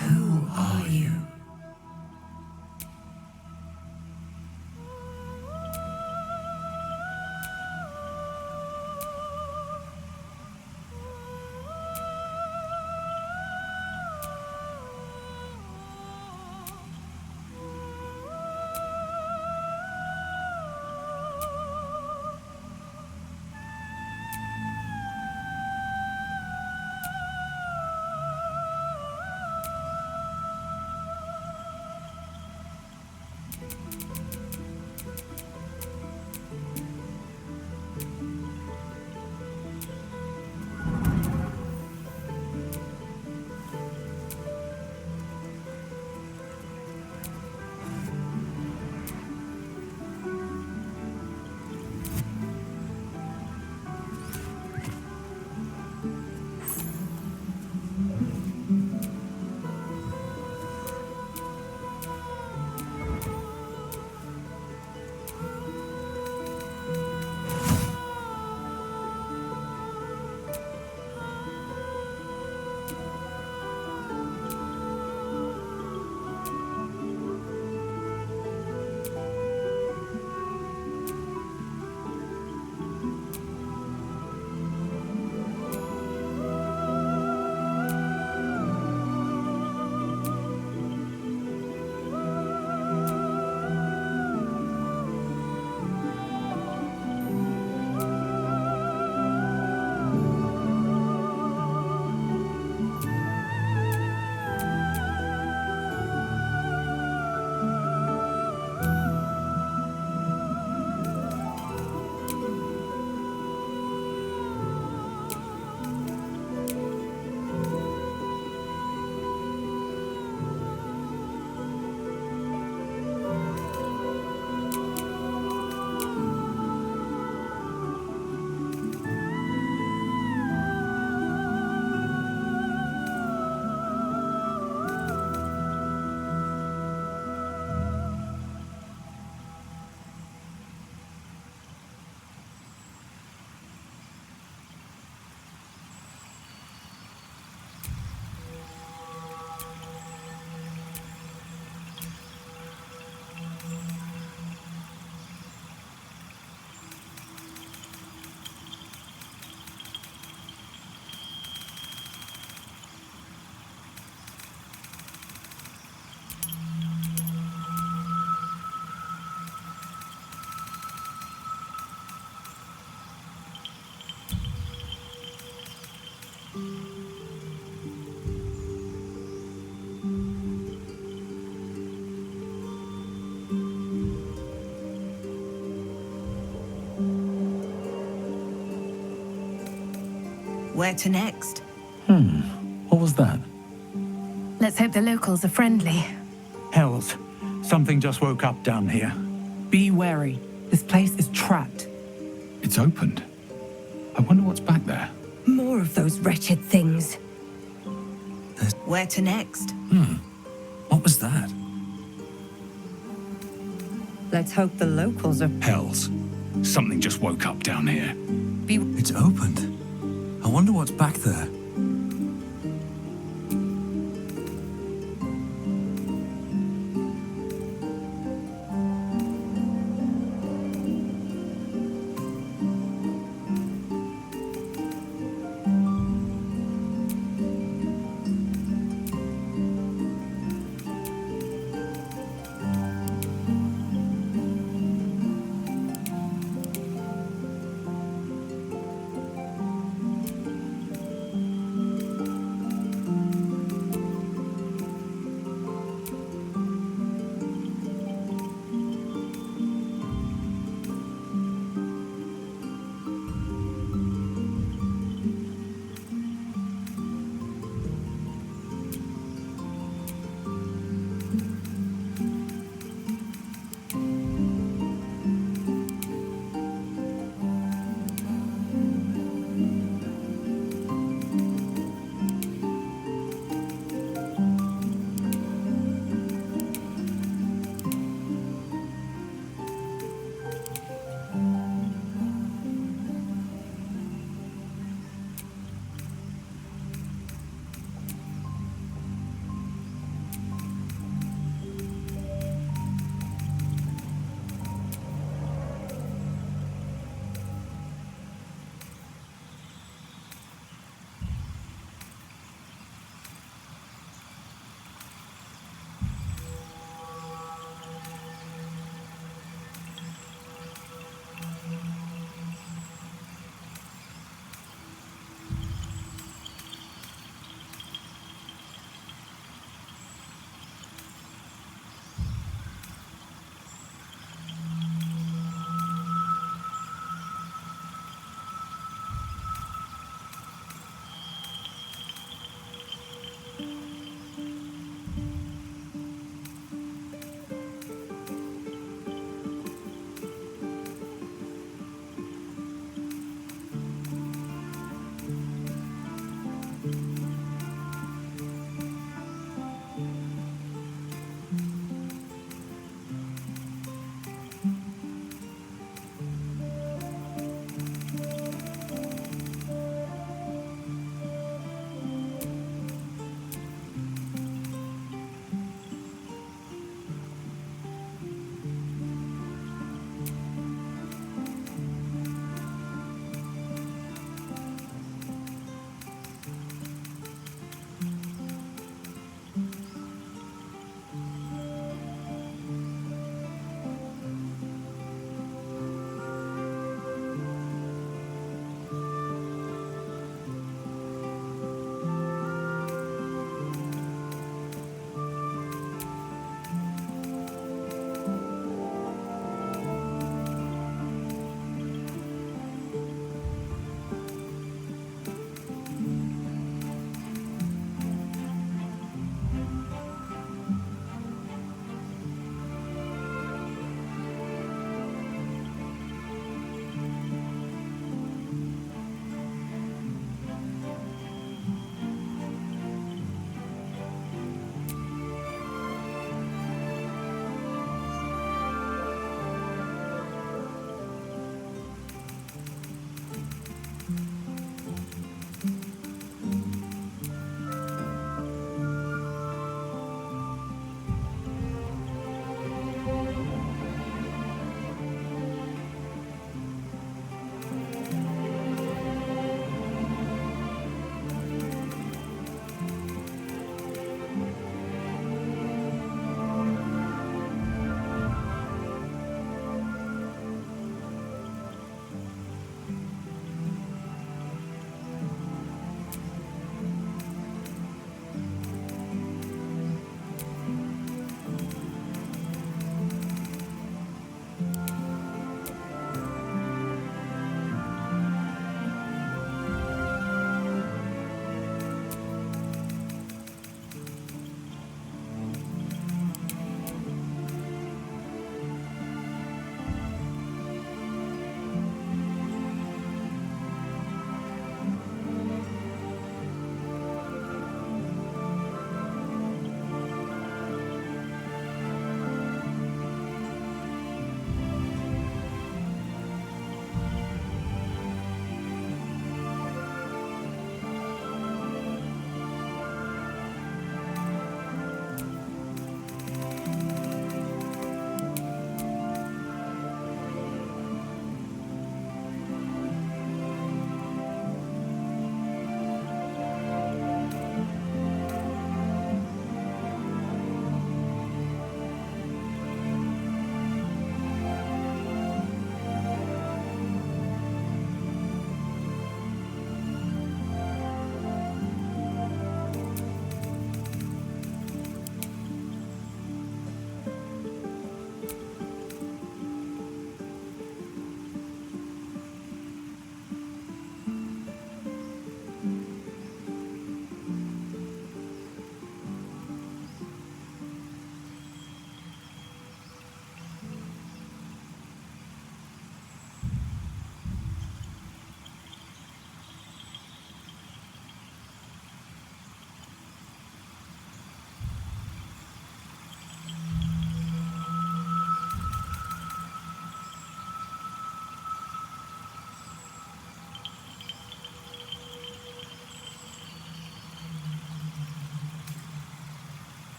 Who are you? Where to next? What was that? Let's hope the locals are friendly. Hells, something just woke up down here. Be wary. This place is trapped. It's opened. I wonder what's back there. More of those wretched things. Where to next? What was that? Let's hope the locals are... Hells, something just woke up down here. It's opened. I wonder what's back there.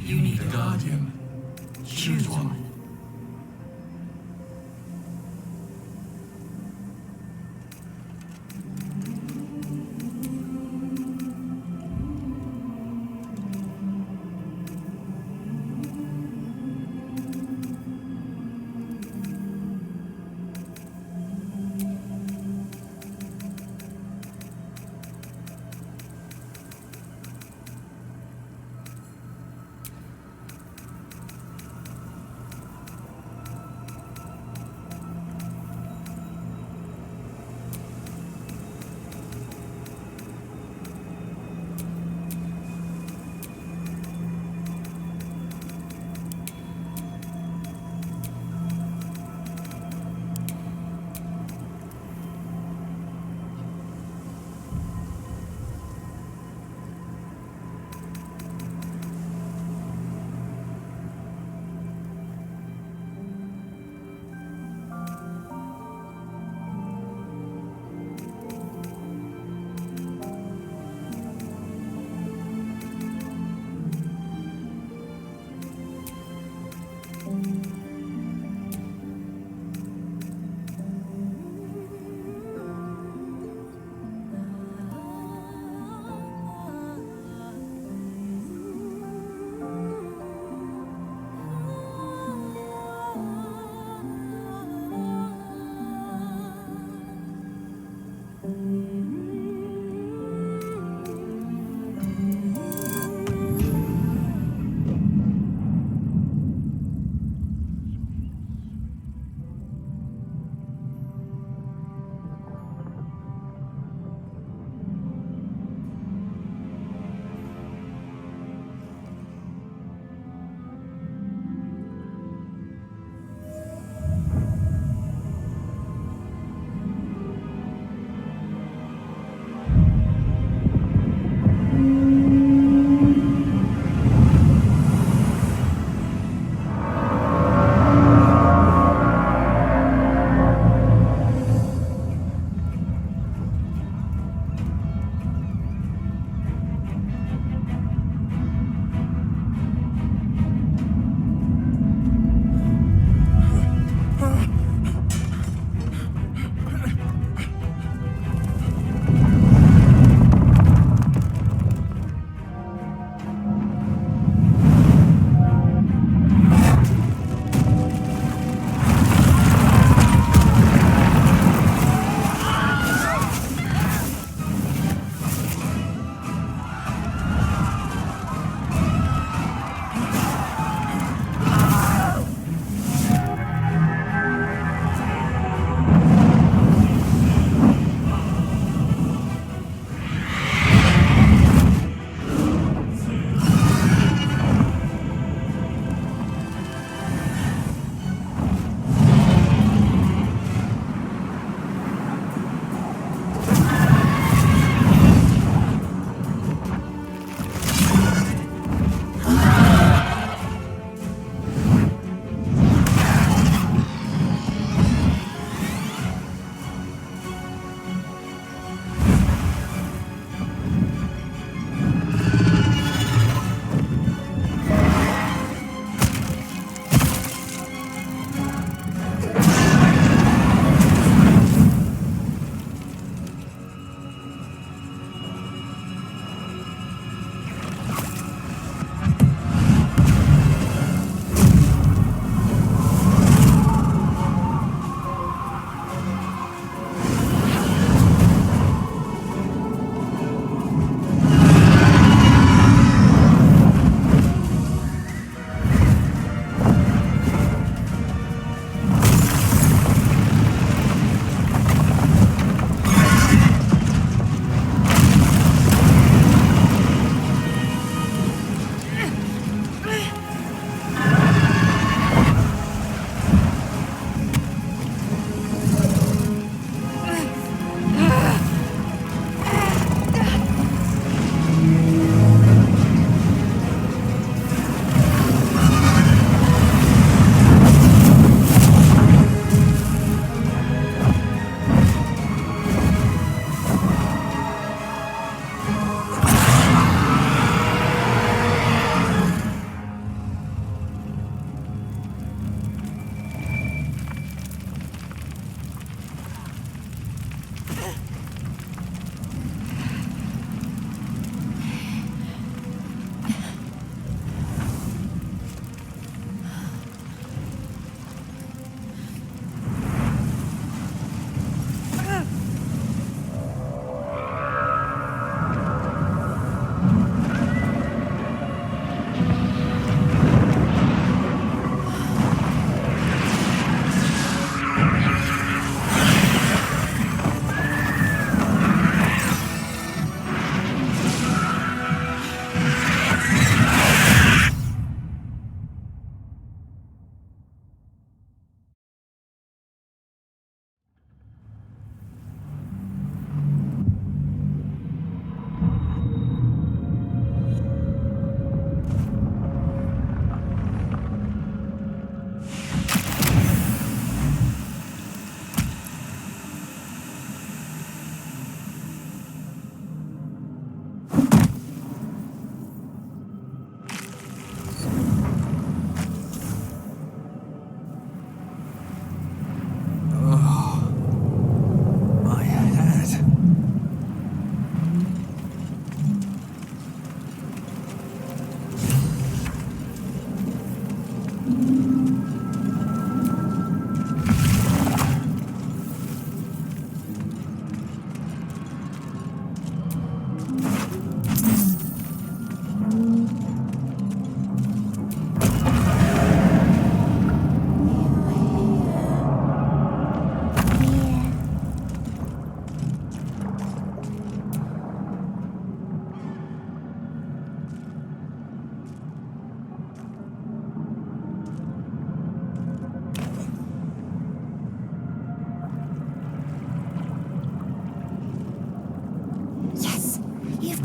You need a guardian. Choose one.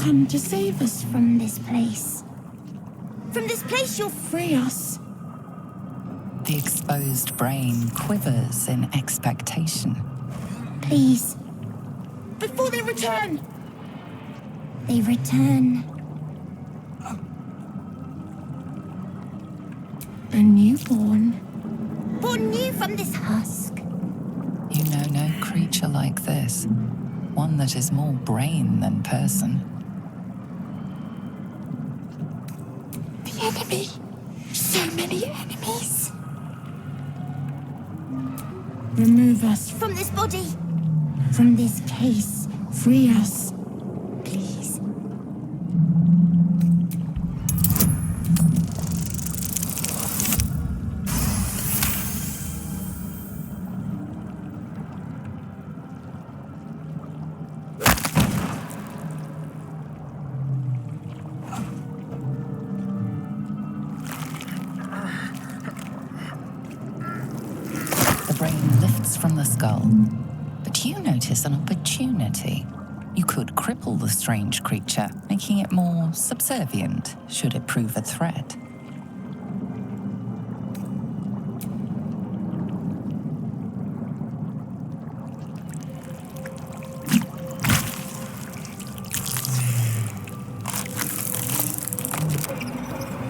come to save us from this place. From this place you'll free us. The exposed brain quivers in expectation. Please. Before they return. They return. A newborn. Born new from this husk. You know no creature like this. One that is more brain than person. The enemy. So many enemies. Remove us from this body. From this case. Free us. Please. The brain lifts from the skull, but you notice an opportunity. You could cripple the strange creature, making it more subservient should it prove a threat.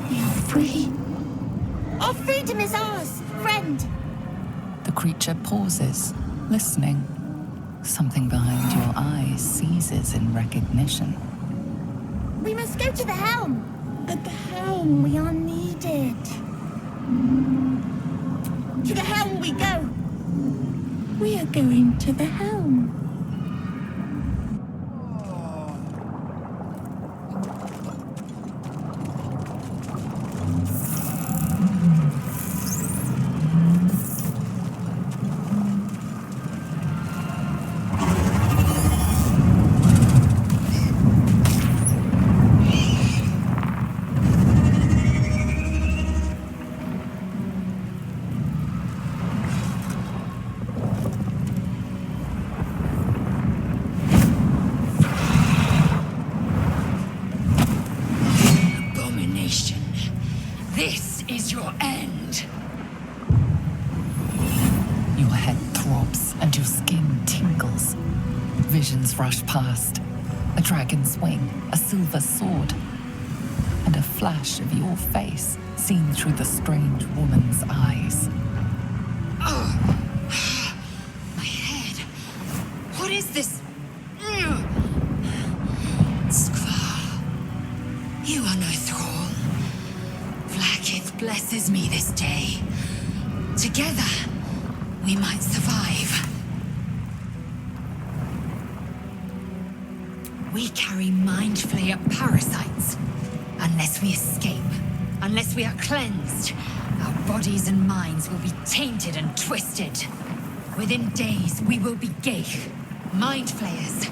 We are free. Our freedom is ours, friend. The creature pauses, listening. Something behind your eyes seizes in recognition. We must go to the helm. At the helm we are needed. To the helm we go. We are going to the helm. This is your end. Your head throbs and your skin tingles. Visions rush past. A dragon's wing, a silver sword, and a flash of your face seen through the strange woman's eyes. My head. What is this? Skvar. You are no thrall. Vlaakith blesses me this day. Together, we might survive. We carry mind flayer parasites. Unless we escape, unless we are cleansed, our bodies and minds will be tainted and twisted. Within days, we will be Geich, mind flayers.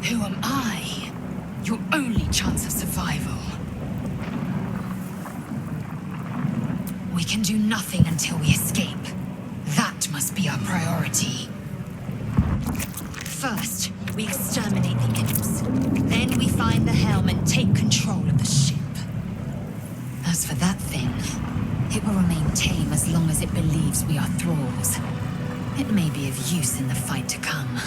Who am I? Your only chance of survival. We can do nothing until we escape. That must be our priority. First, we exterminate the imps. Then we find the helm and take control of the ship. As for that thing, it will remain tame as long as it believes we are thralls. It may be of use in the fight to come.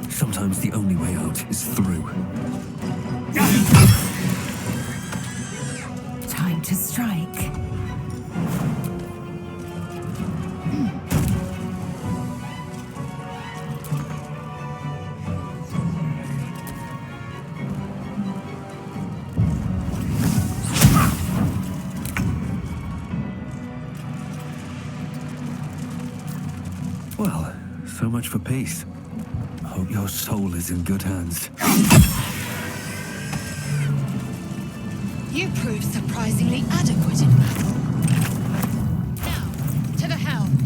Sometimes the only way out is through. Time to strike. Well, so much for peace. Hope your soul is in good hands. You proved surprisingly adequate in battle. Now, to the helm.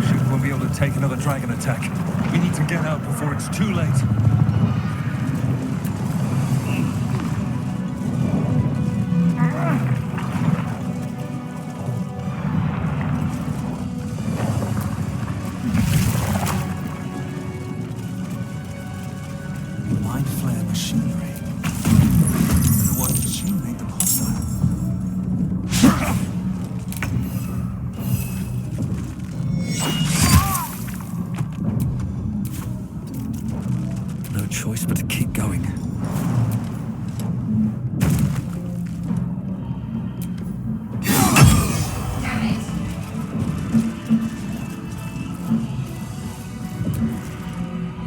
Ship won't be able to take another dragon attack. We need to get out before it's too late. Mind flare machinery. What machine made them hostile? No choice but to keep going.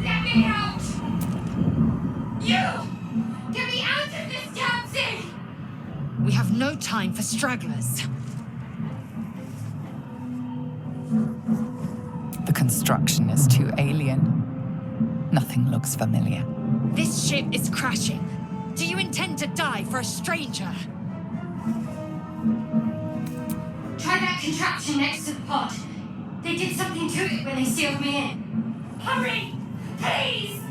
Let me out! You! Get me out of this damn thing! We have no time for stragglers. The construction is too alien. Nothing looks familiar. This ship is crashing. Do you intend to die for a stranger? Try that contraption next to the pod. They did something to it when they sealed me in. Hurry! Please!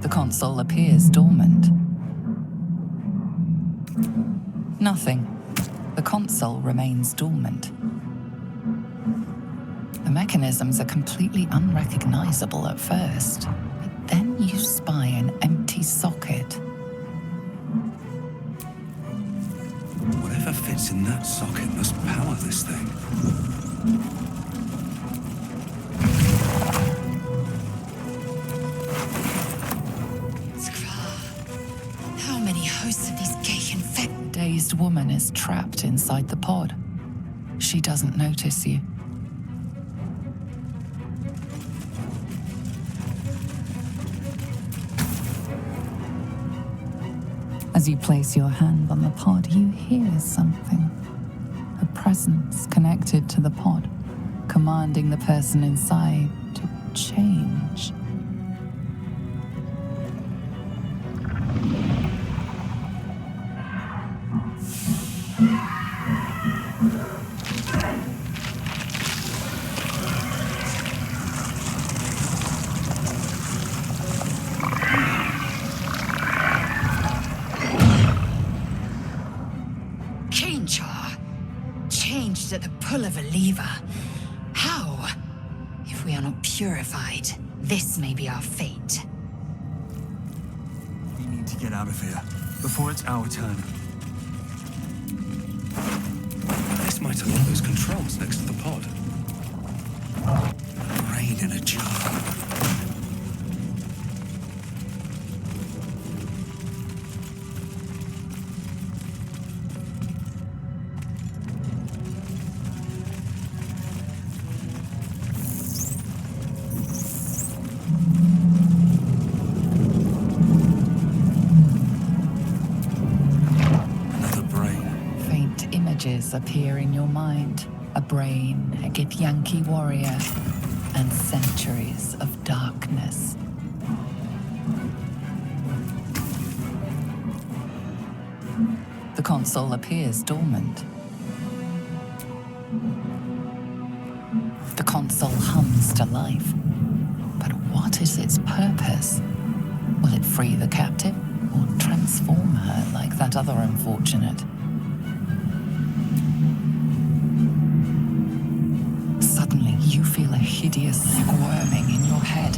The console appears dormant. Nothing. The console remains dormant. The mechanisms are completely unrecognizable at first, but then you spy an empty socket. Whatever fits in that socket must power this thing. How many hosts of these gay infect? Dazed woman is trapped inside the pod. She doesn't notice you. As you place your hand on the pod, you hear something. A presence connected to the pod, commanding the person inside to change. Changed at the pull of a lever. How? If we are not purified, this may be our fate. We need to get out of here before it's our turn. This might unlock those controls next to the pod. Rain in a jar. Appear in your mind. A brain, a Githyanki warrior, and centuries of darkness. The console appears dormant. The console hums to life. But what is its purpose? Will it free the captive or transform her like that other unfortunate? Suddenly, you feel a hideous squirming in your head.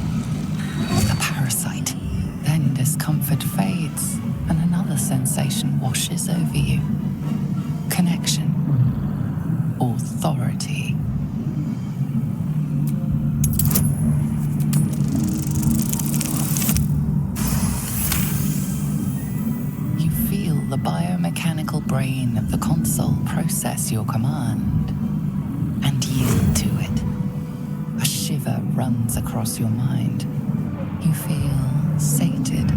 A parasite. Then discomfort fades, and another sensation washes over you. Connection. Authority. You feel the biomechanical brain of the console process your command and yield to it. A shiver runs across your mind. You feel sated.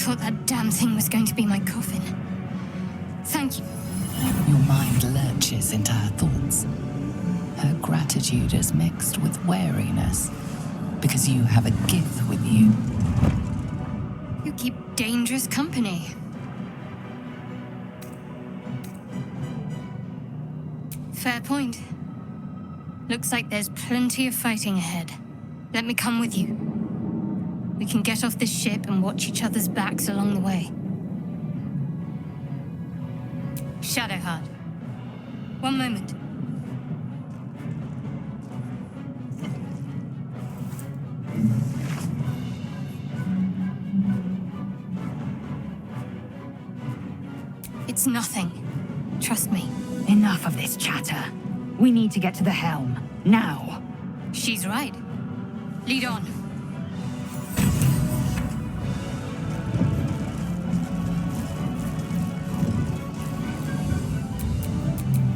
thought that damn thing was going to be my coffin. Thank you. Your mind lurches into her thoughts. Her gratitude is mixed with wariness, because you have a gift with you. You keep dangerous company. Fair point. Looks like there's plenty of fighting ahead. Let me come with you. We can get off this ship and watch each other's backs along the way. Shadowheart. One moment. It's nothing. Trust me. Enough of this chatter. We need to get to the helm. Now. She's right. Lead on.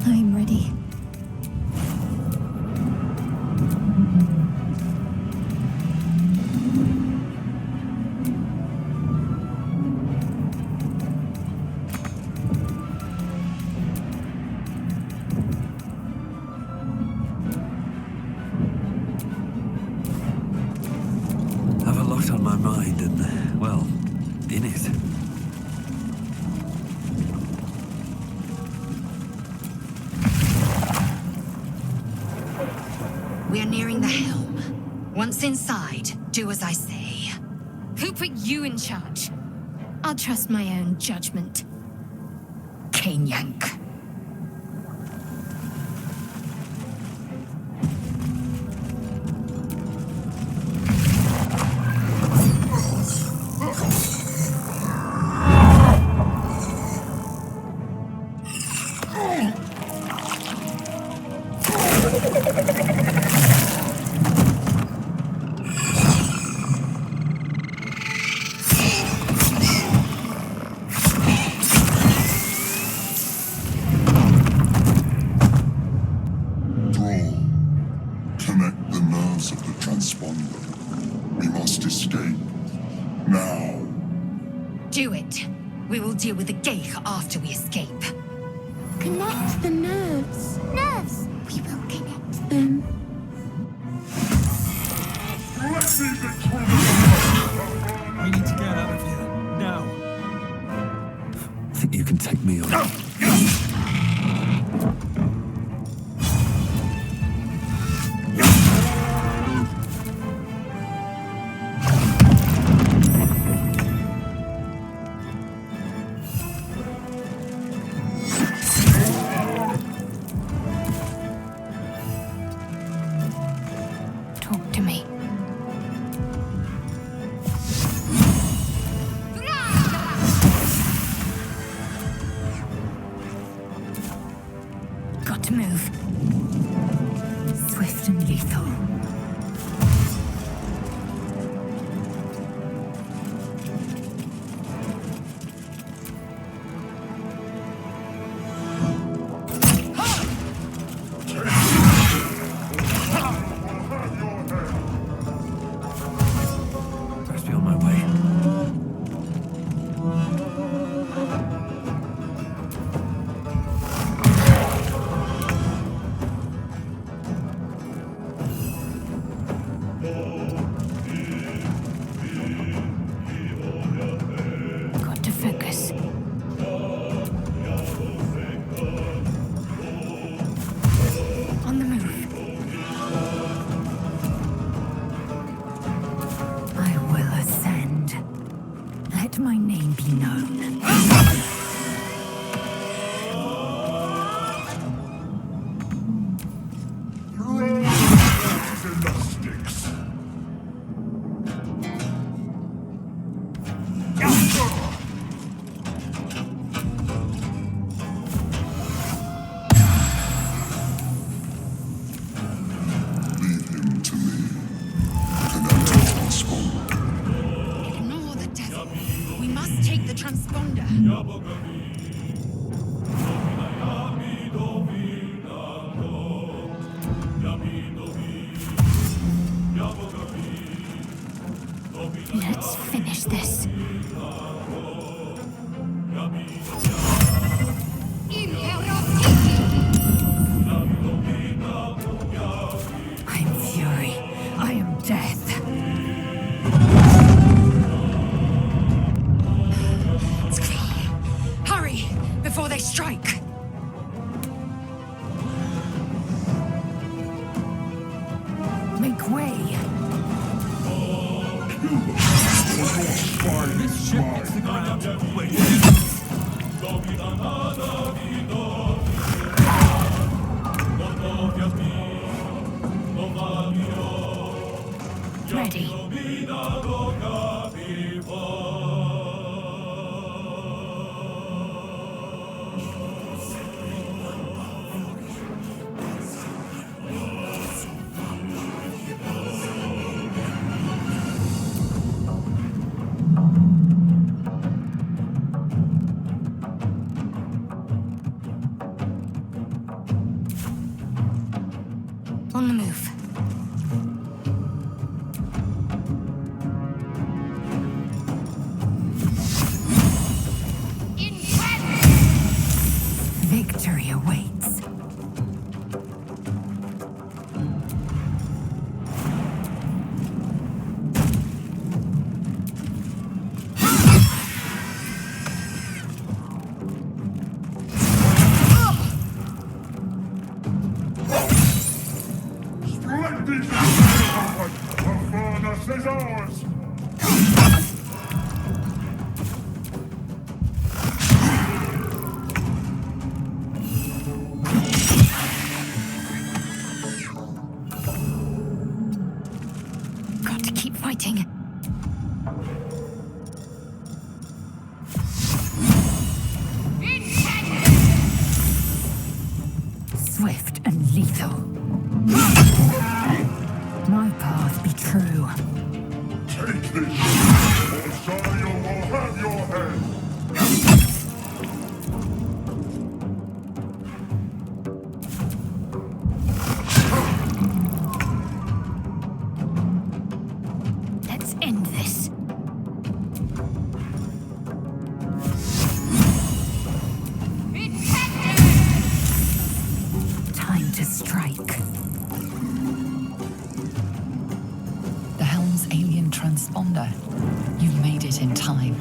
I'm ready. Have a lot on my mind and, well, in it. We are nearing the helm. Once inside, do as I say. Who put you in charge? I'll trust my own judgment. Cane Yank. Connect the nerves of the transponder. We must escape. Now. Do it. We will deal with the Geich after we escape. Connect the nerves. Nerves! We will connect them. We need to get out of here. Now. Think you can take me on? Talk to me. Got to move. Swift and lethal. Must be on my way. Got to focus. On the move. I will ascend. Let my name be known. Gymnastics. Leave him to me. Connect the transponder. Ignore the devil. We must take the transponder. Let's finish this. battle. My path be true. Take this, or Zion will have your head. Let's end this. Time to strike. The helm's alien transponder. You made it in time.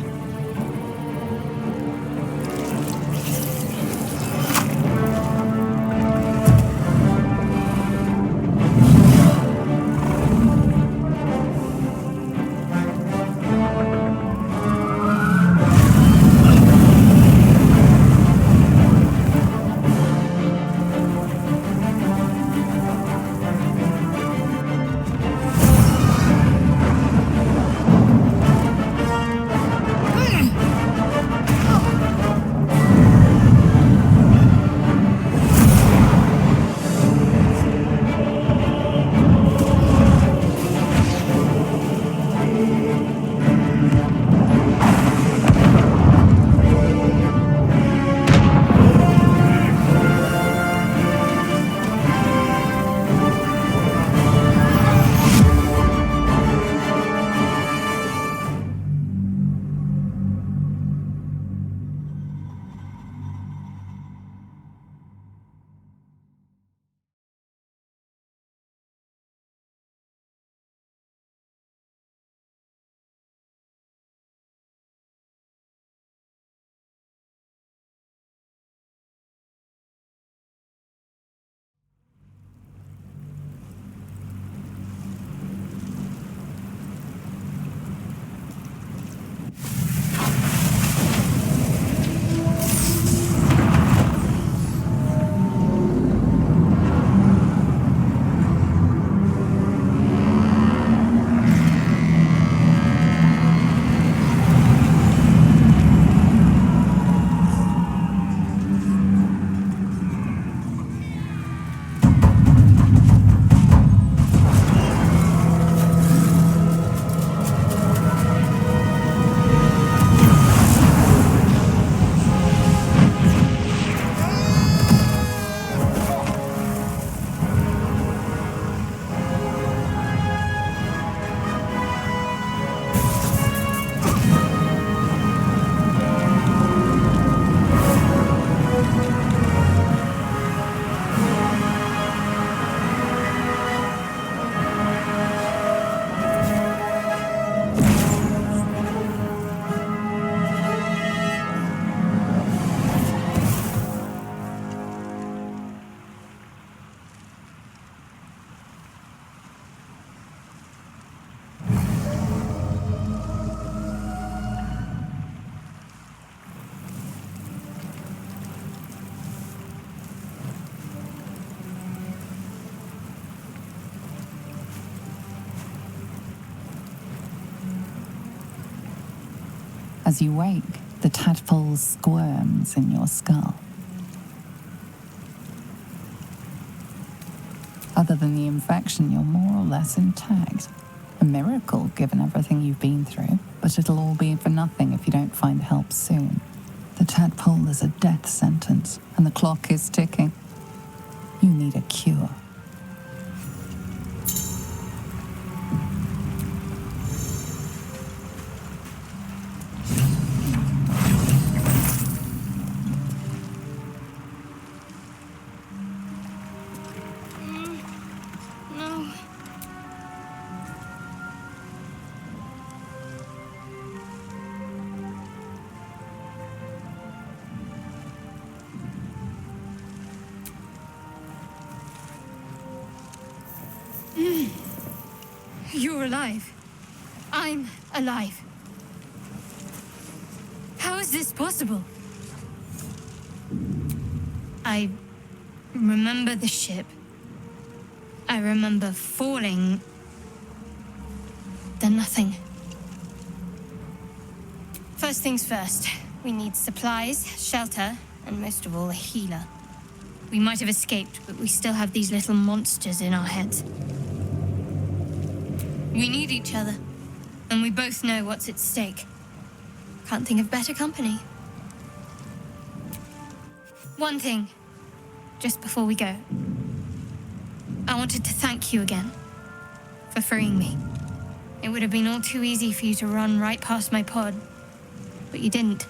As you wake, the tadpole squirms in your skull. Other than the infection, you're more or less intact. A miracle, given everything you've been through, but it'll all be for nothing if you don't find help soon. The tadpole is a death sentence, and the clock is ticking. You need a cure. No. You're alive. I'm alive. How is this possible? I remember the ship. I remember falling. Then nothing. First things first. We need supplies, shelter, and most of all, a healer. We might have escaped, but we still have these little monsters in our heads. We need each other, and we both know what's at stake. Can't think of better company. One thing, just before we go. I wanted to thank you again for freeing me. It would have been all too easy for you to run right past my pod, but you didn't.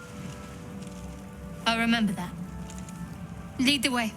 I'll remember that. Lead the way.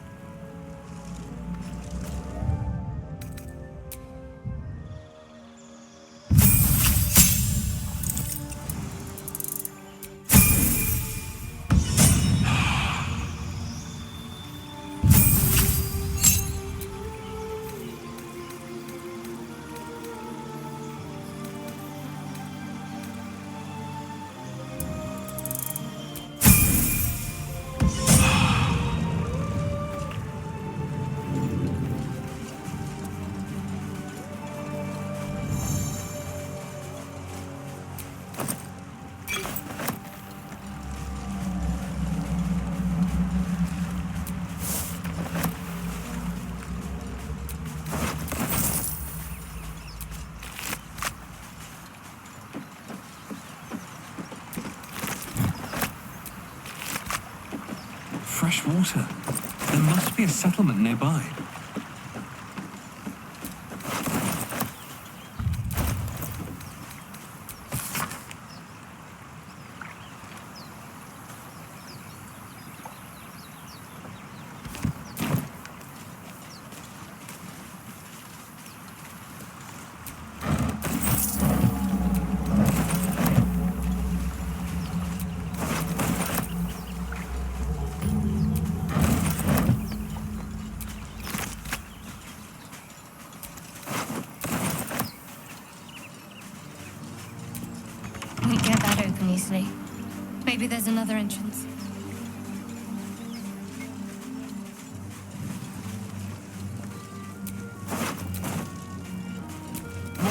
Fresh water. There must be a settlement nearby. We get that open easily. Maybe there's another entrance.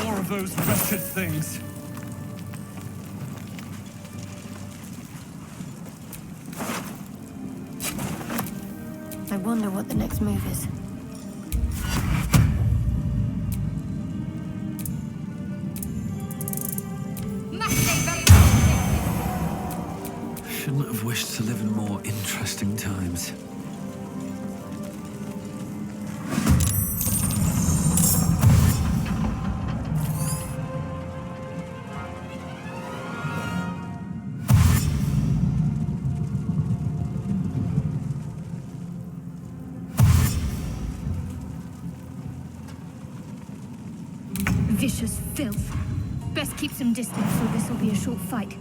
More of those wretched things. I wonder what the next move is. Shouldn't have wished to live in more interesting times. Vicious filth. Best keep some distance, so this will be a short fight.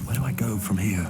Where do I go from here?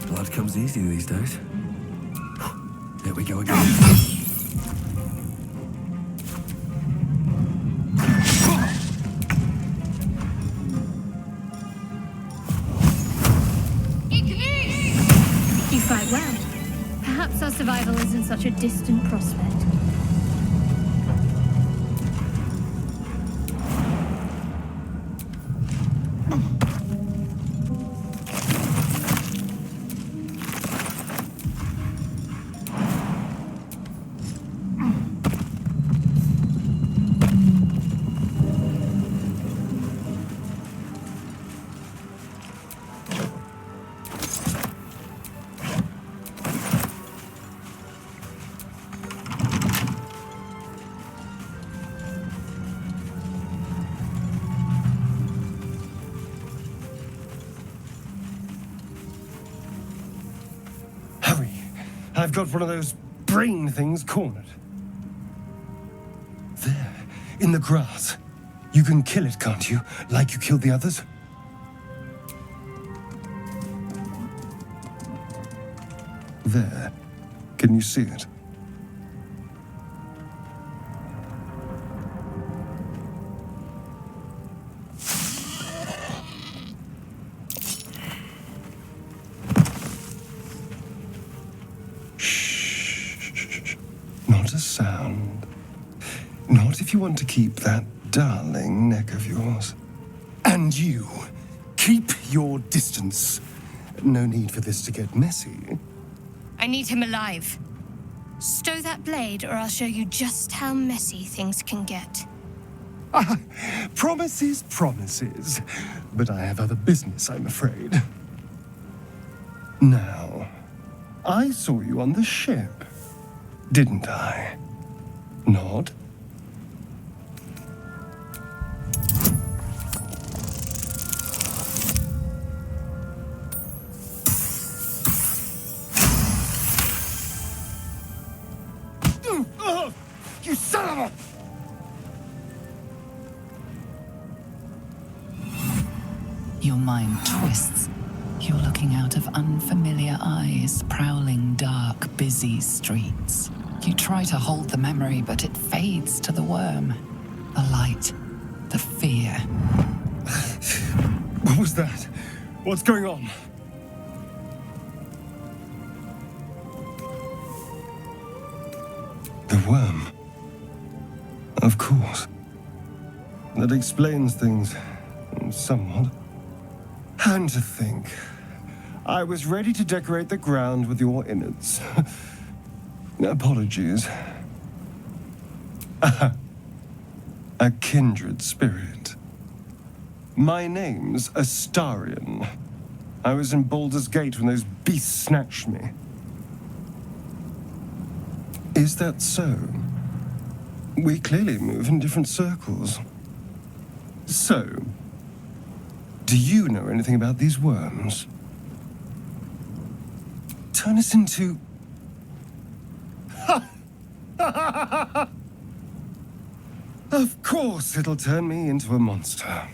Blood comes easy these days. There we go again. You fight well. Perhaps our survival isn't such a distant prospect. I've got one of those brain things cornered. There, in the grass. You can kill it, can't you? Like you killed the others? There. Can you see it? Shh. Not a sound. Not if you want to keep that darling neck of yours. And you, keep your distance. No need for this to get messy. I need him alive. Stow that blade, or I'll show you just how messy things can get. Promises, promises. But I have other business, I'm afraid. Now, I saw you on the ship, didn't I? Nod? You son of a... Your mind twists. You're looking out of unfamiliar eyes, prowling dark, busy streets. You try to hold the memory, but it fades to the worm. The light, the fear. What was that? What's going on? The worm. Of course. That explains things somewhat. And to think, I was ready to decorate the ground with your innards. Apologies. A kindred spirit. My name's Astarion. I was in Baldur's Gate when those beasts snatched me. Is that so? We clearly move in different circles. So, do you know anything about these worms? Turn us into... Of course it'll turn me into a monster.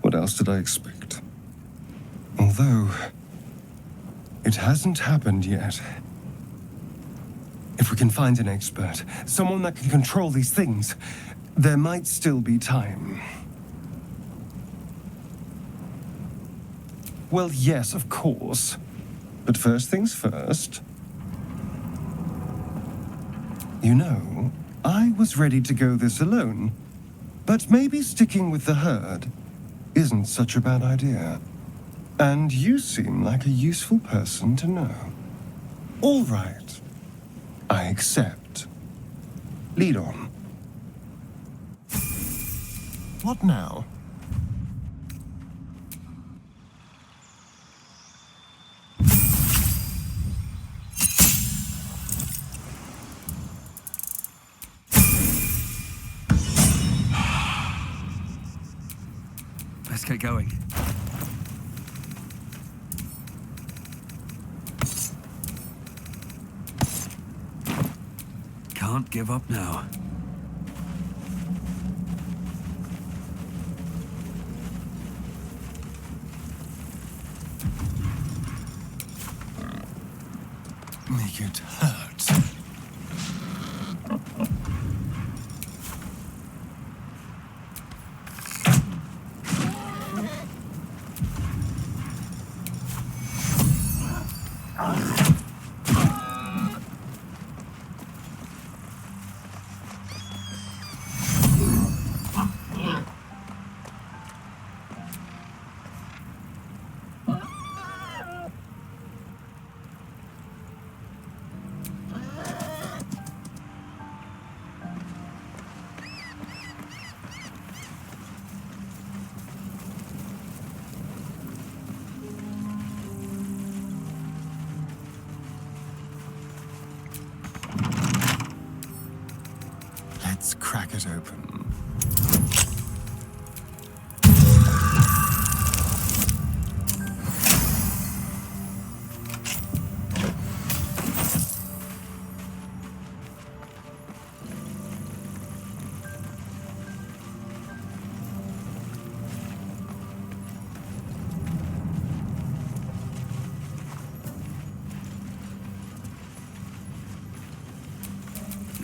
What else did I expect? Although, it hasn't happened yet. If we can find an expert, someone that can control these things, there might still be time. Well, yes, of course. But first things first. You know, I was ready to go this alone, but maybe sticking with the herd isn't such a bad idea. And you seem like a useful person to know. All right. I accept. Lead on. What now? Let's get going. Can't give up now. Make it hurt. Let's crack it open.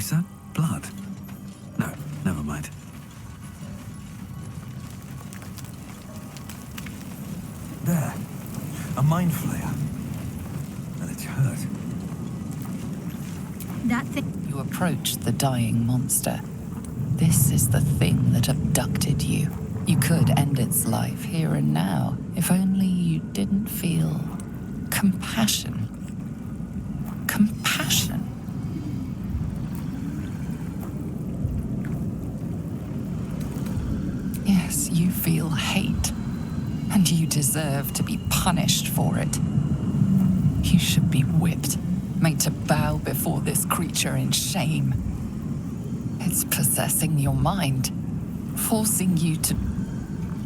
Is that blood? No, never mind. There. A mind flayer. And it's hurt. That thing. You approach the dying monster. This is the thing that abducted you. You could end its life here and now, if only you didn't feel compassion. Compassion. Yes, you feel hate, and you deserve to be punished for it. You should be whipped, made to bow before this creature in shame. It's possessing your mind, forcing you to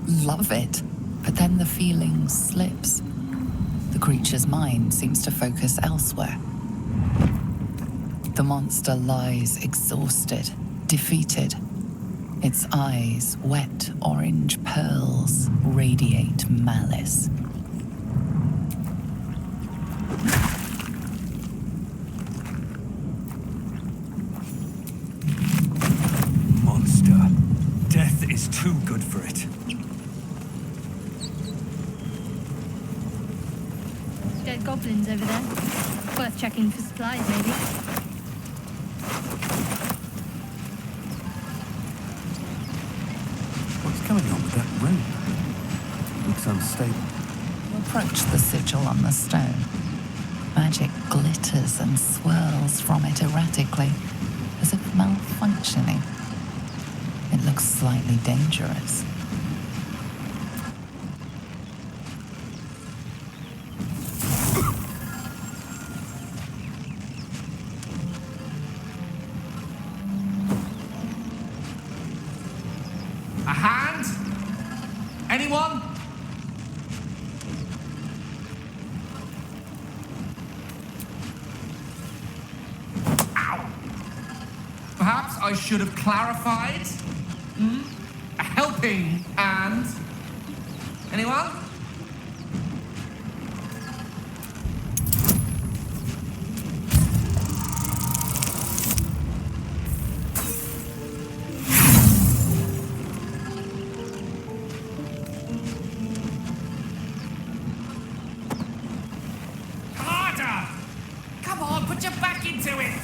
love it, but then the feeling slips. The creature's mind seems to focus elsewhere. The monster lies exhausted, defeated. Its eyes, wet orange pearls, radiate malice. Monster. Death is too good for it. Dead goblins over there. Worth checking for supplies, maybe. What's going on with that rope? Looks unstable. You approach the sigil on the stone. Magic glitters and swirls from it erratically, as if malfunctioning. It looks slightly dangerous. A hand? Anyone? Ow! Perhaps I should have clarified? A helping hand? Anyone? Harder! Come on, put your back into it!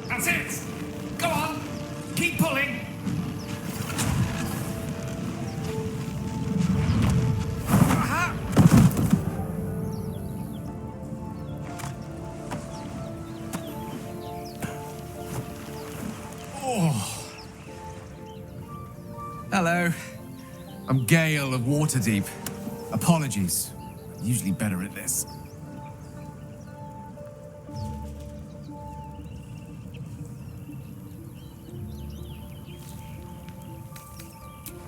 That's it! Go on! Keep pulling! Aha! Oh. Hello. I'm Gale of Waterdeep. Apologies. Usually better at this.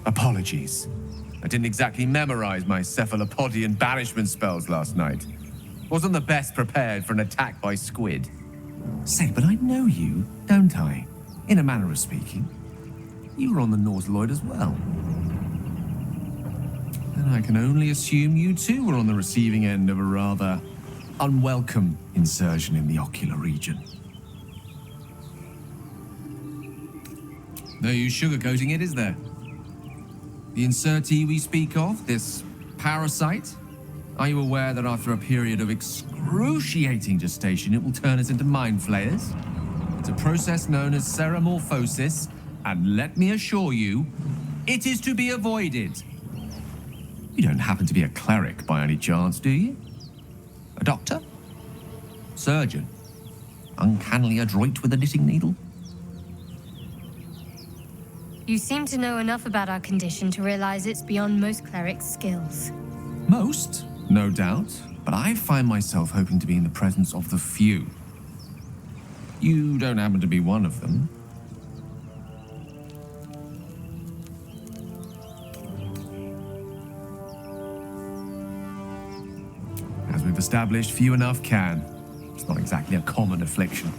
Apologies. I didn't exactly memorize my cephalopodian banishment spells last night. Wasn't the best prepared for an attack by squid. Say, but I know you, don't I? In a manner of speaking. You were on the Norse Lloyd as well. And I can only assume you too were on the receiving end of a rather unwelcome insertion in the ocular region. No use sugarcoating it, is there? The insertee we speak of, this parasite, are you aware that after a period of excruciating gestation, it will turn us into mind flayers? It's a process known as ceremorphosis, and let me assure you, it is to be avoided. You don't happen to be a cleric by any chance, do you? A doctor? Surgeon? Uncannily adroit with a knitting needle? You seem to know enough about our condition to realize it's beyond most clerics' skills. Most, no doubt, but I find myself hoping to be in the presence of the few. You don't happen to be one of them. As we've established, few enough can. It's not exactly a common affliction.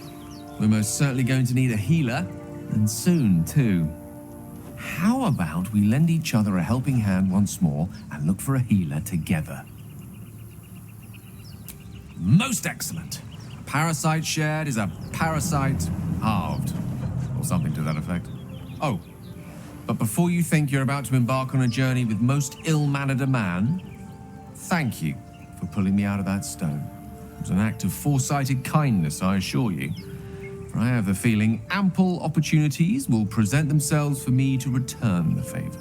We're most certainly going to need a healer, And soon, too. How about we lend each other a helping hand once more and look for a healer together? Most excellent. Parasite shared is a parasite halved. Or something to that effect. Oh, but before you think you're about to embark on a journey with most ill-mannered a man, thank you for pulling me out of that stone. It was an act of foresighted kindness, I assure you. For I have the feeling ample opportunities will present themselves for me to return the favor.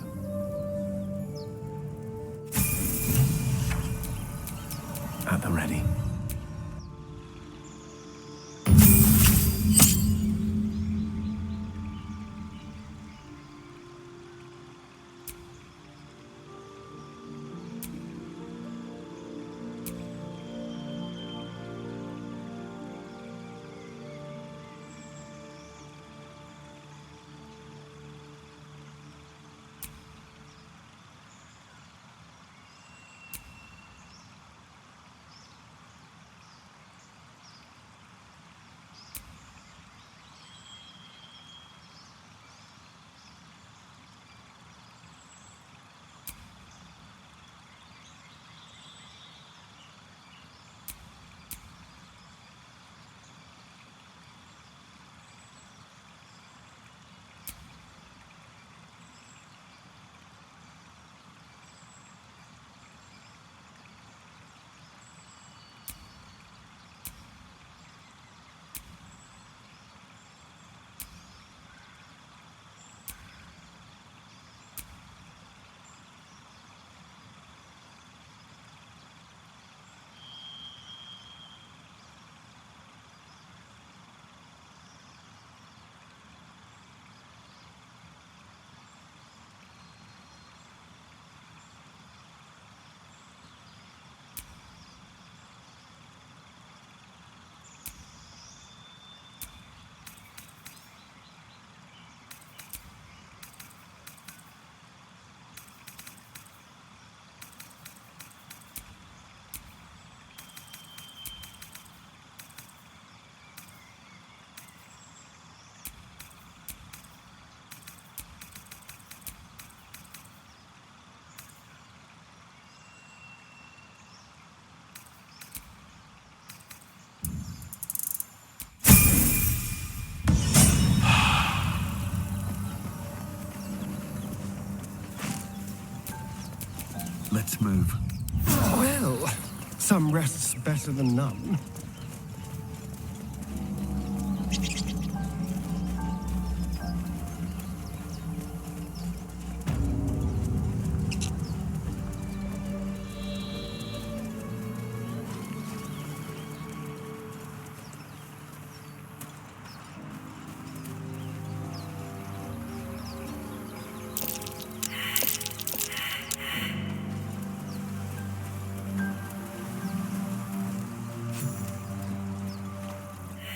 At the ready. Let's move. Well, some rest's better than none.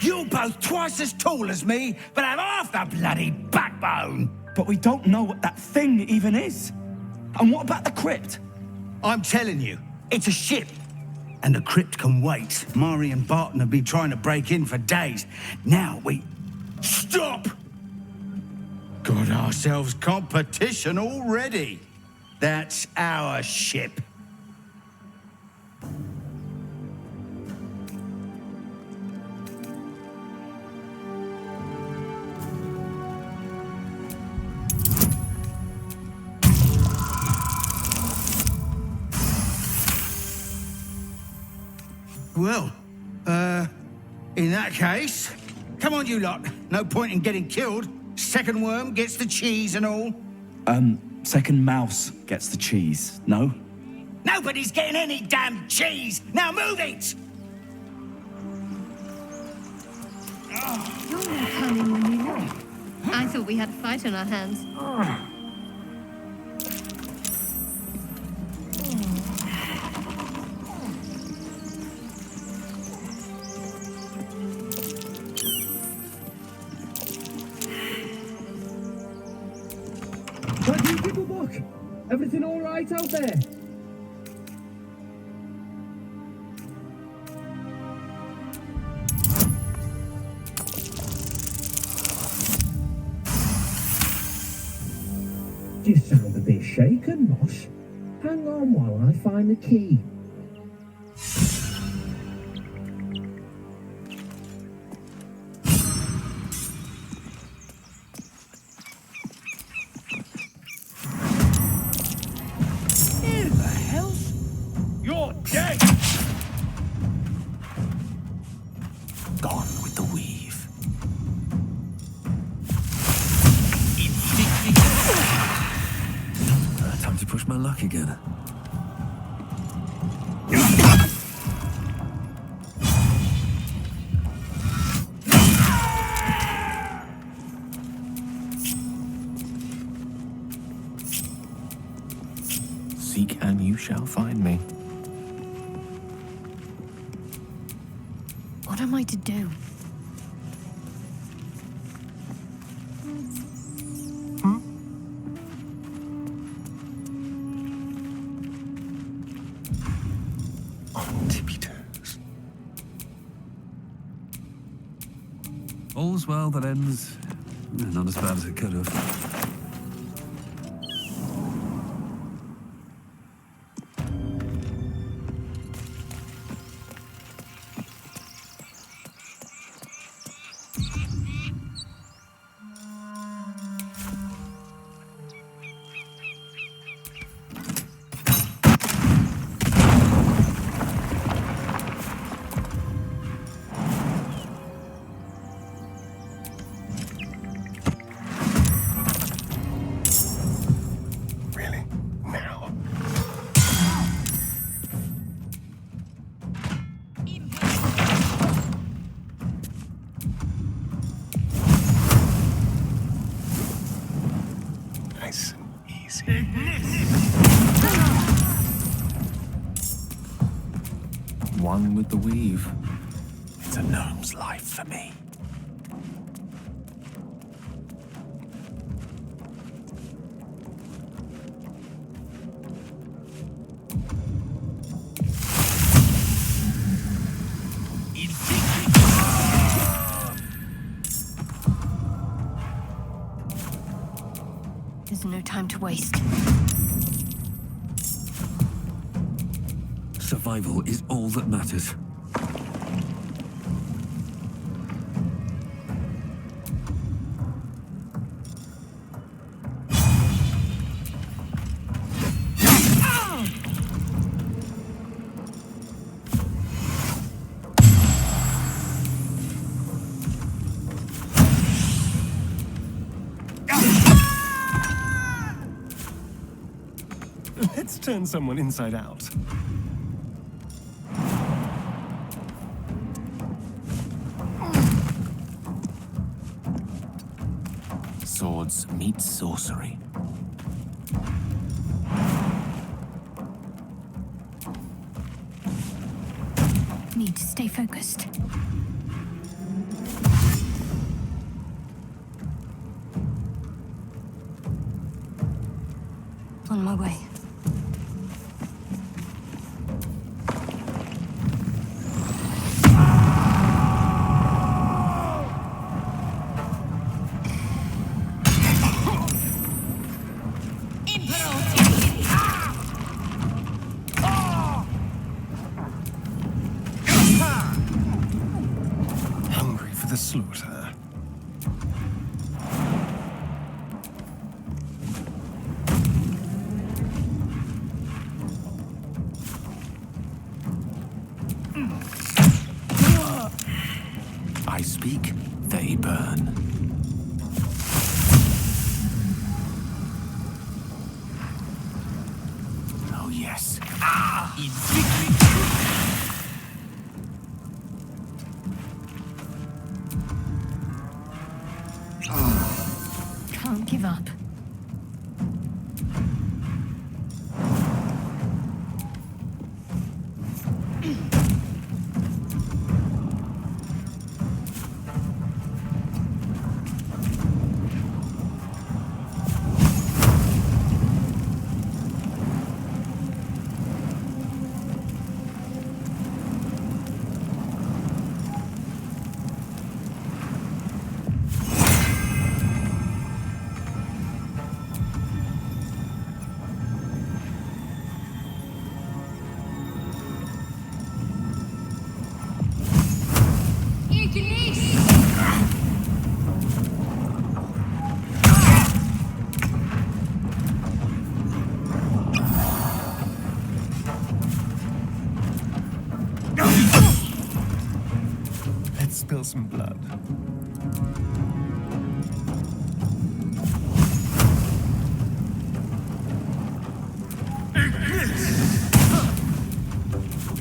You're both twice as tall as me, but have half the bloody backbone. But we don't know what that thing even is. And what about the crypt? I'm telling you, it's a ship. And the crypt can wait. Mari and Barton have been trying to break in for days. Now we... Stop! Got ourselves competition already. That's our ship. Well, in that case, come on, you lot. No point in getting killed. Second worm gets the cheese and all. Second mouse gets the cheese, no? Nobody's getting any damn cheese! Now move it! You're more cunning than you know. I thought we had a fight on our hands. What do you give a book? Everything all right out there? You sound a bit shaken, Mosh. Hang on while I find the key. Who the hell's... You're dead! Gone with the weave. Time to push my luck again. Seek and you shall find me. What am I to do? On tippy toes. All's well that ends not as bad as it could have. Nice and easy. One with the weave. It's a gnome's life for me. There's no time to waste. Survival is all that matters. Let's turn someone inside out. Swords meet sorcery. Need to stay focused. On my way. Hungry for the slaughter. I speak, they burn. Oh yes. Can't give up. spill some blood.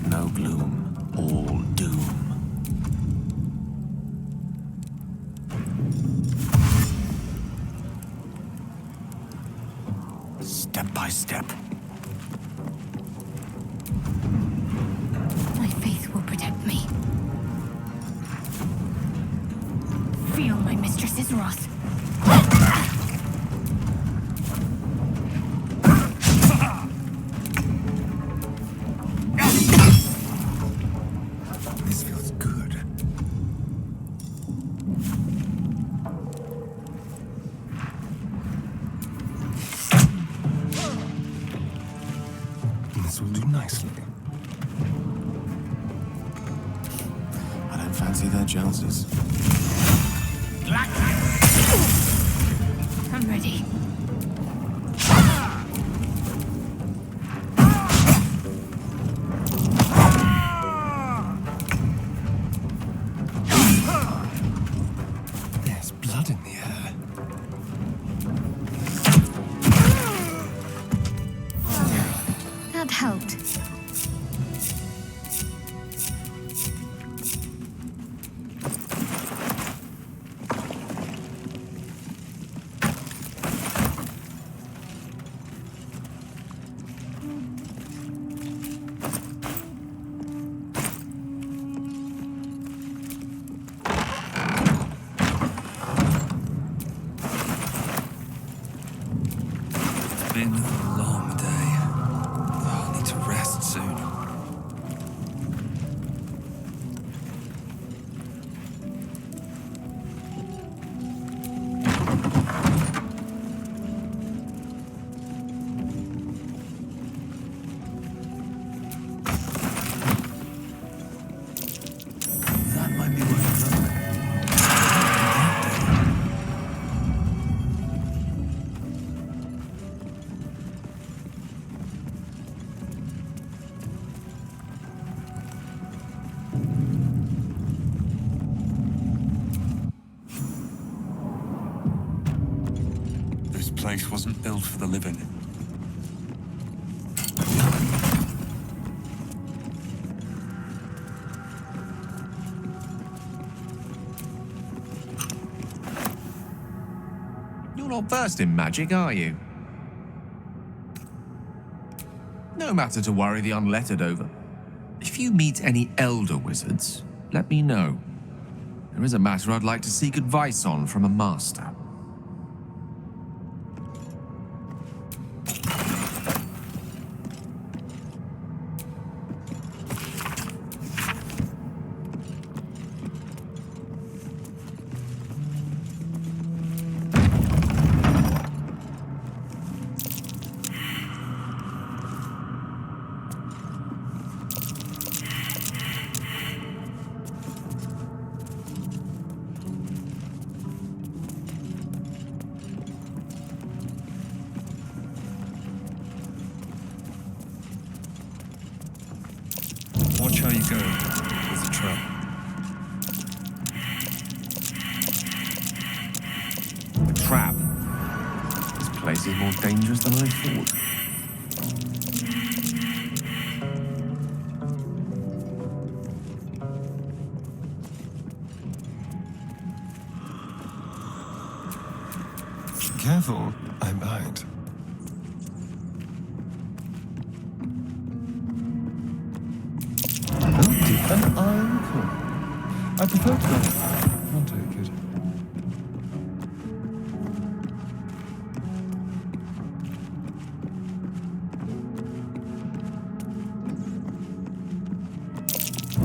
No gloom, all doom. Step by step. My faith will protect me. Feel my mistress's wrath. This feels good. This will do nicely. I don't fancy their chances. I'm ready. There's blood in the air. That helped. It's been a long day. Oh, I need to rest soon. That might be worth it. This place wasn't built for the living. You're not versed in magic, are you? No matter to worry the unlettered over. If you meet any elder wizards, let me know. There is a matter I'd like to seek advice on from a master. Watch how you go. There's a trap. A trap? This place is more dangerous than I thought. Careful, I bite. An iron coin. I prefer to. I'll take it.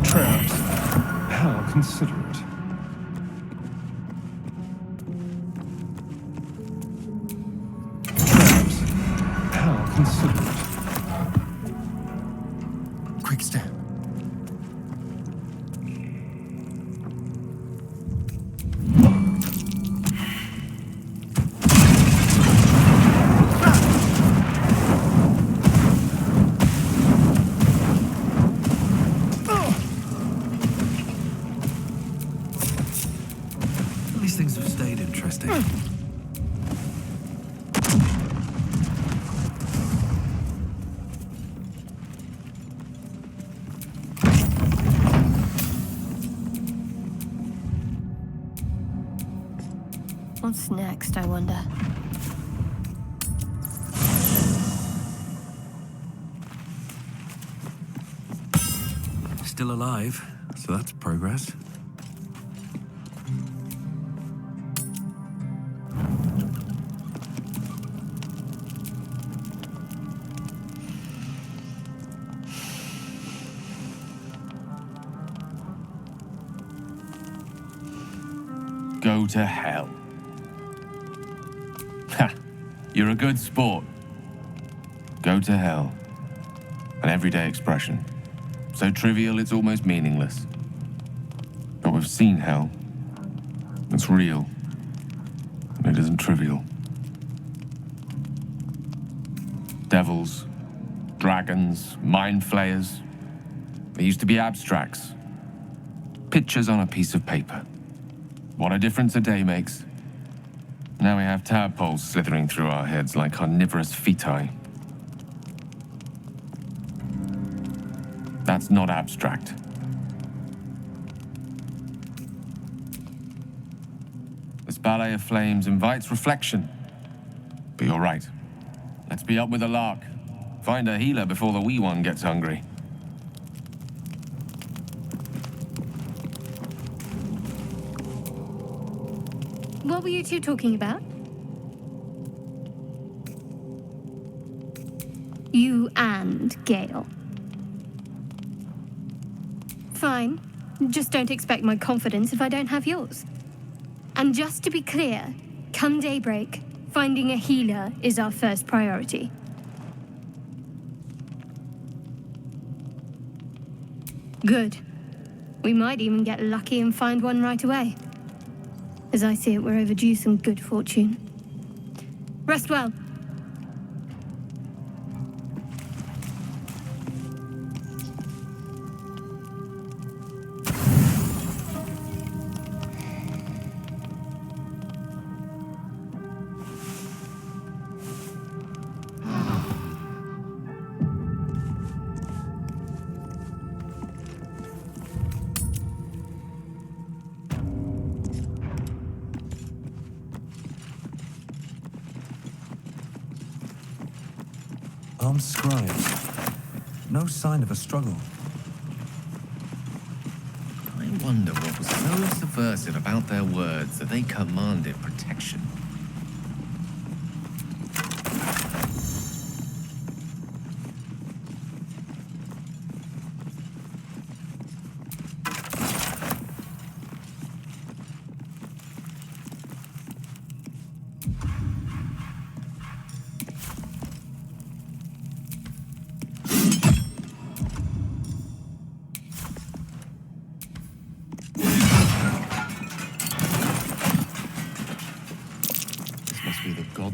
Traps. How considerate. Traps. How considerate. Quick step. interesting. What's next, I wonder? Still alive, so that's progress. Go to hell. Ha! You're a good sport. Go to hell. An everyday expression. So trivial it's almost meaningless. But we've seen hell. It's real. And it isn't trivial. Devils, dragons, mind flayers. They used to be abstracts. Pictures on a piece of paper. What a difference a day makes. Now we have tadpoles slithering through our heads like carnivorous feti. That's not abstract. This ballet of flames invites reflection. But you're right. Let's be up with the lark. Find a healer before the wee one gets hungry. What were you two talking about? You and Gale. Fine. Just don't expect my confidence if I don't have yours. And just to be clear, come daybreak, finding a healer is our first priority. Good. We might even get lucky and find one right away. As I see it, we're overdue some good fortune. Rest well. Armed scribes. No sign of a struggle. I wonder what was so subversive about their words that they commanded protection.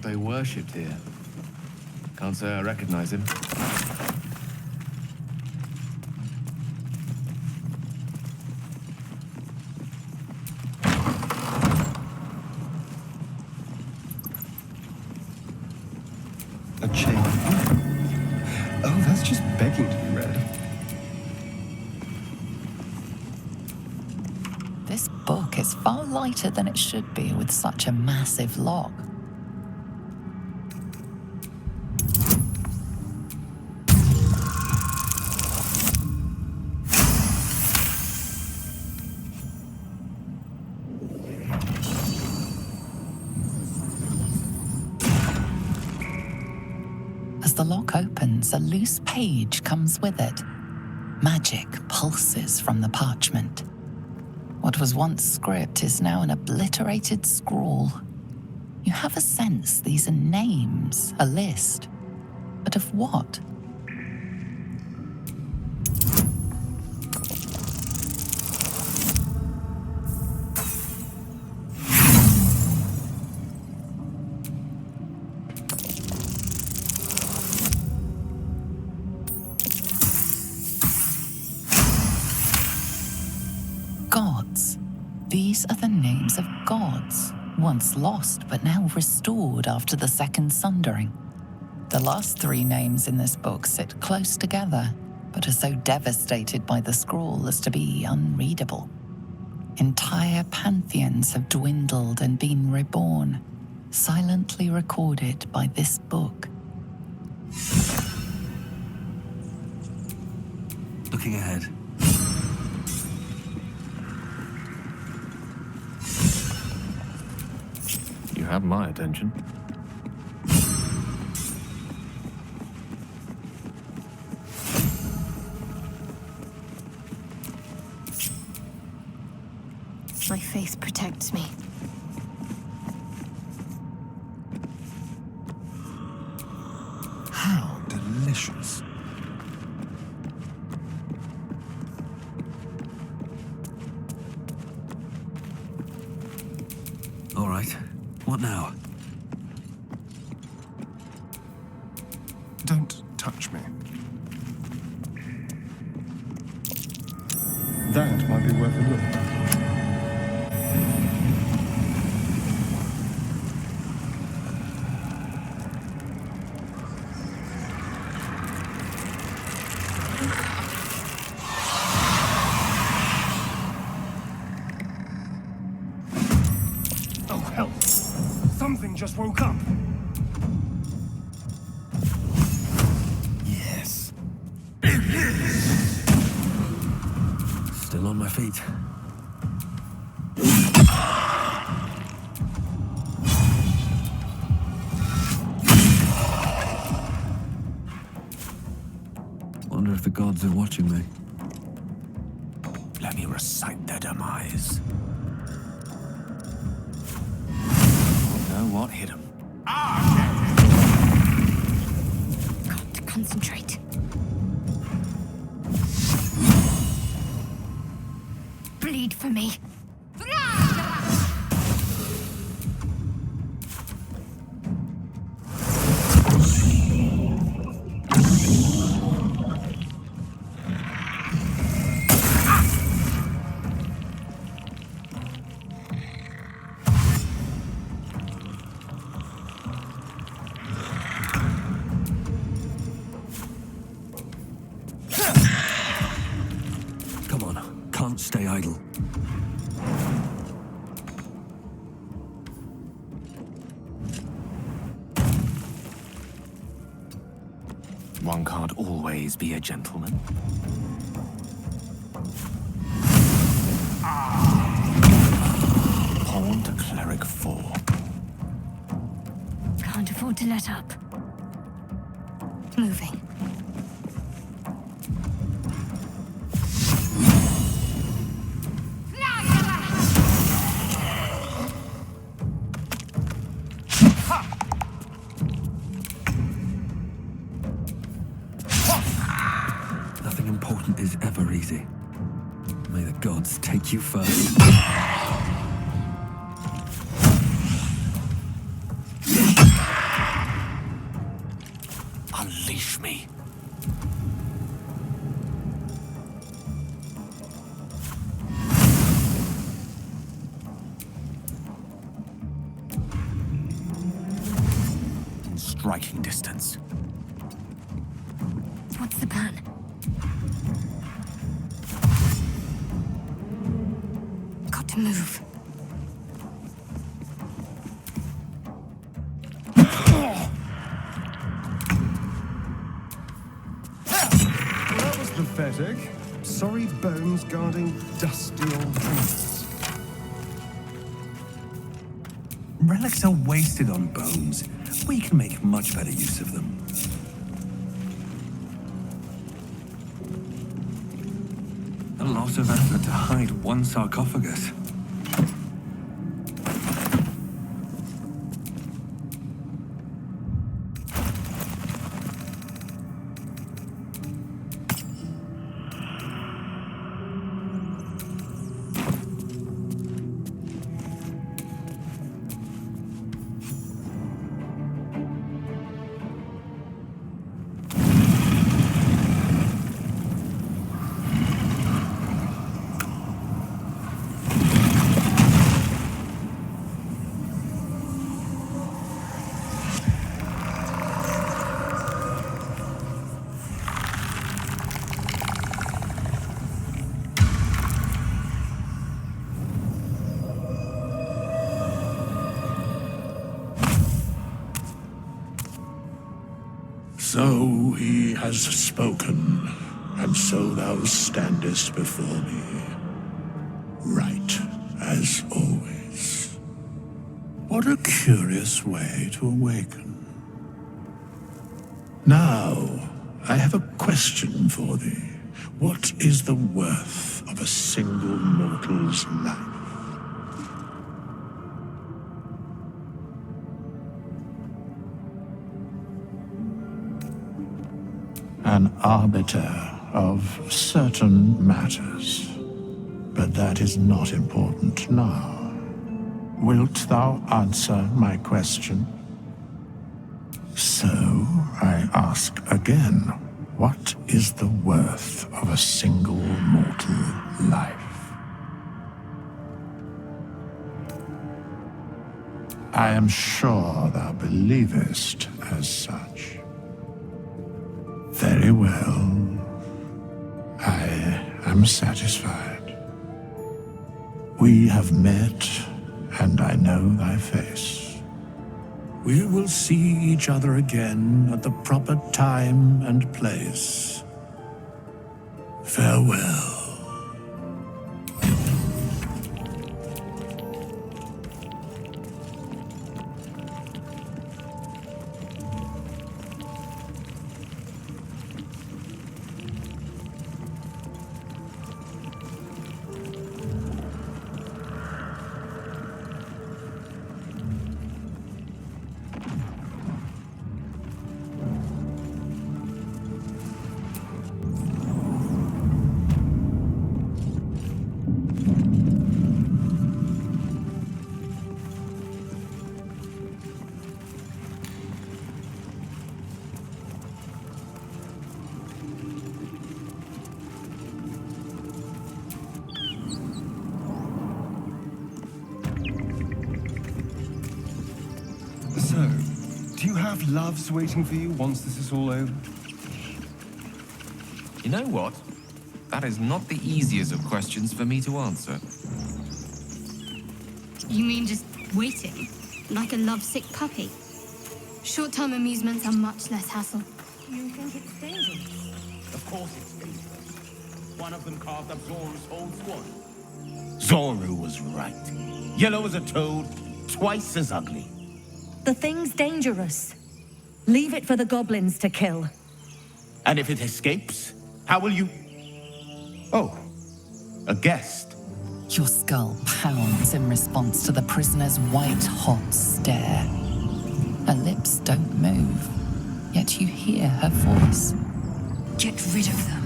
They worshipped here. Can't say I recognize him. A chain. Oh, that's just begging to be read. This book is far lighter than it should be with such a massive lock. As the lock opens, a loose page comes with it. Magic pulses from the parchment. What was once script is now an obliterated scrawl. You have a sense these are names, a list. But of what? Gods. These are the names of gods. Once lost, but now restored after the Second Sundering. The last three names in this book sit close together, but are so devastated by the scrawl as to be unreadable. Entire pantheons have dwindled and been reborn, silently recorded by this book. Looking ahead. You have my attention. My faith protects me. How delicious. All right. What now? Don't touch me. That might be worth a look. Oh, hell. Something just woke up. Yes. Still on my feet. Wonder if the gods are watching me. Let me recite their demise. Know what hit him? Got to concentrate. Bleed for me. Come on, can't stay idle. One can't always be a gentleman. Pawn to cleric 4. Can't afford to let up. Moving. Nothing important is ever easy. May the gods take you first. Unleash me. In striking distance. What's the plan? Got to move. That was pathetic. Sorry bones guarding dusty old trinkets. Relics are wasted on bones. We can make much better use of them. A lot of effort to hide one sarcophagus. So he has spoken, and so thou standest before me. Right, as always. What a curious way to awaken. Now, I have a question for thee. What is the worth of a single mortal's life? An arbiter of certain matters. But that is not important now. Wilt thou answer my question? So, I ask again, what is the worth of a single mortal life? I am sure thou believest as such. Very well. I am satisfied. We have met, and I know thy face. We will see each other again at the proper time and place. Farewell. So, do you have loves waiting for you once this is all over? You know what? That is not the easiest of questions for me to answer. You mean just waiting? Like a lovesick puppy? Short-term amusements are much less hassle. You think it's dangerous? Of course it's dangerous. One of them carved up Zoru's whole squad. Zoru was right. Yellow as a toad, twice as ugly. The thing's dangerous. Leave it for the goblins to kill. And if it escapes, how will you... Oh, a guest. Your skull pounds in response to the prisoner's white-hot stare. Her lips don't move, yet you hear her voice. Get rid of them.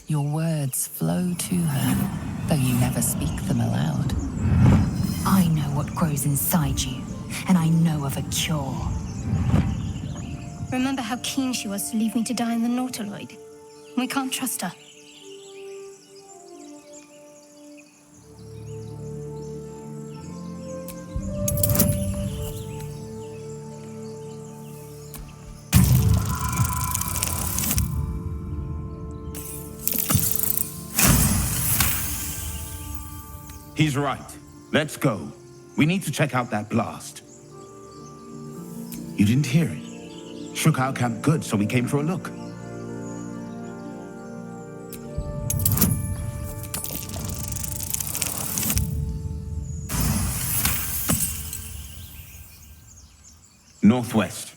Your words flow to her, though you never speak them aloud. I know what grows inside you, and I know of a cure. Remember how keen she was to leave me to die in the Nautiloid? We can't trust her. He's right. Let's go. We need to check out that blast. You didn't hear it? Shook our camp good, so we came for a look. Northwest.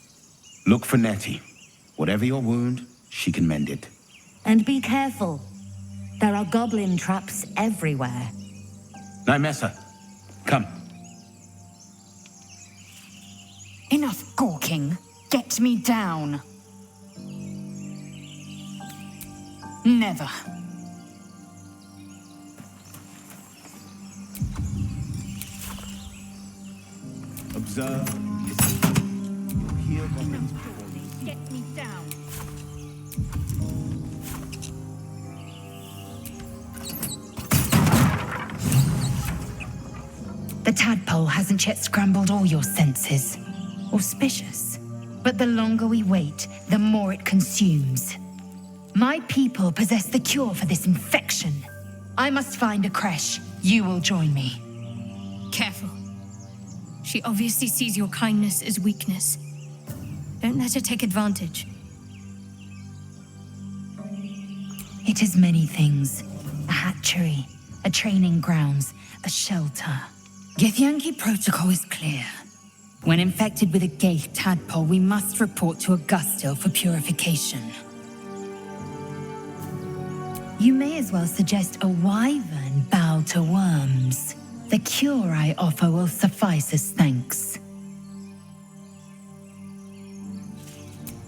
Look for Nettie. Whatever your wound, she can mend it. And be careful. There are goblin traps everywhere. Nymessa, come. Enough gawking. Get me down. Never. Observe. Listen. You'll hear goblins before you. Get me down. The tadpole hasn't yet scrambled all your senses. Auspicious. But the longer we wait, the more it consumes. My people possess the cure for this infection. I must find a creche. You will join me. Careful. She obviously sees your kindness as weakness. Don't let her take advantage. It is many things. A hatchery, a training grounds, a shelter. Githyanki protocol is clear. When infected with a Gaith tadpole, we must report to Augustil for purification. You may as well suggest a wyvern bow to worms. The cure I offer will suffice as thanks.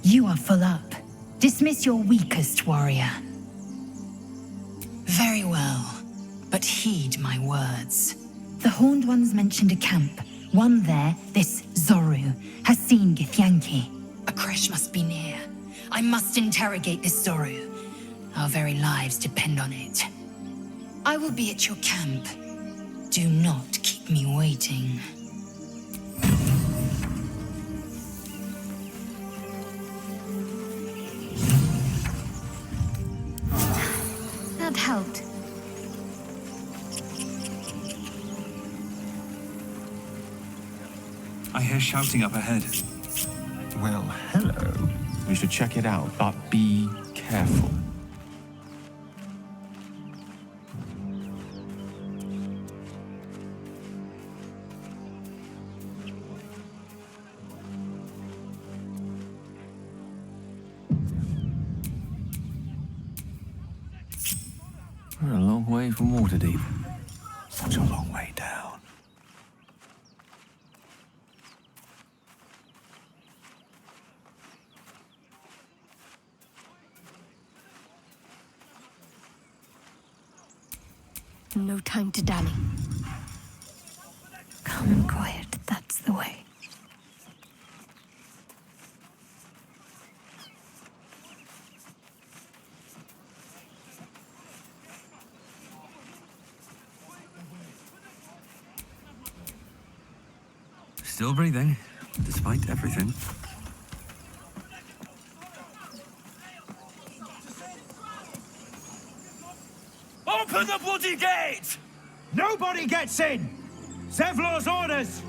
You are full up. Dismiss your weakest warrior. Very well, but heed my words. The Horned Ones mentioned a camp. One there, this Zoru, has seen Githyanki. A creche must be near. I must interrogate this Zoru. Our very lives depend on it. I will be at your camp. Do not keep me waiting. That helped. I hear shouting up ahead. Well, hello. We should check it out, but be careful. We're a long way from Waterdeep. Such a long way down. No time to dally. Calm and quiet, that's the way. Still breathing, despite everything. Open the bloody gate! Nobody gets in! Zevlor's orders!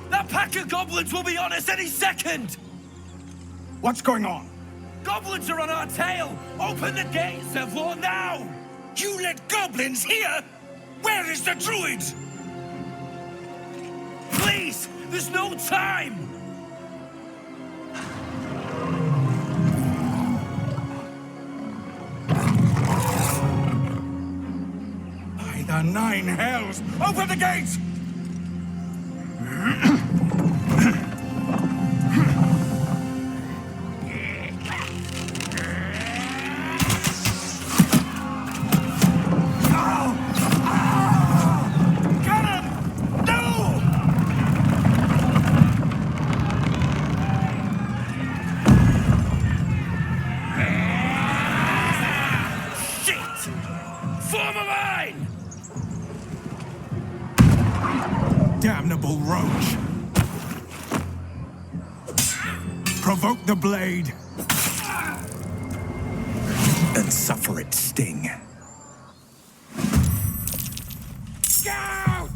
That pack of goblins will be on us any second! What's going on? Goblins are on our tail! Open the gate, Zevlor, now! You let goblins here? Where is the druid? Please! There's no time! By the nine hells! Open the gates! Damnable roach! Provoke the blade and suffer its sting. Scout!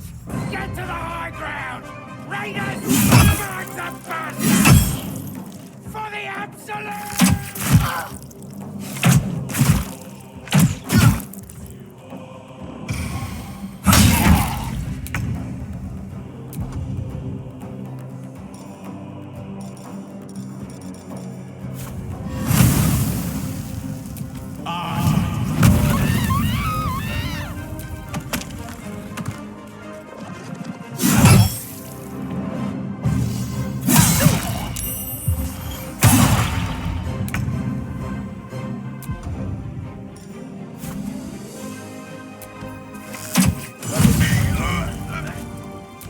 Get to the high ground! Raiders! Burn the bastards! For the absolute!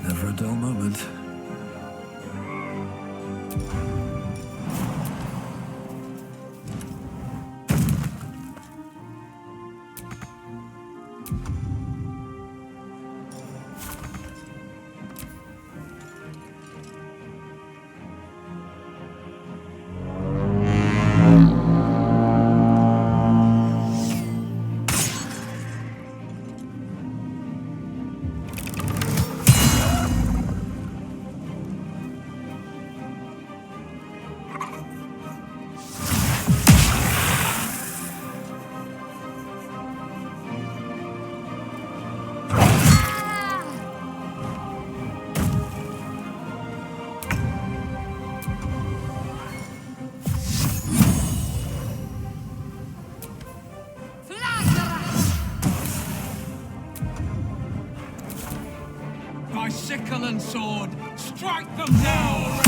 Never a dull moment. Catalan sword! Strike them now!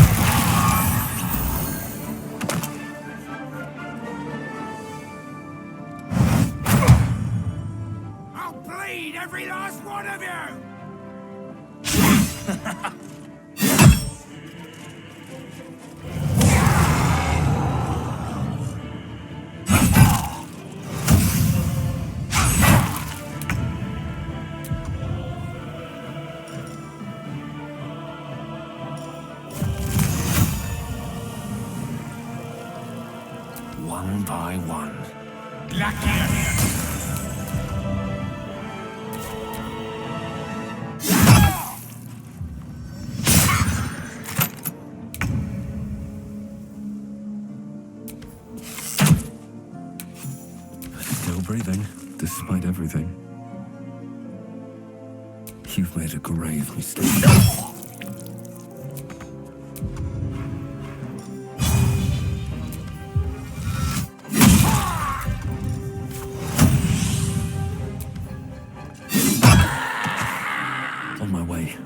I'll bleed every last one of you! One by one. Still breathing, despite everything. You've made a grave mistake. On my way.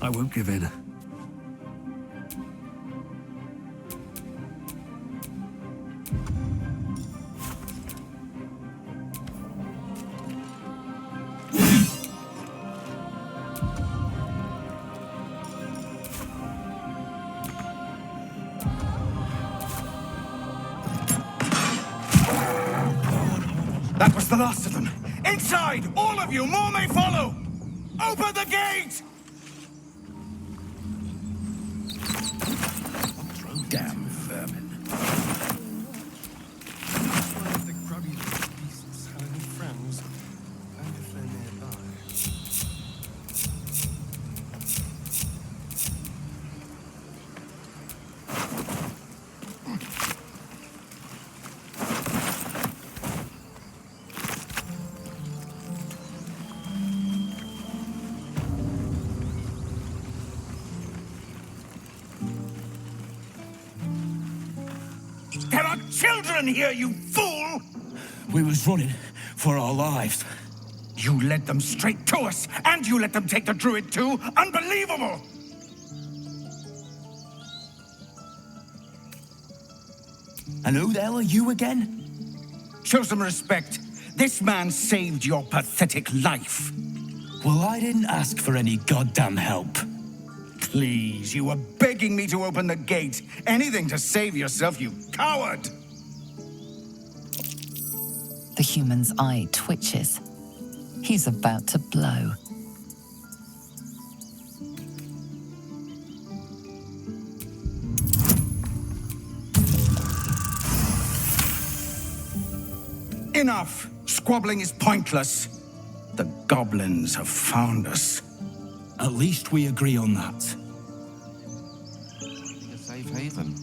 I won't give in. That was the last of them. Inside! All of you! More may follow! Open the gate! Damn vermin. The grubby little beasts have any friends, and if they're nearby. There are children here, you fool! We was running for our lives. You led them straight to us, and you let them take the druid too? Unbelievable! And who the hell are you again? Show some respect. This man saved your pathetic life. Well, I didn't ask for any goddamn help. Please, you were begging me to open the gate. Anything to save yourself, you coward! The human's eye twitches. He's about to blow. Enough! Squabbling is pointless. The goblins have found us. At least we agree on that. A safe haven.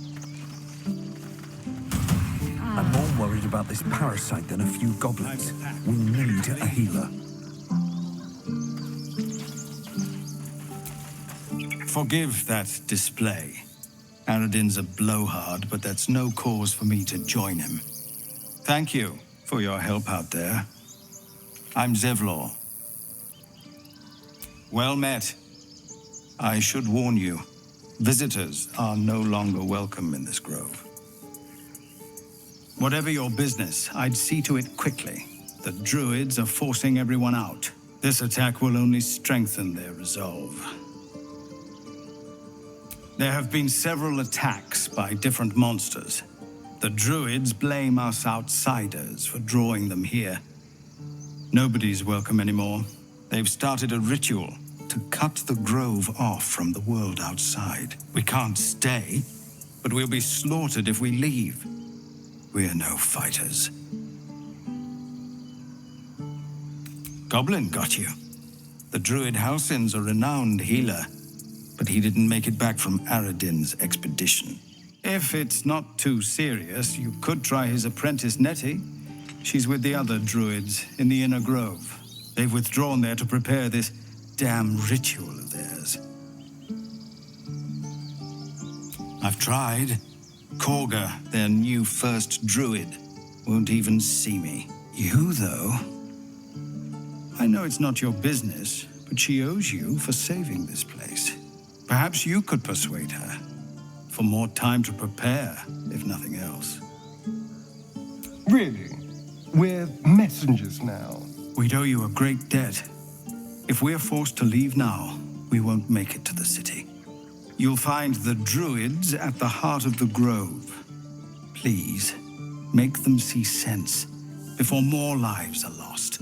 I'm more worried about this parasite than a few goblins. We need a healer. Forgive that display. Aradin's a blowhard, but that's no cause for me to join him. Thank you for your help out there. I'm Zevlor. Well met. I should warn you, visitors are no longer welcome in this grove. Whatever your business, I'd see to it quickly. The druids are forcing everyone out. This attack will only strengthen their resolve. There have been several attacks by different monsters. The druids blame us outsiders for drawing them here. Nobody's welcome anymore. They've started a ritual to cut the grove off from the world outside. We can't stay, but we'll be slaughtered if we leave. We're no fighters. Goblin got you. The druid Halsin's a renowned healer, but he didn't make it back from Aradin's expedition. If it's not too serious, you could try his apprentice Nettie. She's with the other druids in the inner grove. They've withdrawn there to prepare this damn ritual of theirs. I've tried. Korga, their new first druid, won't even see me. You, though... I know it's not your business, but she owes you for saving this place. Perhaps you could persuade her. For more time to prepare, if nothing else. Really? We're messengers now. We'd owe you a great debt. If we're forced to leave now, we won't make it to the city. You'll find the druids at the heart of the grove. Please, make them see sense before more lives are lost.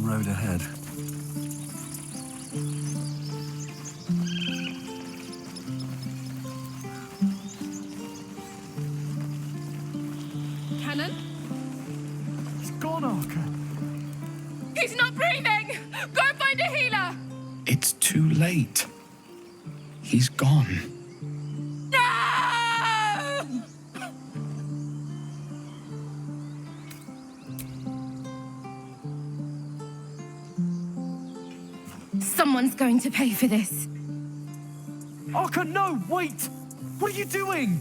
Road ahead. Cannon? It's gone, Arca. He's not breathing! Go find a healer! It's too late. He's gone. No! Someone's going to pay for this. Arca, no, wait! What are you doing?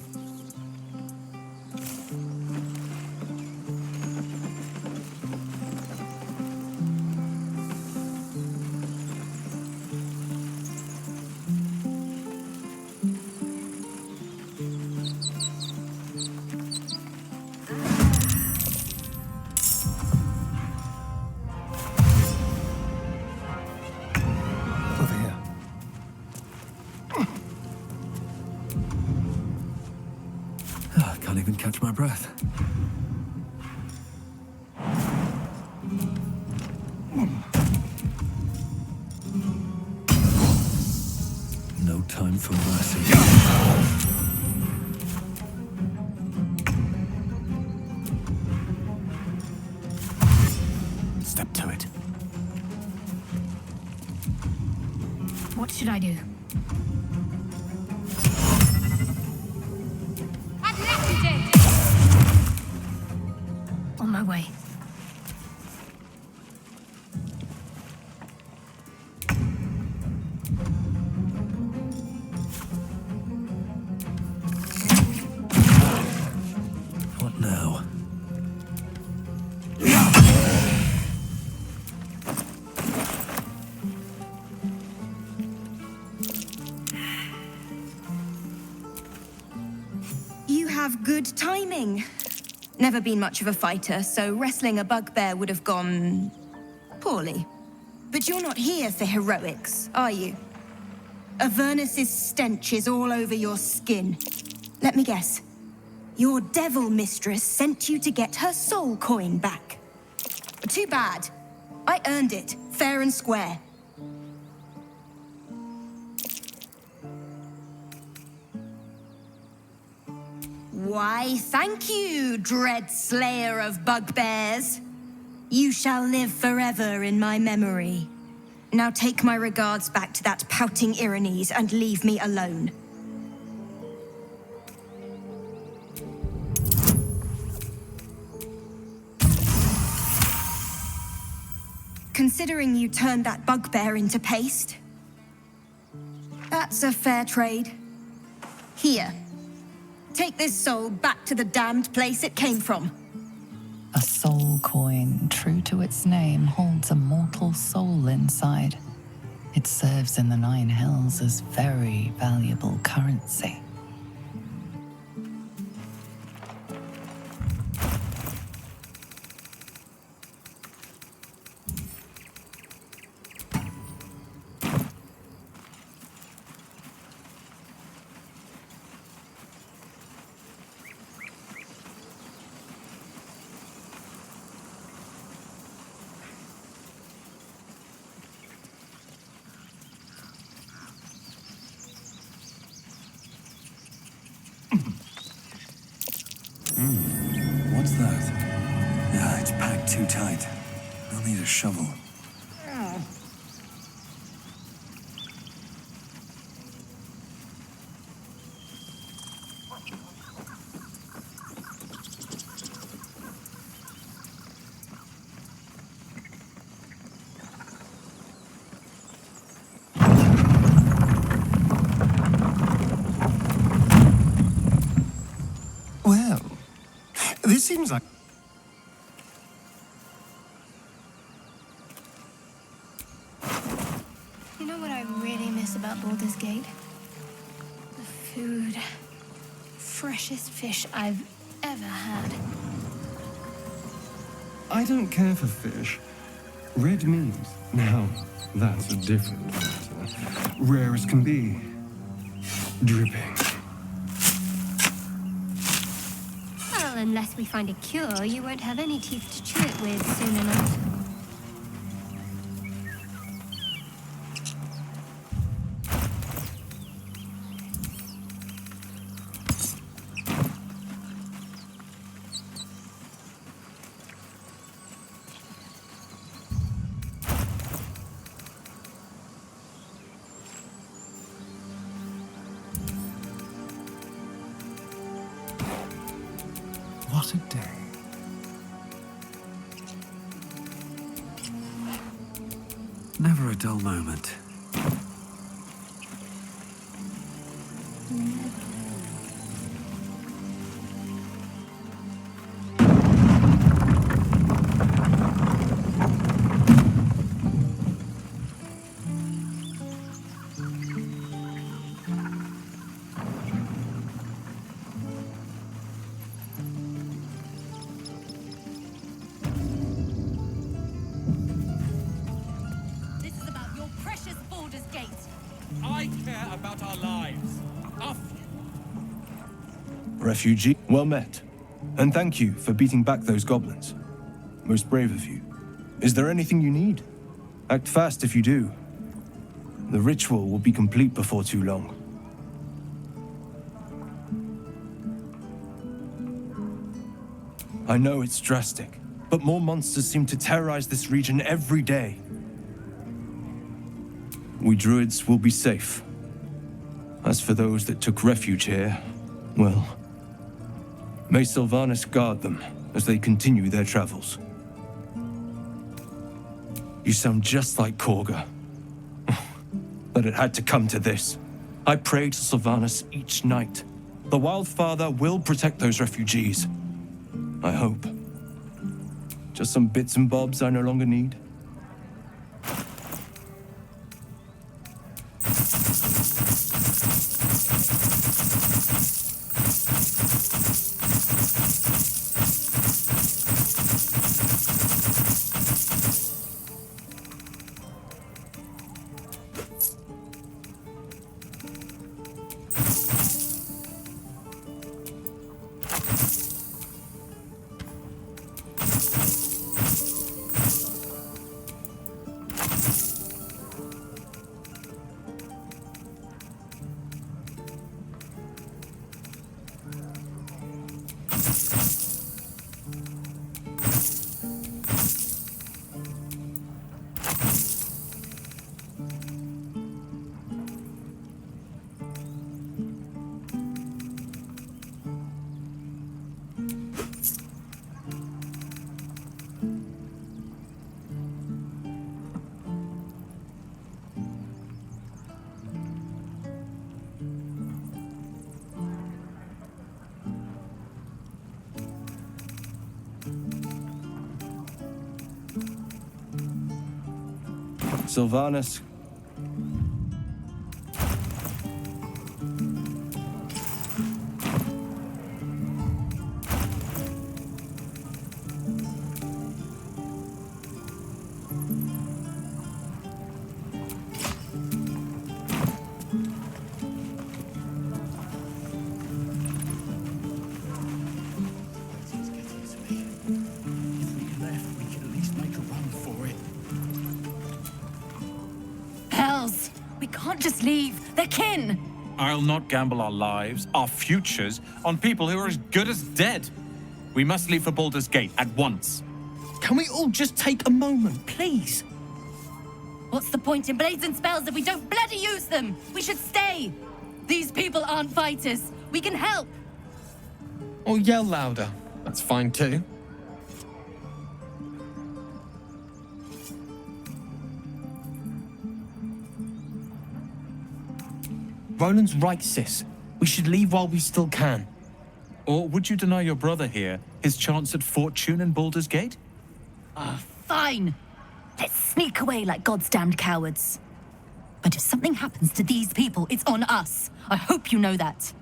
Can't even catch my breath. no time for mercy. Step to it. What should I do? On my way. What now? You have good timing. Never been much of a fighter, so wrestling a bugbear would have gone poorly. But you're not here for heroics, are you? Avernus's stench is all over your skin. Let me guess. Your devil mistress sent you to get her soul coin back. Too bad. I earned it, fair and square. Why, thank you, dread slayer of bugbears. You shall live forever in my memory. Now take my regards back to that pouting Irenes and leave me alone. Considering you turned that bugbear into paste, that's a fair trade. Here. Take this soul back to the damned place it came from. A soul coin, true to its name, holds a mortal soul inside. It serves in the Nine Hells as very valuable currency. What's that? Yeah, it's packed too tight. I'll need a shovel. Well, this seems like... You know what I really miss about Baldur's Gate? The food. Freshest fish I've ever had. I don't care for fish. Red meat. Now, that's a different matter. Rare as can be. Dripping. Well, unless we find a cure, you won't have any teeth to chew it with soon enough. What a day. Never a dull moment. This is about your precious Baldur's Gate. I care about our lives. Our Refugee, well met. And thank you for beating back those goblins. Most brave of you. Is there anything you need? Act fast if you do. The ritual will be complete before too long. I know it's drastic, but more monsters seem to terrorize this region every day. We druids will be safe. As for those that took refuge here, well, may Sylvanas guard them as they continue their travels. You sound just like Korga. But it had to come to this. I pray to Sylvanas each night. The Wildfather will protect those refugees. I hope. Just some bits and bobs I no longer need. Sylvanas. Just leave. They're kin. I'll not gamble our lives, our futures, on people who are as good as dead. We must leave for Baldur's Gate at once. Can we all just take a moment, please? What's the point in blazing spells if we don't bloody use them? We should stay. These people aren't fighters. We can help. Or yell louder. That's fine too. Roland's right, sis. We should leave while we still can. Or would you deny your brother here his chance at fortune in Baldur's Gate? Fine. Let's sneak away like God's damned cowards. But if something happens to these people, it's on us. I hope you know that.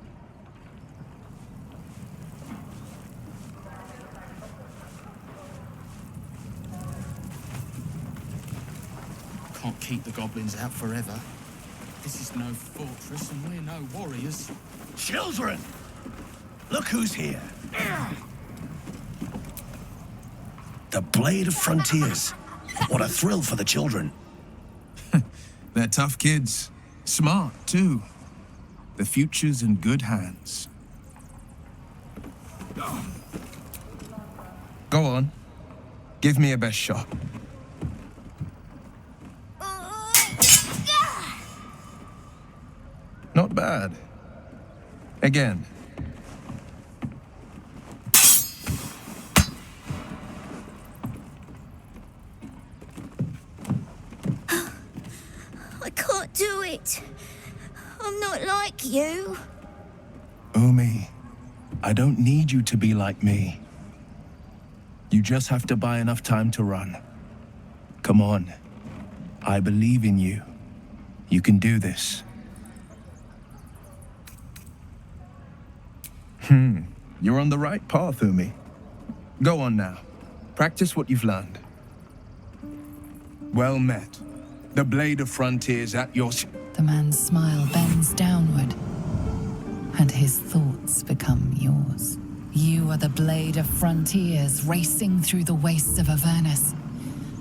Can't keep the goblins out forever. This is no fortress and we're no warriors. Children! Look who's here. The Blade of Frontiers. What a thrill for the children. They're tough kids. Smart, too. The future's in good hands. Go on. Give me a best shot. Not bad. Again. I can't do it. I'm not like you. Umi, I don't need you to be like me. You just have to buy enough time to run. Come on. I believe in you. You can do this. You're on the right path, Umi. Go on now. Practice what you've learned. Well met. The Blade of Frontiers at your... The man's smile bends downward, and his thoughts become yours. You are the Blade of Frontiers racing through the wastes of Avernus.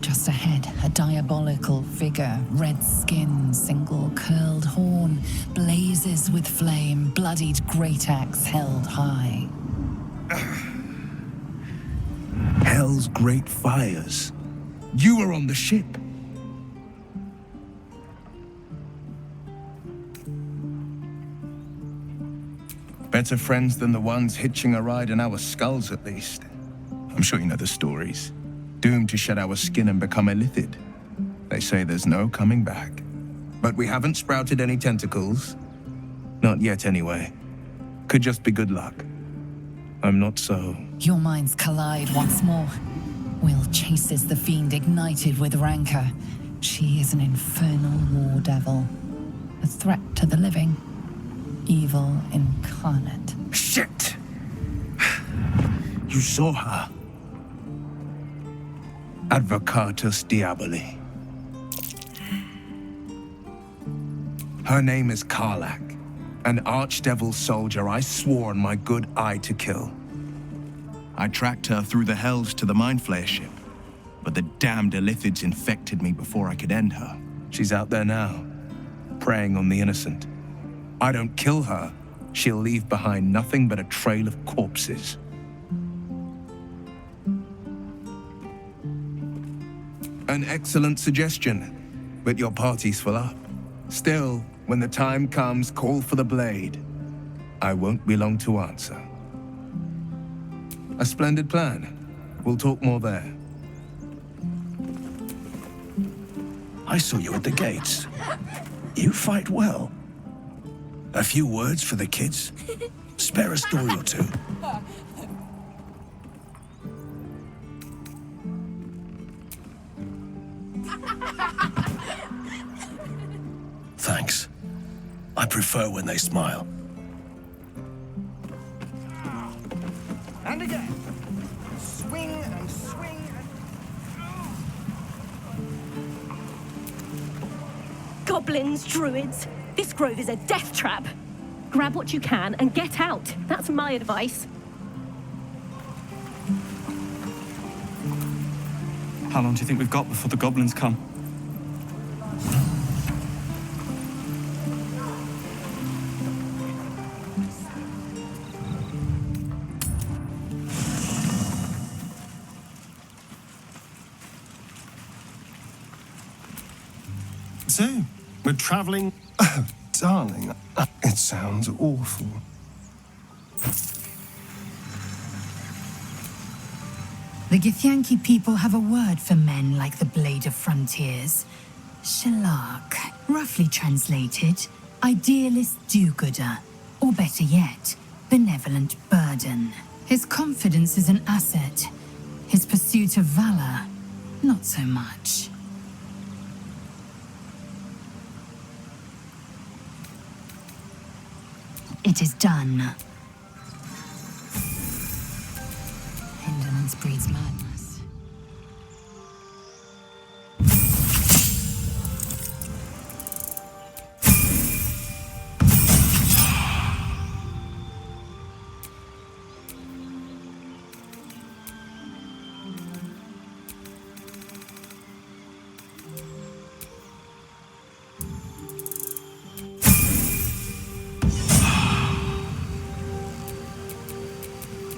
Just Just ahead, a diabolical figure, red skin, single curled horn, blazes with flame, bloodied great axe held high. Hell's great fires. You were on the ship. Better friends than the ones hitching a ride in our skulls, at least. I'm sure you know the stories. Doomed to shed our skin and become illithid. They say there's no coming back. But we haven't sprouted any tentacles. Not yet, anyway. Could just be good luck. I'm not so... Your minds collide once more. Will chases the fiend ignited with rancor. She is an infernal war devil. A threat to the living. Evil incarnate. Shit! You saw her. Advocatus Diaboli. Her name is Karlak, an archdevil soldier I swore on my good eye to kill. I tracked her through the hells to the Mind Flayer ship, but the damned Illithids infected me before I could end her. She's out there now, preying on the innocent. I don't kill her, she'll leave behind nothing but a trail of corpses. An excellent suggestion, but your party's full up. Still, when the time comes, call for the blade. I won't be long to answer. A splendid plan. We'll talk more there. I saw you at the gates. You fight well. A few words for the kids? Spare a story or two. Thanks. I prefer when they smile. And again. Swing and swing Goblins, druids. This grove is a death trap. Grab what you can and get out. That's my advice. How long do you think we've got before the goblins come? So, we're traveling... Oh, darling, it sounds awful. The Githyanki people have a word for men like the Blade of Frontiers. Shalak, roughly translated, idealist do-gooder, or better yet, benevolent burden. His confidence is an asset. His pursuit of valor, not so much. It is done. Indolence breeds madness.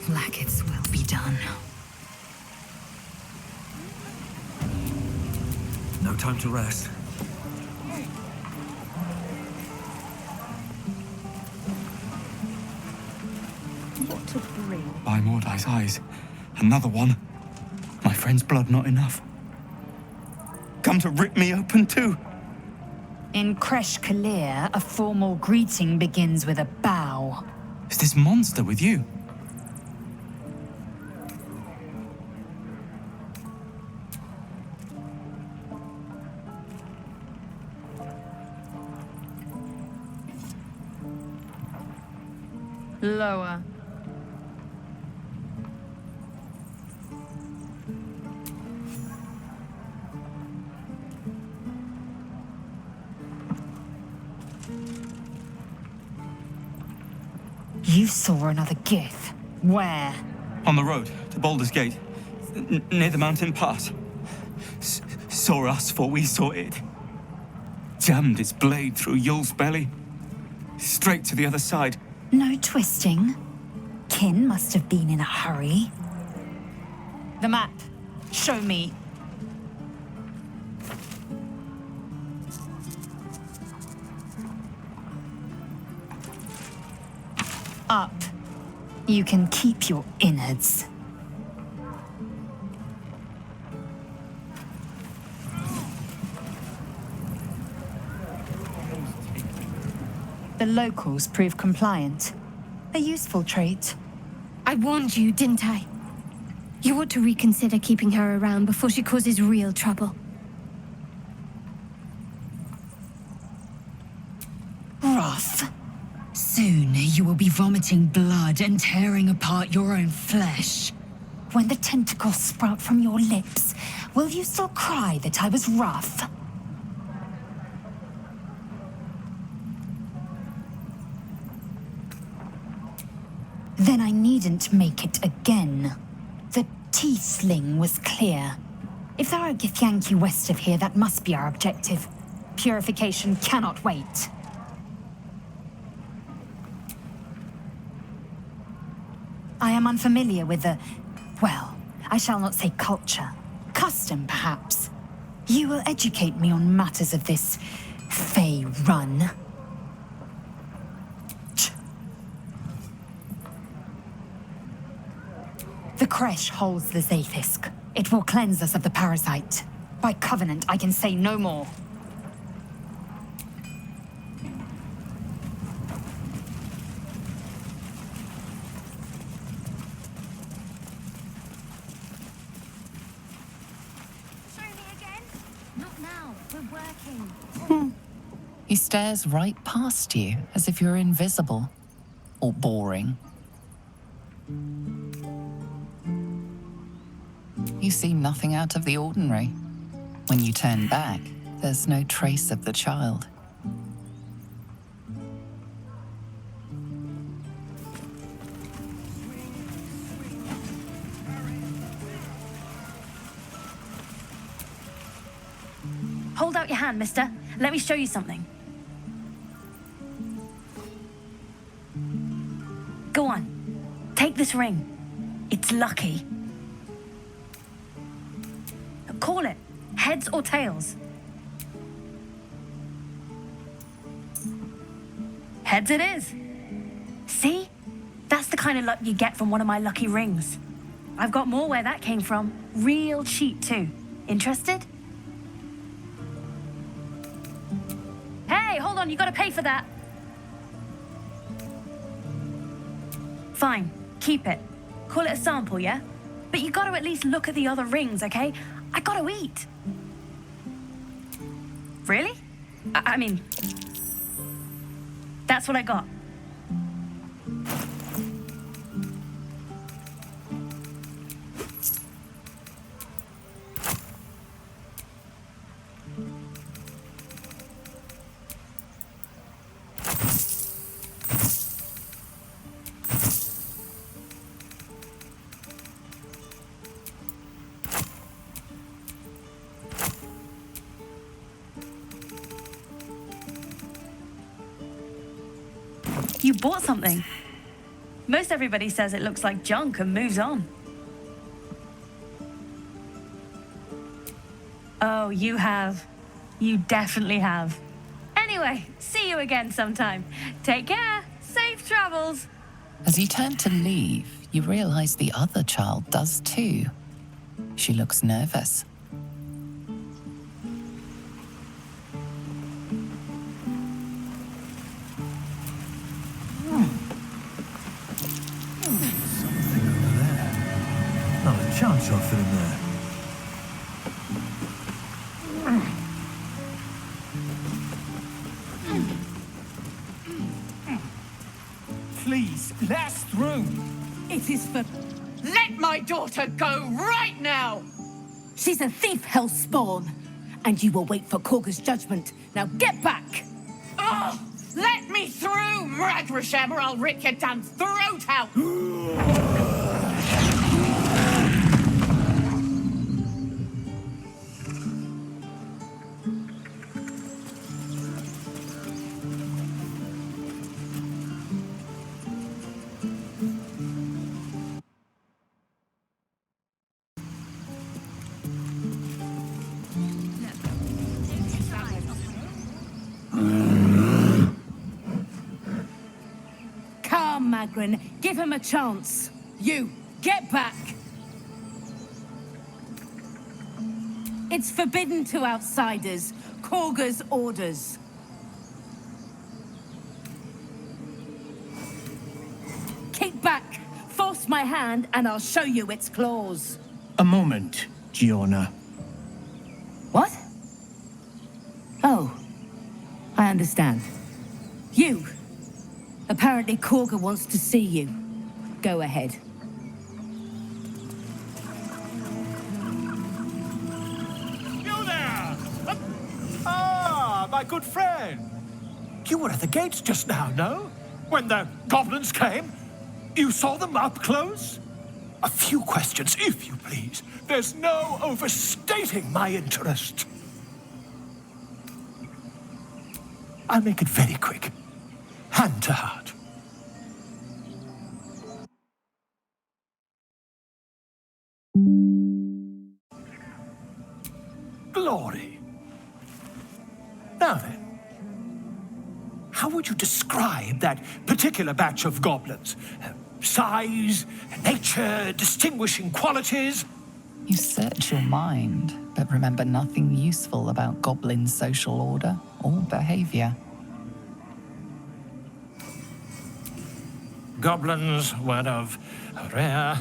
Blackets will be done. No time to rest. What to bring? By Mordai's eyes. Another one. My friend's blood not enough. Come to rip me open too. In Kresh Kalir, a formal greeting begins with a bow. Is this monster with you? Lower. You saw another Gith. Where? On the road to Baldur's Gate, near the mountain pass. saw us for we saw it. Jammed its blade through Yul's belly. Straight to the other side. No twisting. Kin must have been in a hurry. The map. Show me. Up. You can keep your innards. The locals prove compliant. A useful trait. I warned you, didn't I? You ought to reconsider keeping her around before she causes real trouble. Rough. Soon you will be vomiting blood and tearing apart your own flesh. When the tentacles sprout from your lips, will you still cry that I was rough? Then I needn't make it again. The Tiefling was clear. If there are Githyanki west of here, that must be our objective. Purification cannot wait. I am unfamiliar with the... well, I shall not say culture. Custom, perhaps. You will educate me on matters of this Fey run. The creche holds the Zaithisk. It will cleanse us of the parasite. By covenant, I can say no more. Show me again? Not now. We're working. He stares right past you, as if you're invisible. Or boring. You see nothing out of the ordinary. When you turn back, there's no trace of the child. Hold out your hand, mister. Let me show you something. Go on. Take this ring. It's lucky. Call it. Heads or tails? Heads it is. See? That's the kind of luck you get from one of my lucky rings. I've got more where that came from. Real cheap, too. Interested? Hey, hold on. You gotta pay for that. Fine. Keep it. Call it a sample, yeah? But you gotta at least look at the other rings, okay? I gotta eat. Really? I mean, that's what I got. You bought something. Most everybody says it looks like junk and moves on. Oh, you have. You definitely have. Anyway, see you again sometime. Take care. Safe travels. As you turn to leave, you realize the other child does too. She looks nervous. Chance I'll fit in there. Please, let us through. It is for... Let my daughter go right now! She's a thief, hellspawn. And you will wait for Korga's judgment. Now get back! Oh, let me through, Mragrasham, or I'll rip your damn throat out! Magrin. Give him a chance. You, get back. It's forbidden to outsiders. Korga's orders. Kick back. Force my hand and I'll show you its claws. A moment, Giona. What? Oh, I understand. You. Apparently Korga wants to see you. Go ahead. You there! Ah, my good friend. You were at the gates just now, no? When the goblins came? You saw them up close? A few questions, if you please. There's no overstating my interest. I'll make it very quick. Hand to heart. Glory. Now then, how would you describe that particular batch of goblins? Size, nature, distinguishing qualities? You search your mind, but remember nothing useful about goblin social order or behavior. Goblins were of a rare,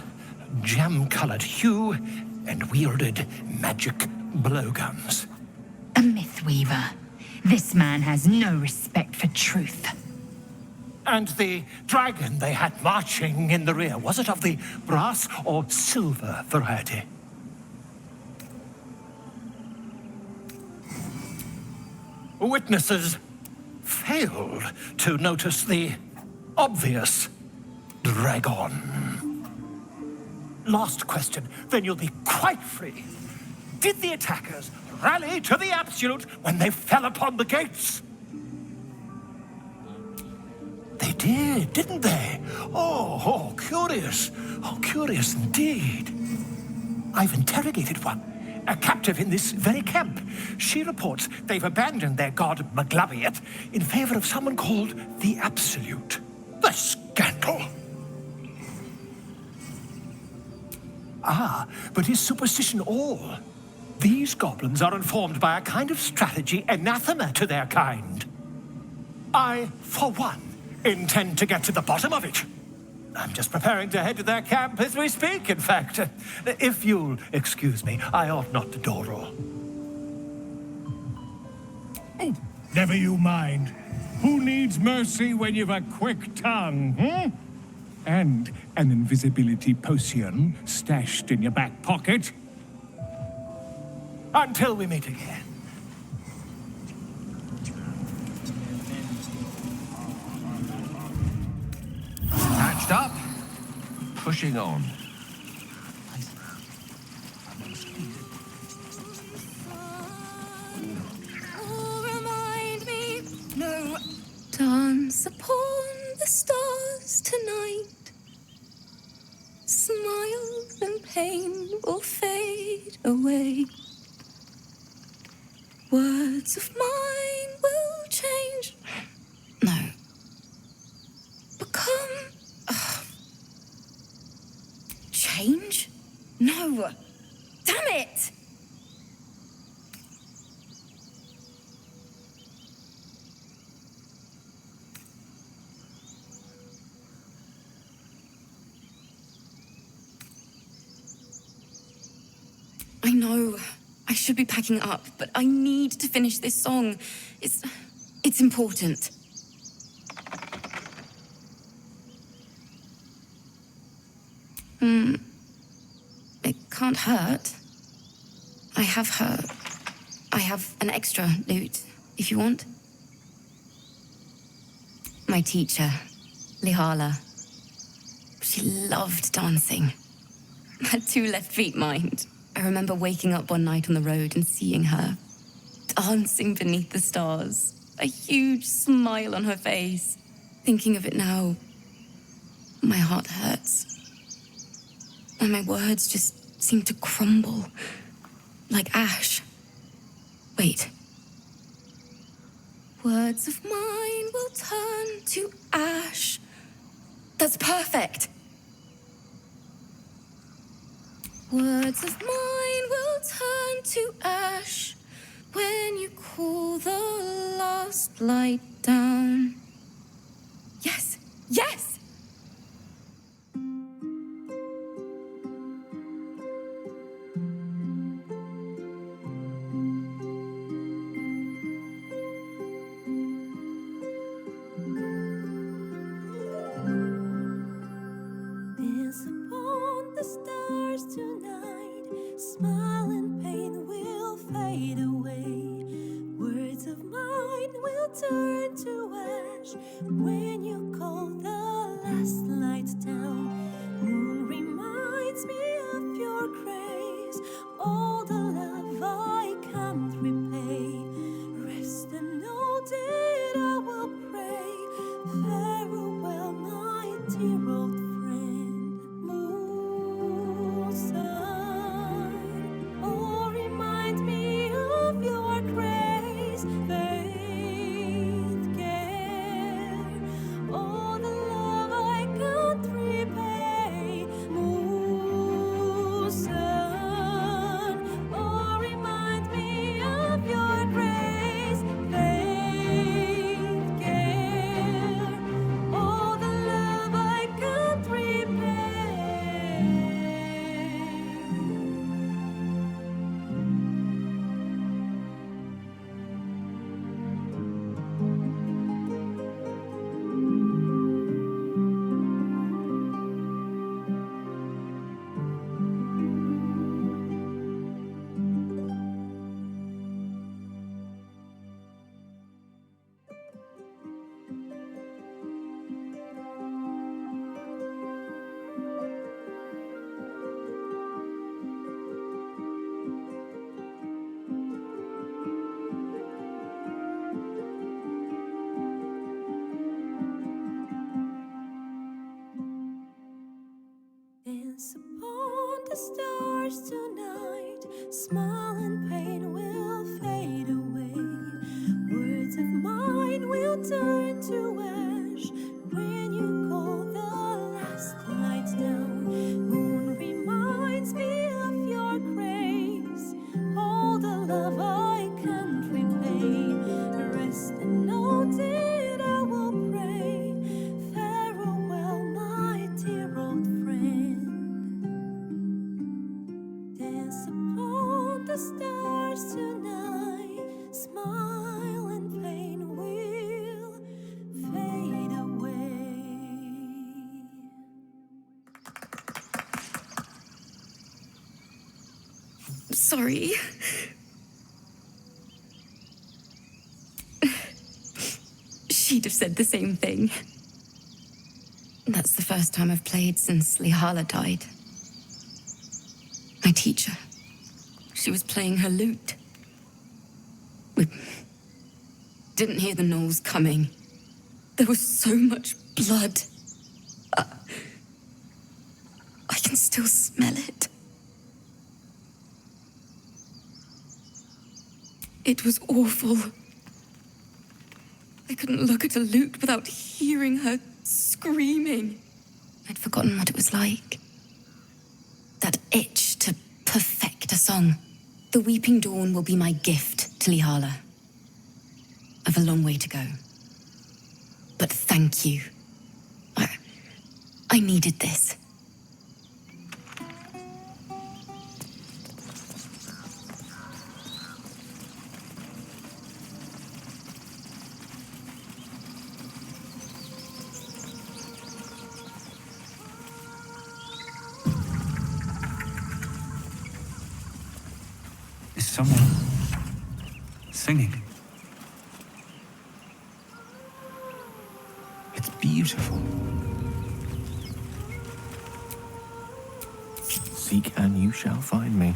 gem-colored hue and wielded magic blowguns. A myth weaver. This man has no respect for truth. And the dragon they had marching in the rear, was it of the brass or silver variety? Witnesses failed to notice the obvious dragon. Last question, then you'll be quite free. Did the attackers rally to the absolute when they fell upon the gates? They did, didn't they? Oh, curious. Oh, curious indeed. I've interrogated one, a captive in this very camp. She reports they've abandoned their god Maglabiet in favor of someone called the Absolute. The scandal! Ah, but is superstition all? These goblins are informed by a kind of strategy anathema to their kind. I, for one, intend to get to the bottom of it. I'm just preparing to head to their camp as we speak, in fact. If you'll excuse me, I ought not to door roll. Oh, never you mind. Who needs mercy when you've a quick tongue, hmm? And an invisibility potion stashed in your back pocket? Until we meet again. Patched up, pushing on. Remind me, no. Dance upon the stars tonight. Smiles and pain will fade away. Words of mine will change. No. Become. Change? No. Damn it! I know. I should be packing up, but I need to finish this song. It's important. It can't hurt. I have an extra lute, if you want. My teacher, Lihala. She loved dancing. Had 2 left feet, mind. I remember waking up one night on the road and seeing her dancing beneath the stars, a huge smile on her face. Thinking of it now, my heart hurts. And my words just seem to crumble, like ash. Wait. Words of mine will turn to ash. That's perfect. Words of mine will turn to ash when you cool the last light down. Yes, yes! Dance upon the stars tonight. Smile and pain will fade away. Words of mine will turn to ash when you call the last light down. Moon reminds me of your grace. All the love I can't repay. Rest and know that I will pray. Farewell, my dear old friend. Moon, sun, oh, remind me of your grace. Faith, care, all the love I can't repay. Moon, sun, oh, remind me of your grace. Faith, care, all the love I can't repay. Dance upon the stars tonight. Smile and pain will fade away. Words of mine will turn to ash when you call the last light down. Moon reminds me of your grace. All the love I can't repay. Rest and know that I will pray. Farewell, my dear old friend. Dance upon the stars tonight. Smile and pain will fade away. Sorry. She'd have said the same thing. That's the first time I've played since Lihala died. My teacher. She was playing her lute. We didn't hear the gnolls coming. There was so much blood. I can still smell it. It was awful. I couldn't look at a lute without hearing her screaming. I'd forgotten what it was like. That itch to perfect a song. The Weeping Dawn will be my gift to Lihala. I've a long way to go. But thank you. I needed this. Is someone singing? It's beautiful. Seek and you shall find me.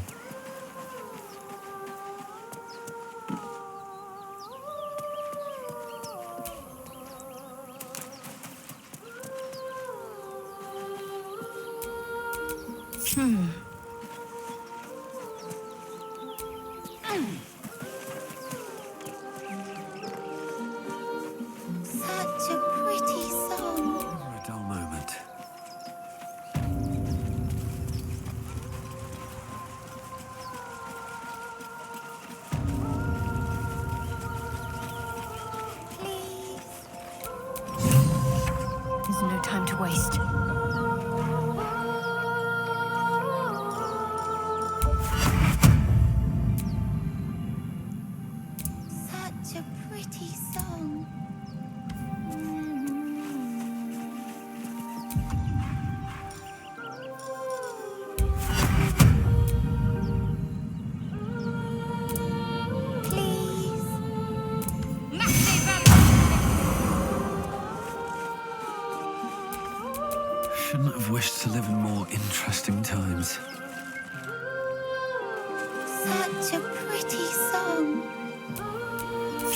Such a pretty song. A dull moment. time to waste. Such a pretty song. Shouldn't have wished to live in more interesting times. Such a pretty song.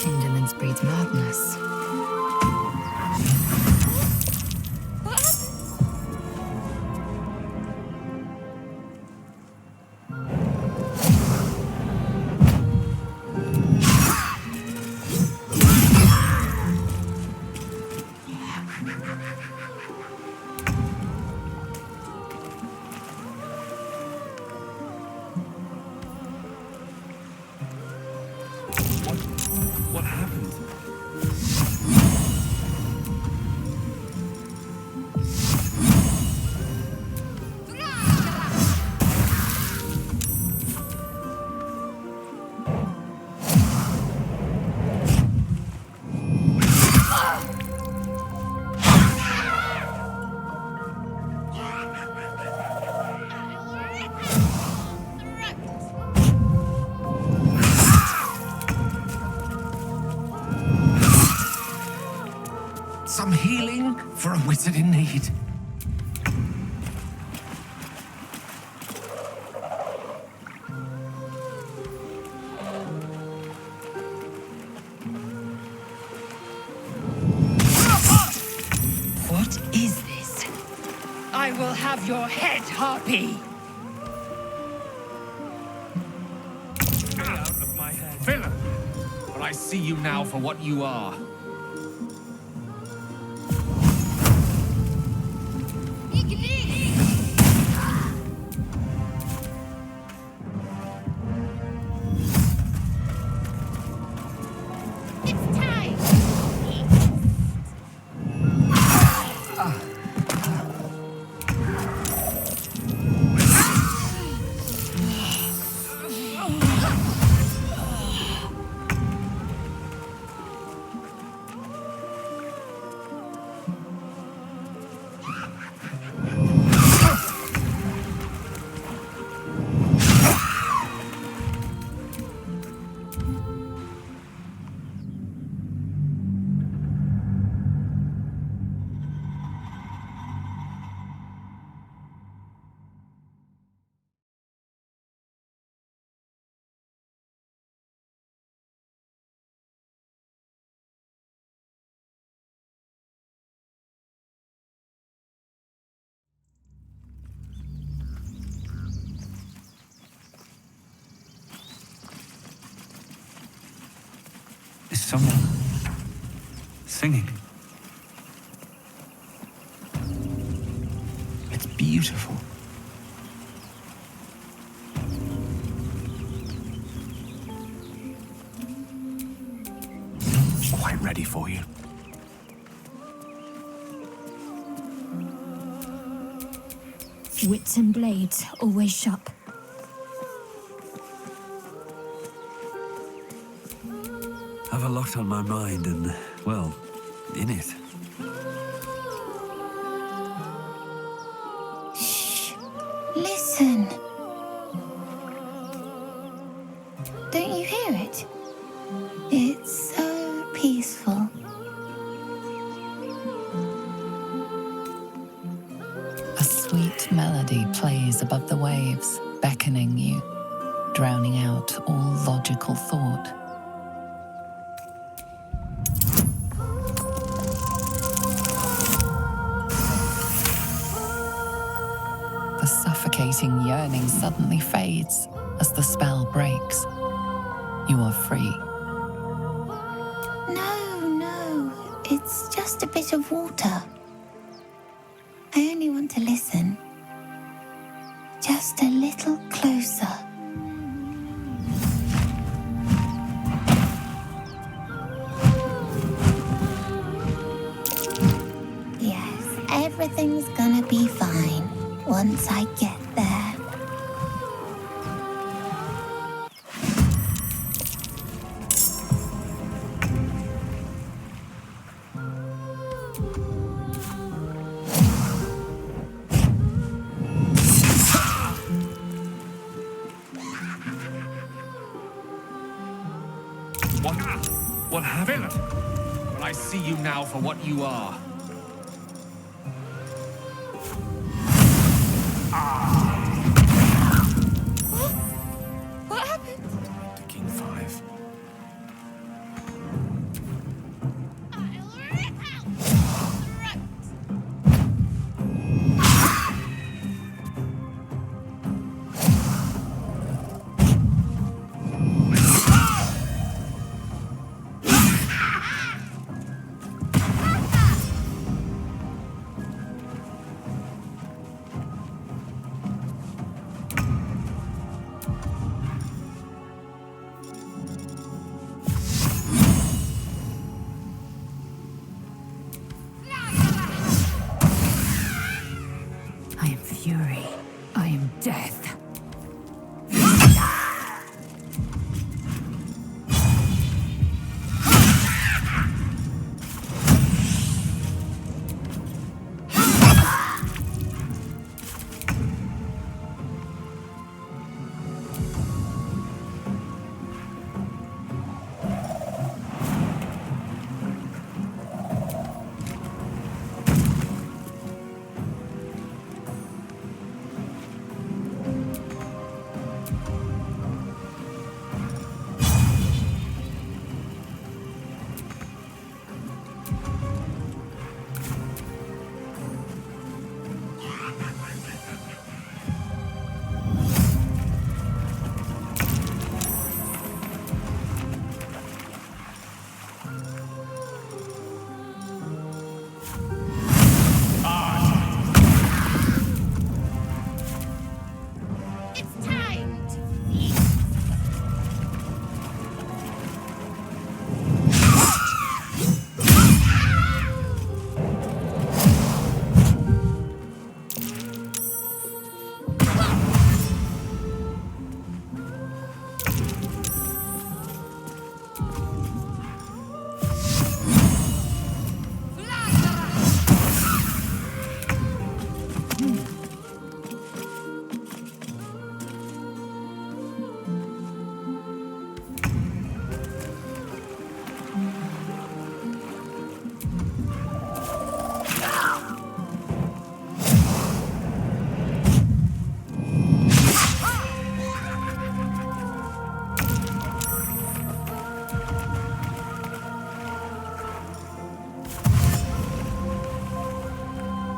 Indolence breeds madness. What happened? Some healing for a wizard in need. What is this? I will have your head, Harpy! Get out of my head. Villain! But I see you now for what you are. Is someone singing? It's beautiful. Quite ready for you. Wits and blades always sharp. Have a lot on my mind and, well, in it. Shh. Listen. Don't you hear it? It's so peaceful. A sweet melody plays above the waves, beckoning you, drowning out all logical thought. The suffocating yearning suddenly fades as the spell breaks. You are free. No. It's just a bit of water. I only want to listen. Just a little closer. Yes, Everything's gonna be fine once I get there. What happened? But I see you now for what you are. What happened? The King 5. I am fury. I am death.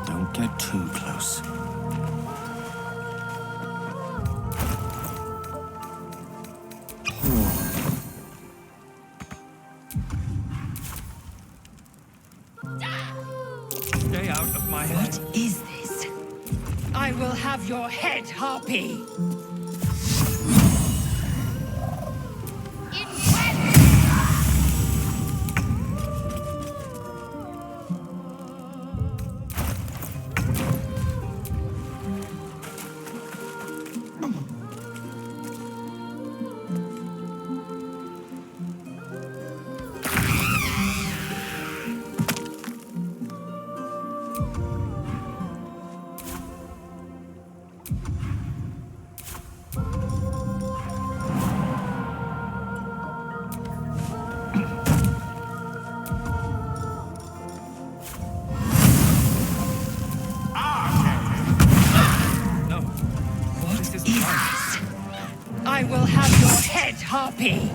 Don't get too close. Stay out of my head. What is this? I will have your head, Harpy. I will have your head, Harpy.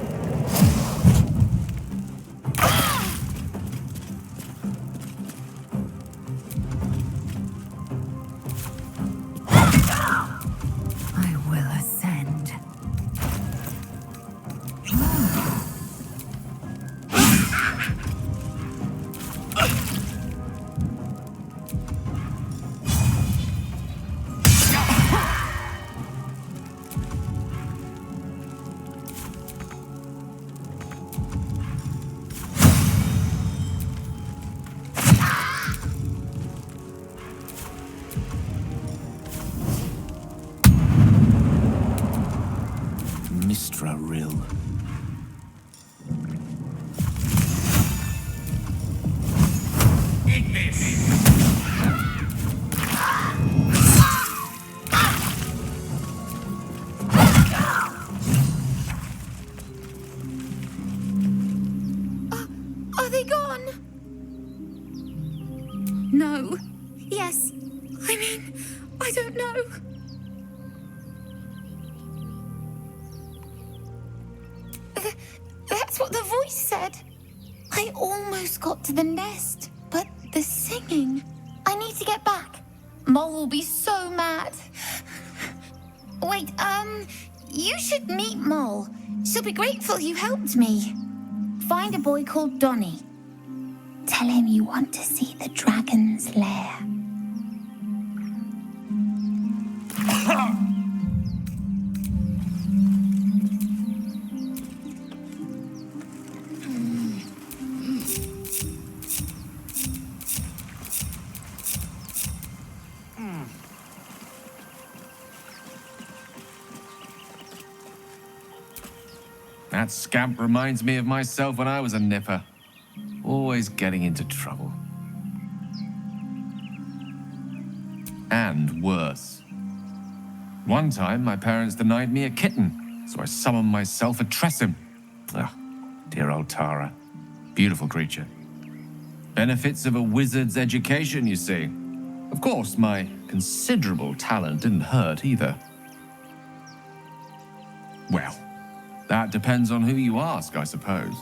I will ascend. grill. Eat this! Are they gone? No. Yes. I mean, I don't know. That's what the voice said. I almost got to the nest, but the singing. I need to get back. Mole will be so mad. Wait, you should meet Mole. She'll be grateful you helped me. Find a boy called Donny. Tell him you want to see the dragon's lair. That scamp reminds me of myself when I was a nipper. Always getting into trouble. And worse. One time, my parents denied me a kitten, so I summoned myself a Tressim. Ah, dear old Tara. Beautiful creature. Benefits of a wizard's education, you see. Of course, my considerable talent didn't hurt either. Well, that depends on who you ask, I suppose.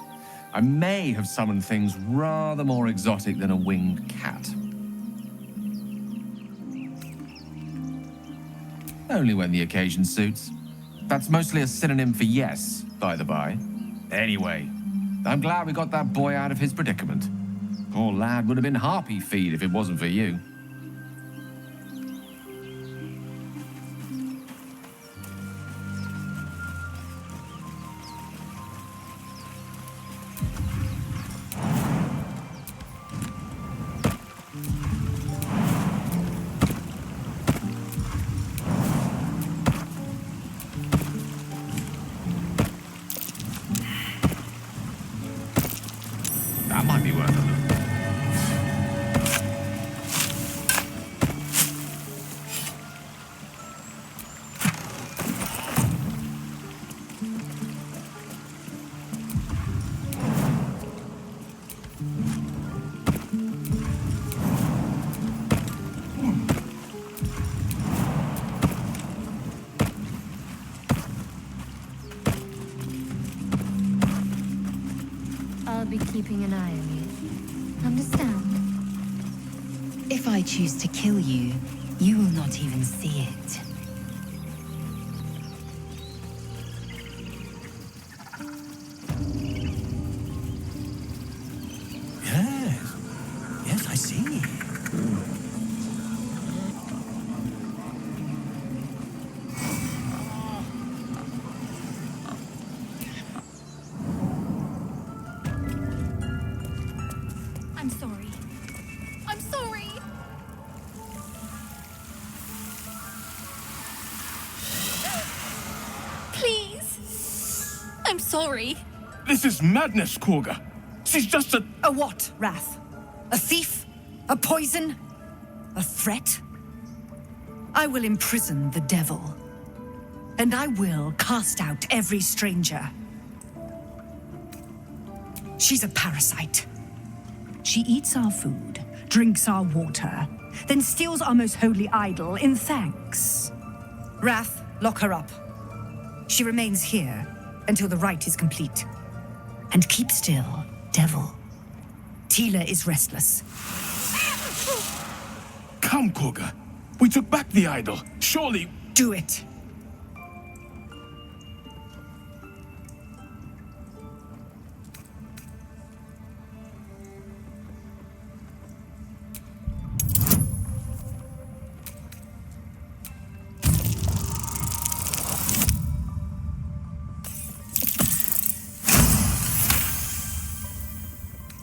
I may have summoned things rather more exotic than a winged cat. Only when the occasion suits. That's mostly a synonym for yes, by the by. Anyway, I'm glad we got that boy out of his predicament. Poor lad would have been harpy feed if it wasn't for you. That might be worth a look. I'll be keeping an eye on you. Understand? If I choose to kill you, you will not even see it. Yes. Yes, I see. I'm sorry. I'm sorry. Please. I'm sorry. This is madness, Korga. She's just a... A what, Wrath? A thief? A poison? A threat? I will imprison the devil. And I will cast out every stranger. She's a parasite. She eats our food, drinks our water, then steals our most holy idol in thanks. Wrath, lock her up. She remains here until the rite is complete. And keep still, devil. Tila is restless. Come, Korga. We took back the idol. Surely... Do it.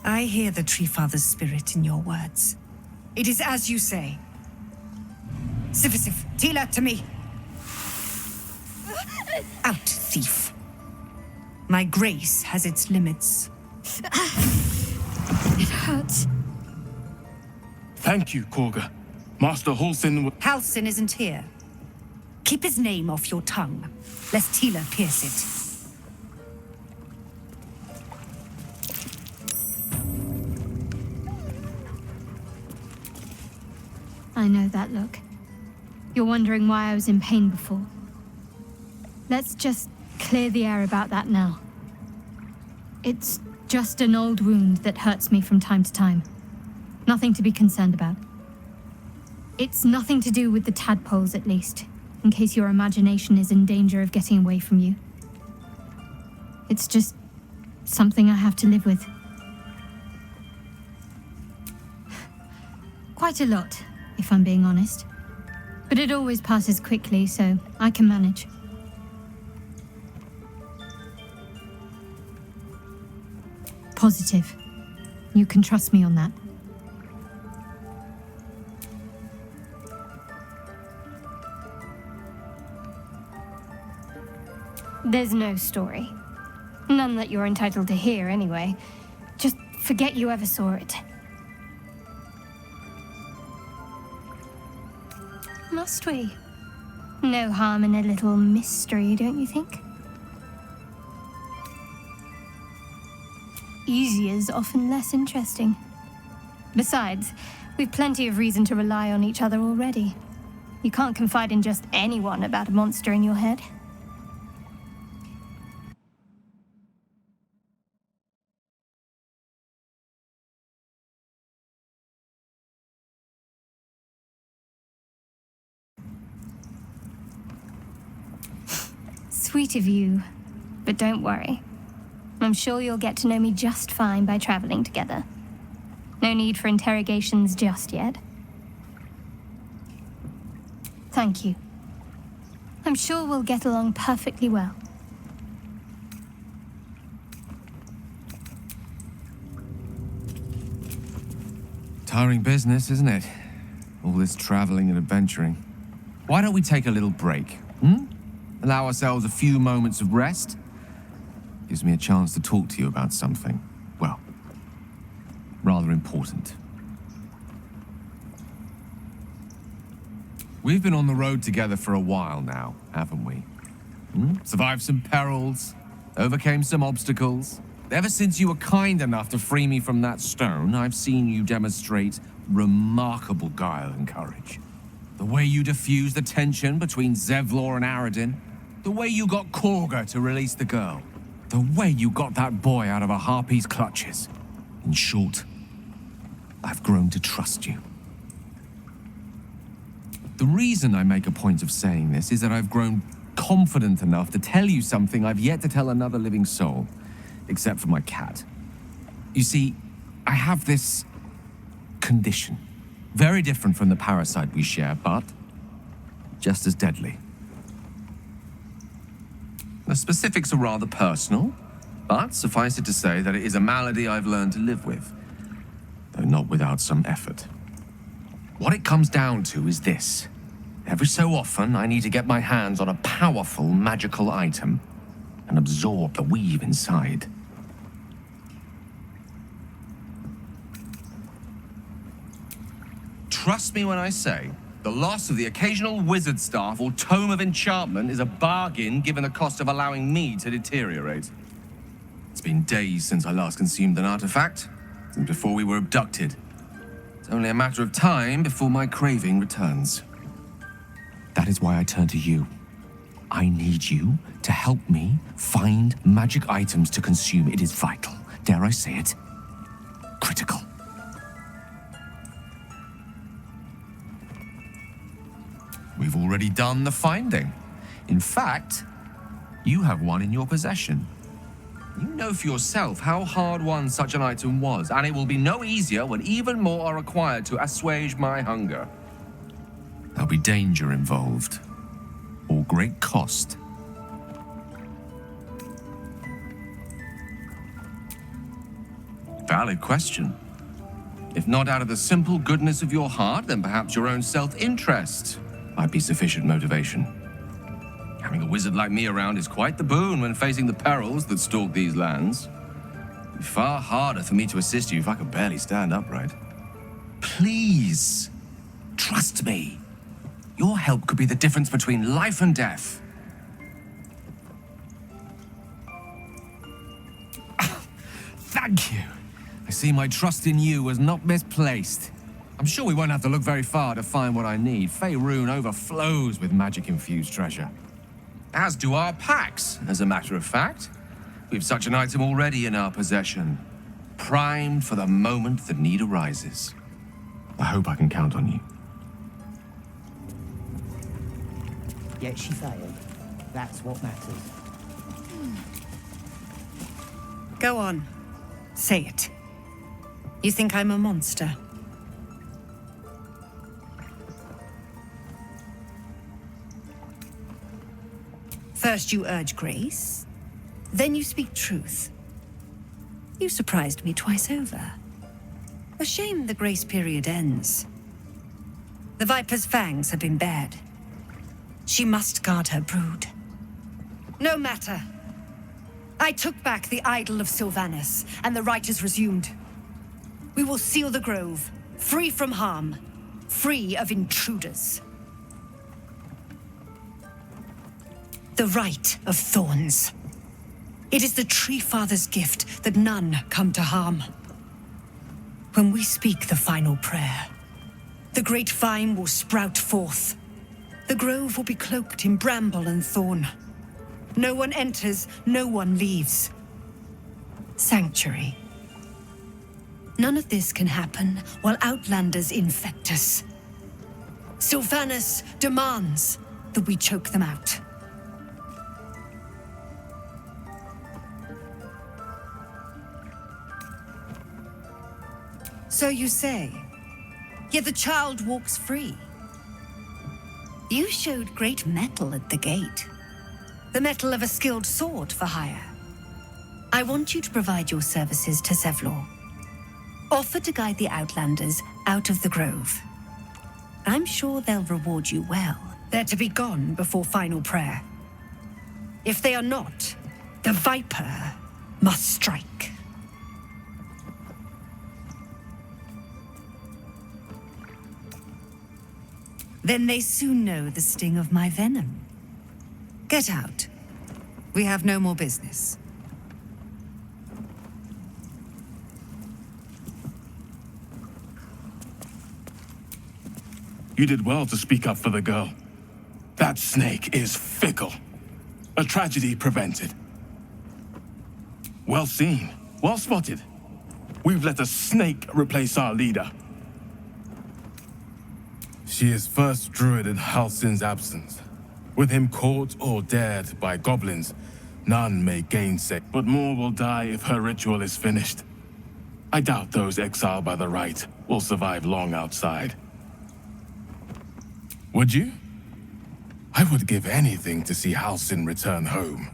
I hear the Tree Father's spirit in your words. It is as you say. Sifisif, Tila, to me. Out, thief. My grace has its limits. It hurts. Thank you, Korga. Master Halsin. Halsin isn't here. Keep his name off your tongue, lest Tila pierce it. I know that look. You're wondering why I was in pain before. Let's just clear the air about that now. It's just an old wound that hurts me from time to time. Nothing to be concerned about. It's nothing to do with the tadpoles, at least, in case your imagination is in danger of getting away from you. It's just something I have to live with. Quite a lot, if I'm being honest. But it always passes quickly, so I can manage. Positive. You can trust me on that. There's no story. None that you're entitled to hear, anyway. Just forget you ever saw it. Must we? No harm in a little mystery, don't you think? Easy is often less interesting. Besides, we've plenty of reason to rely on each other already. You can't confide in just anyone about a monster in your head. Sweet of you, but don't worry. I'm sure you'll get to know me just fine by traveling together. No need for interrogations just yet. Thank you. I'm sure we'll get along perfectly well. Tiring business, isn't it? All this traveling and adventuring. Why don't we take a little break, Allow ourselves a few moments of rest? Gives me a chance to talk to you about something, well, rather important. We've been on the road together for a while now, haven't we? Survived some perils, overcame some obstacles. Ever since you were kind enough to free me from that stone, I've seen you demonstrate remarkable guile and courage. The way you diffused the tension between Zevlor and Aradin. The way you got Korga to release the girl. The way you got that boy out of a harpy's clutches. In short, I've grown to trust you. The reason I make a point of saying this is that I've grown confident enough to tell you something I've yet to tell another living soul, except for my cat. You see, I have this condition. Very different from the parasite we share, but just as deadly. The specifics are rather personal, but suffice it to say that it is a malady I've learned to live with, though not without some effort. What it comes down to is this. Every so often, I need to get my hands on a powerful magical item and absorb the weave inside. Trust me when I say, the loss of the occasional wizard staff or tome of enchantment is a bargain given the cost of allowing me to deteriorate. It's been days since I last consumed an artifact, since before we were abducted. It's only a matter of time before my craving returns. That is why I turn to you. I need you to help me find magic items to consume. It is vital. Dare I say it? Critical. We've already done the finding. In fact, you have one in your possession. You know for yourself how hard won such an item was, and it will be no easier when even more are required to assuage my hunger. There'll be danger involved, or great cost. Valid question. If not out of the simple goodness of your heart, then perhaps your own self-interest might be sufficient motivation. Having a wizard like me around is quite the boon when facing the perils that stalk these lands. It'd be far harder for me to assist you if I could barely stand upright. Please, trust me. Your help could be the difference between life and death. Thank you. I see my trust in you was not misplaced. I'm sure we won't have to look very far to find what I need. Faerun overflows with magic-infused treasure. As do our packs, as a matter of fact. We've such an item already in our possession. Primed for the moment the need arises. I hope I can count on you. Yet she failed. That's what matters. Go on. Say it. You think I'm a monster? First you urge grace, then you speak truth. You surprised me twice over. A shame the grace period ends. The Viper's fangs have been bared. She must guard her brood. No matter. I took back the idol of Sylvanas, and the rite is resumed. We will seal the grove, free from harm, free of intruders. The rite of thorns. It is the Tree Father's gift that none come to harm. When we speak the final prayer, the great vine will sprout forth. The grove will be cloaked in bramble and thorn. No one enters, no one leaves. Sanctuary. None of this can happen while Outlanders infect us. Sylvanas demands that we choke them out. So you say, yet the child walks free. You showed great mettle at the gate. The mettle of a skilled sword for hire. I want you to provide your services to Zevlor. Offer to guide the Outlanders out of the grove. I'm sure they'll reward you well. They're to be gone before final prayer. If they are not, the Viper must strike. Then they soon know the sting of my venom. Get out. We have no more business. You did well to speak up for the girl. That snake is fickle. A tragedy prevented. Well seen. Well spotted. We've let a snake replace our leader. She is first druid in Halsin's absence. With him caught or dared by goblins, none may gainsay. But more will die if her ritual is finished. I doubt those exiled by the rite will survive long outside. Would you? I would give anything to see Halsin return home.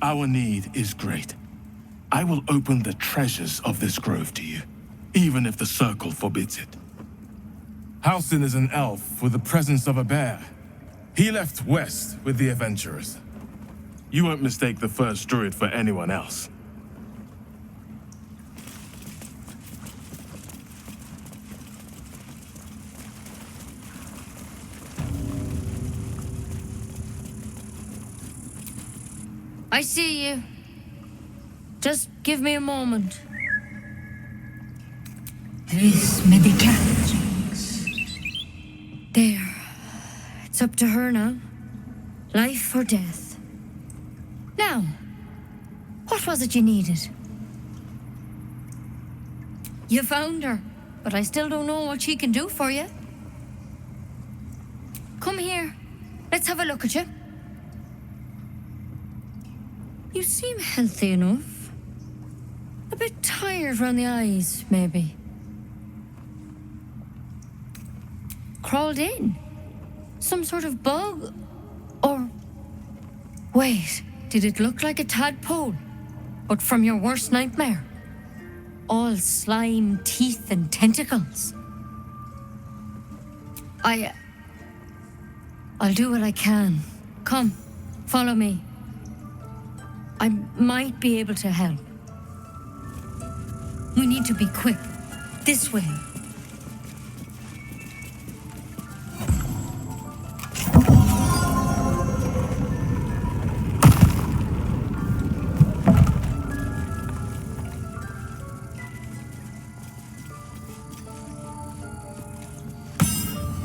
Our need is great. I will open the treasures of this grove to you, even if the circle forbids it. Halsin is an elf with the presence of a bear. He left west with the adventurers. You won't mistake the first druid for anyone else. I see you. Just give me a moment. There. It's up to her now. Life or death. Now, what was it you needed? You found her, but I still don't know what she can do for you. Come here. Let's have a look at you. You seem healthy enough. A bit tired around the eyes, maybe. Crawled in? Some sort of bug? Or... Wait, did it look like a tadpole? But from your worst nightmare? All slime, teeth, and tentacles. I'll do what I can. Come, follow me. I might be able to help. We need to be quick. This way.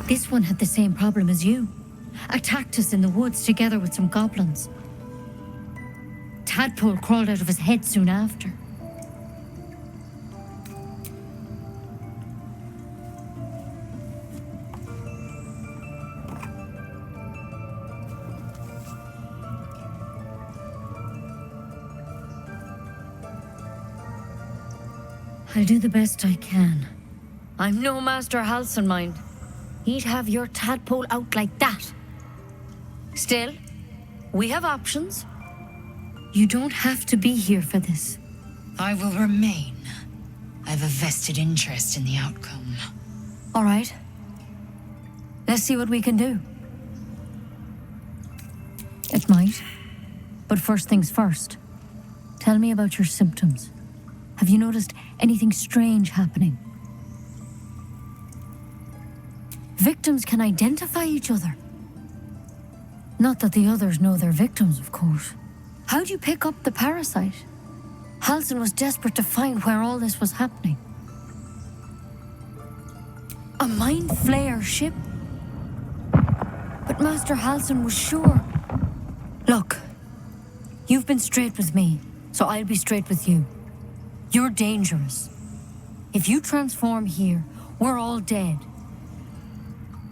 This one had the same problem as you. Attacked us in the woods together with some goblins. Tadpole crawled out of his head soon after. I'll do the best I can. I'm no Master Halcyon, mind. He'd have your tadpole out like that. Still, we have options. You don't have to be here for this. I will remain. I have a vested interest in the outcome. All right. Let's see what we can do. It might. But first things first. Tell me about your symptoms. Have you noticed anything strange happening? Victims can identify each other. Not that the others know they're victims, of course. How'd you pick up the parasite? Halcyon was desperate to find where all this was happening. A mind flayer ship? But Master Halcyon was sure. Look, you've been straight with me, so I'll be straight with you. You're dangerous. If you transform here, we're all dead.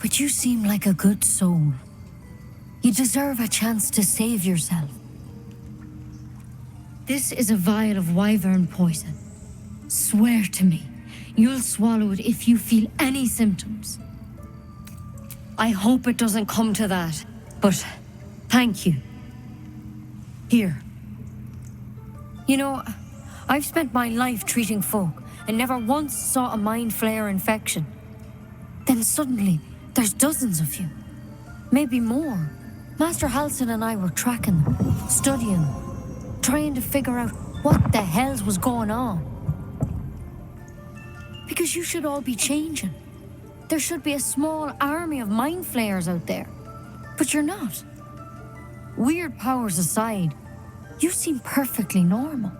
But you seem like a good soul. You deserve a chance to save yourself. This is a vial of wyvern poison. Swear to me, you'll swallow it if you feel any symptoms. I hope it doesn't come to that, but thank you. Here. You know, I've spent my life treating folk and never once saw a mind flayer infection. Then suddenly, there's dozens of you. Maybe more. Master Halcyon and I were tracking them, studying them, trying to figure out what the hells was going on. Because you should all be changing. There should be a small army of mind flayers out there. But you're not. Weird powers aside, you seem perfectly normal.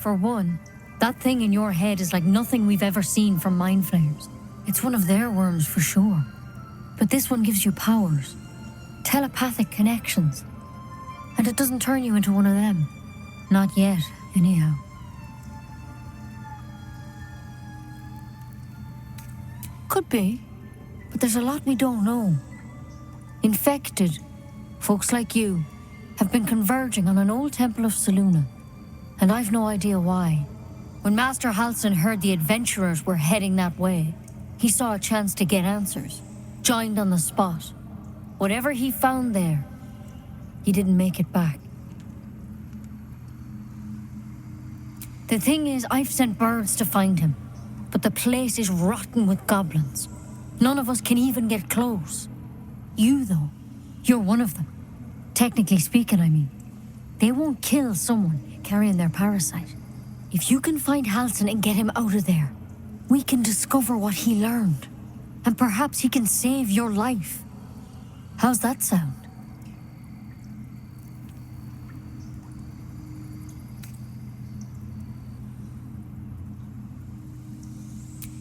For one, that thing in your head is like nothing we've ever seen from mind flayers. It's one of their worms for sure. But this one gives you powers. Telepathic connections. And it doesn't turn you into one of them. Not yet, anyhow. Could be. But there's a lot we don't know. Infected, folks like you, have been converging on an old temple of Selûne. And I've no idea why. When Master Halcyon heard the adventurers were heading that way, he saw a chance to get answers, joined on the spot. Whatever he found there, he didn't make it back. The thing is, I've sent birds to find him, but the place is rotten with goblins. None of us can even get close. You, though, you're one of them. Technically speaking, I mean. They won't kill someone carrying their parasite. If you can find Halcyon and get him out of there, we can discover what he learned. And perhaps he can save your life. How's that sound?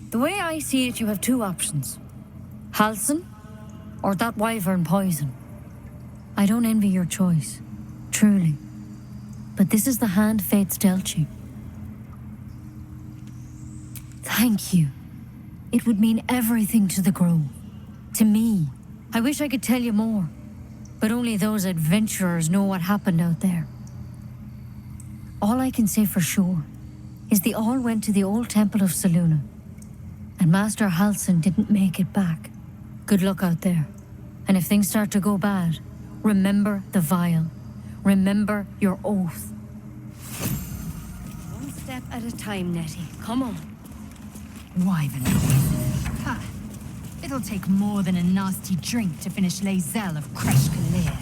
The way I see it, you have two options. Halcyon, or that wyvern poison. I don't envy your choice, truly. But this is the hand fate's dealt you. Thank you. It would mean everything to the Grove. To me. I wish I could tell you more. But only those adventurers know what happened out there. All I can say for sure is they all went to the old temple of Selûne. And Master Halcyon didn't make it back. Good luck out there. And if things start to go bad, remember the vial. Remember your oath. One step at a time, Nettie. Come on. Wyvern poison. Ha! It'll take more than a nasty drink to finish Lae'zel of Kresh Kalir.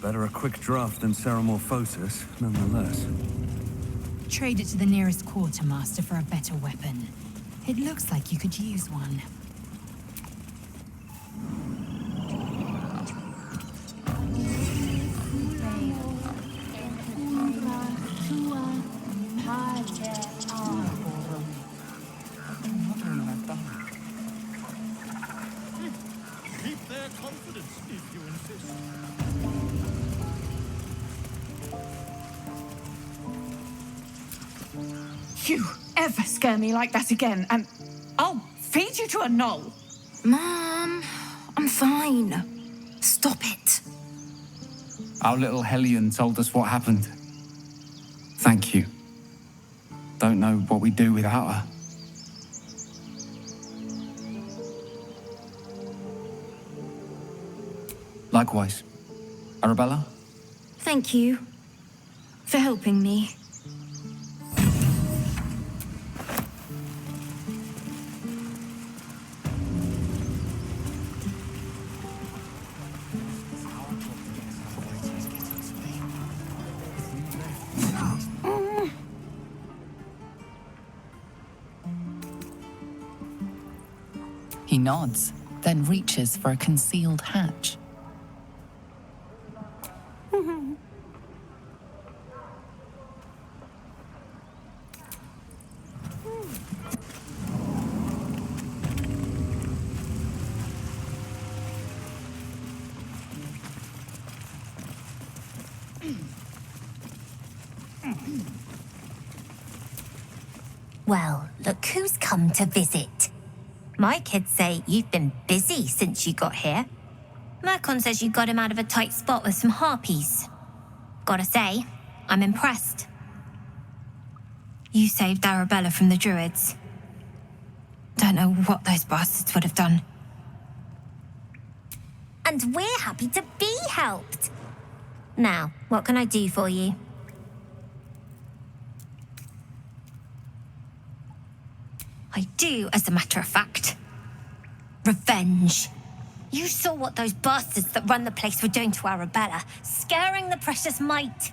Better a quick draft than Ceramorphosis, nonetheless. Trade it to the nearest quartermaster for a better weapon. It looks like you could use one. Keep their confidence if you insist. You ever scare me like that again, and I'll feed you to a knoll. Mom, I'm fine. Stop it. Our little Hellion told us what happened. Thank you. Don't know what we'd do without her. Likewise. Arabella? Thank you for helping me. He nods, then reaches for a concealed hatch. Well, look who's come to visit. My kids say you've been busy since you got here. Mercon says you got him out of a tight spot with some harpies. Gotta say, I'm impressed. You saved Arabella from the druids. Don't know what those bastards would have done. And we're happy to be helped. Now, what can I do for you? I do, as a matter of fact. Revenge. You saw what those bastards that run the place were doing to Arabella, scaring the precious mite.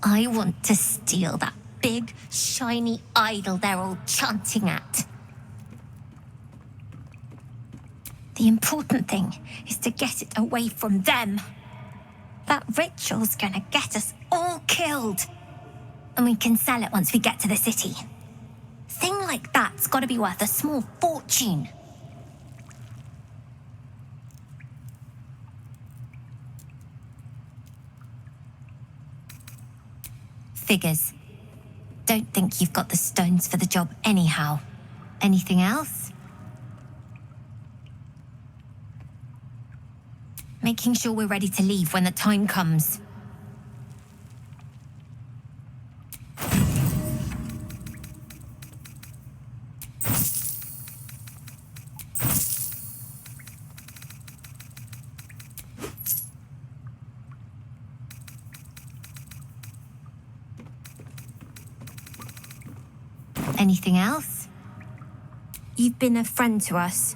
I want to steal that big, shiny idol they're all chanting at. The important thing is to get it away from them. That ritual's gonna get us all killed. And we can sell it once we get to the city. Thing like that's gotta be worth a small fortune. Figures. Don't think you've got the stones for the job anyhow. Anything else? Making sure we're ready to leave when the time comes. Anything else? You've been a friend to us.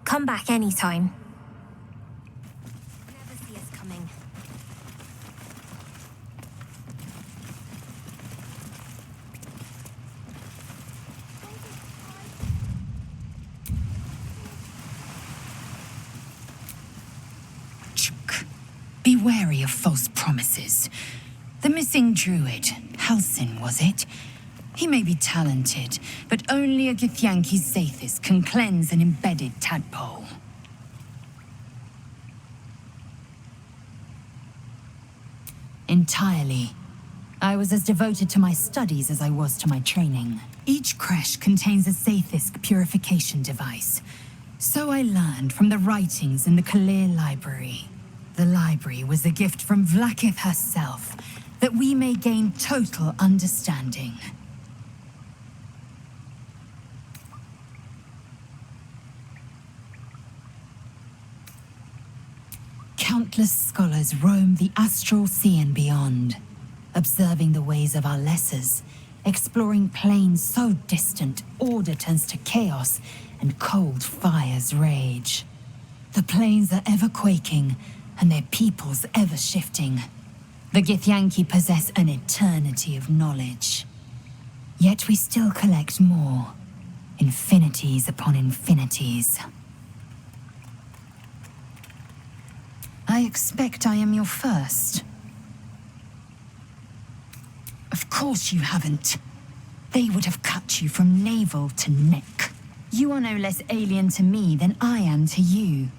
Come back anytime. Never see us coming. Be wary of false promises. The missing druid, Halsin, was it? He may be talented, but only a Githyanki Zathis can cleanse an embedded tadpole. Entirely. I was as devoted to my studies as I was to my training. Each creche contains a Zathisk purification device. So I learned from the writings in the Kalir library. The library was a gift from Vlaakith herself, that we may gain total understanding. Countless scholars roam the astral sea and beyond, observing the ways of our lessers Exploring plains so distant, order turns to chaos, and cold fires rage. The plains are ever quaking, and their peoples ever shifting. The Githyanki possess an eternity of knowledge. Yet we still collect more. Infinities upon infinities. I expect I am your first. Of course you haven't. They would have cut you from navel to neck. You are no less alien to me than I am to you.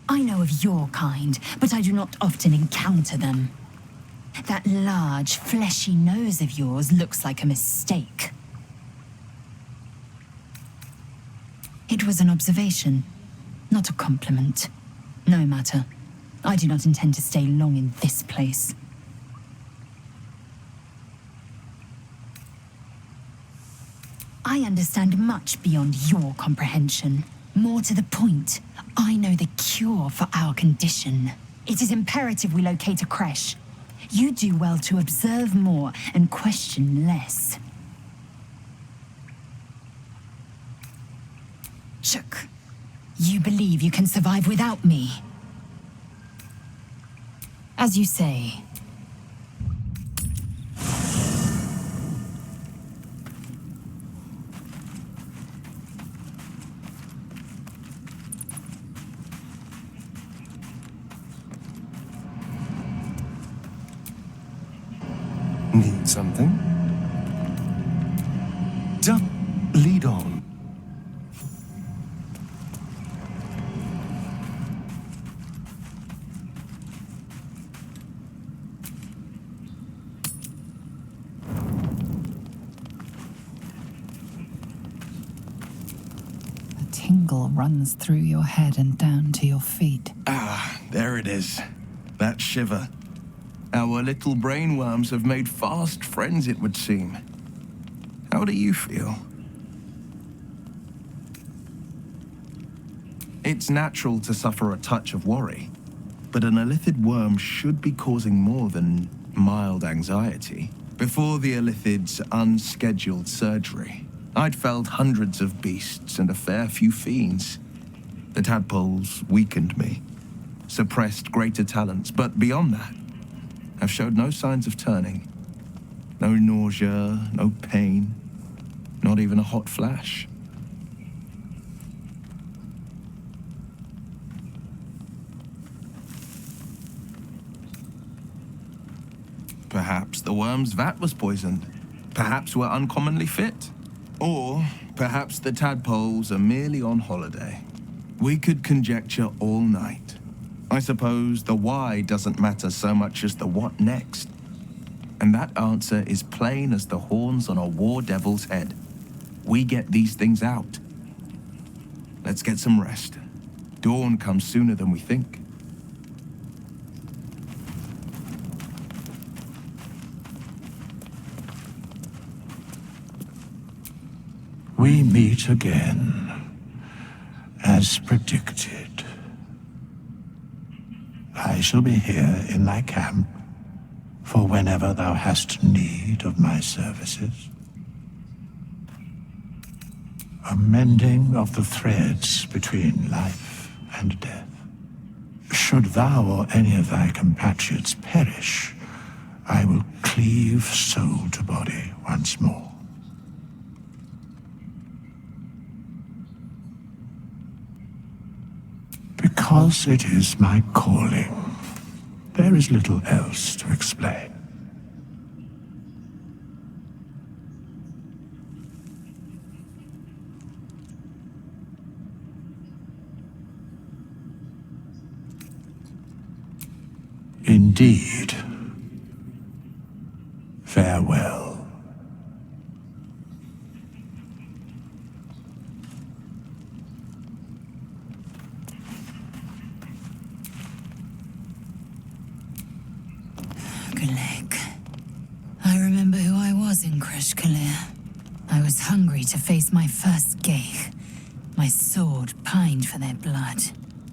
I know of your kind, but I do not often encounter them. That large, fleshy nose of yours looks like a mistake. It was an observation, not a compliment. No matter. I do not intend to stay long in this place. I understand much beyond your comprehension. More to the point, I know the cure for our condition. It is imperative we locate a creche. You do well to observe more and question less. Chuck, you believe you can survive without me? As you say. Need something? Lead on. A tingle runs through your head and down to your feet. Ah, there it is. That shiver. Our little brainworms have made fast friends, it would seem. How do you feel? It's natural to suffer a touch of worry, but an Illithid worm should be causing more than mild anxiety. Before the Illithid's unscheduled surgery, I'd felled hundreds of beasts and a fair few fiends. The tadpoles weakened me, suppressed greater talents, but beyond that, I've showed no signs of turning. No nausea, no pain, not even a hot flash. Perhaps the worm's vat was poisoned. Perhaps we're uncommonly fit. Or perhaps the tadpoles are merely on holiday. We could conjecture all night. I suppose the why doesn't matter so much as the what next. And that answer is plain as the horns on a war devil's head. We get these things out. Let's get some rest. Dawn comes sooner than we think. We meet again, as predicted. I shall be here in thy camp for whenever thou hast need of my services. A mending of the threads between life and death. Should thou or any of thy compatriots perish, I will cleave soul to body once more. Because it is my calling, there is little else to explain. Indeed. Farewell. I remember who I was in Kresh Kalir. I was hungry to face my first Geich. My sword pined for their blood.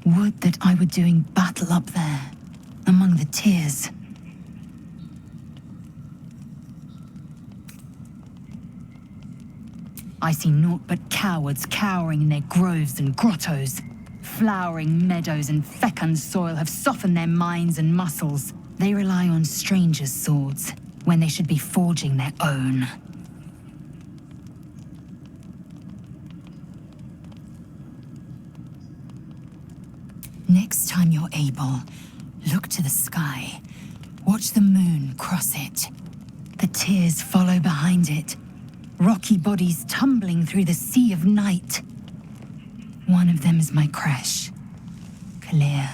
Would that I were doing battle up there, among the tears. I see naught but cowards cowering in their groves and grottos. Flowering meadows and fecund soil have softened their minds and muscles. They rely on strangers' swords when they should be forging their own. Next time you're able, look to the sky. Watch the moon cross it. The tears follow behind it. Rocky bodies tumbling through the sea of night. One of them is my creche, Clear.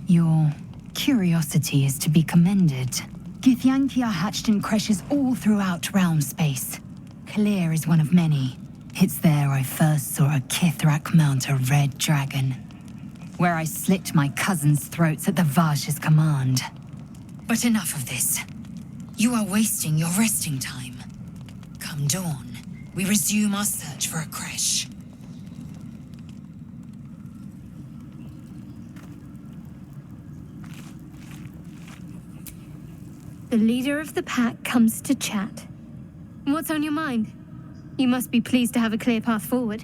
Your curiosity is to be commended. Githyanki are hatched in creches all throughout realm space. Clear is one of many. It's there I first saw a Kithrak mount a red dragon, where I slit my cousins' throats at the Vash's command. But enough of this. You are wasting your resting time. Come dawn, we resume our search for a creche. The leader of the pack comes to chat. What's on your mind? You must be pleased to have a clear path forward.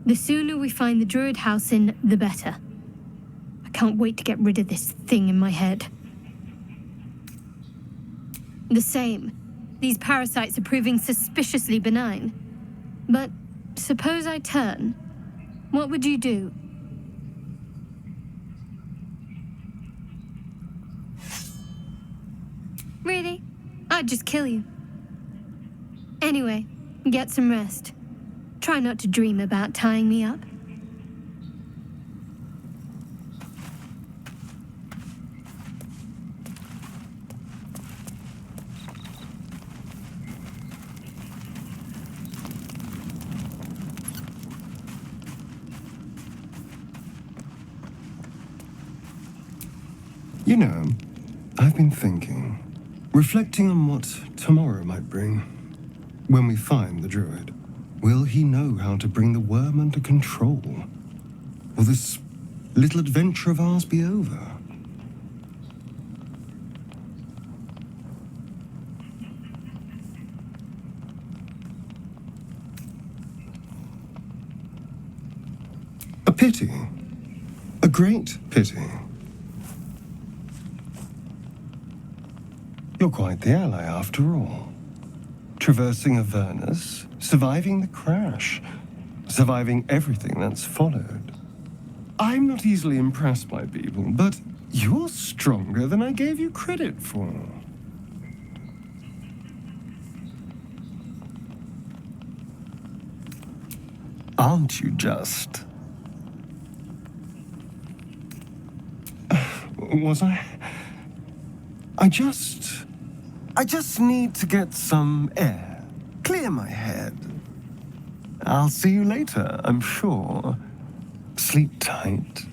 The sooner we find the druid house in, the better. I can't wait to get rid of this thing in my head. The same. These parasites are proving suspiciously benign. But suppose I turn. What would you do? Really? I'd just kill you. Anyway, get some rest. Try not to dream about tying me up. You know, I've been thinking, reflecting on what tomorrow might bring. When we find the druid, will he know how to bring the worm under control? Will this little adventure of ours be over? A pity. A great pity. You're quite the ally after all. Traversing Avernus, surviving the crash, surviving everything that's followed. I'm not easily impressed by people, but you're stronger than I gave you credit for. Aren't you just? Was I? I just need to get some air, clear my head. I'll see you later, I'm sure. Sleep tight.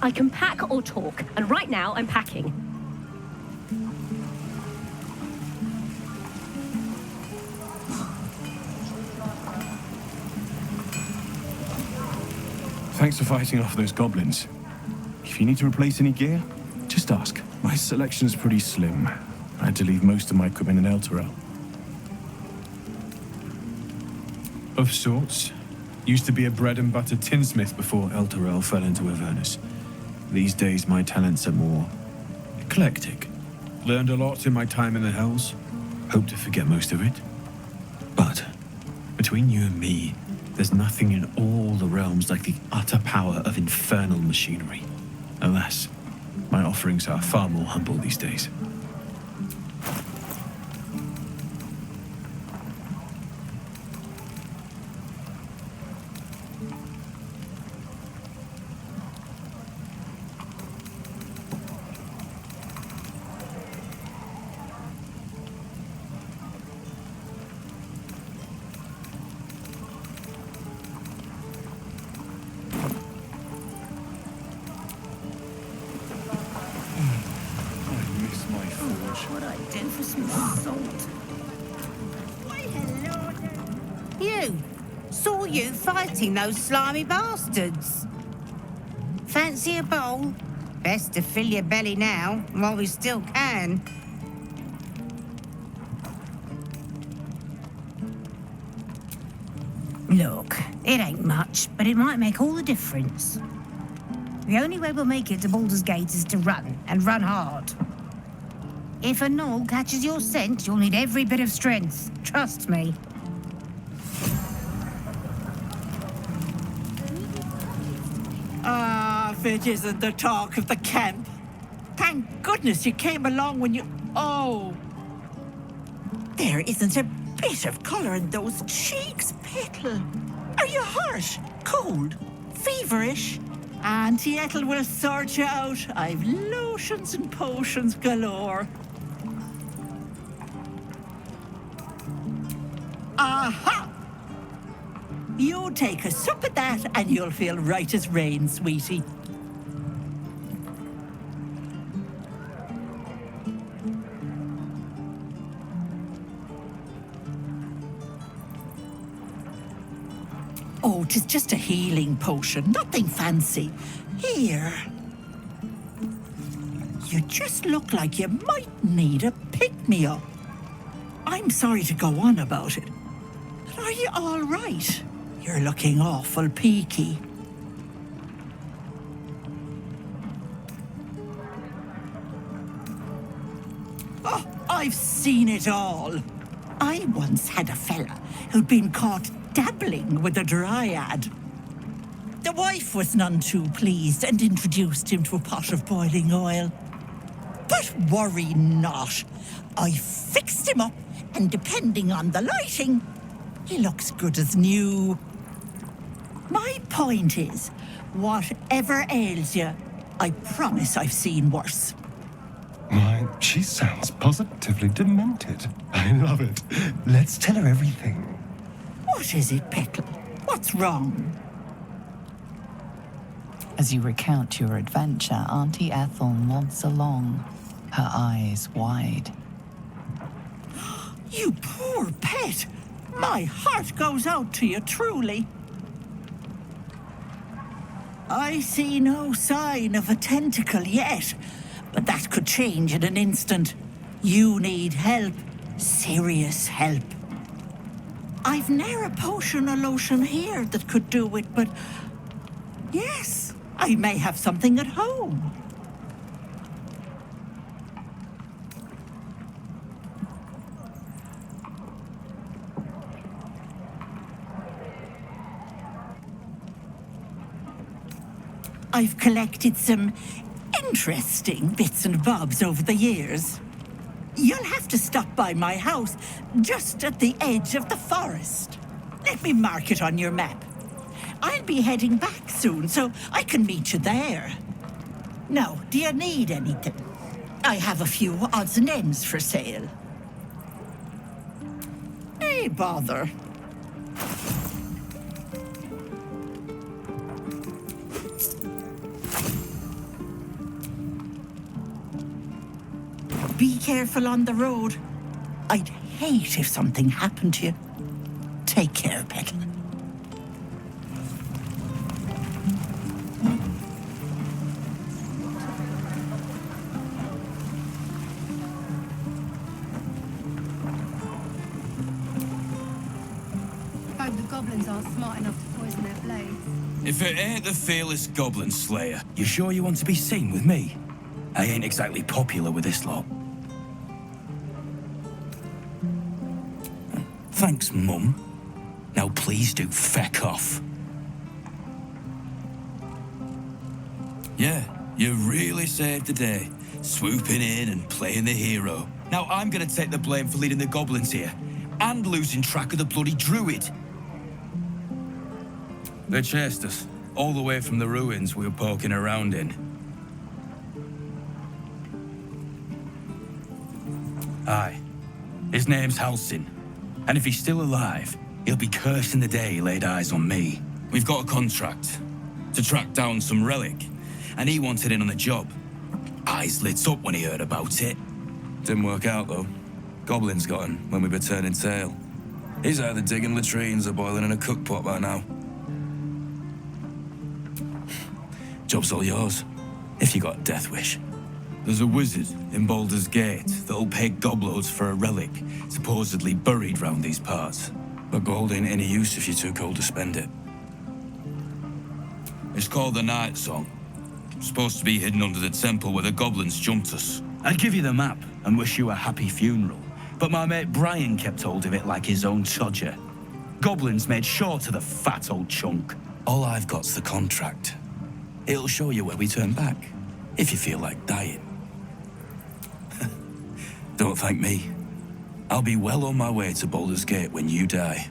I can pack or talk, and right now I'm packing. Thanks for fighting off those goblins. If you need to replace any gear, just ask. My selection's pretty slim. I had to leave most of my equipment in Elturel. Of sorts. Used to be a bread and butter tinsmith before Elturel fell into Avernus. These days, my talents are more eclectic. Learned a lot in my time in the Hells. Hope to forget most of it. Between you and me, there's nothing in all the realms like the utter power of infernal machinery. Alas, my offerings are far more humble these days. What I do for some salt? Why, hello there. You! Saw you fighting those slimy bastards. Fancy a bowl? Best to fill your belly now, while we still can. Look, it ain't much, but it might make all the difference. The only way we'll make it to Baldur's Gate is to run, and run hard. If a gnoll catches your scent, you'll need every bit of strength. Trust me. If it isn't the talk of the camp. Thank goodness you came along when you... Oh! There isn't a bit of colour in those cheeks, Petal. Are you hurt? Cold? Feverish? Auntie Ethel will sort you out. I've lotions and potions galore. Aha! You take a sup at that and you'll feel right as rain, sweetie. Oh, 'tis just a healing potion, nothing fancy. Here. You just look like you might need a pick-me-up. I'm sorry to go on about it, but are you all right? You're looking awful peaky. Oh, I've seen it all. I once had a fella who'd been caught dabbling with a dryad. The wife was none too pleased and introduced him to a pot of boiling oil. But worry not. I fixed him up, and depending on the lighting, he looks good as new. My point is, whatever ails you, I promise I've seen worse. Why, she sounds positively demented. I love it. Let's tell her everything. What is it, Petal? What's wrong? As you recount your adventure, Auntie Ethel nods along, her eyes wide. You poor pet! My heart goes out to you, truly. I see no sign of a tentacle yet, but that could change in an instant. You need help. Serious help. I've ne'er a potion or lotion here that could do it, but... yes, I may have something at home. I've collected some interesting bits and bobs over the years. You'll have to stop by my house, just at the edge of the forest. Let me mark it on your map. I'll be heading back soon, so I can meet you there. Now, do you need anything? I have a few odds and ends for sale. Hey, bother. Be careful on the road. I'd hate if something happened to you. Take care, Petal. Hope the goblins aren't smart enough to poison their blades. If it ain't the fearless goblin slayer, you sure you want to be seen with me? I ain't exactly popular with this lot. Thanks, Mum. Now please do feck off. Yeah, you really saved the day, swooping in and playing the hero. Now I'm gonna take the blame for leading the goblins here, and losing track of the bloody druid. They chased us, all the way from the ruins we were poking around in. Aye. His name's Halsin, and if he's still alive, he'll be cursing the day he laid eyes on me. We've got a contract to track down some relic, and he wanted in on the job. Eyes lit up when he heard about it. Didn't work out, though. Goblins got him when we were turning tail. He's either digging latrines or boiling in a cookpot by now. Job's all yours, if you got a death wish. There's a wizard in Baldur's Gate that'll pay gobloads for a relic supposedly buried round these parts. But gold ain't any use if you're too cold to spend it. It's called the Night Song. Supposed to be hidden under the temple where the goblins jumped us. I'd give you the map and wish you a happy funeral, but my mate Brian kept hold of it like his own todger. Goblins made sure to the fat old chunk. All I've got's the contract. It'll show you where we turn back, if you feel like dying. Don't thank me. I'll be well on my way to Baldur's Gate when you die.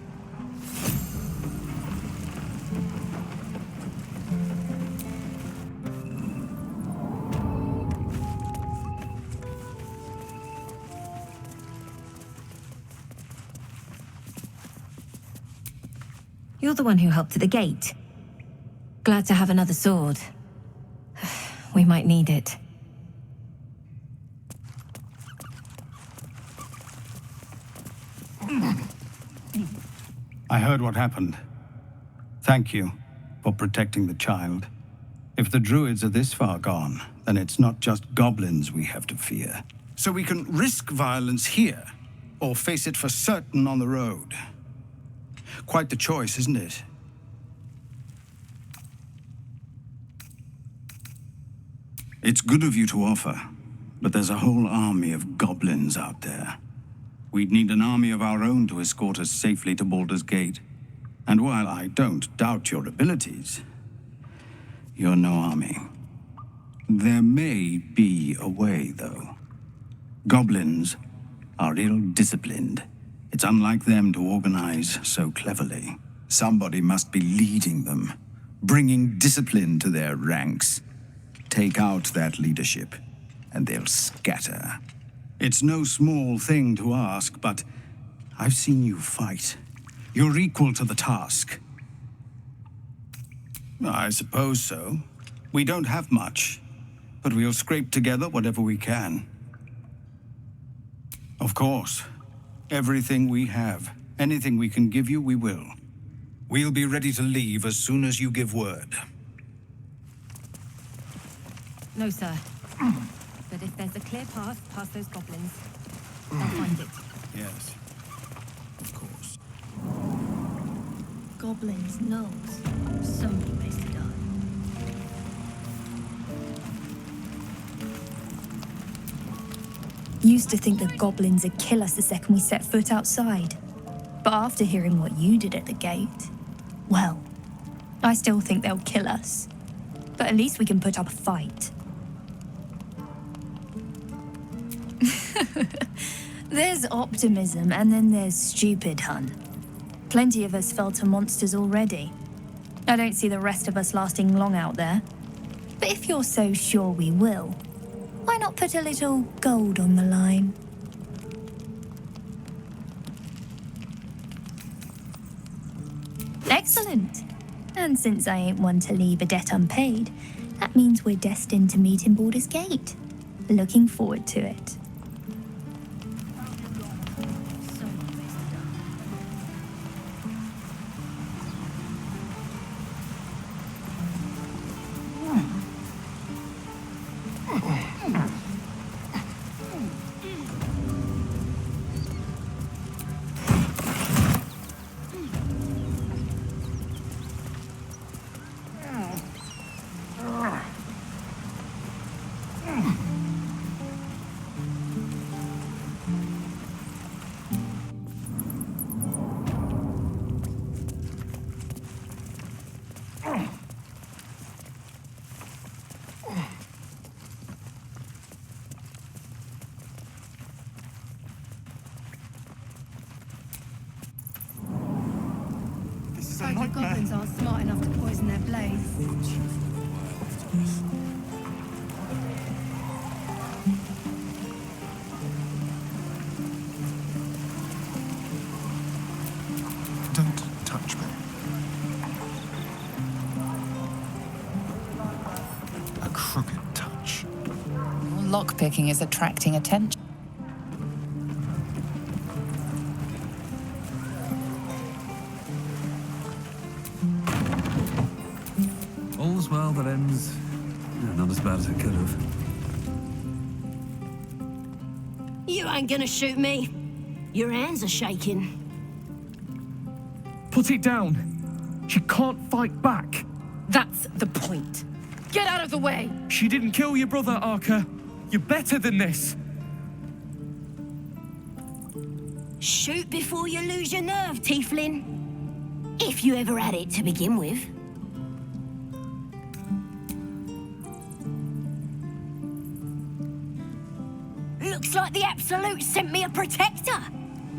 You're the one who helped at the gate. Glad to have another sword. We might need it. I heard what happened. Thank you for protecting the child. If the druids are this far gone, then it's not just goblins we have to fear. So we can risk violence here, or face it for certain on the road. Quite the choice, isn't it? It's good of you to offer, but there's a whole army of goblins out there. We'd need an army of our own to escort us safely to Baldur's Gate. And while I don't doubt your abilities, you're no army. There may be a way, though. Goblins are ill-disciplined. It's unlike them to organize so cleverly. Somebody must be leading them, bringing discipline to their ranks. Take out that leadership, and they'll scatter. It's no small thing to ask, but I've seen you fight. You're equal to the task. I suppose so. We don't have much, but we'll scrape together whatever we can. Of course. Everything we have, anything we can give you, we will. We'll be ready to leave as soon as you give word. No, sir. But if there's a clear path past those goblins, they'll find it. Yes, of course. Goblins knows. So many ways to die. Used to think that goblins would kill us the second we set foot outside. But after hearing what you did at the gate, well, I still think they'll kill us. But at least we can put up a fight. There's optimism, and then there's stupid, hun. Plenty of us fell to monsters already. I don't see the rest of us lasting long out there. But if you're so sure we will, why not put a little gold on the line? Excellent. And since I ain't one to leave a debt unpaid, that means we're destined to meet in Baldur's Gate. Looking forward to it. like the goblins aren't smart enough to poison their blades. Don't touch me. A crooked touch. Lockpicking is attracting attention. All's well that ends not as bad as it could have. You ain't gonna shoot me. Your hands are shaking. Put it down. She can't fight back. That's the point. Get out of the way! She didn't kill your brother, Arca. You're better than this. Shoot before you lose your nerve, Tiefling. If you ever had it to begin with. Looks like the Absolute sent me a protector.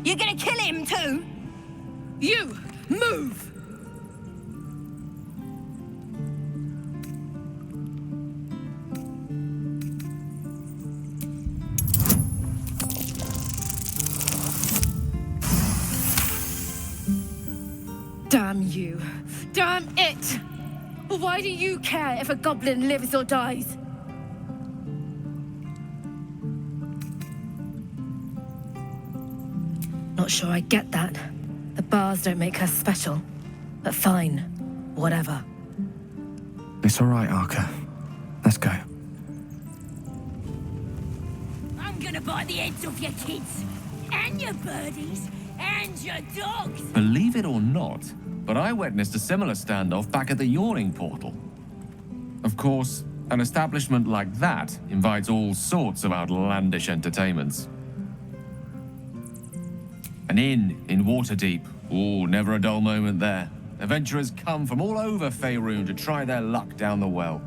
You're gonna kill him too? You! Move! Damn you. Damn it! Why do you care if a goblin lives or dies? Not sure I get that. The bars don't make her special. But fine. Whatever. It's all right, Arca. Let's go. I'm gonna bite the heads off your kids, and your birdies, and your dogs. Believe it or not, but I witnessed a similar standoff back at the Yawning Portal. Of course, an establishment like that invites all sorts of outlandish entertainments. An inn in Waterdeep. Ooh, never a dull moment there. Adventurers come from all over Faerun to try their luck down the well.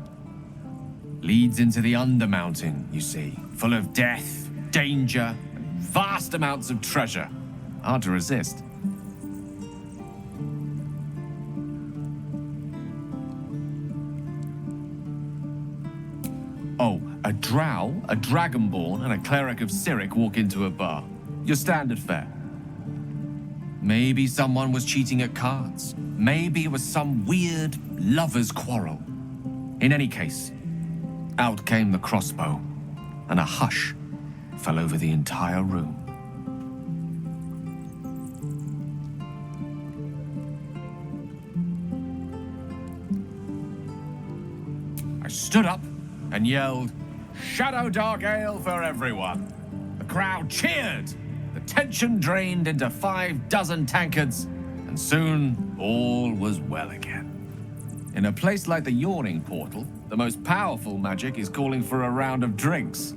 Leads into the Undermountain, you see, full of death, danger, and vast amounts of treasure. Hard to resist. Oh, a drow, a dragonborn, and a cleric of Cyric walk into a bar. Your standard fare. Maybe someone was cheating at cards. Maybe it was some weird lover's quarrel. In any case, out came the crossbow, and a hush fell over the entire room. I stood up and yelled, "Shadow Dark Ale for everyone!" The crowd cheered. The tension drained into 6 tankards, and soon all was well again. In a place like the Yawning Portal, the most powerful magic is calling for a round of drinks.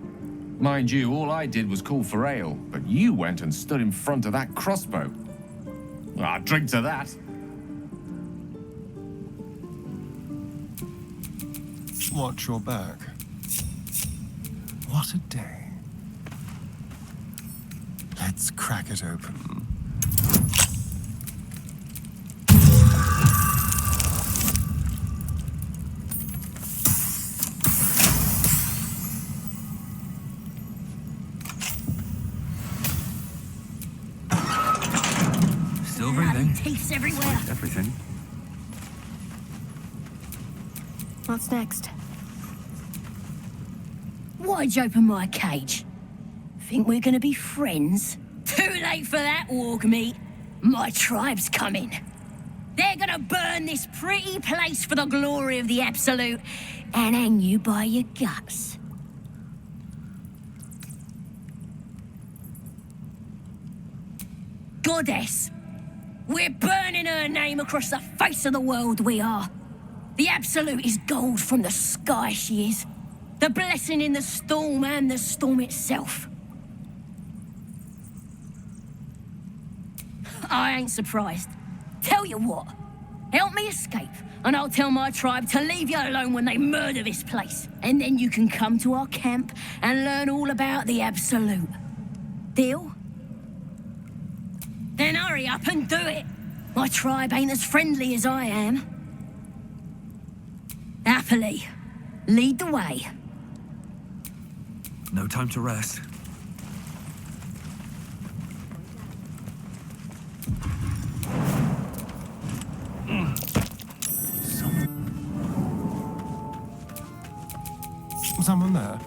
Mind you, all I did was call for ale, but you went and stood in front of that crossbow. Well, I'll drink to that. Watch your back. What a day. Let's crack it open. Still breathing. Teeth's everywhere. Everything. What's next? Why'd you open my cage? Think we're gonna be friends? Too late for that, warg meat. My tribe's coming. They're gonna burn this pretty place for the glory of the Absolute and hang you by your guts. Goddess. We're burning her name across the face of the world, we are. The Absolute is gold from the sky, she is. The blessing in the storm and the storm itself. I ain't surprised. Tell you what, help me escape, and I'll tell my tribe to leave you alone when they murder this place. And then you can come to our camp and learn all about the Absolute. Deal? Then hurry up and do it. My tribe ain't as friendly as I am. Happily, lead the way. No time to rest. Someone there?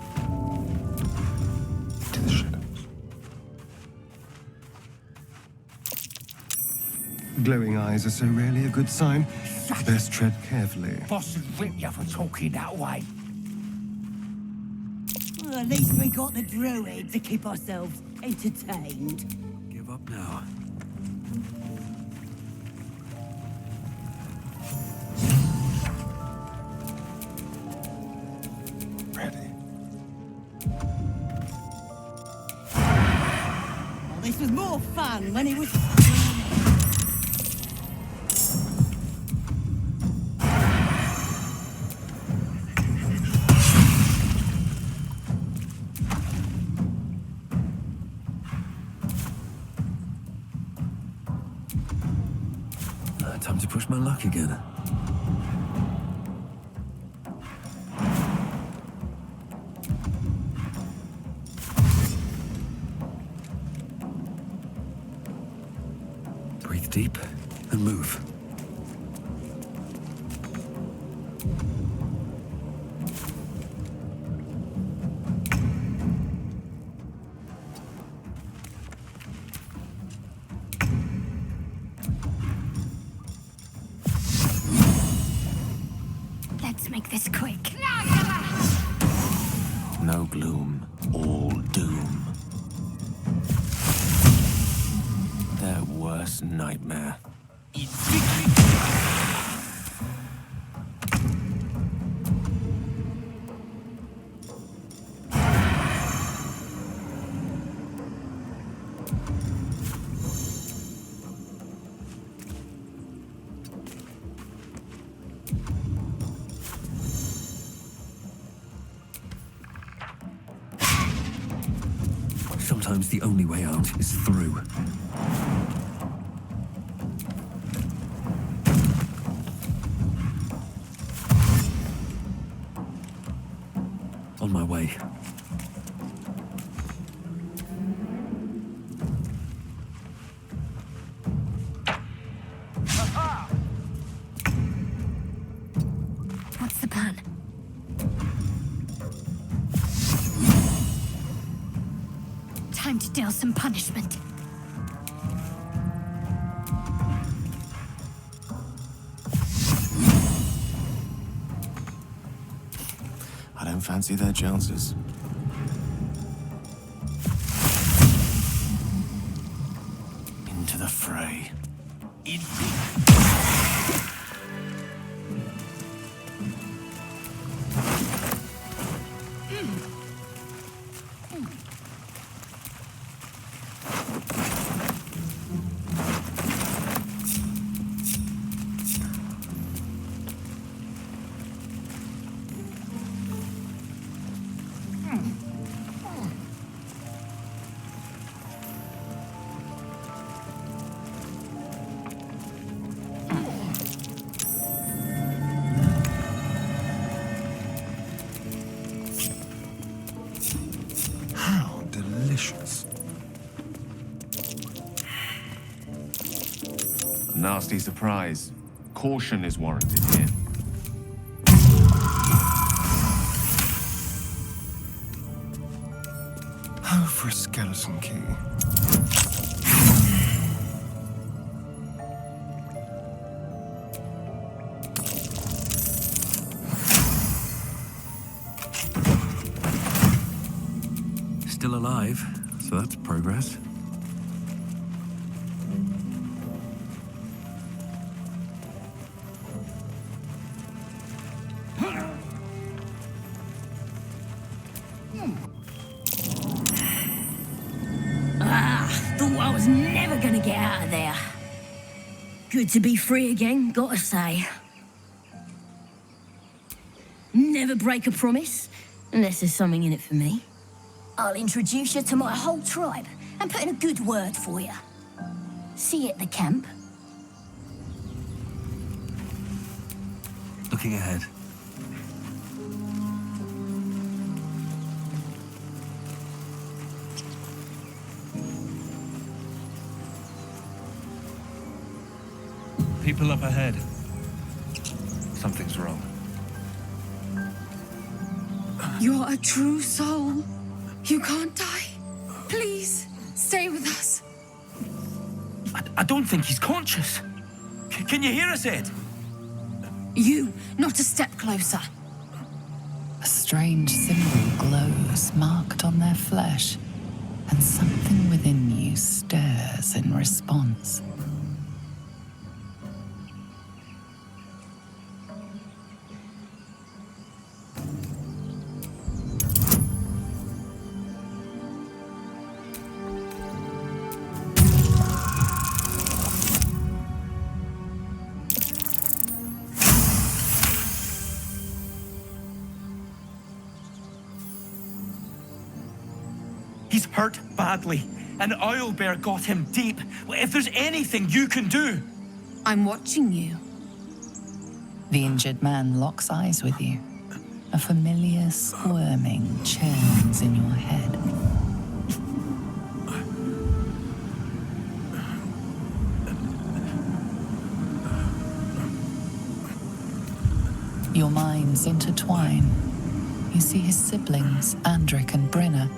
To the shadows. Glowing eyes are so rarely a good sign. Best tread carefully. Boss would rip you for talking that way. Well, at least we got the druid to keep ourselves entertained. Give up now. Ready. Well, this was more fun when he was... Time to push my luck again. Breathe deep and move. Let's make this quick. No gloom, all doom. Their worst nightmare. Sometimes the only way out is through. On my way. What's the plan? Time to deal some punishment. I don't fancy their chances. Into the fray. How delicious. A nasty surprise. Caution is warranted here. Oh, for a skeleton key. Still alive, so that's progress. Thought I was never gonna get out of there. Good to be free again, gotta say. Never break a promise, unless there's something in it for me. I'll introduce you to my whole tribe and put in a good word for you. See you at the camp. looking ahead. People up ahead. Something's wrong. You're a true soul. You can't die. Please, stay with us. I don't think he's conscious. Can you hear us, Ed? You, not a step closer. A strange symbol glows, marked on their flesh, and something within you stirs in response. He's hurt badly, and Owlbear got him deep. If there's anything you can do... I'm watching you. The injured man locks eyes with you. A familiar squirming churns in your head. Your minds intertwine. You see his siblings, Andric and Brenna,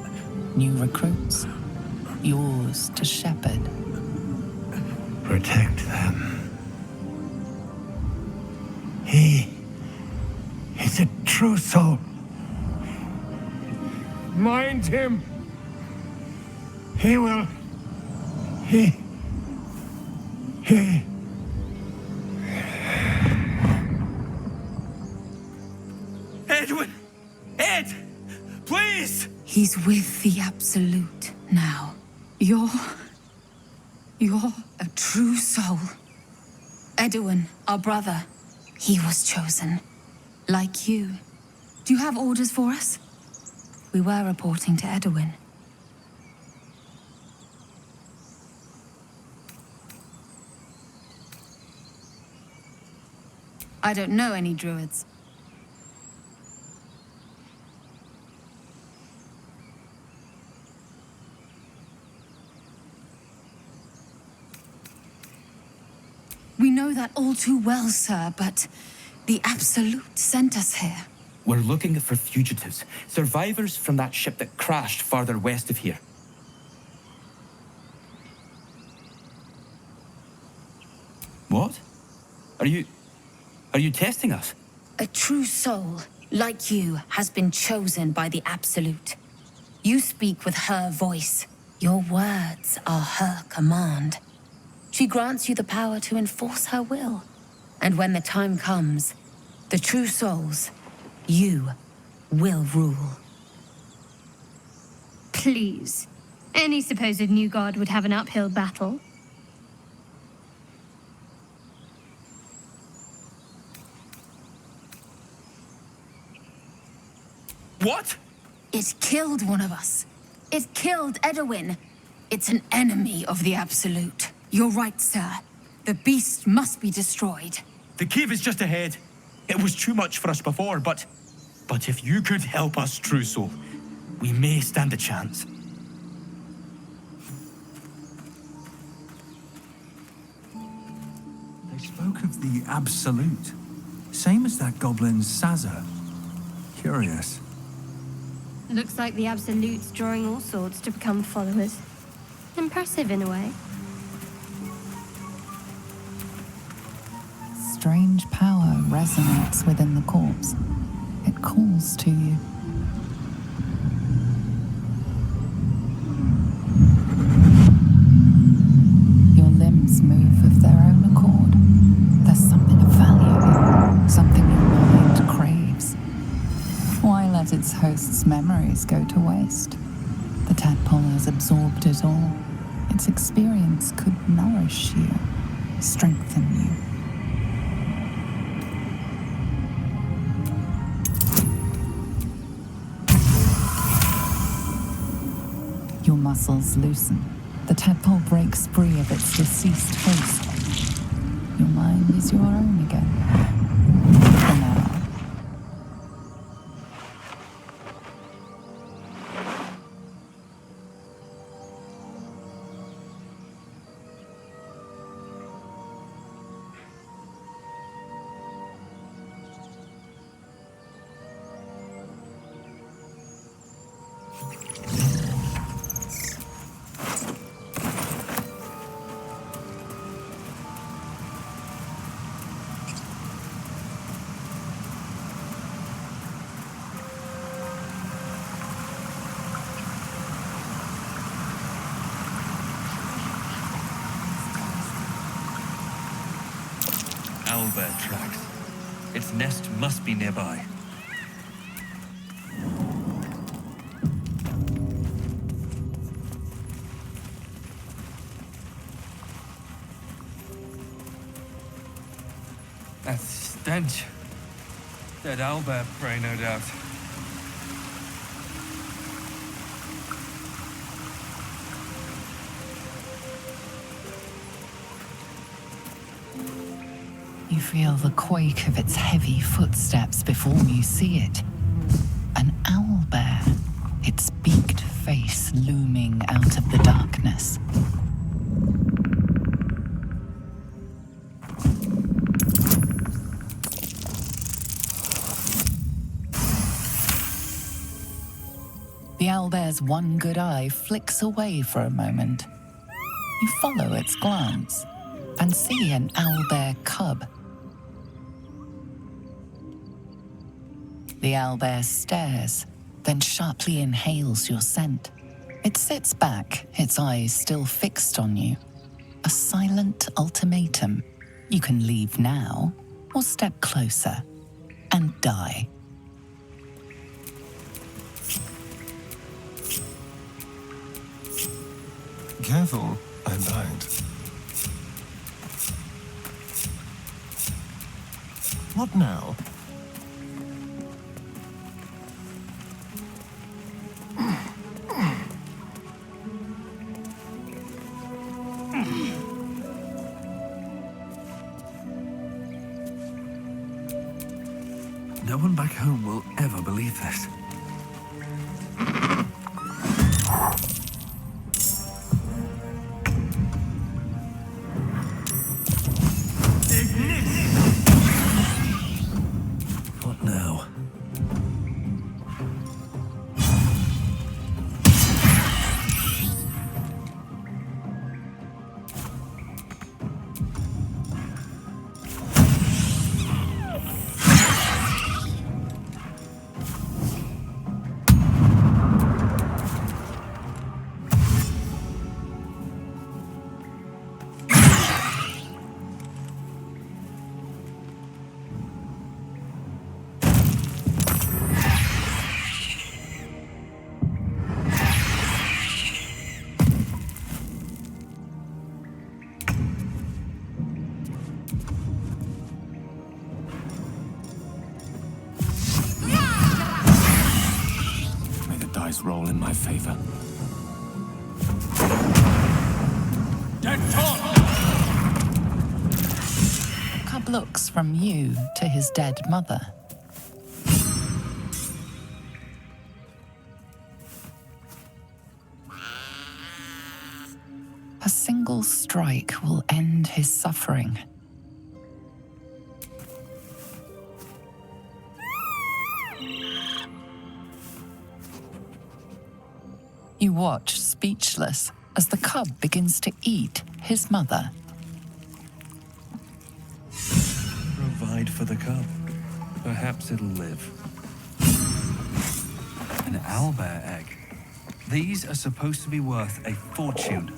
new recruits, yours to shepherd. Protect them. He's a true soul. Mind him. He will. He. Edwin! Ed! Please! He's with the Absolute now. You're a true soul. Edwin, our brother, he was chosen. Like you. Do you have orders for us? We were reporting to Edwin. I don't know any druids. We know that all too well, sir, but the Absolute sent us here. We're looking for fugitives, survivors from that ship that crashed farther west of here. What? Are you testing us? A true soul, like you, has been chosen by the Absolute. You speak with her voice. Your words are her command. She grants you the power to enforce her will. And when the time comes, the true souls, you will rule. Please. Any supposed new god would have an uphill battle. What? It killed one of us. It killed Edwin. It's an enemy of the Absolute. You're right, sir. The beast must be destroyed. The cave is just ahead. It was too much for us before, but if you could help us, True Soul, we may stand a chance. They spoke of the Absolute. Same as that goblin's Sazza. Curious. Looks like the Absolute's drawing all sorts to become followers. Impressive in a way. Strange power resonates within the corpse. It calls to you. Your limbs move of their own accord. There's something of value, something your mind craves. Why let its host's memories go to waste? The tadpole has absorbed it all. Its experience could nourish you, strengthen you. Your muscles loosen. The tadpole breaks free of its deceased host. Your mind is your own again. For now. Owlbear tracks. Its nest must be nearby. That stench. Dead owlbear prey, no doubt. You feel the quake of its heavy footsteps before you see it. An owlbear, its beaked face looming out of the darkness. The owlbear's one good eye flicks away for a moment. You follow its glance and see an owlbear cub. The owlbear stares, then sharply inhales your scent. It sits back, its eyes still fixed on you. A silent ultimatum. You can leave now, or step closer and die. Careful, I bite. What now? No one back home will ever believe this. What now? Roll in my favor. Cub looks from you to his dead mother. A single strike will end his suffering. You watch, speechless, as the cub begins to eat his mother. Provide for the cub. Perhaps it'll live. An owlbear egg. These are supposed to be worth a fortune.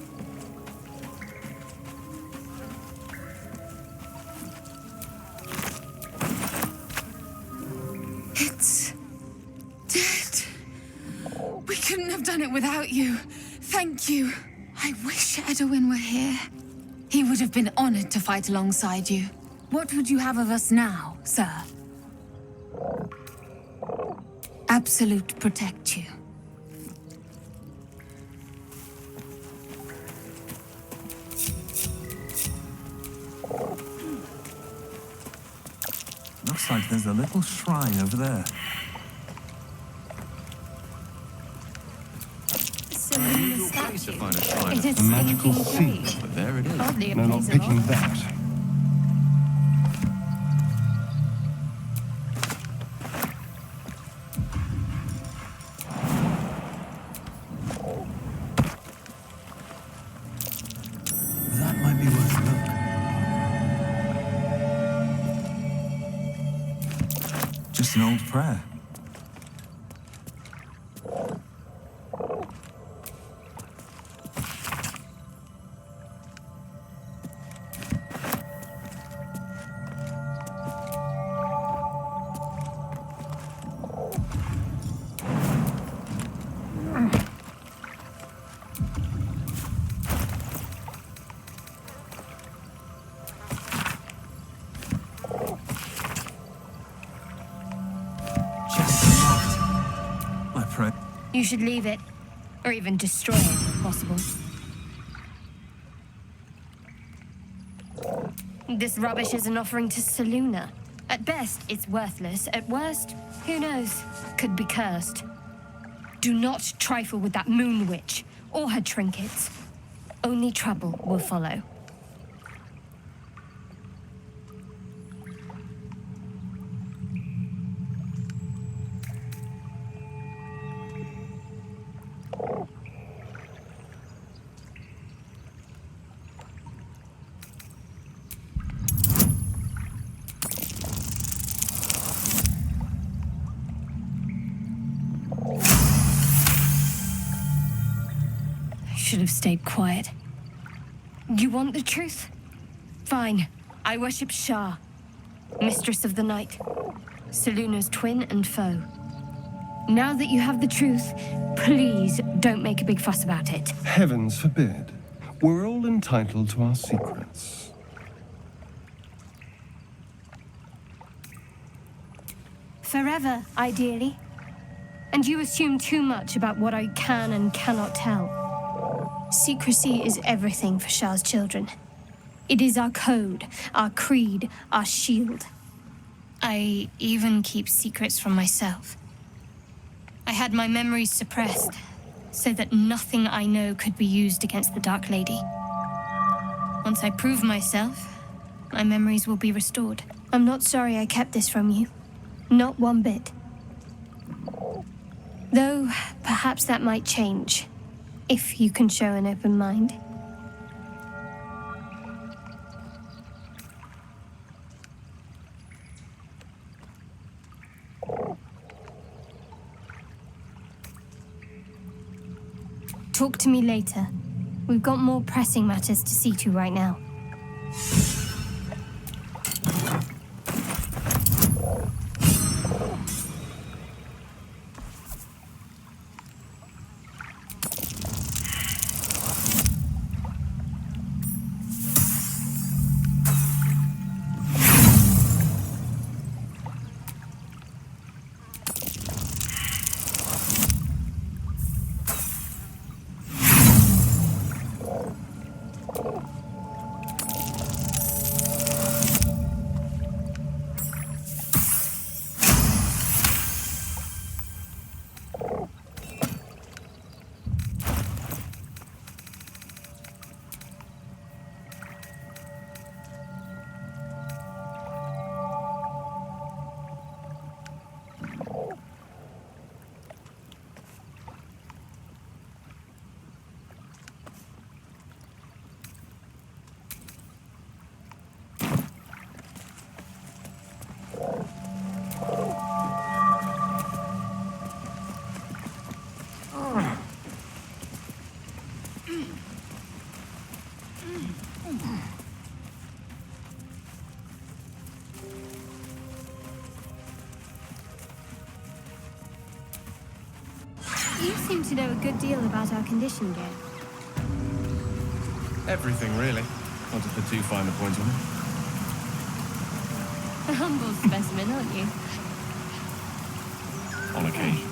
It's dead. We couldn't have done it without you. Thank you. I wish Edwin were here. He would have been honored to fight alongside you. What would you have of us now, sir? Absolute protect you. Looks like there's a little shrine over there. Place to find a shrine. A magical seed. But there it is. No, not picking that. Just an old prayer. You should leave it, or even destroy it if possible. This rubbish is an offering to Seluna. At best, it's worthless. At worst, who knows? Could be cursed. Do not trifle with that moon witch, or her trinkets. Only trouble will follow. Should have stayed quiet. You want the truth? Fine. I worship Shah, Mistress of the Night, Seluna's twin and foe. Now that you have the truth, please don't make a big fuss about it. Heavens forbid. We're all entitled to our secrets. Forever, ideally. And you assume too much about what I can and cannot tell. Secrecy is everything for Shah's children. It is our code, our creed, our shield. I even keep secrets from myself. I had my memories suppressed, so that nothing I know could be used against the Dark Lady. Once I prove myself, my memories will be restored. I'm not sorry I kept this from you. Not one bit. Though, perhaps that might change. If you can show an open mind. Talk to me later. We've got more pressing matters to see to right now. You seem to know a good deal about our condition, Gale. Everything, really. Not to put too fine a point on it. A humble specimen, aren't you? On occasion.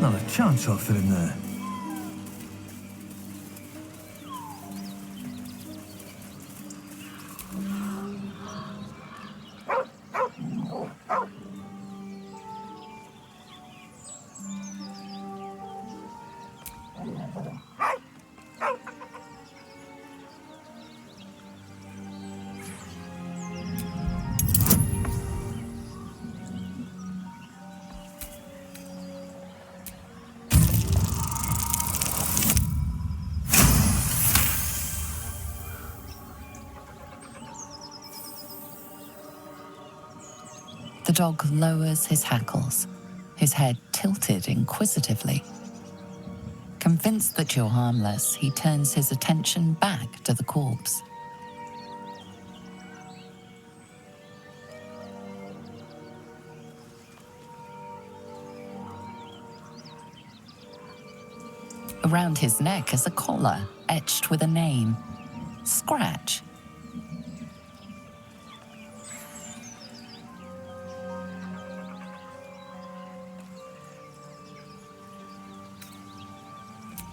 Not a chance I'll fit in there. The dog lowers his hackles, his head tilted inquisitively. Convinced that you're harmless, he turns his attention back to the corpse. Around his neck is a collar etched with a name, Scratch.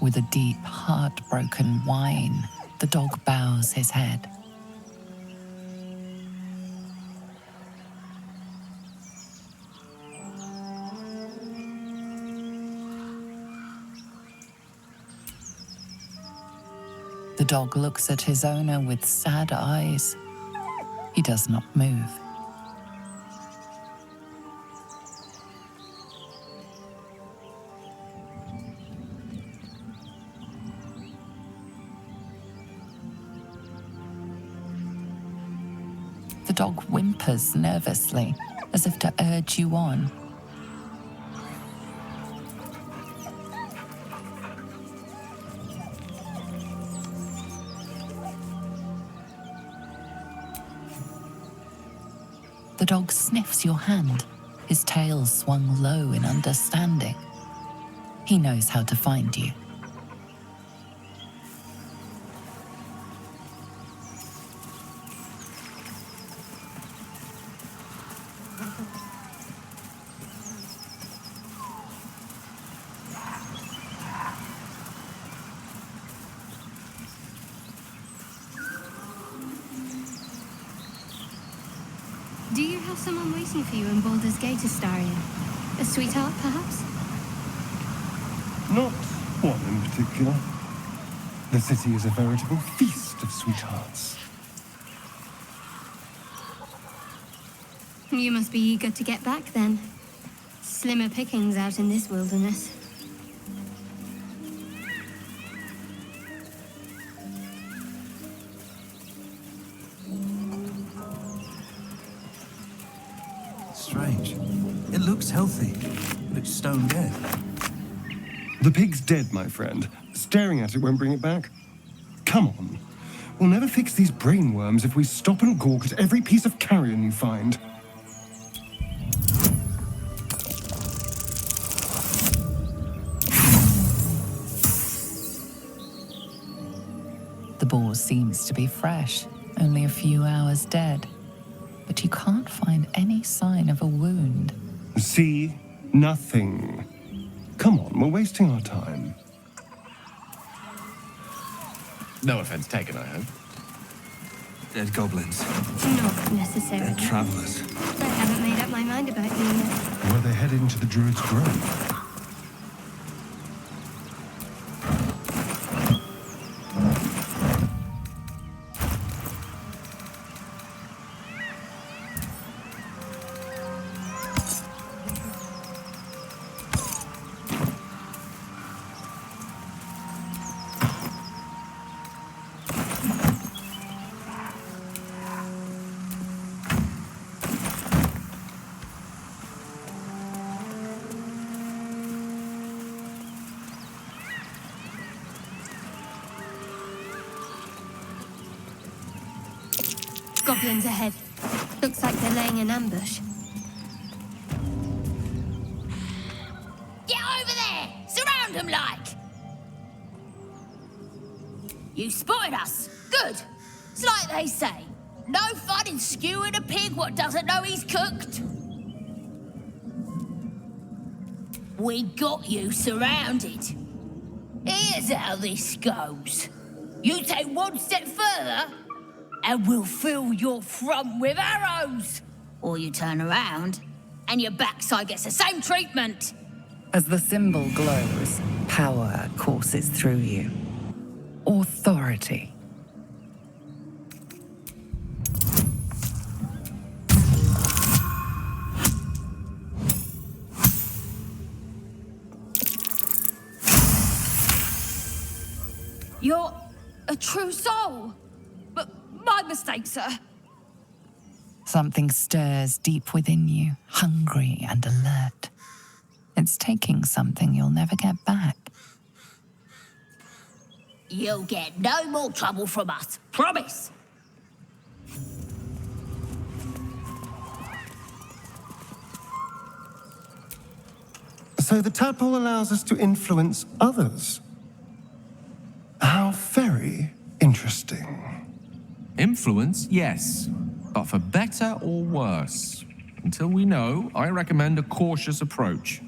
With a deep, heartbroken whine, the dog bows his head. The dog looks at his owner with sad eyes. He does not move. The dog whimpers nervously, as if to urge you on. The dog sniffs your hand, his tail swung low in understanding. He knows how to find you. Do you have someone waiting for you in Baldur's Gate, Astarion? A sweetheart, perhaps? Not one in particular. The city is a veritable feast of sweethearts. You must be eager to get back, then. Slimmer pickings out in this wilderness. Strange. It looks healthy, but it's stone dead. The pig's dead, my friend. Staring at it won't bring it back. Come on. We'll never fix these brain worms if we stop and gawk at every piece of carrion you find. The boar seems to be fresh, only a few hours dead. But you can't find any sign of a wound. See? Nothing. Come on, we're wasting our time. No offense taken, I hope. Dead goblins. Not necessarily. They're travelers. I haven't made up my mind about you yet. Were they headed into the druid's grove? Goblins ahead. Looks like they're laying an ambush. Get over there! Surround them like! You spotted us. Good. It's like they say. No fun in skewing a pig what doesn't know he's cooked. We got you surrounded. Here's how this goes. You take one step further, and we'll fill your front with arrows. Or you turn around, and your backside gets the same treatment. As the symbol glows, power courses through you. Authority. You're a true soul. But my mistake, sir. Something stirs deep within you, hungry and alert. It's taking something you'll never get back. You'll get no more trouble from us, promise. So the tadpole allows us to influence others. How very interesting. Influence, yes. But for better or worse. Until we know, I recommend a cautious approach.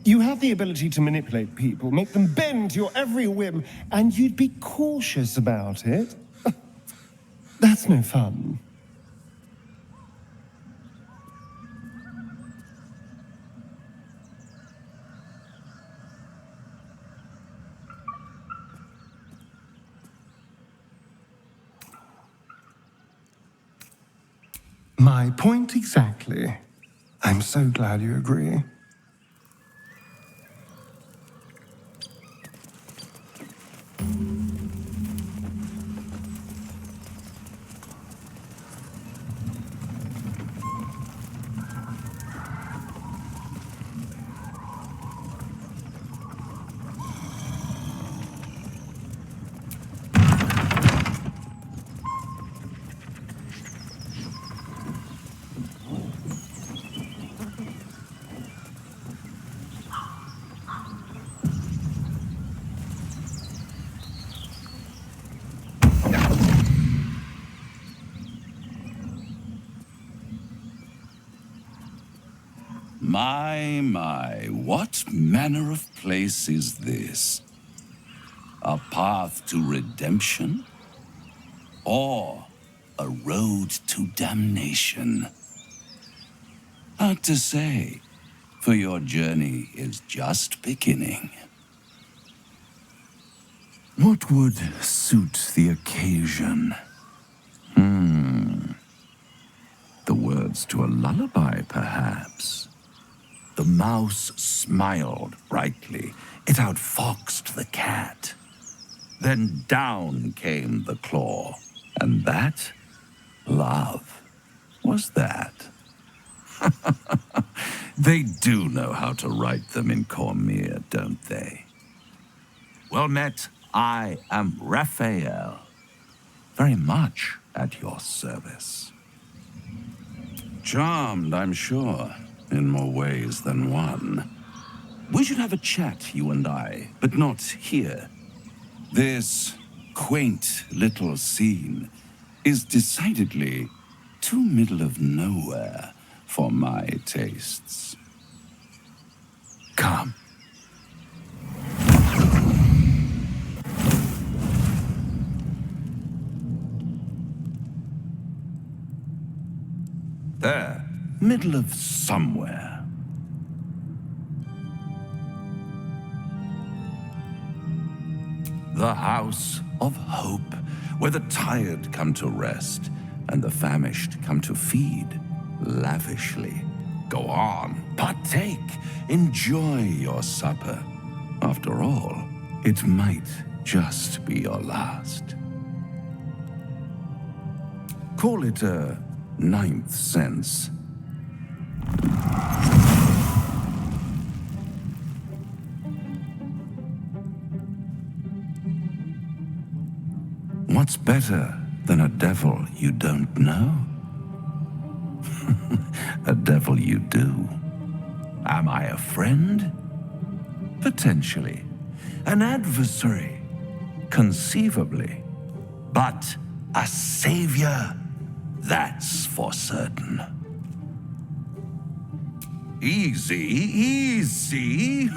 You have the ability to manipulate people, make them bend to your every whim, and you'd be cautious about it? That's no fun. My point exactly. I'm so glad you agree. My, what manner of place is this? A path to redemption? Or a road to damnation? Hard to say, for your journey is just beginning. What would suit the occasion? The words to a lullaby, perhaps. The mouse smiled brightly. It outfoxed the cat. Then down came the claw. And that, love, was that. They do know how to write them in Cormier, don't they? Well met, I am Raphael. Very much at your service. Charmed, I'm sure, in more ways than one. We should have a chat, you and I, but not here. This quaint little scene is decidedly too middle of nowhere for my tastes. Come. There, middle of somewhere. The house of hope, where the tired come to rest and the famished come to feed lavishly. Go on, partake, enjoy your supper. After all, it might just be your last. Call it a ninth sense. What's better than a devil you don't know? A devil you do. Am I a friend? Potentially. An adversary? Conceivably. But a savior? That's for certain. Easy, easy.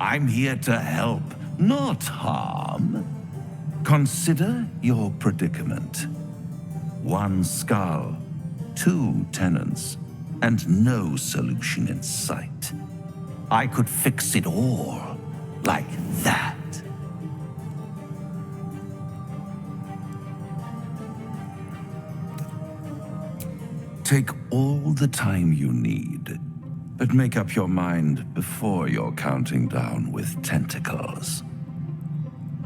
I'm here to help, not harm. Consider your predicament. One skull, 2 tenants, and no solution in sight. I could fix it all like that. Take all the time you need, but make up your mind before you're counting down with tentacles.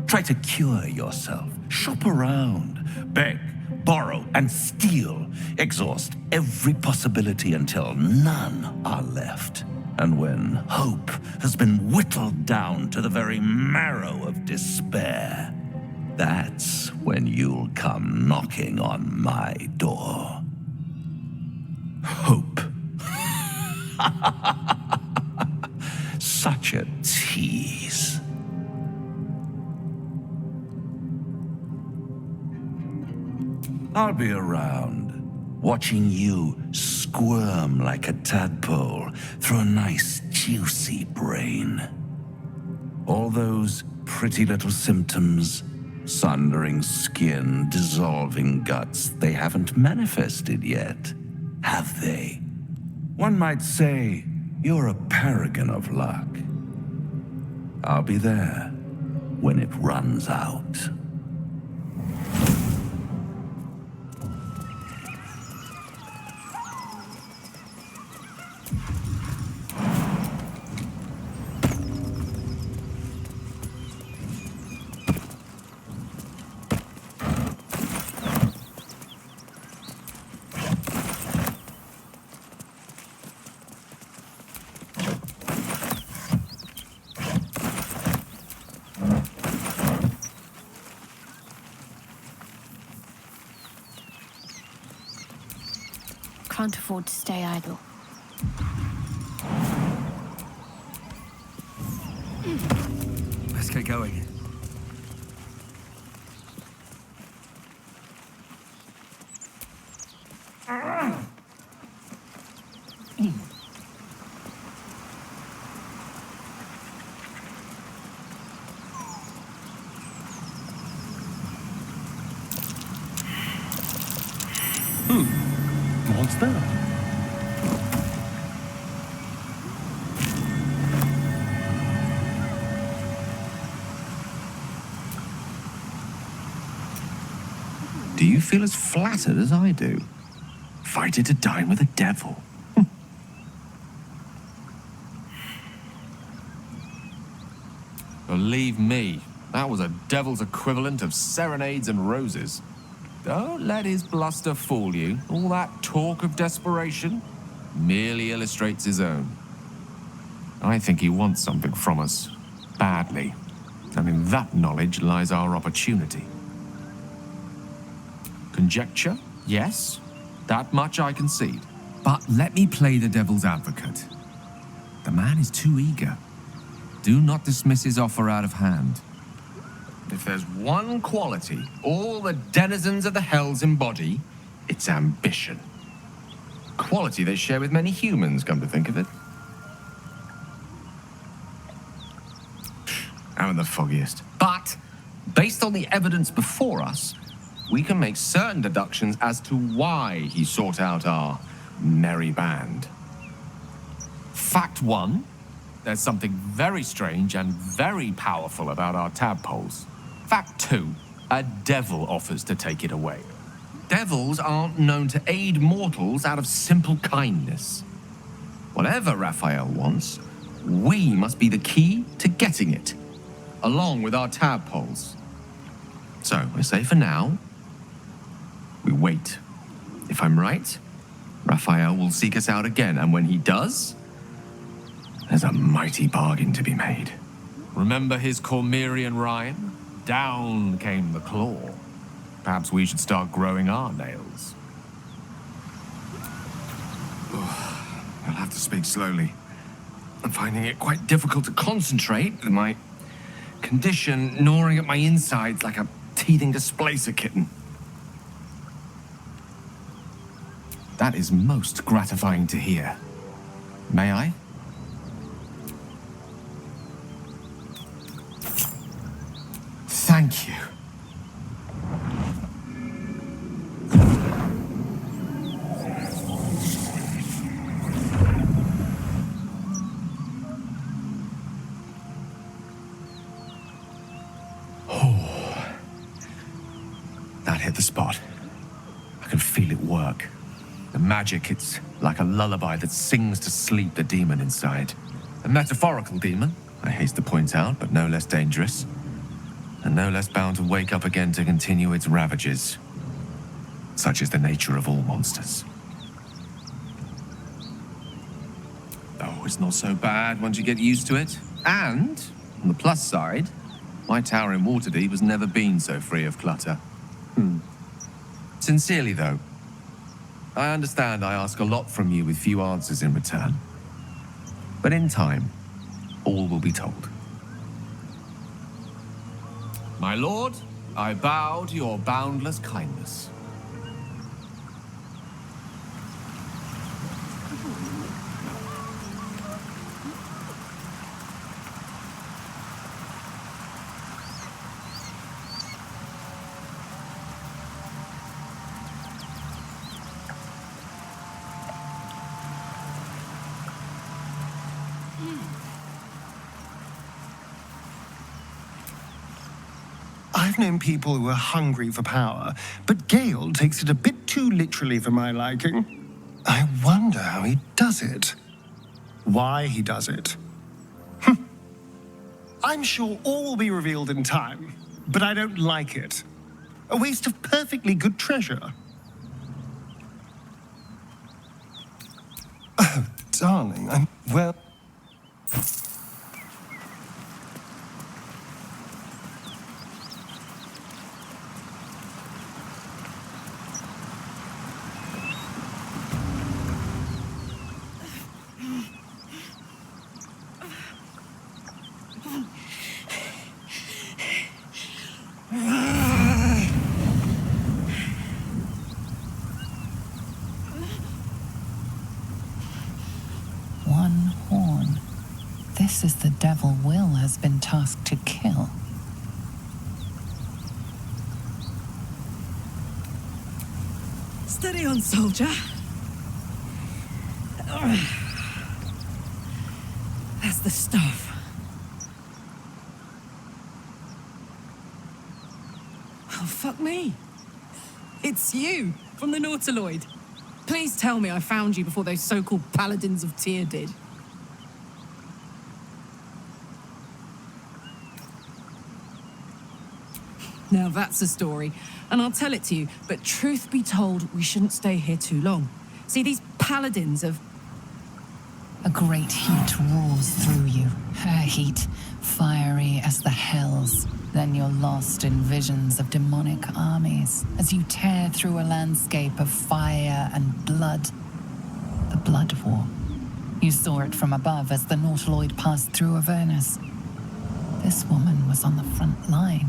Try to cure yourself, shop around, beg, borrow, and steal, exhaust every possibility until none are left. And when hope has been whittled down to the very marrow of despair, that's when you'll come knocking on my door. Hope. Such a tease. I'll be around, watching you squirm like a tadpole through a nice, juicy brain. All those pretty little symptoms, sundering skin, dissolving guts, they haven't manifested yet, have they? One might say you're a paragon of luck. I'll be there when it runs out. Can't afford to stay idle. Let's get going. What's that? Do you feel as flattered as I do? Fighting to dine with a devil. Believe me, that was a devil's equivalent of serenades and roses. Don't let his bluster fool you. All that talk of desperation merely illustrates his own. I think he wants something from us, badly. And in that knowledge lies our opportunity. Conjecture? Yes. That much I concede. But let me play the devil's advocate. The man is too eager. Do not dismiss his offer out of hand. If there's one quality all the denizens of the hells embody, it's ambition. Quality they share with many humans, come to think of it. I'm the foggiest. But, based on the evidence before us, we can make certain deductions as to why he sought out our merry band. Fact one, there's something very strange and very powerful about our tadpoles. Fact two, a devil offers to take it away. Devils aren't known to aid mortals out of simple kindness. Whatever Raphael wants, we must be the key to getting it, along with our tadpoles. So, I say for now, we wait. If I'm right, Raphael will seek us out again, and when he does, there's a mighty bargain to be made. Remember his Cormyrean rhyme? Down came the claw. Perhaps we should start growing our nails. I'll have to speak slowly. I'm finding it quite difficult to concentrate with my condition gnawing at my insides like a teething displacer kitten. That is most gratifying to hear. May I? Thank you. Oh, that hit the spot. I can feel it work. The magic, it's like a lullaby that sings to sleep the demon inside. A metaphorical demon, I haste to point out, but no less dangerous. And no less bound to wake up again to continue its ravages. Such is the nature of all monsters. Oh, it's not so bad once you get used to it. And, on the plus side, my tower in Waterdeep has never been so free of clutter. Sincerely, though, I understand I ask a lot from you with few answers in return. But in time, all will be told. My lord, I bow to your boundless kindness. I've known people who are hungry for power, but Gale takes it a bit too literally for my liking. I wonder how he does it. Why he does it. I'm sure all will be revealed in time, but I don't like it. A waste of perfectly good treasure. Oh, darling, well... One horn. This is the devil Will has been tasked to kill. Steady on, soldier. That's the stuff. Oh, fuck me. It's you, from the Nautiloid. Please tell me I found you before those so-called Paladins of Tyr did. Now that's a story, and I'll tell it to you, but truth be told, we shouldn't stay here too long. See, these Paladins of... A great heat roars through you, her heat, fiery as the hells. Then you're lost in visions of demonic armies as you tear through a landscape of fire and blood. The Blood War. You saw it from above as the Nautiloid passed through Avernus. This woman was on the front line.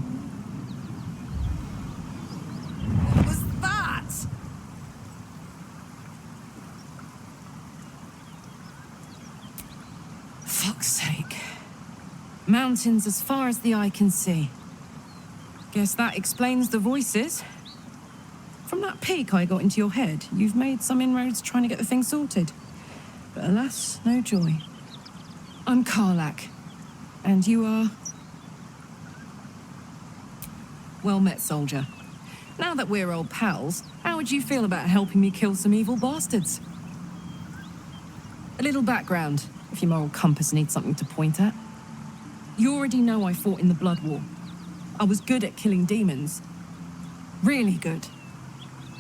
What was that? Fuck's sake. Mountains as far as the eye can see. Guess that explains the voices. From that peek I got into your head, you've made some inroads trying to get the thing sorted. But alas, no joy. I'm Karlak. And you are... Well met, soldier. Now that we're old pals, how would you feel about helping me kill some evil bastards? A little background, if your moral compass needs something to point at. You already know I fought in the Blood War. I was good at killing demons. Really good.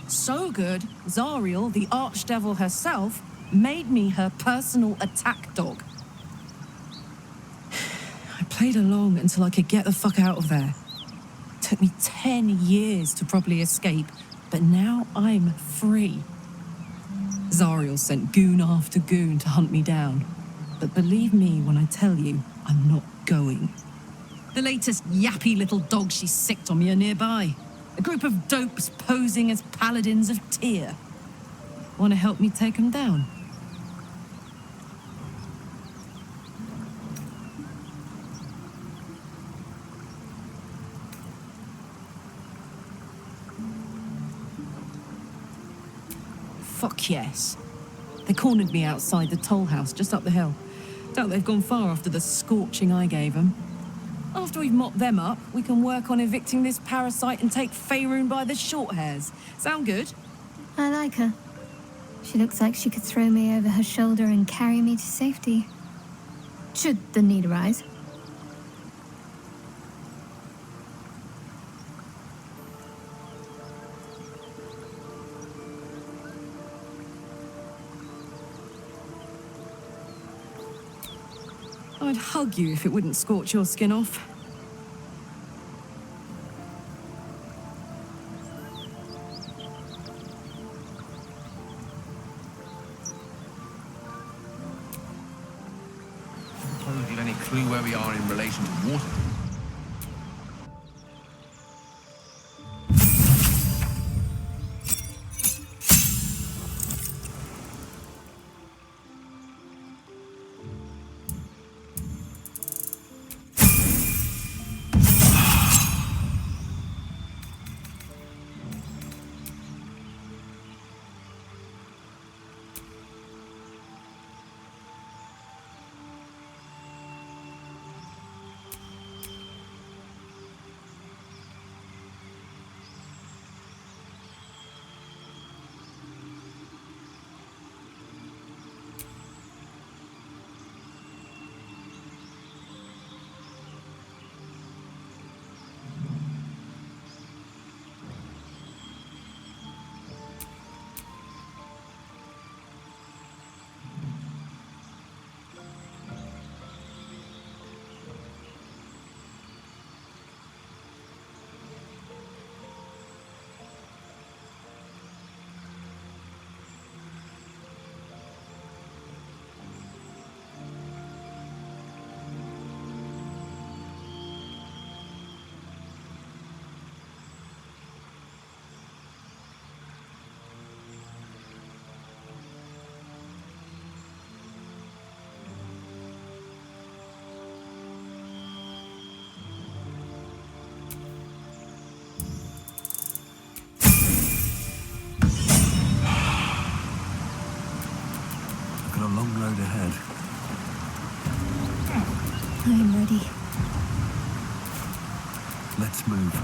So good, Zariel, the Archdevil herself, made me her personal attack dog. I played along until I could get the fuck out of there. Took me 10 years to properly escape, but now I'm free. Zariel sent goon after goon to hunt me down. But believe me when I tell you, I'm not going. The latest yappy little dog she sicked on me are nearby. A group of dopes posing as Paladins of Tyr. Want to help me take them down? Fuck yes. They cornered me outside the toll house just up the hill. Doubt they've gone far after the scorching I gave them. After we've mopped them up, we can work on evicting this parasite and take Faerun by the short hairs. Sound good? I like her. She looks like she could throw me over her shoulder and carry me to safety. Should the need arise. I'd hug you if it wouldn't scorch your skin off. Suppose you've any clue where we are in relation to water? Got a long road ahead. I'm ready. Let's move.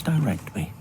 Direct me.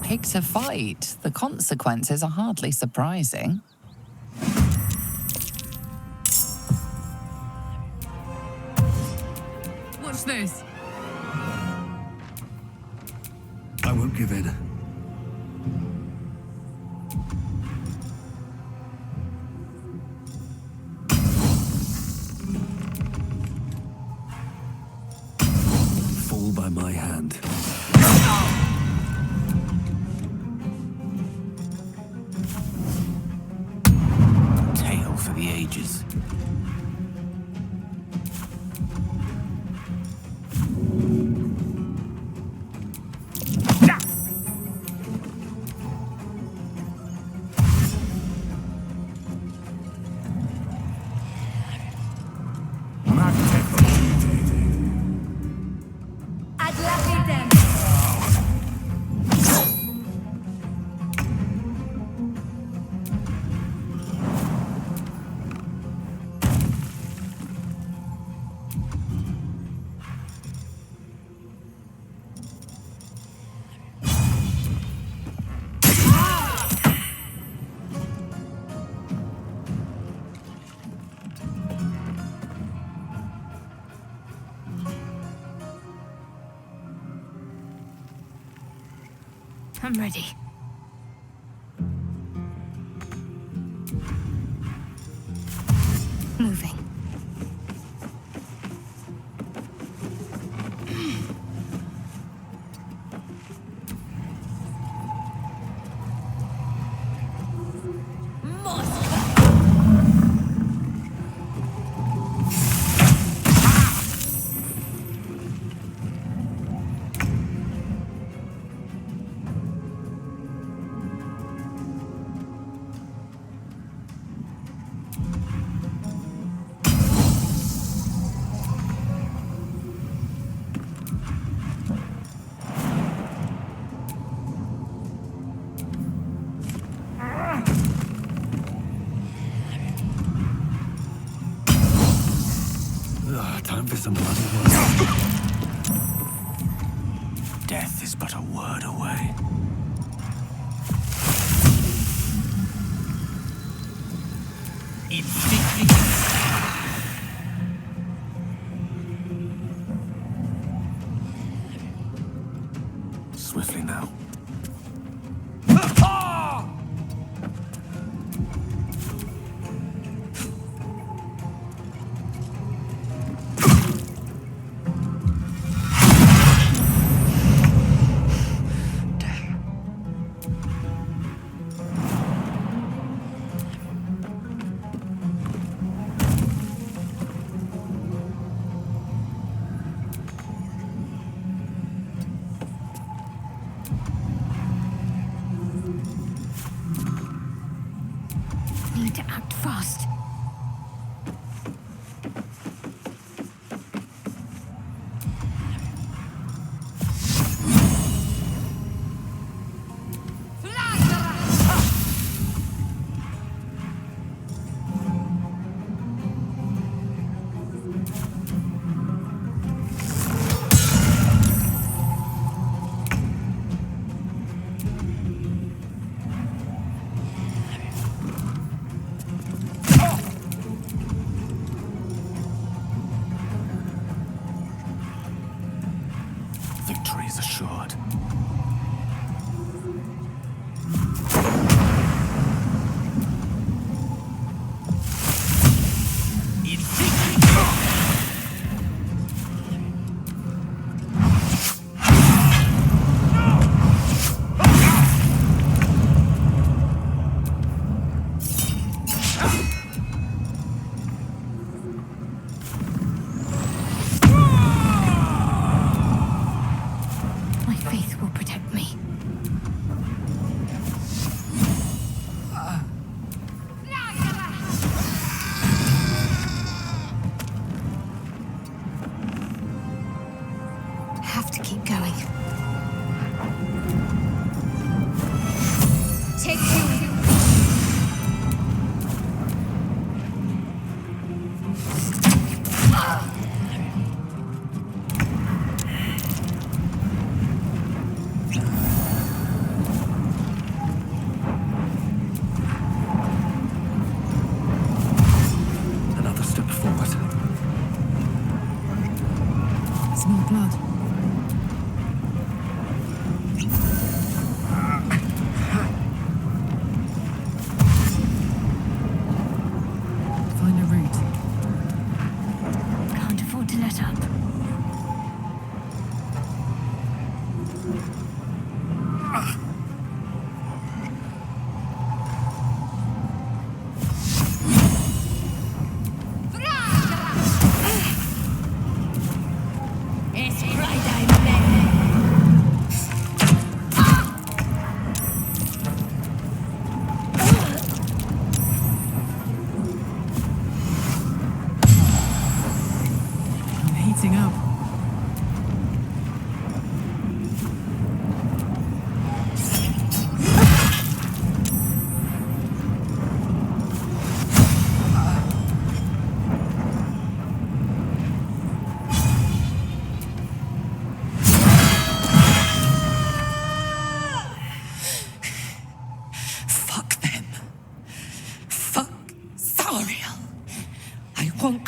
Picked a fight. The consequences are hardly surprising. Watch this. I won't give in. Fall by my hand. ages. I'm ready. Moving. Time for some bloody work. Death is but a word away. Swiftly now. Need to act fast. Victory is assured. My faith will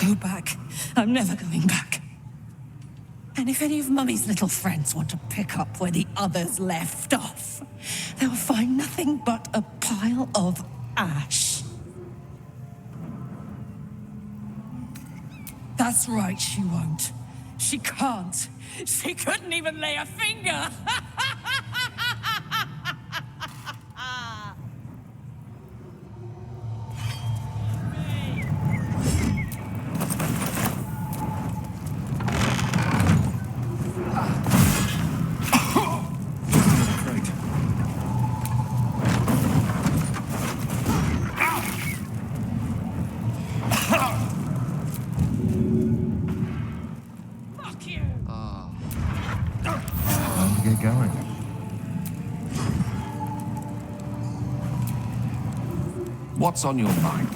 go back. I'm never going back. And if any of Mummy's little friends want to pick up where the others left off, they'll find nothing but a pile of ash. That's right, she won't. She can't. She couldn't even lay a finger. Get going. What's on your mind?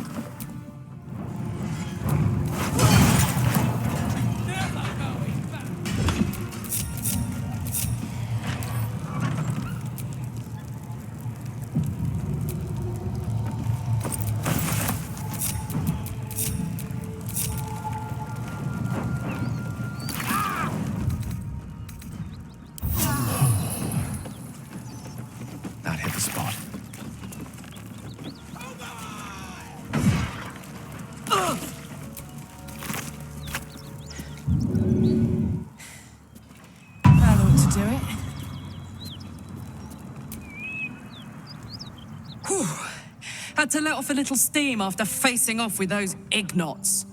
That hit the spot. That ought to do it. Whew. Had to let off a little steam after facing off with those ignots.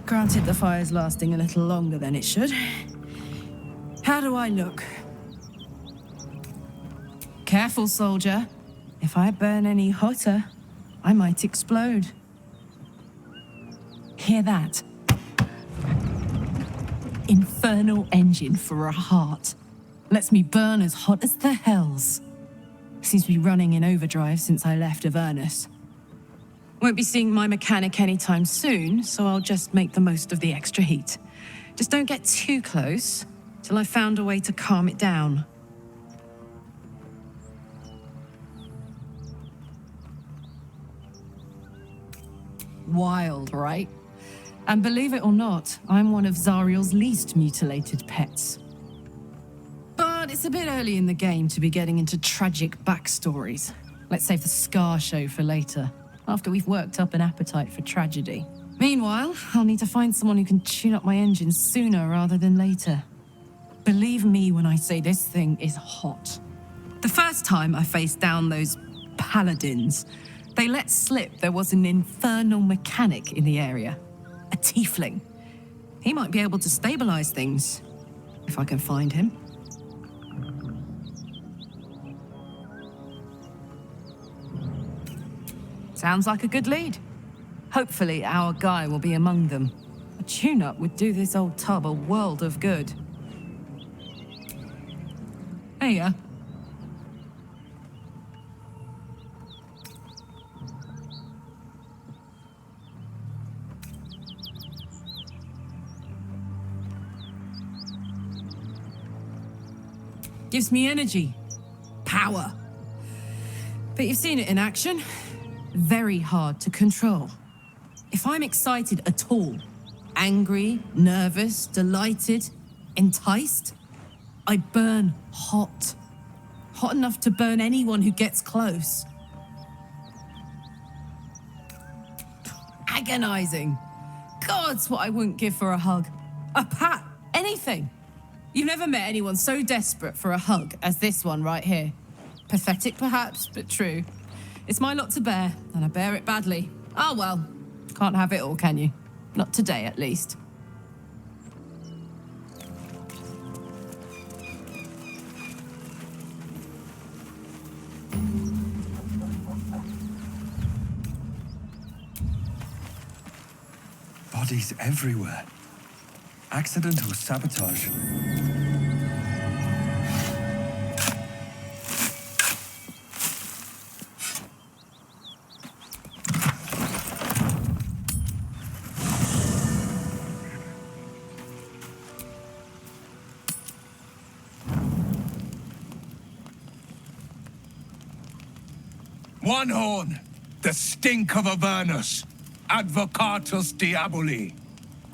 Granted, the fire's lasting a little longer than it should. How do I look? Careful, soldier. If I burn any hotter, I might explode. Hear that? Infernal engine for a heart. Lets me burn as hot as the hells. Seems to be running in overdrive since I left Avernus. Won't be seeing my mechanic anytime soon, so I'll just make the most of the extra heat. Just don't get too close till I've found a way to calm it down. Wild, right? And believe it or not, I'm one of Zariel's least mutilated pets. But it's a bit early in the game to be getting into tragic backstories. Let's save the Scar show for later, after we've worked up an appetite for tragedy. Meanwhile, I'll need to find someone who can tune up my engine sooner rather than later. Believe me when I say this thing is hot. The first time I faced down those paladins, they let slip there was an infernal mechanic in the area. A tiefling. He might be able to stabilize things, if I can find him. Sounds like a good lead. Hopefully our guy will be among them. A tune-up would do this old tub a world of good. Hey, ya. Gives me energy. Power. But you've seen it in action. Very hard to control. If I'm excited at all, angry, nervous, delighted, enticed, I burn hot. Hot enough to burn anyone who gets close. Agonizing. God's what I wouldn't give for a hug. A pat, anything. You've never met anyone so desperate for a hug as this one right here. Pathetic perhaps, but true. It's my lot to bear, and I bear it badly. Ah, well, can't have it all, can you? Not today, at least. Bodies everywhere. Accidental sabotage. One horn, the stink of Avernus, Advocatus Diaboli.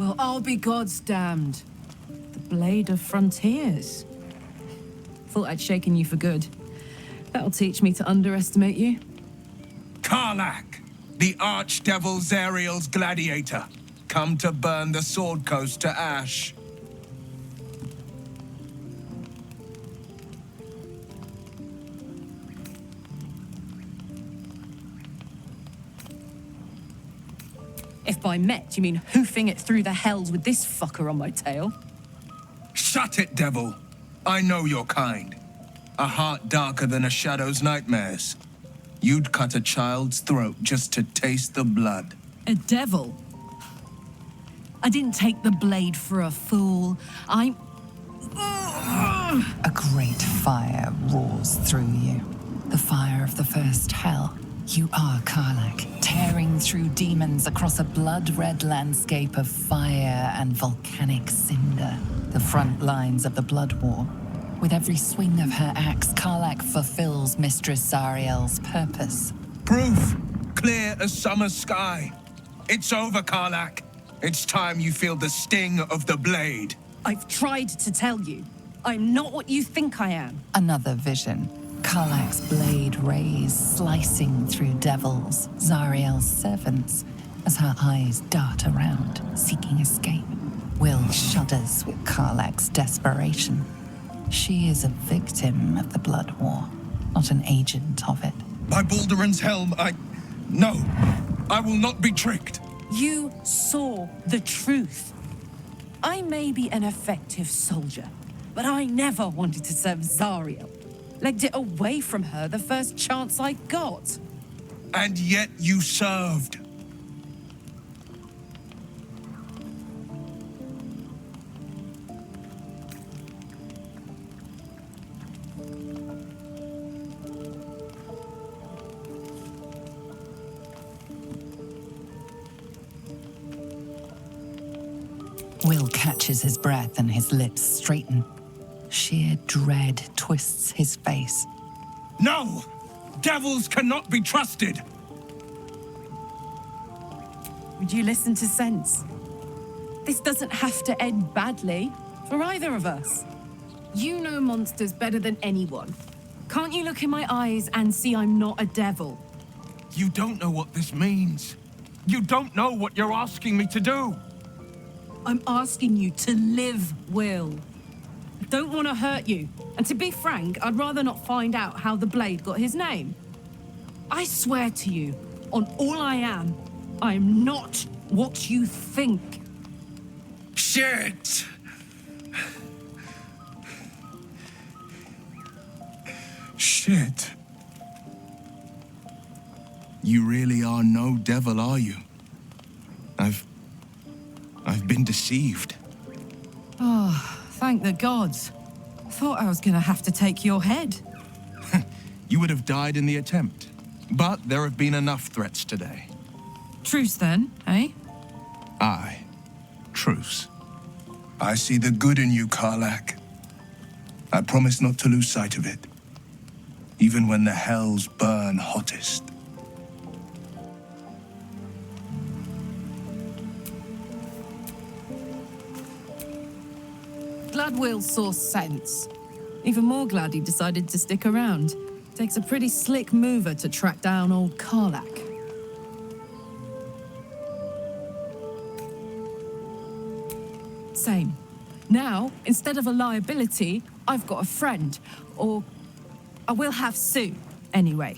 Well, I'll be God's damned. The Blade of Frontiers. Thought I'd shaken you for good. That'll teach me to underestimate you. Karlach, the Archdevil Zariel's gladiator, come to burn the Sword Coast to ash. If by met you mean hoofing it through the hells with this fucker on my tail. Shut it, devil. I know your kind. A heart darker than a shadow's nightmares. You'd cut a child's throat just to taste the blood. A devil? I didn't take the blade for a fool. I'm... A great fire roars through you. The fire of the first hell. You are Karlach, tearing through demons across a blood-red landscape of fire and volcanic cinder. The front lines of the Blood War. With every swing of her axe, Karlach fulfills Mistress Zariel's purpose. Proof! Clear as summer sky. It's over, Karlach. It's time you feel the sting of the blade. I've tried to tell you. I'm not what you think I am. Another vision. Karlach's blade rays slicing through devils, Zariel's servants, as her eyes dart around, seeking escape. Will shudders with Karlach's desperation. She is a victim of the Blood War, not an agent of it. By Baldur'S helm, No, I will not be tricked. You saw the truth. I may be an effective soldier, but I never wanted to serve Zariel. Legged it away from her the first chance I got. And yet you served. Will catches his breath and his lips straighten. Sheer dread twists his face. No! Devils cannot be trusted! Would you listen to sense? This doesn't have to end badly for either of us. You know monsters better than anyone. Can't you look in my eyes and see I'm not a devil? You don't know what this means. You don't know what you're asking me to do. I'm asking you to live, Will. I don't want to hurt you. And to be frank, I'd rather not find out how the blade got his name. I swear to you, on all I am not what you think. Shit! Shit. You really are no devil, are you? I've been deceived. Oh, thank the gods. Thought I was gonna have to take your head. You would have died in the attempt. But there have been enough threats today. Truce then, eh? Aye. Truce. I see the good in you, Karlach. I promise not to lose sight of it. Even when the hells burn hottest. Glad Will saw sense. Even more glad he decided to stick around. Takes a pretty slick mover to track down old Karlach. Same. Now, instead of a liability, I've got a friend. Or I will have Sue, anyway.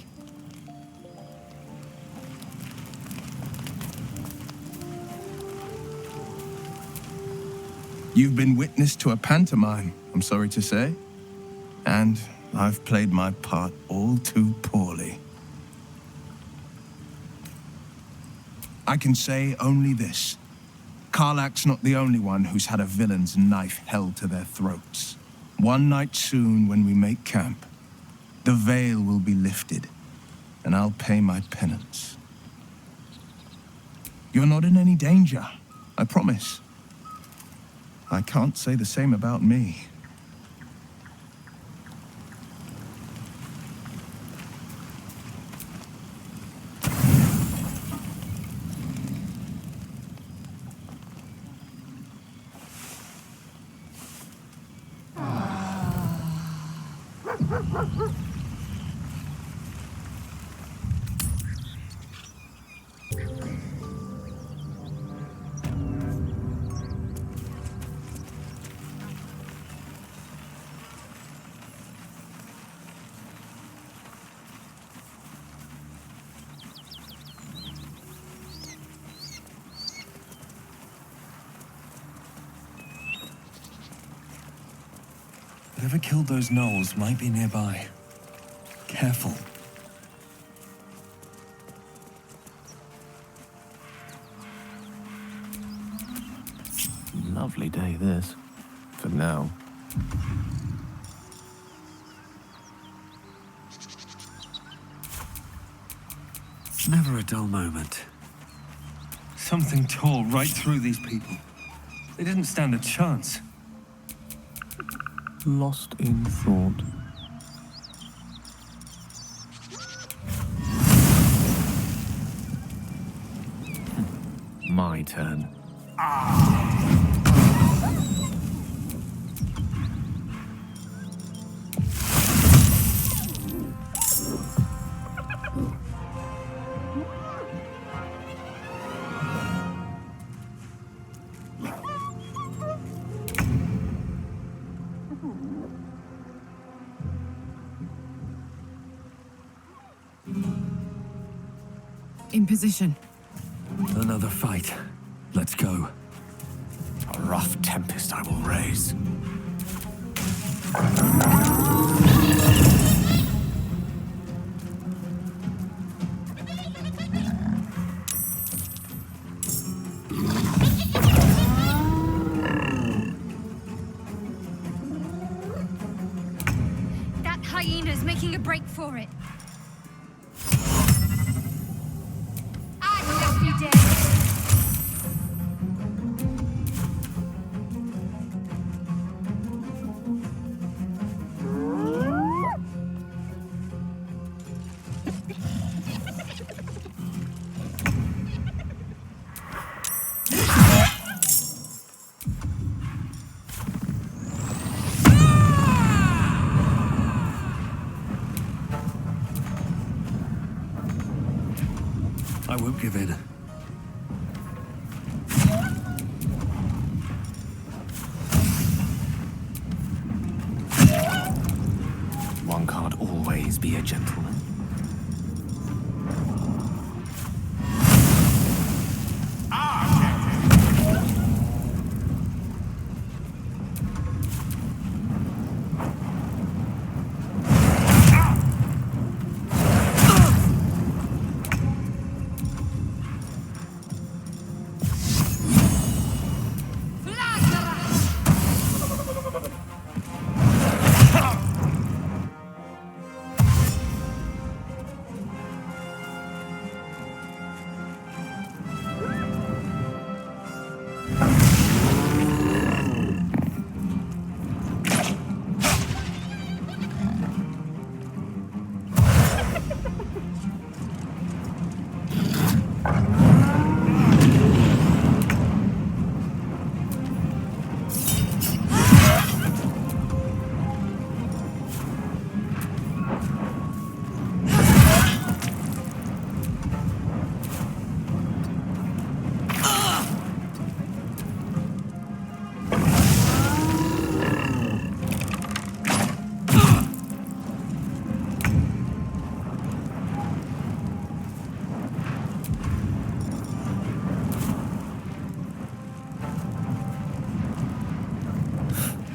You've been witness to a pantomime, I'm sorry to say. And I've played my part all too poorly. I can say only this. Karlach's not the only one who's had a villain's knife held to their throats. One night soon, when we make camp, the veil will be lifted, and I'll pay my penance. You're not in any danger, I promise. I can't say the same about me. Whatever killed those gnolls might be nearby. Careful. Lovely day, this. For now. Never a dull moment. Something tore right through these people. They didn't stand a chance. Lost in thought. My turn. In position. Another fight. Let's go. A rough tempest I will raise. That hyena's making a break for it. I'd just be dead. I won't give in. One can't always be a gentleman.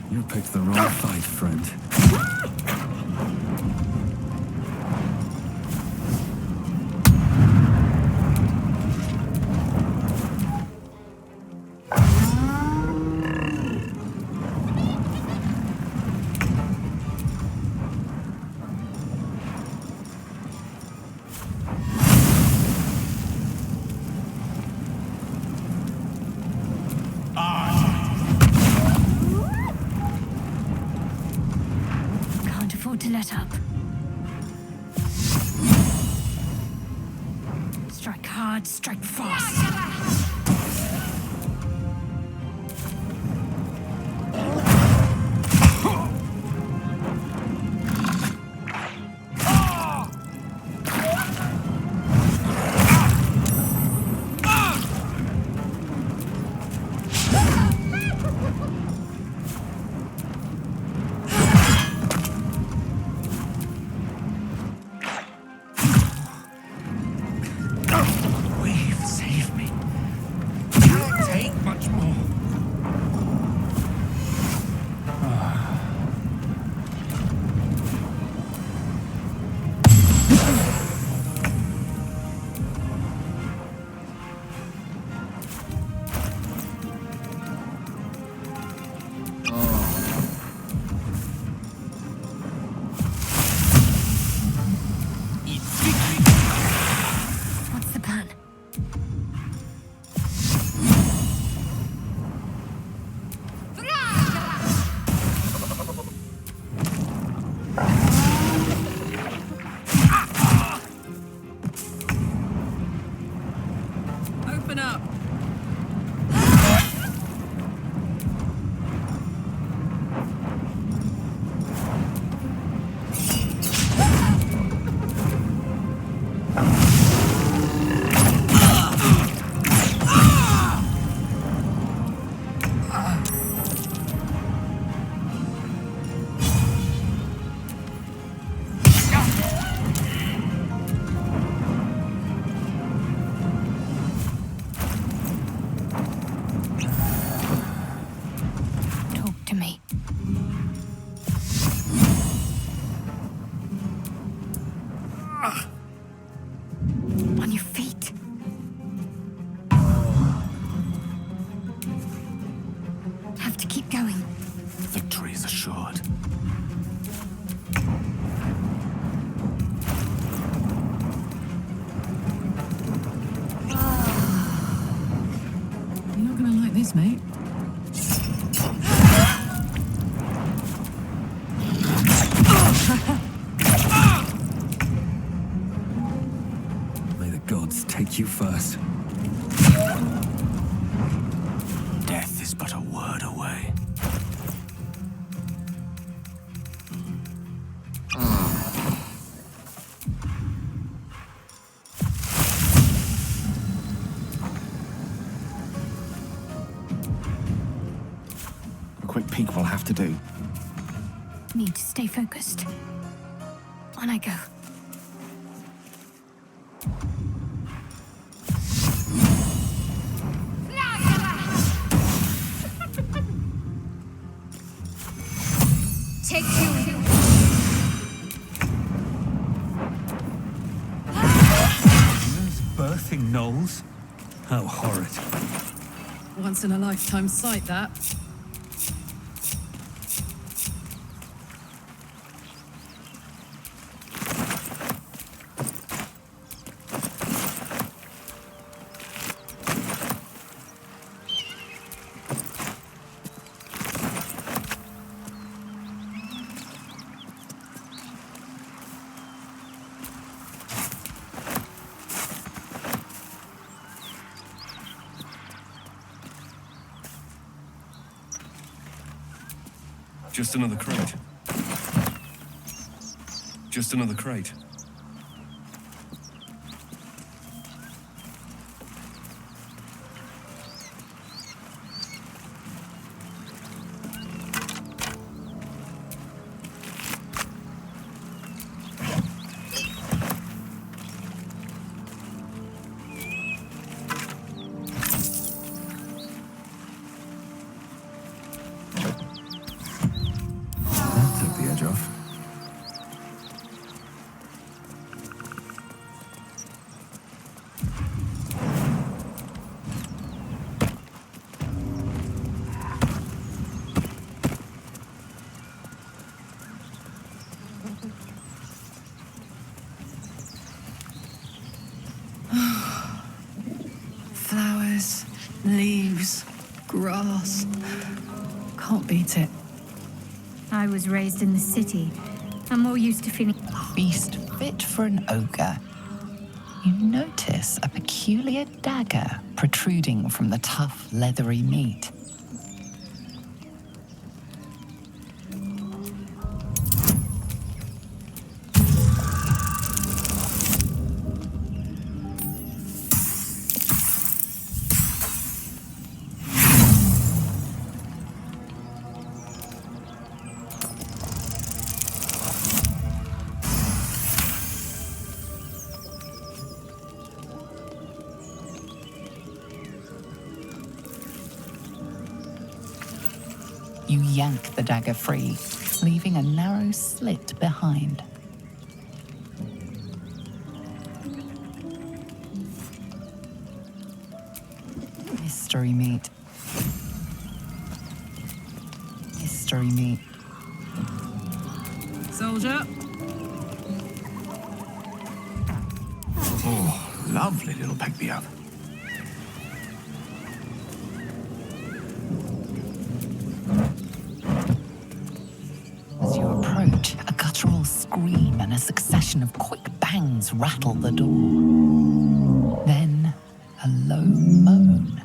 You picked the wrong fight, friend. Can't afford to let up. Strike hard, strike fast. Cheers, mate. May the gods take you first. Death is but a word away. A quick peek will have to do. Need to stay focused. On I go. Take two. Birthing gnolls? How horrid. Once in a lifetime sight, that. Just another crate. Just another crate. Flowers, leaves, grass. Can't beat it. I was raised in the city. I'm more used to feeling... Feast fit for an ogre. You notice a peculiar dagger protruding from the tough, leathery meat. You yank the dagger free, leaving a narrow slit behind. Mystery meat. Mystery meat. Soldier. Oh, lovely little pick-me-up. As you approach, a guttural scream and a succession of quick bangs rattle the door. Then, a low moan.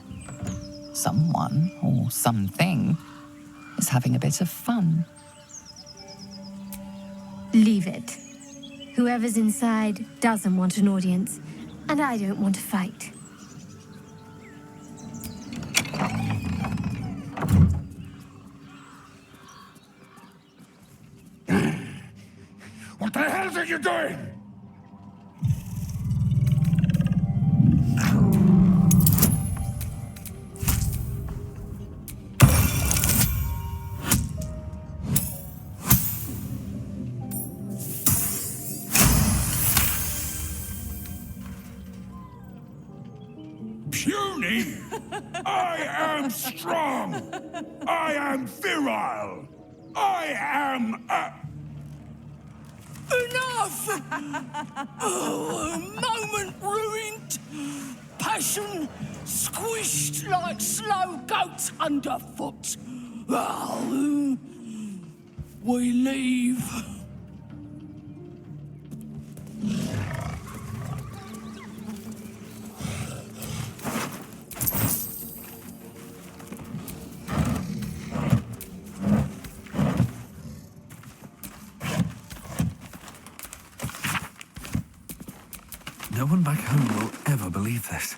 Someone, or something, is having a bit of fun. Leave it. Whoever's inside doesn't want an audience, and I don't want to fight. What the hell are you doing? Puny? I am strong. I am virile. I am Enough! Oh, a moment ruined. passion, squished like slow goats underfoot. Well, we leave. No one back home will ever believe this.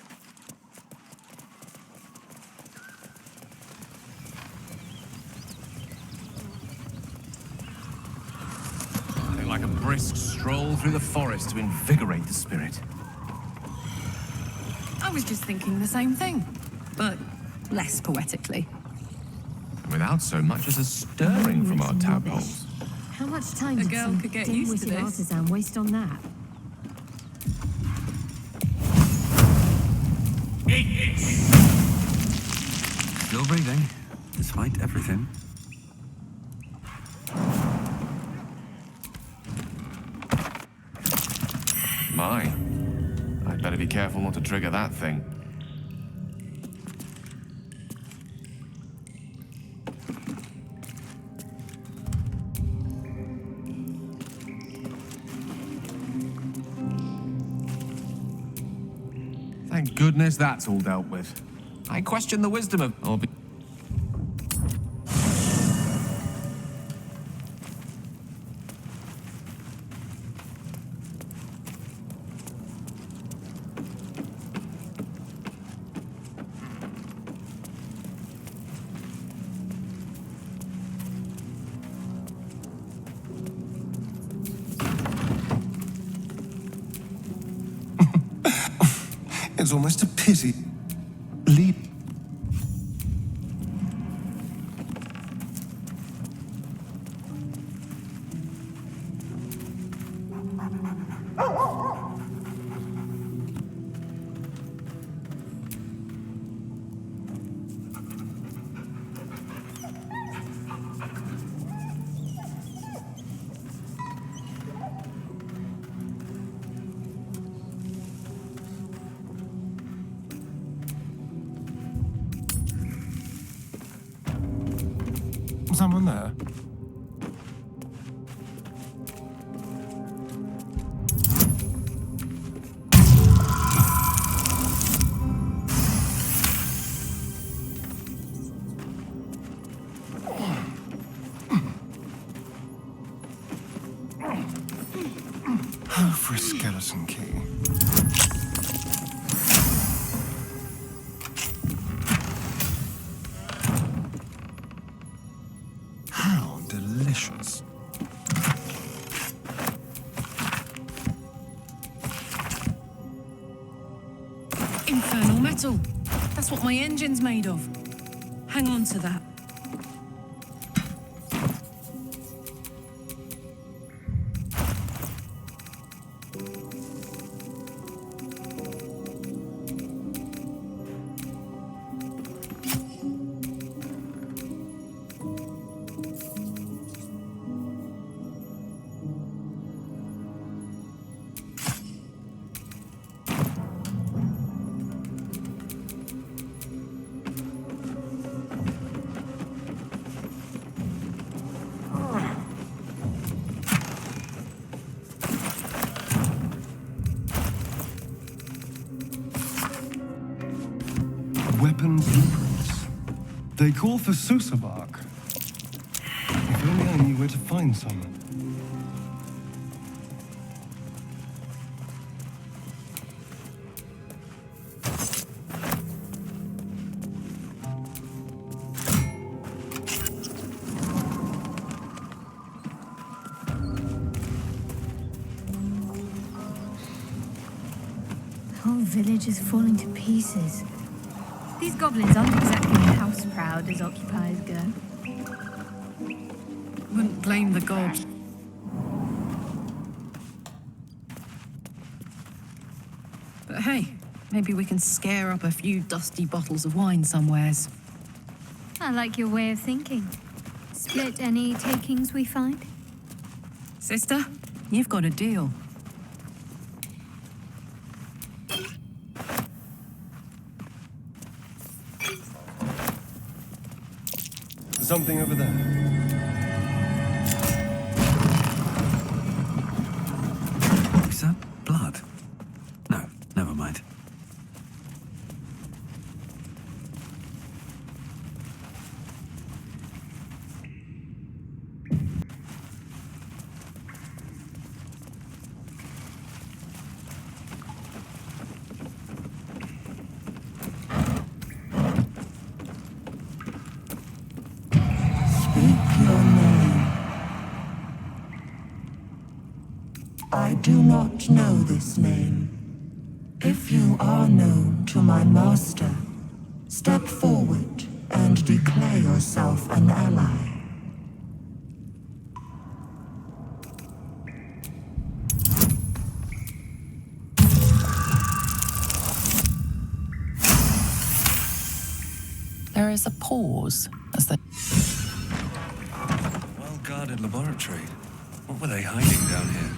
Nothing like a brisk stroll through the forest to invigorate the spirit. I was just thinking the same thing, but less poetically. Without so much as a stirring from our tadpoles. How much time A did girl some could get used to dim-witted this. artisan waste on that? Still breathing, despite everything. My, I'd better be careful not to trigger that thing. Thank goodness that's all dealt with. I question the wisdom of... It's almost a pity. Leap. Someone there? Oh, for a skeleton key. How delicious. Infernal metal. That's what my engine's made of. Hang on to that. Weapon blueprints. They call for Susa bark. If only I knew where to find some. The whole village is falling to pieces. These goblins aren't exactly house-proud as occupiers go. Wouldn't blame the gods. But hey, maybe we can scare up a few dusty bottles of wine somewheres. I like your way of thinking. Split any takings we find? Sister, you've got a deal. something over there. Is that blood? No, never mind. I do not know this name. If you are known to my master, step forward and declare yourself an ally. There is a pause as the Well-guarded laboratory. What were they hiding down here?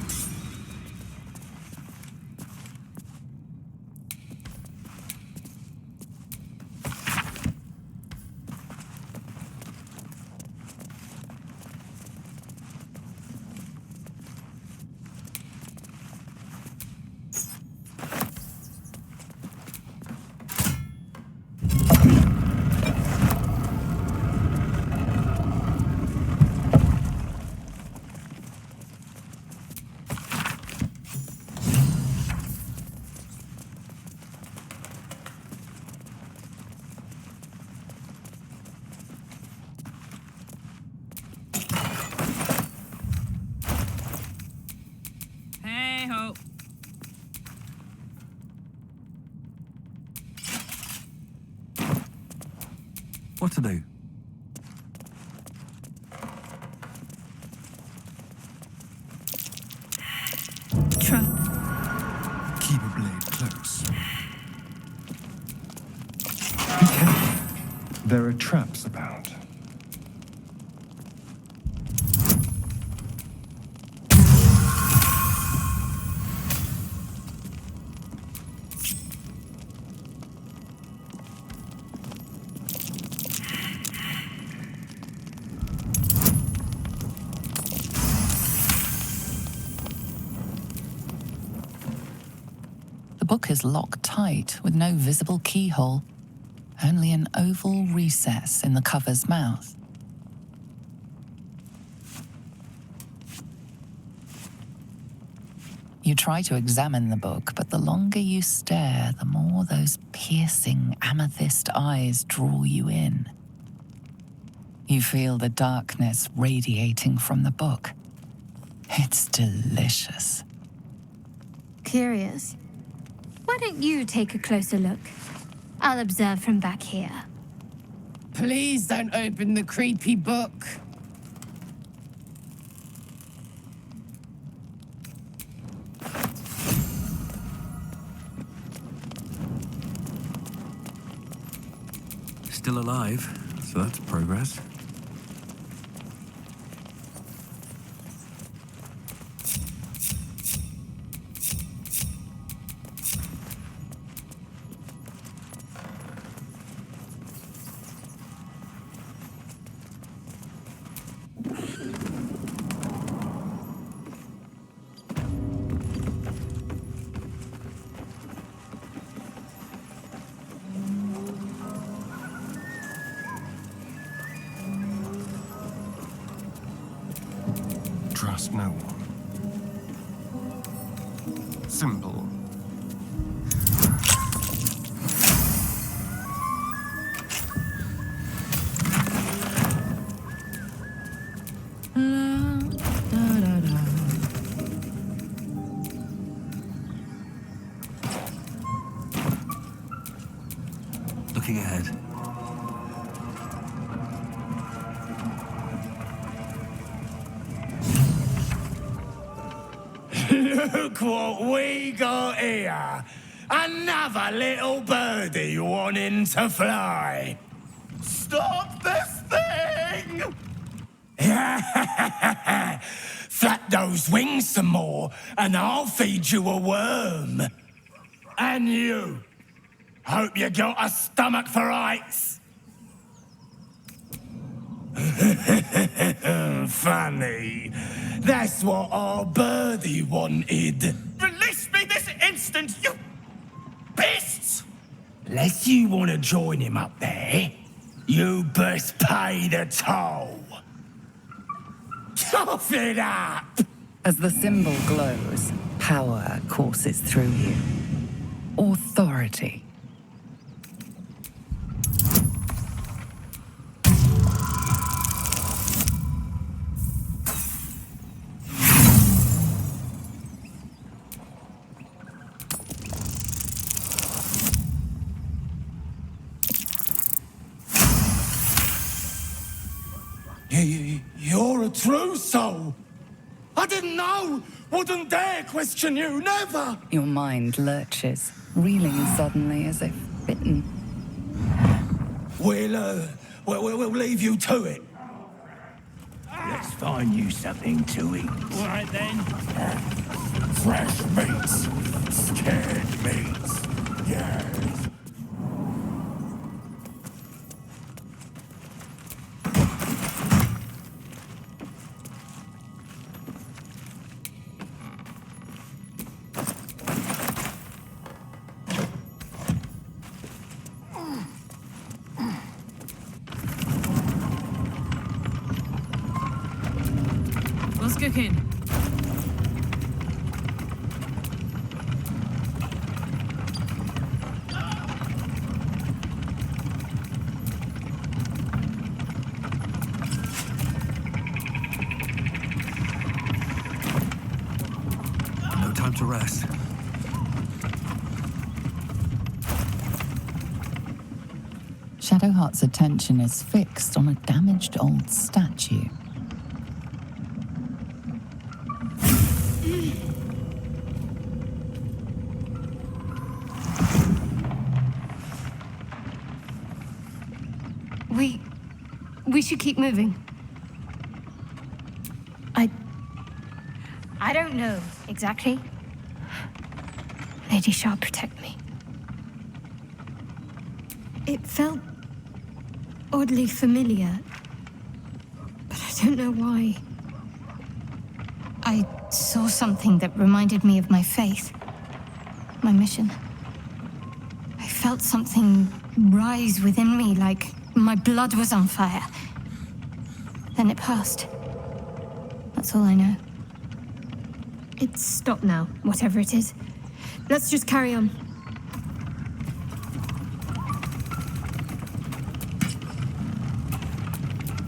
Hey ho. What to do? Trap. Keep a blade close. Be careful. There are traps about. The book is locked tight with no visible keyhole, only an oval recess in the cover's mouth. You try to examine the book, but the longer you stare, the more those piercing amethyst eyes draw you in. You feel the darkness radiating from the book. It's delicious. Curious. Why don't you take a closer look? I'll observe from back here. Please don't open the creepy book. Still alive, so that's progress. Trust no one. Simple. Looking ahead. Look what we got here. Another little birdie wanting to fly. Stop this thing! Flap those wings some more, and I'll feed you a worm. And you. Hope you got a stomach for heights. Funny. That's what our birdie wanted. Release me this instant, you beasts! Unless you want to join him up there, you best pay the toll. Cough it up! As the symbol glows, power courses through you. Authority. You're a true soul. I didn't know. Wouldn't dare question you, never. Your mind lurches, reeling suddenly as if bitten. We'll leave you to it. Let's find you something to eat. All right, then. Fresh meats. Scared meats. Yes. What's cooking? No time to rest. Shadowheart's attention is fixed on a damaged old statue. We should keep moving. I don't know exactly. Lady Shah, protect me. It felt oddly familiar, but I don't know why. I saw something that reminded me of my faith, my mission. I felt something rise within me, like my blood was on fire. Then it passed. That's all I know. It's stopped now, whatever it is. Let's just carry on.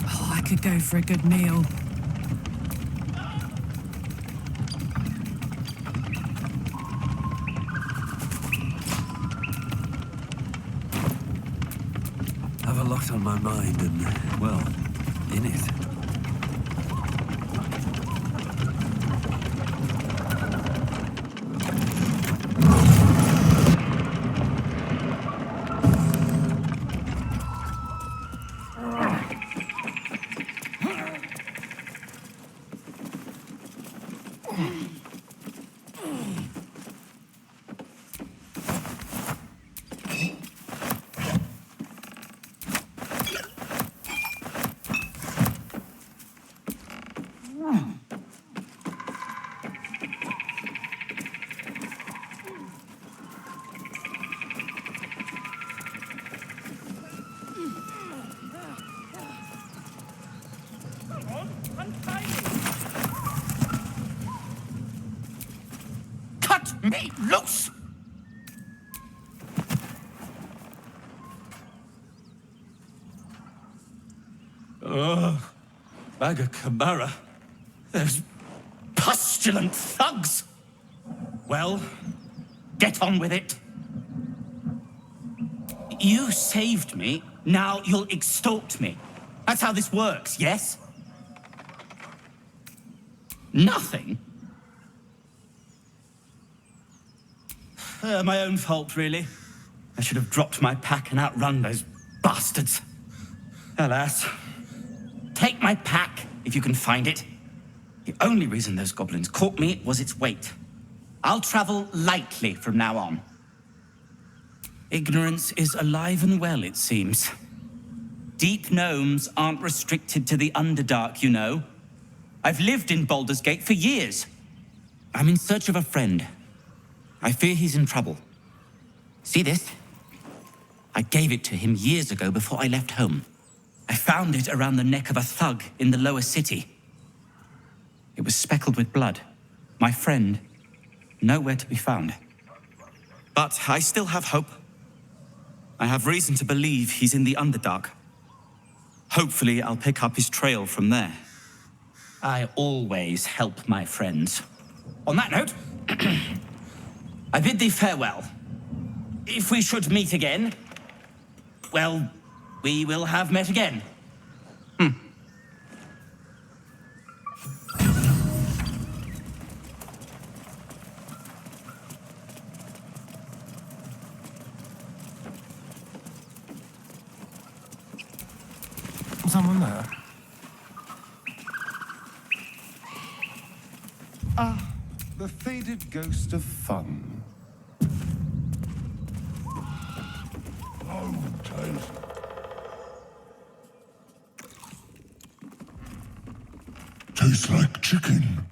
Oh, I could go for a good meal. I've a lot on my mind and, well, in it. Cut me loose! Bag of Camara. Those pustulant thugs. Well, get on with it. You saved me, now you'll extort me. That's how this works, yes? Nothing? My own fault, really. I should have dropped my pack and outrun those bastards. Alas. Take my pack, if you can find it. The only reason those goblins caught me was its weight. I'll travel lightly from now on. Ignorance is alive and well, it seems. Deep gnomes aren't restricted to the Underdark, you know. I've lived in Baldur's Gate for years. I'm in search of a friend. I fear he's in trouble. See this? I gave it to him years ago before I left home. I found it around the neck of a thug in the lower city. It was speckled with blood. My friend, nowhere to be found. But I still have hope. I have reason to believe he's in the Underdark. Hopefully, I'll pick up his trail from there. I always help my friends. On that note, I bid thee farewell. If we should meet again, well, we will have met again. Someone there? Ah, the faded ghost of fun. Oh, taste. Tastes like chicken.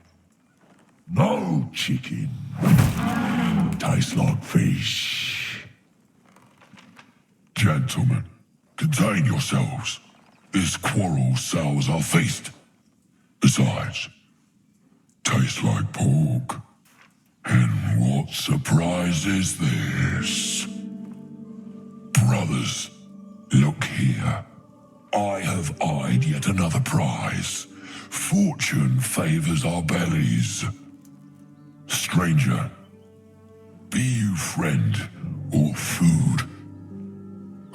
No chicken. Tastes like fish. Gentlemen, contain yourselves. This quarrel sours our feast. Besides, tastes like pork. And what surprise is this? Brothers, look here. I have eyed yet another prize. Fortune favors our bellies. Stranger, be you friend or food,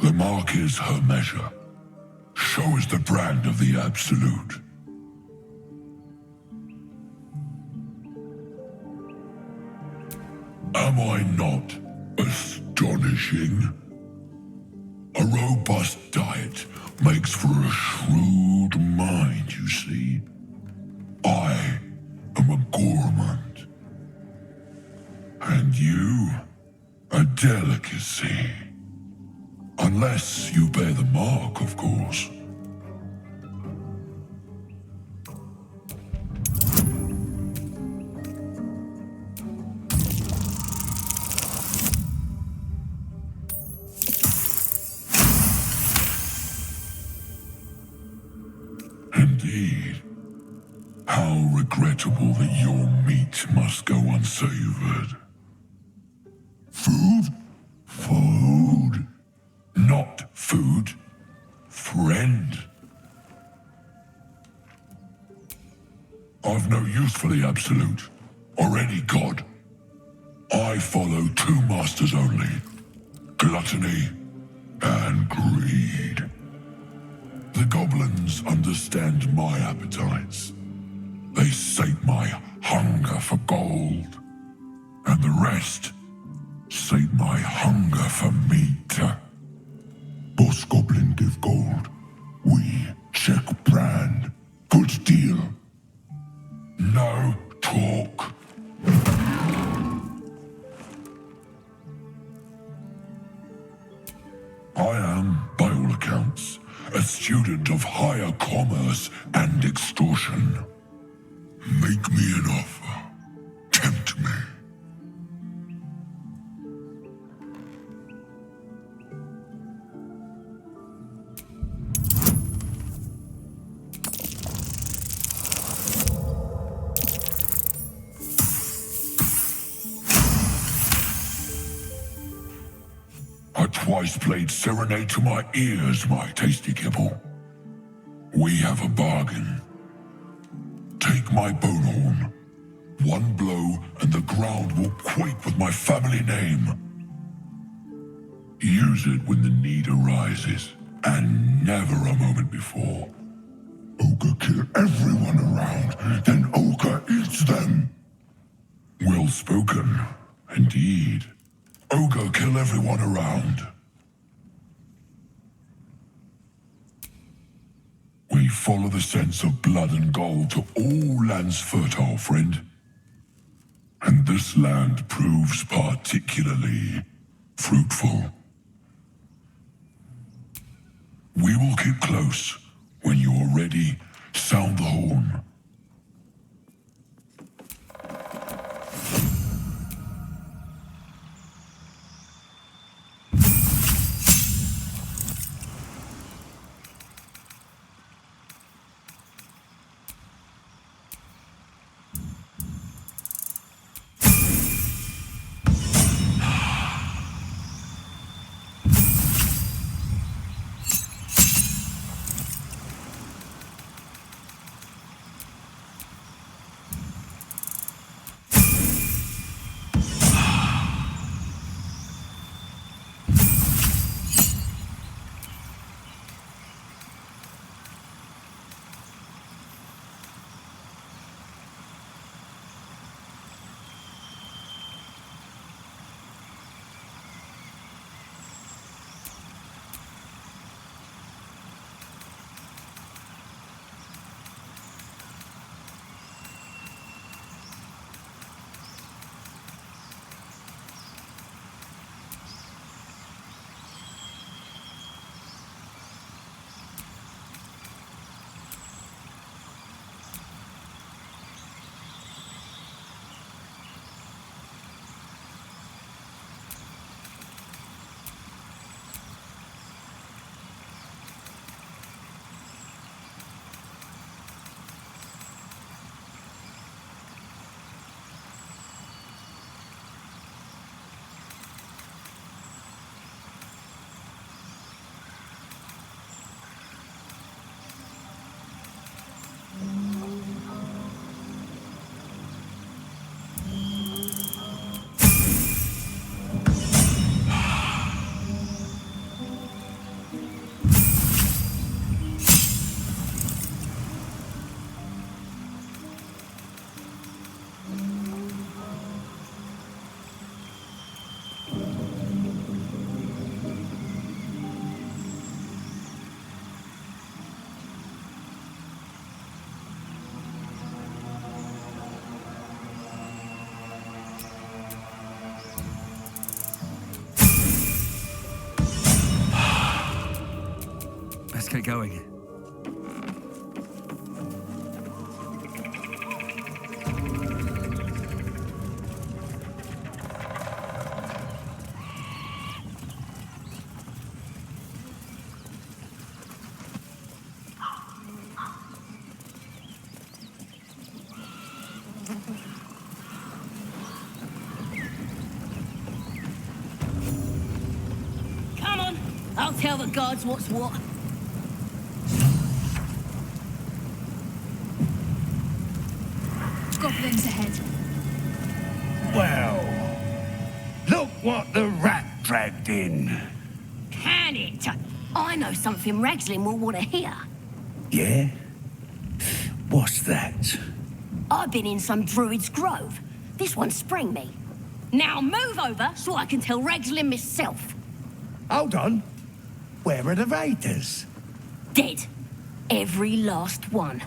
the mark is her measure. Show us the brand of the absolute. Am I not astonishing? A robust diet makes for a shrewd mind, you see. I am a gourmand. And you, a delicacy. Unless you bear the mark, of course. Indeed. How regrettable that your meat must go unsavored. Food? Food. Not food. Friend. I've no use for the absolute, or any god. I follow two masters only. Gluttony and greed. The goblins understand my appetites. They sate my hunger for gold. And the rest sate my hunger for meat. Boss goblin give gold. We check brand. Good deal. No talk. I am, by all accounts, a student of higher commerce and extortion. Make me an offer. Tempt me. I twice played serenade to my ears, my tasty kibble. We have a bargain. Take my bone horn. One blow and the ground will quake with my family name. Use it when the need arises, and never a moment before. Ogre kill everyone around, then Ogre eats them. Well spoken, indeed. Ogre kill everyone around. We follow the sense of blood and gold to all lands fertile, friend. And this land proves particularly fruitful. We will keep close. When you are ready, sound the horn. Let's get going. Come on, I'll tell the guards what's what. Goblins ahead. Well, look what the rat dragged in. Can it? I know something Ragslin will want to hear. Yeah? What's that? I've been in some druid's grove. This one sprang me. Now move over so I can tell Ragslin myself. Hold on. Where are the raiders? Dead. Every last one.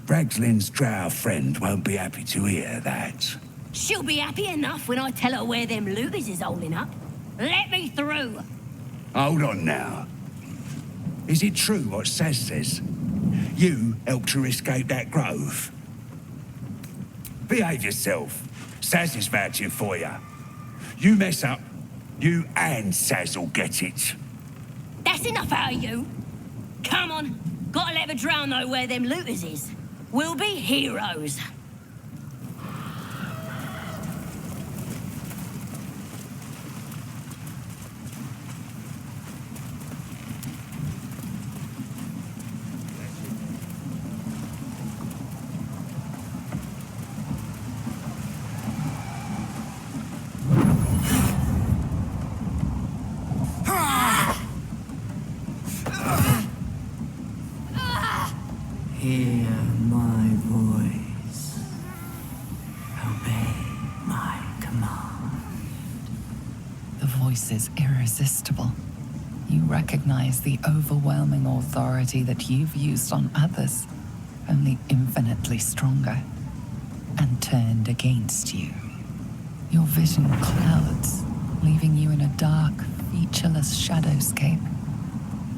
Ragslin's drow friend won't be happy to hear that. She'll be happy enough when I tell her where them looters is holding up. Let me through. Hold on now. Is it true what Saz says? You helped her escape that grove? Behave yourself. Saz is vouching for you. You mess up, you and Saz will get it. That's enough out of you. Come on. Gotta let the drow know where them looters is. We'll be heroes. Hear my voice. Obey my command. The voice is irresistible. You recognize the overwhelming authority that you've used on others, only infinitely stronger, and turned against you. Your vision clouds, leaving you in a dark, featureless shadowscape.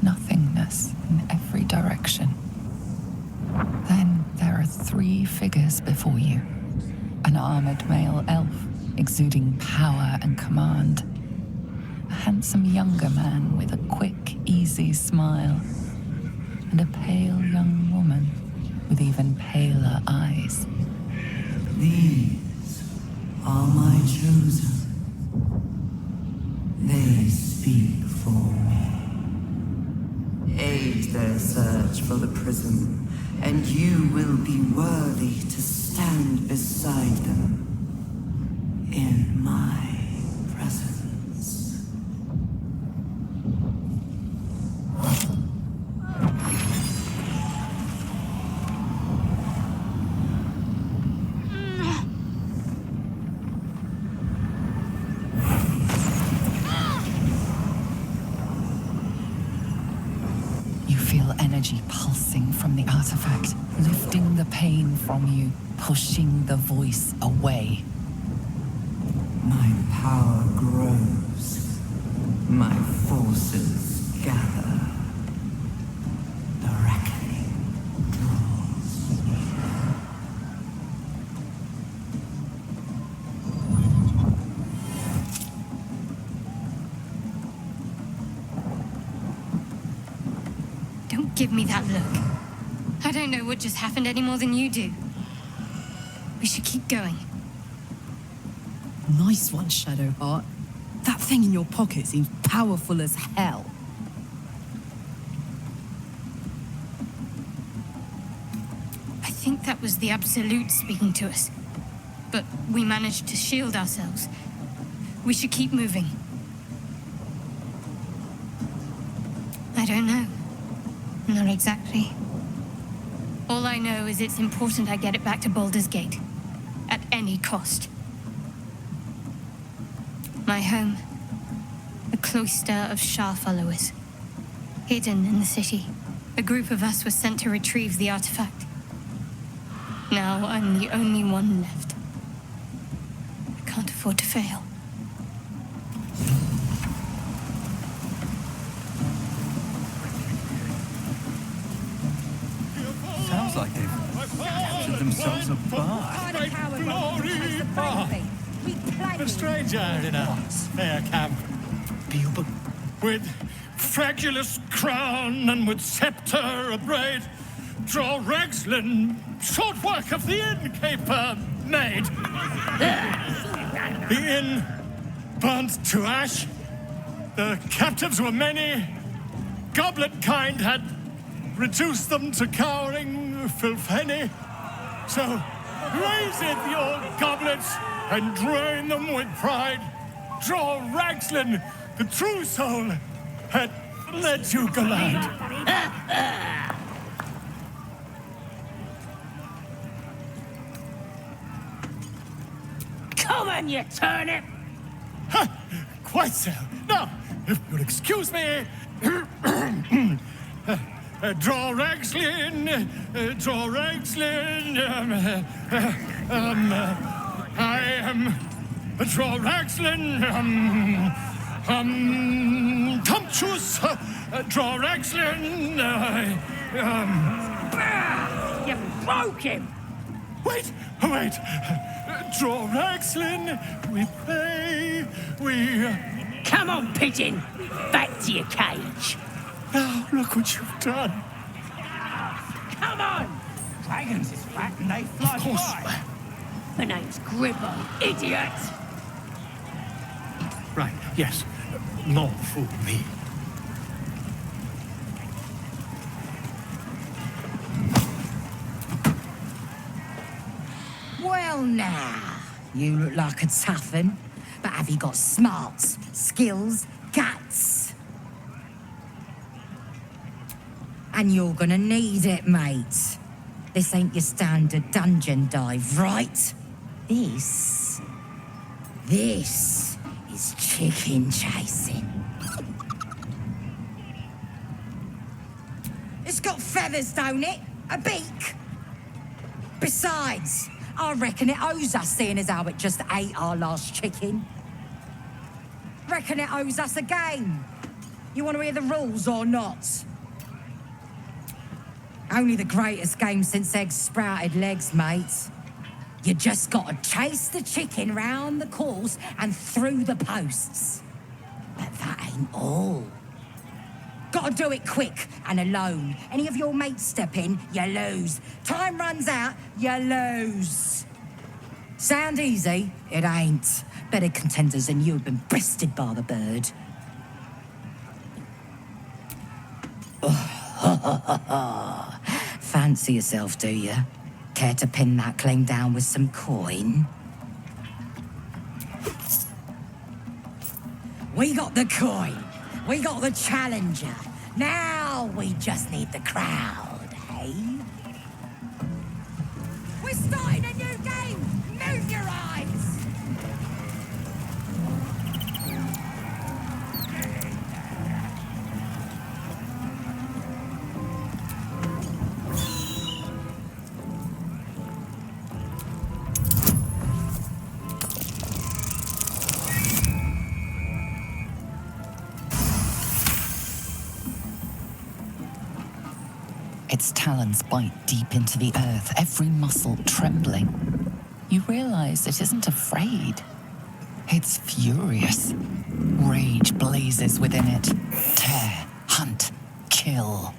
nothingness in every direction. Then there are three figures before you. An armored male elf, exuding power and command. A handsome younger man with a quick, easy smile. And a pale young woman with even paler eyes. These are my chosen. They speak for me. Aid their search for the prism, and you will be worthy to stand beside them in my presence. You feel energy pulsing from the artifact, lifting the pain from you, pushing the voice away. My power grows. My forces gather. The reckoning draws near. Don't give me that look. I don't know what just happened any more than you do. We should keep going. Nice one, Shadowheart. That thing in your pocket seems powerful as hell. I think that was the Absolute speaking to us. But we managed to shield ourselves. We should keep moving. I don't know. Not exactly. All I know is it's important I get it back to Baldur's Gate. At any cost. My home. A cloister of Shah followers. Hidden in the city. A group of us was sent to retrieve the artifact. Now I'm the only one left. I can't afford to fail. Sounds like they've captured themselves a bar. The stranger in a fair camp. With fragulous crown and with scepter abraid, draw Ragslin, short work of the innkeeper made. The inn burnt to ash. The captives were many. Goblet kind had reduced them to cowering filfenny. So raise it, your goblets, and drain them with pride. Draw Ragslin, the true soul, had led you gallant. Come on, you turnip! Quite so. Now, if you'll excuse me, draw Ragslin, draw Ragslin, I am draw Ragslin, Tumptuous, draw Ragslin, You broke him! Wait! Draw Ragslin, we pray, we... Come on, pigeon! Back to your cage! Now, look what you've done. Come on! Dragons is fat and they fly Of course. high. My name's Gribber, idiot! Right, yes. Not fool me. Well now, you look like a tough un, but have you got smarts, skills, guts? And you're gonna need it, mate. This ain't your standard dungeon dive, right? This is chicken chasing. It's got feathers, don't it? A beak? Besides, I reckon it owes us, seeing as how it just ate our last chicken. Reckon it owes us a game. You want to hear the rules or not? Only the greatest game since eggs sprouted legs, mate. You just gotta chase the chicken round the course and through the posts. But that ain't all. Gotta do it quick and alone. Any of your mates step in, you lose. Time runs out, you lose. Sound easy? It ain't. Better contenders than you have been breasted by the bird. Fancy yourself, do you? Care to pin that claim down with some coin? We got the coin. We got the challenger. Now we just need the crowd, hey? We're starting a new game! Move your eyes! Its talons bite deep into the earth, every muscle trembling. You realize it isn't afraid. It's furious. Rage blazes within it. Tear, hunt, kill.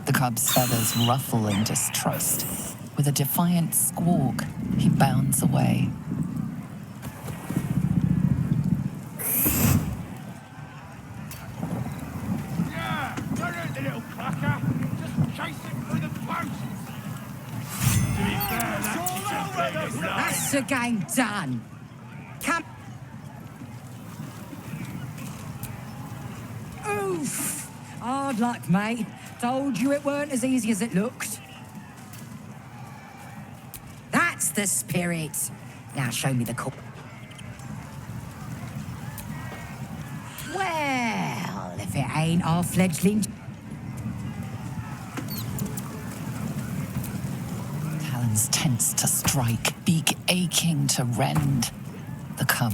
The cub's feathers ruffle in distrust. With a defiant squawk, he bounds away. Yeah, don't hurt the little clucker. Just chase him through the posts. To be fair, That's the game done. Come. Oof! Hard luck, mate. Told you it weren't as easy as it looked. That's the spirit. Now show me the core. Well, if it ain't our fledgling. Talons tense to strike, beak aching to rend. The cub.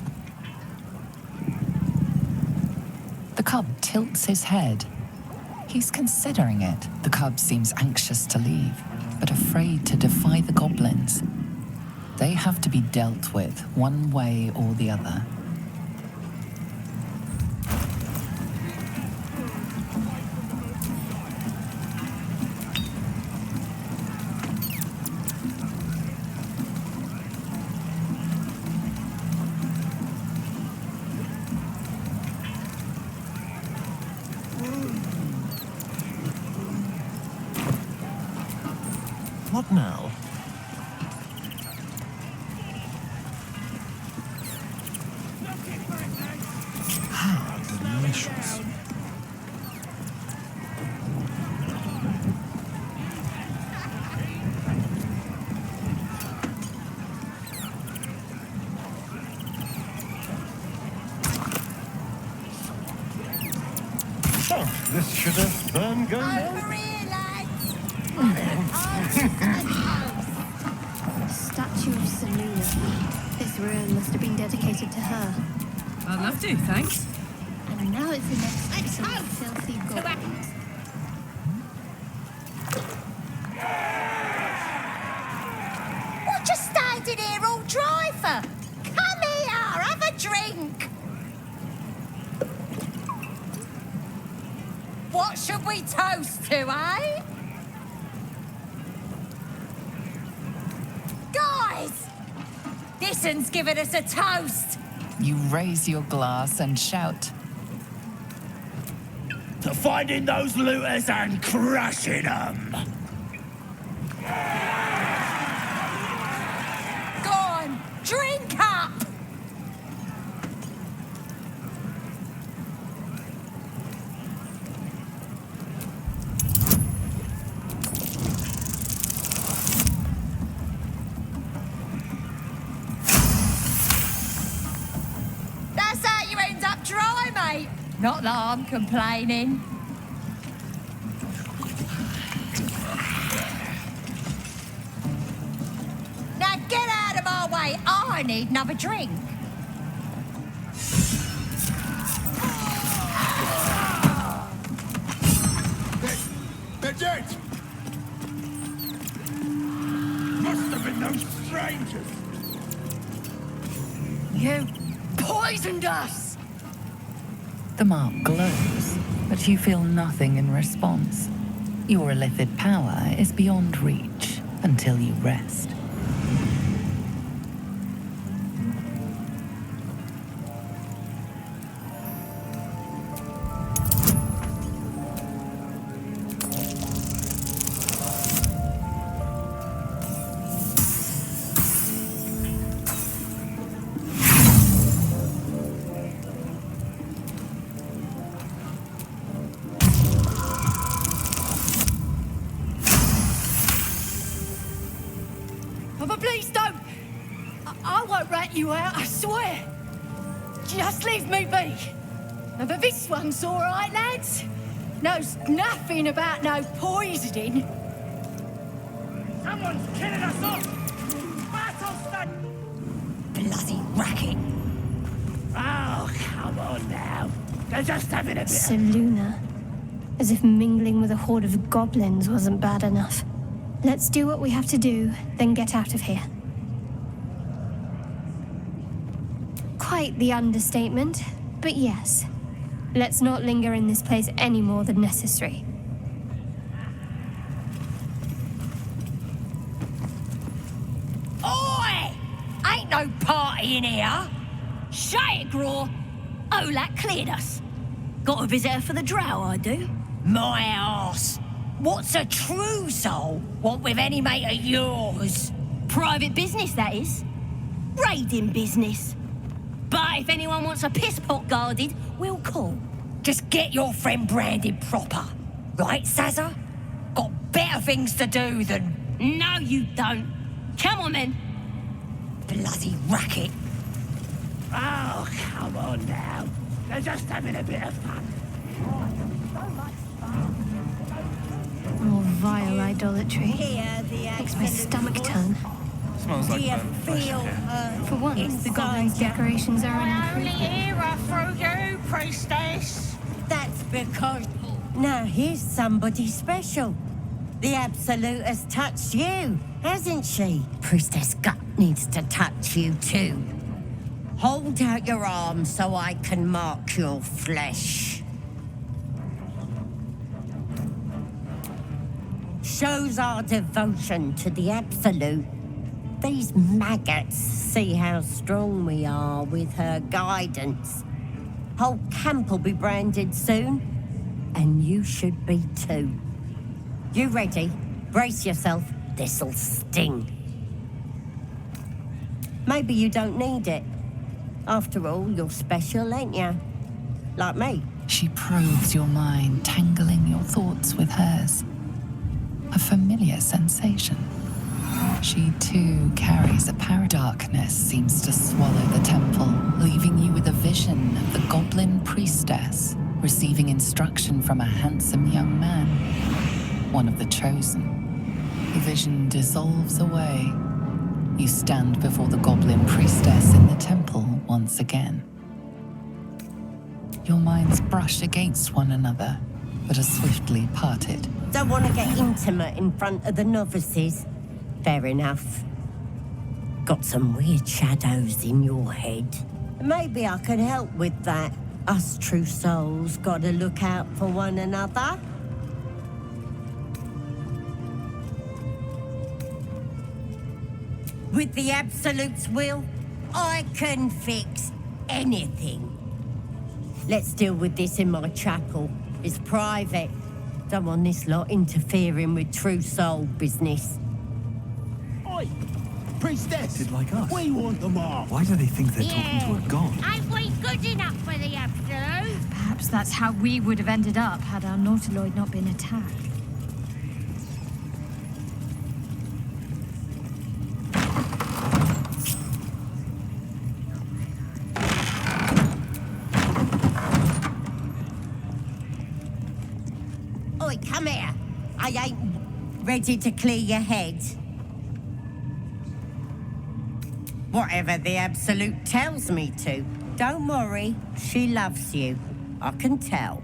The cub tilts his head. He's considering it. The cub seems anxious to leave, but afraid to defy the goblins. They have to be dealt with one way or the other. What now? How delicious. Oh, this should have burned going on. Statue of Selula. This ruin must have been dedicated to her. I'd love to, thanks. And now it's the next to some filthy goblins. What you standing here all dry for? Come here, have a drink. What should we toast to, eh? Guys! This one's giving us a toast. You raise your glass and shout. To finding those looters and crushing them. Go on, drink up! mate. Not that I'm complaining. Now get out of my way. I need another drink. They're dead! Must have been those strangers! You poisoned us! The mark glows, but you feel nothing in response. Your illithid power is beyond reach until you rest. But please don't! I won't rat you out, I swear! Just leave me be! But this one's all right, lads. Knows nothing about no poisoning. Someone's killing us off! Battlestan! Bloody racket. Oh, come on now. They're just having a bit Seluna. As if mingling with a horde of goblins wasn't bad enough. Let's do what we have to do, then get out of here. Quite the understatement, but yes. Let's not linger in this place any more than necessary. Oi! Ain't no party in here. Shut it, Graw. Olak cleared us. Got a visitor for the drow, I do. My arse. What's a true soul want with any mate of yours? Private business, that is. Raiding business. But if anyone wants a piss pot guarded, we'll call. Just get your friend branded proper. Right, Sazza? Got better things to do than... No, you don't. Come on, then. Bloody racket. Oh, come on now. They're just having a bit of fun. More vile idolatry. Makes my stomach turn. Smells like burnt flesh in here. For once, the goblins' decorations are an Only improvement. era through you, priestess. That's because now here's somebody special. The Absolute has touched you, hasn't she? Priestess Gut needs to touch you too. Hold out your arm so I can mark your flesh. Shows our devotion to the Absolute. These maggots see how strong we are with her guidance. Whole camp will be branded soon, and you should be too. You ready? Brace yourself. This'll sting. Maybe you don't need it. After all, you're special, ain't you? Like me. She probes your mind, tangling your thoughts with hers. A familiar sensation. She too carries a power. Darkness seems to swallow the temple, leaving you with a vision of the goblin priestess receiving instruction from a handsome young man, one of the chosen. The vision dissolves away. You stand before the goblin priestess in the temple once again. Your minds brush against one another, but are swiftly parted. Don't want to get intimate in front of the novices. Fair enough. Got some weird shadows in your head. Maybe I can help with that. Us true souls gotta look out for one another. With the Absolute's will, I can fix anything. Let's deal with this in my chapel. It's private. Don't want this lot interfering with true soul business. Oi! Priestess! Did like us. We want them all. Why do they think they're talking to a god? Ain't we good enough for the Absolute? Perhaps that's how we would have ended up had our Nautiloid not been attacked. Ready to clear your head? Whatever the Absolute tells me to. Don't worry, she loves you. I can tell.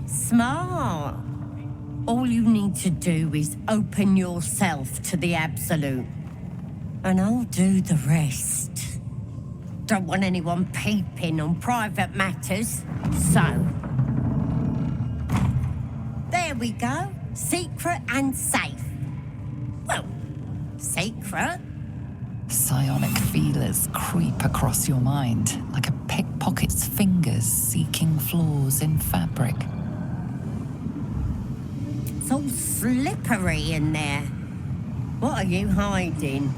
Smart. All you need to do is open yourself to the Absolute. And I'll do the rest. Don't want anyone peeping on private matters, so... There we go. Secret and safe. Well, secret. Psionic feelers creep across your mind like a pickpocket's fingers seeking flaws in fabric. It's all slippery in there. What are you hiding?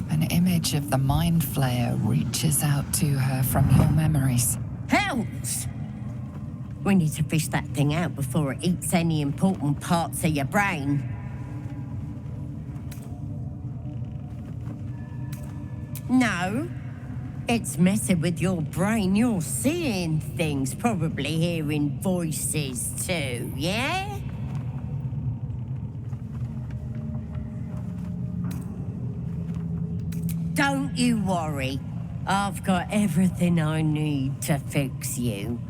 An image of the Mind Flayer reaches out to her from your memories. Hells! We need to fish that thing out before it eats any important parts of your brain. No. It's messing with your brain. You're seeing things, probably hearing voices too, yeah? Don't you worry. I've got everything I need to fix you.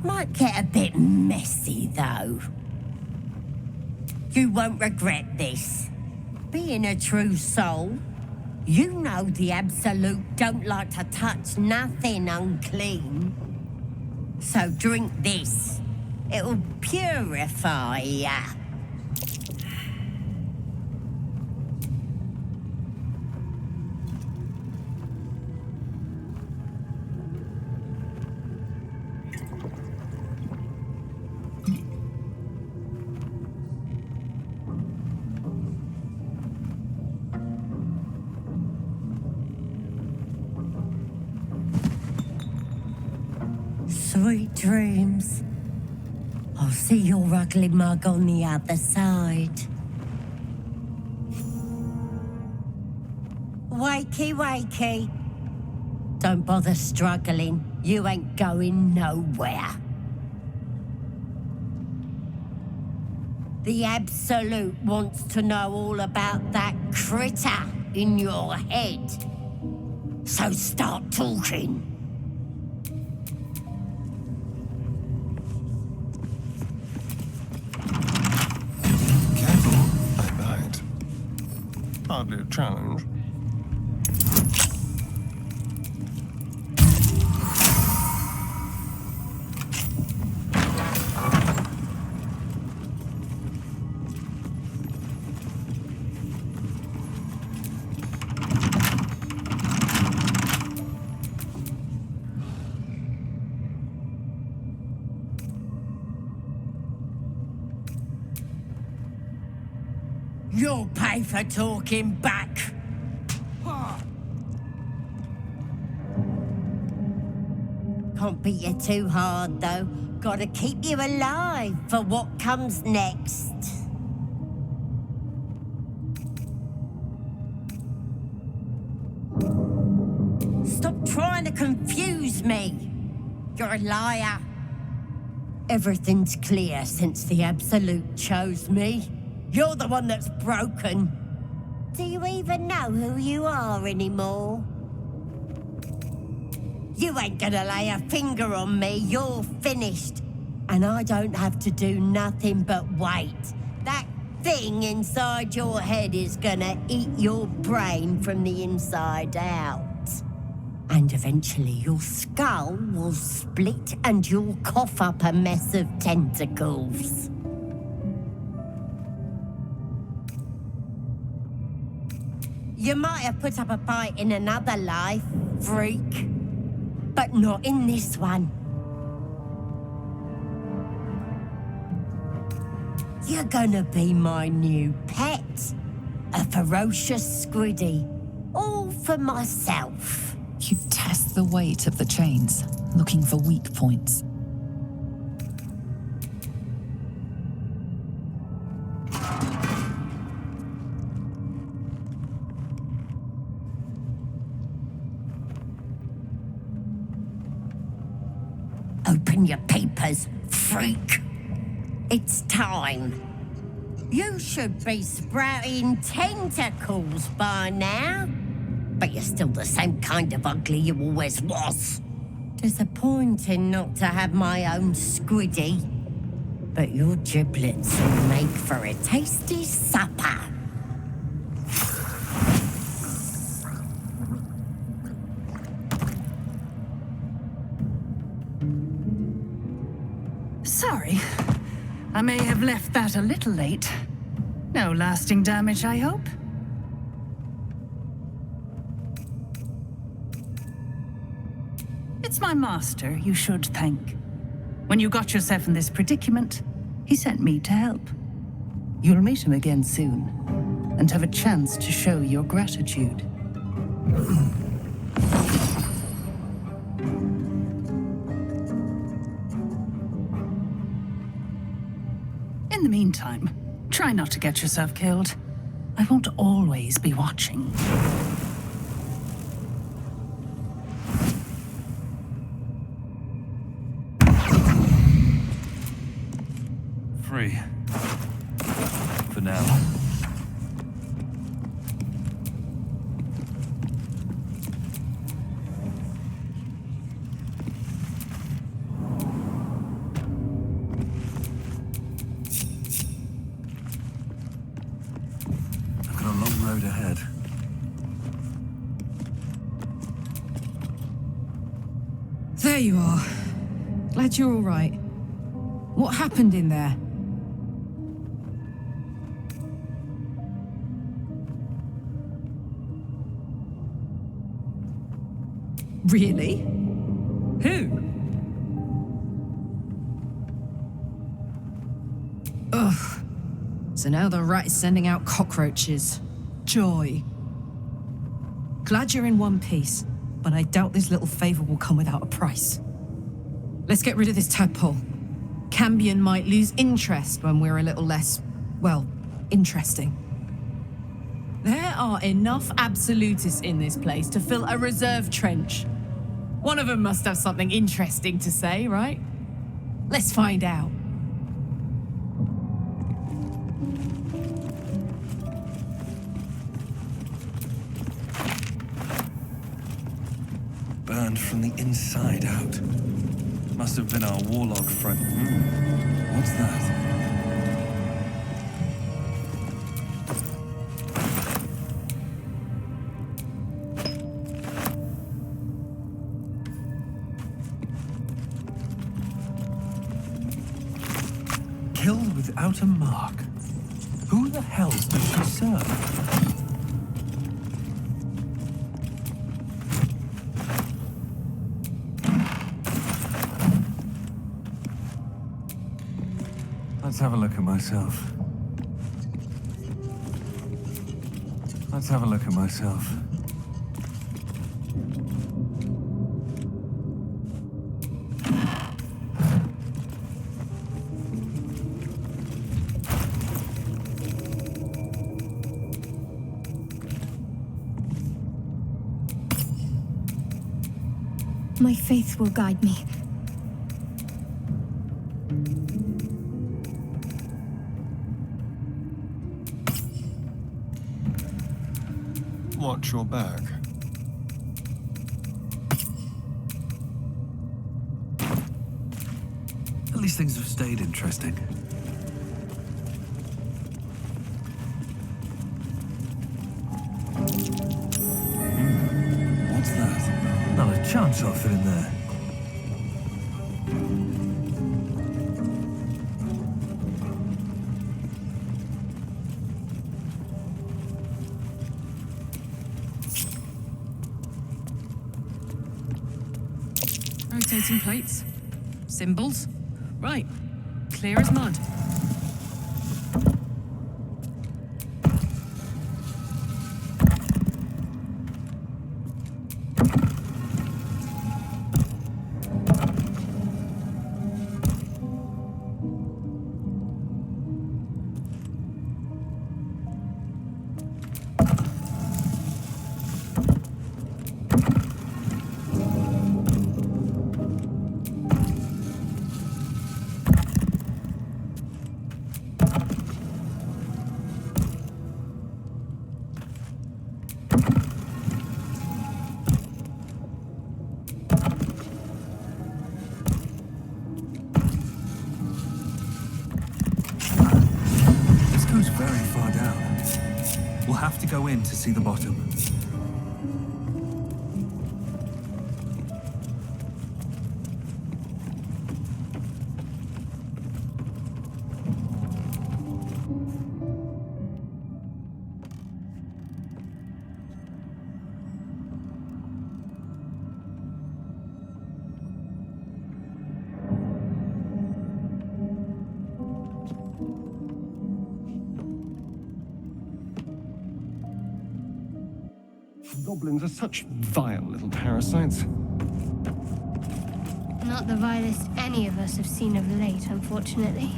Might get a bit messy, though. You won't regret this. Being a true soul, you know the Absolute don't like to touch nothing unclean. So drink this. It'll purify ya. Sweet dreams. I'll see your ugly mug on the other side. Wakey, wakey. Don't bother struggling. You ain't going nowhere. The Absolute wants to know all about that critter in your head. So start talking. Hardly a challenge. You'll pay for talking back. Can't beat you too hard, though. Gotta keep you alive for what comes next. Stop trying to confuse me. You're a liar. Everything's clear since the Absolute chose me. You're the one that's broken. Do you even know who you are anymore? You ain't gonna lay a finger on me. You're finished. And I don't have to do nothing but wait. That thing inside your head is gonna eat your brain from the inside out. And eventually your skull will split and you'll cough up a mess of tentacles. You might have put up a fight in another life, freak. But not in this one. You're gonna be my new pet. A ferocious squiddy. All for myself. You test the weight of the chains, looking for weak points. Open your papers, freak. It's time. You should be sprouting tentacles by now. But you're still the same kind of ugly you always was. Disappointing not to have my own squiddy. But your giblets will make for a tasty supper. Sorry. I may have left that a little late. No lasting damage, I hope? It's my master you should thank. When you got yourself in this predicament, he sent me to help. You'll meet him again soon, and have a chance to show your gratitude. In the meantime, try not to get yourself killed. I won't always be watching. Free. For now. I've got a long road ahead. There you are. Glad you're all right. What happened in there? Really? Who? Ugh. So now the rat is sending out cockroaches. Joy. Glad you're in one piece, but I doubt this little favor will come without a price. Let's get rid of this tadpole. Cambion might lose interest when we're a little less, well, interesting. There are enough absolutists in this place to fill a reserve trench. One of them must have something interesting to say, right? Let's find out. Burned from the inside out. Must have been our warlock friend. What's that? Killed without a mark. Who the hell does she serve? Let's have a look at myself. Let's have a look at myself. My faith will guide me. Watch your back. At least things have stayed interesting. What's that? Not a chance I'll fit in there. Rotating plates. Symbols. Right. Clear as mud. We'll have to go in to see the bottom. Goblins are such vile little parasites. Not the vilest any of us have seen of late, unfortunately.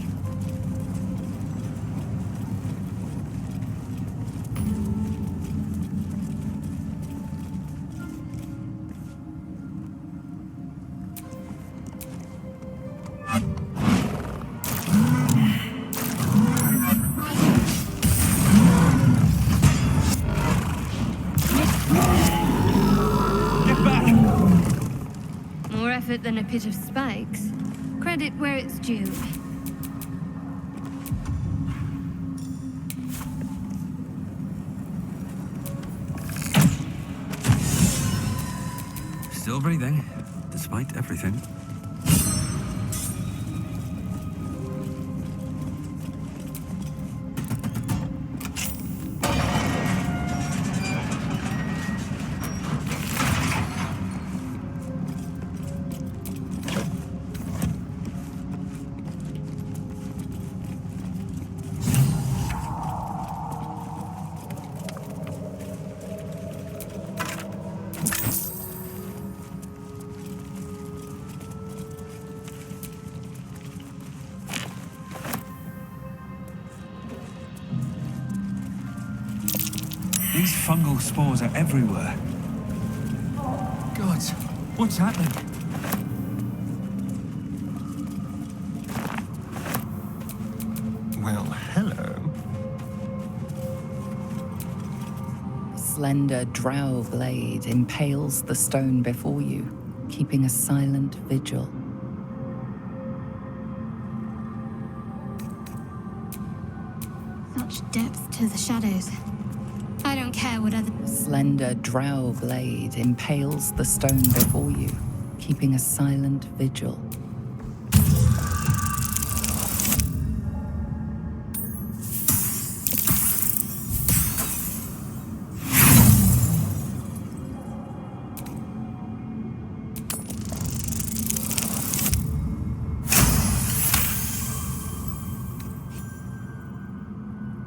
More effort than a pit of spikes. Credit where it's due. Still breathing, despite everything. These fungal spores are everywhere. Gods, what's happening? Well, hello. A slender drow blade impales the stone before you, keeping a silent vigil. Such depth to the shadows. I don't care what other... Slender drow blade impales the stone before you, keeping a silent vigil.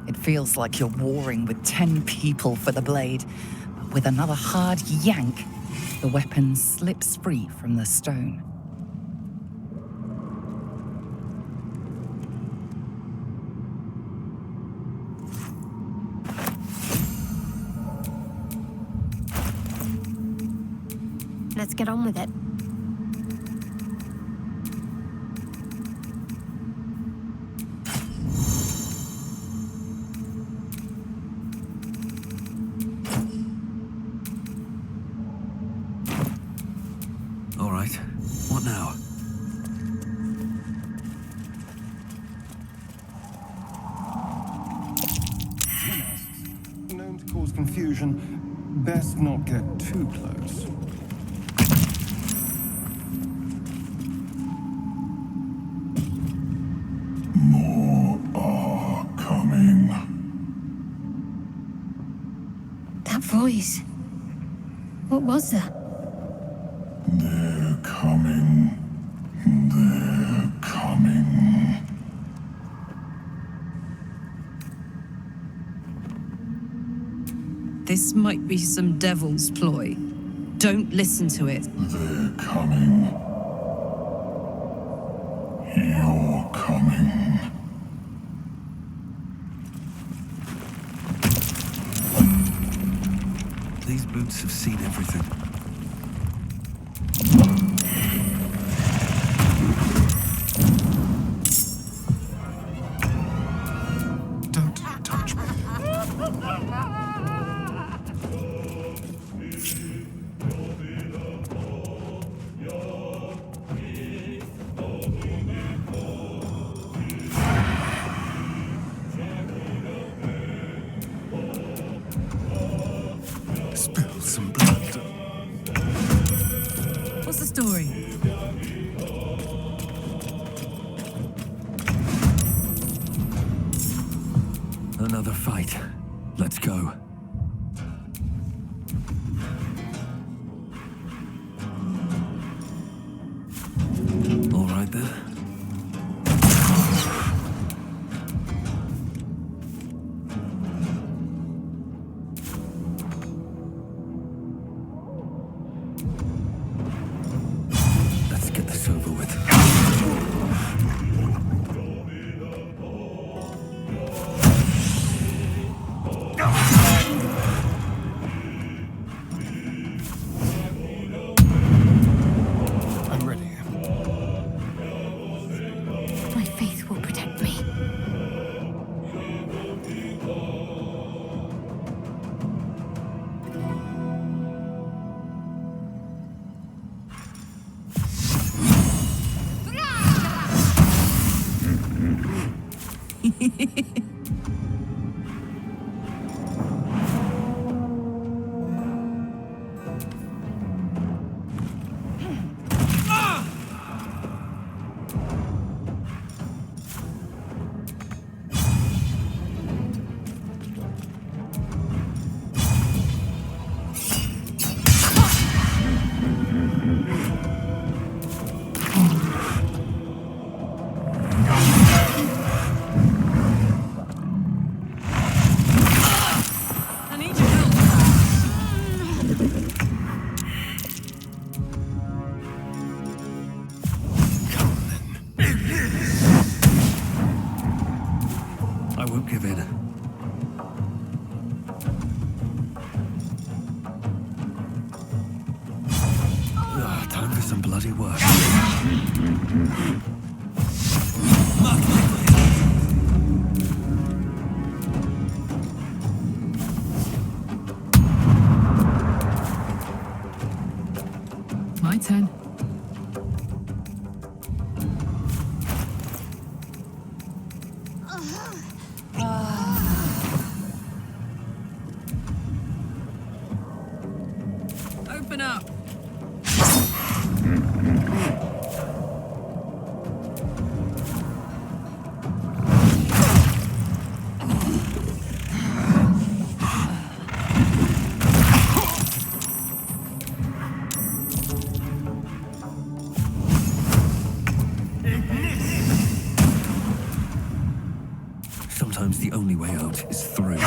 It feels like you're warring with 10 people for the blade. But with another hard yank, the weapon slips free from the stone. Let's get on with it. All right, what now? Known to cause confusion. Best not get too close. More are coming. That voice. What was that? They're coming. They're coming. This might be some devil's ploy. Don't listen to it. They're coming. You're coming. These boots have seen everything. Don't touch me. another fight. Let's go. All right then. Let's get this over with. I'm ready. My faith will protect me. I won't give in. Time for some bloody work. My turn. Open up. Sometimes the only way out is through.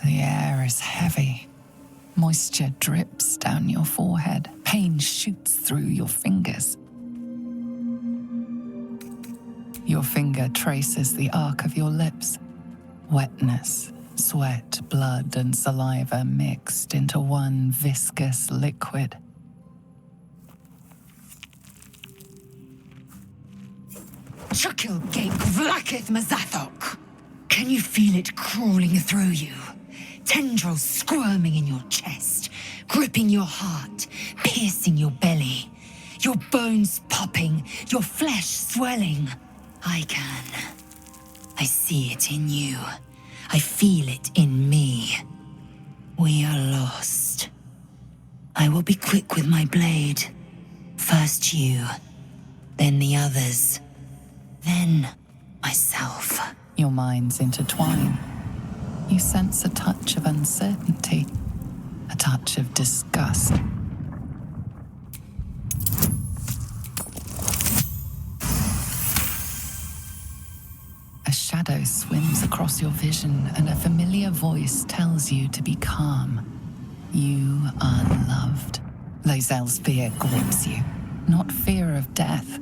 The air is heavy. Moisture drips down your forehead. Pain shoots through your fingers. Your finger traces the arc of your lips. Wetness, sweat, blood, and saliva mixed into one viscous liquid. Chukil Gate Vlakith Mazathok. Can you feel it crawling through you? Tendrils squirming in your chest, gripping your heart, piercing your belly. Your bones popping, your flesh swelling. I can. I see it in you. I feel it in me. We are lost. I will be quick with my blade. First you, then the others, then myself. Your minds intertwine. You sense a touch of uncertainty, a touch of disgust. A shadow swims across your vision, and a familiar voice tells you to be calm. You are loved. Lae'zel's fear grips you. Not fear of death,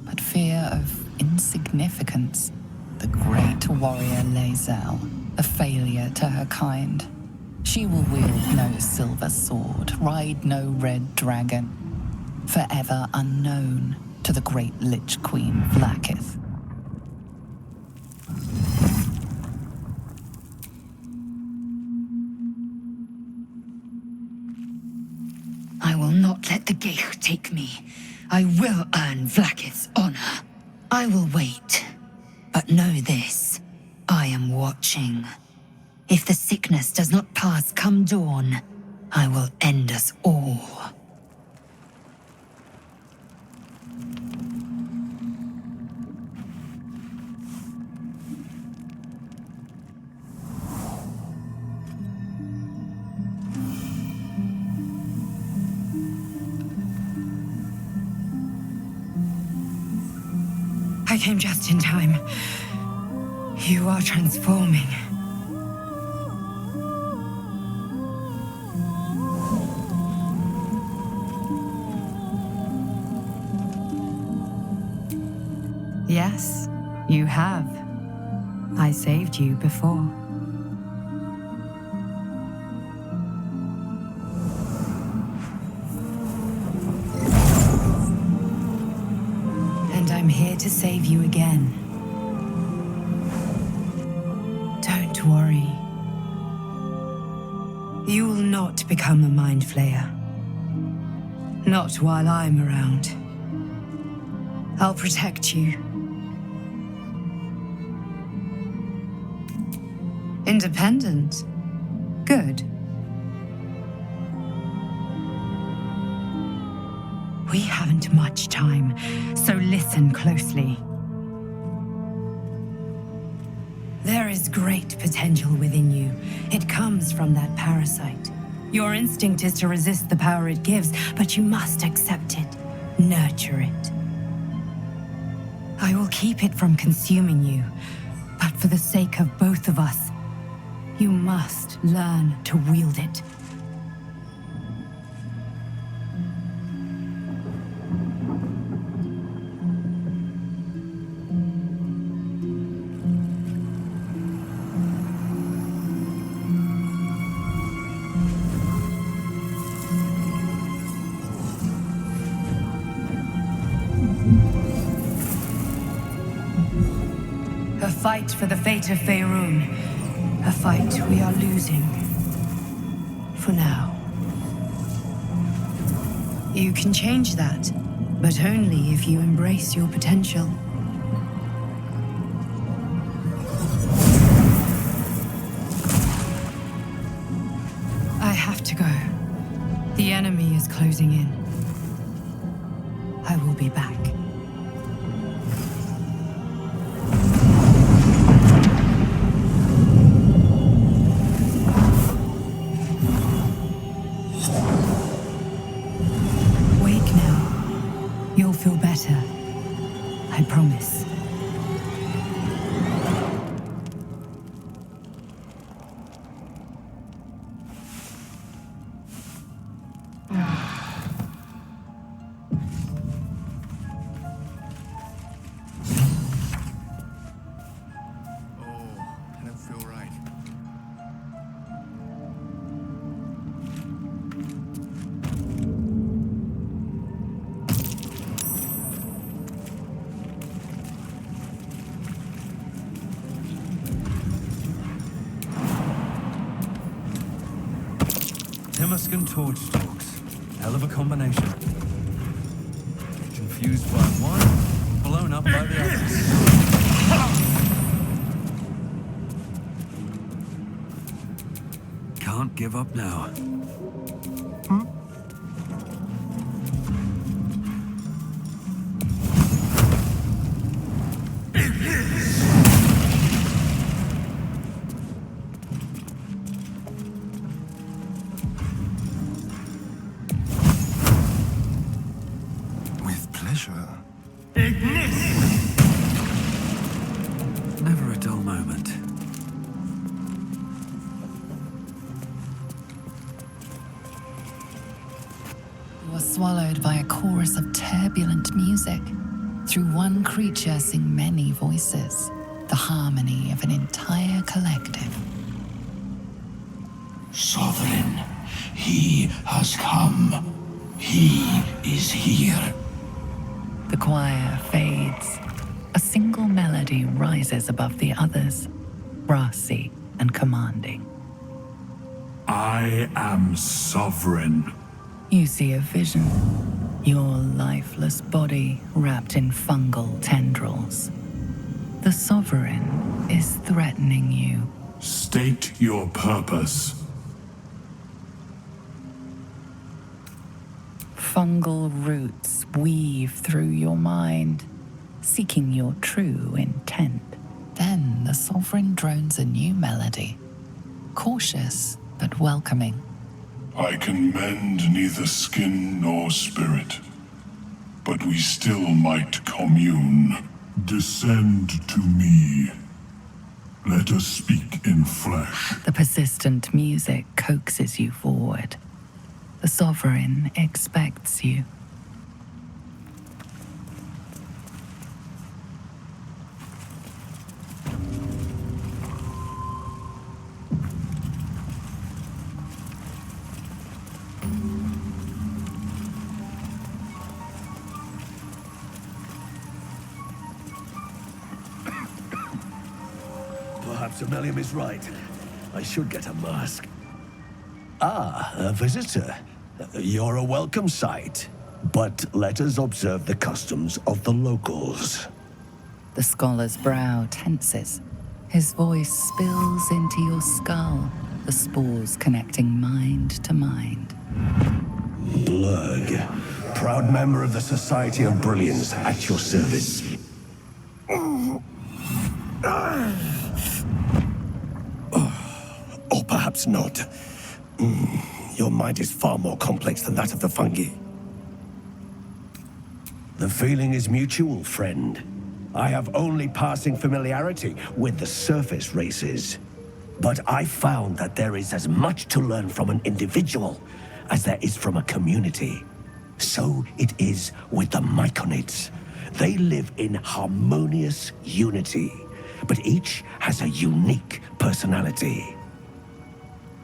but fear of insignificance. The great warrior Lae'zel, a failure to her kind. She will wield no silver sword, ride no red dragon, forever unknown to the great Lich Queen Vlaakith. I will not let the Geich take me. I will earn Vlaakith's honor. I will wait. But know this, I am watching. If the sickness does not pass come dawn, I will end us all. I came just in time. You are transforming. Yes, you have. I saved you before. And I'm here to save you again. Don't worry. You will not become a mind flayer. Not while I'm around. I'll protect you. Independent. Good. We haven't much time, so listen closely. There is great potential within you. It comes from that parasite. Your instinct is to resist the power it gives, but you must accept it, nurture it. I will keep it from consuming you, but for the sake of both of us, you must learn to wield it. A fight for the fate of Faerun. A fight we are losing. For now. You can change that, but only if you embrace your potential. I have to go. The enemy is closing in. I will be back. Feel better. I promise. I don't feel right. Temuscan torch stalks. Hell of a combination. Confused by one, blown up by the others. Can't give up now. Never a dull moment. You are swallowed by a chorus of turbulent music. Through one creature sing many voices, the harmony of an entire collective. Sovereign, he has come. He is here. The choir fades. A single melody rises above the others, brassy and commanding. I am sovereign. You see a vision. Your lifeless body wrapped in fungal tendrils. The sovereign is threatening you. State your purpose. Fungal roots weave through your mind, seeking your true intent. Then the sovereign drones a new melody, cautious but welcoming. I can mend neither skin nor spirit, but we still might commune. Descend to me. Let us speak in flesh. The persistent music coaxes you forward. The sovereign expects you. Perhaps Ammonium is right. I should get a mask. Ah, a visitor. You're a welcome sight. But let us observe the customs of the locals. The scholar's brow tenses. His voice spills into your skull, the spores connecting mind to mind. Blurg, proud member of the Society of Brilliance, at your service. Or perhaps not. Your mind is far more complex than that of the fungi. The feeling is mutual, friend. I have only passing familiarity with the surface races. But I found that there is as much to learn from an individual as there is from a community. So it is with the Myconids. They live in harmonious unity, but each has a unique personality.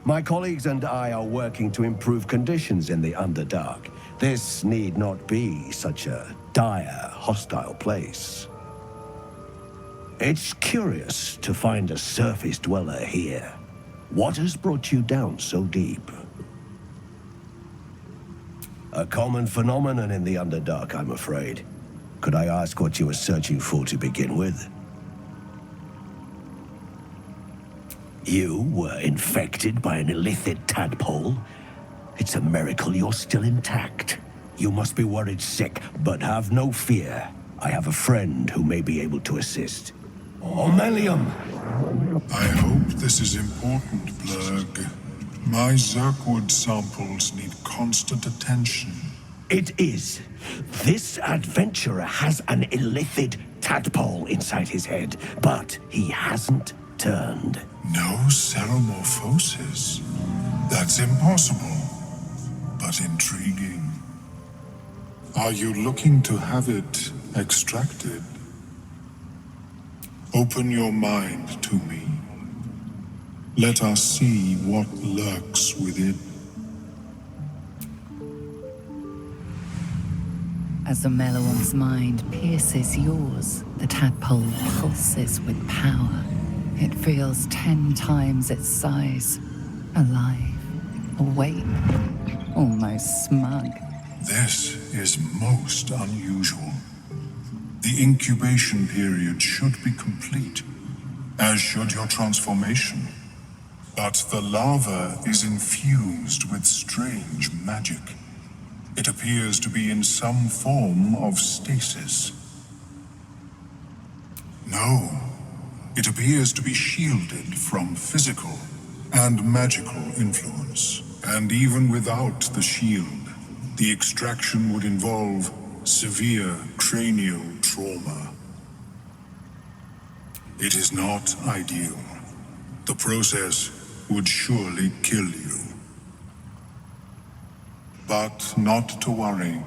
My colleagues and I are working to improve conditions in the Underdark. This need not be such a dire, hostile place. It's curious to find a surface dweller here. What has brought you down so deep? A common phenomenon in the Underdark, I'm afraid. Could I ask what you were searching for to begin with? You were infected by an illithid tadpole? It's a miracle you're still intact. You must be worried sick, but have no fear. I have a friend who may be able to assist. Ormelium! I hope this is important, Blurg. My Zerkwood samples need constant attention. It is. This adventurer has an illithid tadpole inside his head, but he hasn't turned. No seromorphosis. That's impossible, but intriguing. Are you looking to have it extracted? Open your mind to me. Let us see what lurks within. As the Meloam's mind pierces yours, the tadpole pulses with power. It feels 10 times its size. Alive, awake, almost smug. This is most unusual. The incubation period should be complete, as should your transformation. But the larva is infused with strange magic. It appears to be in some form of stasis. No, it appears to be shielded from physical and magical influence. And even without the shield, the extraction would involve severe cranial trauma. It is not ideal. The process would surely kill you. But not to worry.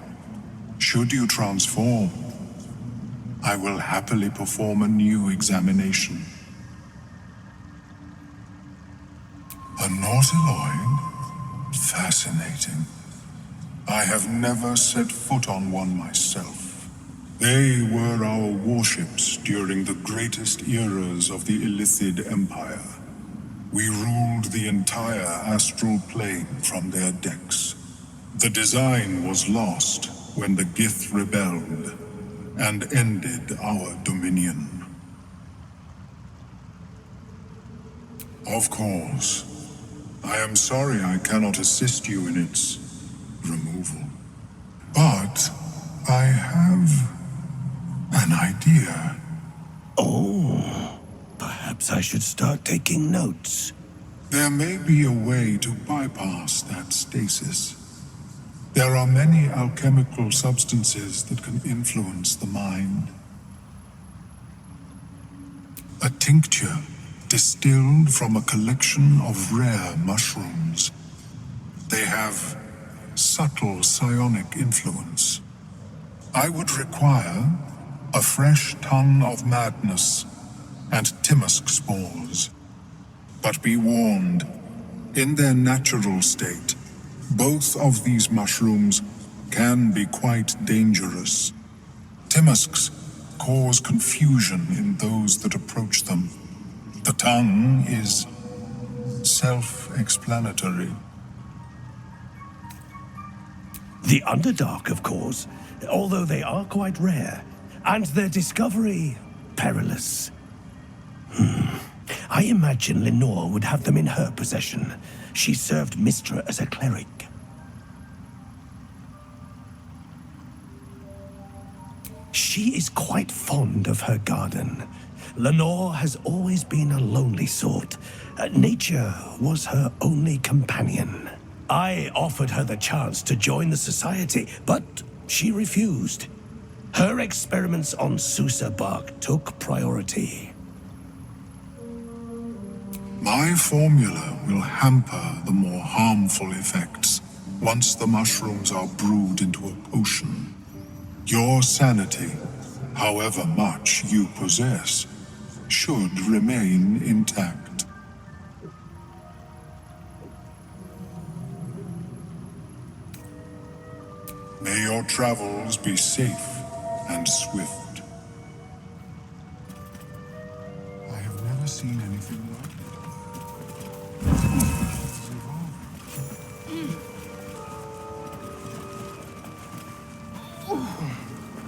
Should you transform, I will happily perform a new examination. A Nautiloid? Fascinating. I have never set foot on one myself. They were our warships during the greatest eras of the Illithid Empire. We ruled the entire astral plane from their decks. The design was lost when the Gith rebelled and ended our dominion. Of course, I am sorry I cannot assist you in its removal. But I have an idea. Oh, perhaps I should start taking notes. There may be a way to bypass that stasis. There are many alchemical substances that can influence the mind. A tincture distilled from a collection of rare mushrooms. They have subtle psionic influence. I would require a fresh ton of madness and Timusk spores. But be warned, in their natural state, both of these mushrooms can be quite dangerous. Timusks cause confusion in those that approach them. The tongue is self-explanatory. The Underdark, of course, although they are quite rare, and their discovery perilous. I imagine Lenore would have them in her possession. She served Mistra as a cleric. She is quite fond of her garden. Lenore has always been a lonely sort. Nature was her only companion. I offered her the chance to join the society, but she refused. Her experiments on Susa bark took priority. My formula will hamper the more harmful effects once the mushrooms are brewed into a potion. Your sanity, however much you possess, should remain intact. May your travels be safe and swift. I have never seen anything like it.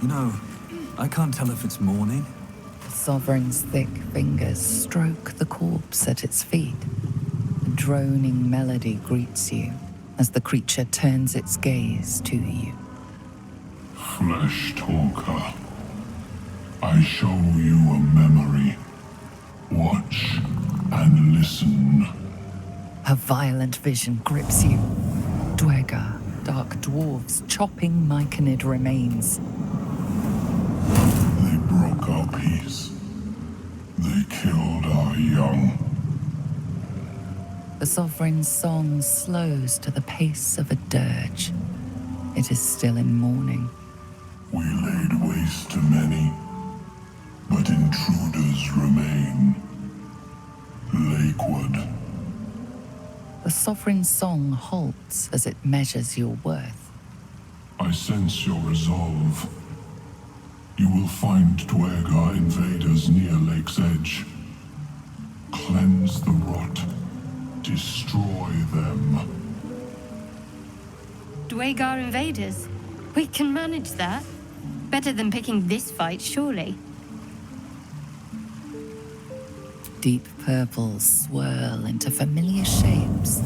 You know, I can't tell if it's morning. The Sovereign's thick fingers stroke the corpse at its feet. A droning melody greets you as the creature turns its gaze to you. Flesh talker, I show you a memory. Watch and listen. A violent vision grips you. Dwegar, dark dwarves chopping myconid remains. They broke our peace. They killed our young. The Sovereign's song slows to the pace of a dirge. It is still in mourning. We laid waste to many, but intruders remain. Lakewood. The Sovereign's song halts as it measures your worth. I sense your resolve. You will find Dwegar invaders near Lake's Edge. Cleanse the rot. Destroy them. Dwegar invaders? We can manage that. Better than picking this fight, surely. Deep purples swirl into familiar shapes.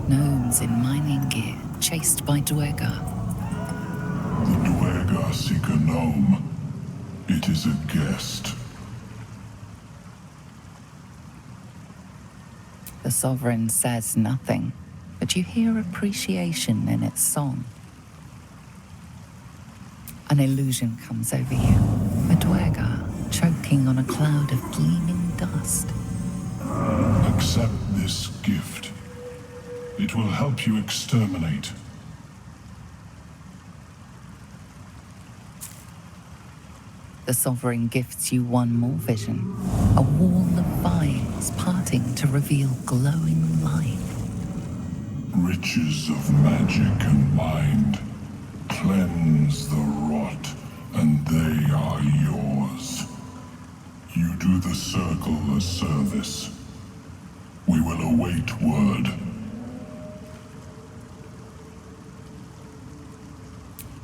Gnomes in mining gear, chased by Dwegar. The Dwegar seek a gnome. It is a guest. The Sovereign says nothing, but you hear appreciation in its song. An illusion comes over you, a Dwegar choking on a cloud of gleaming dust. Accept this gift. It will help you exterminate. The Sovereign gifts you one more vision. A wall of vines parting to reveal glowing light. Riches of magic and mind. Cleanse the rot, and they are yours. You do the Circle a service. We will await word.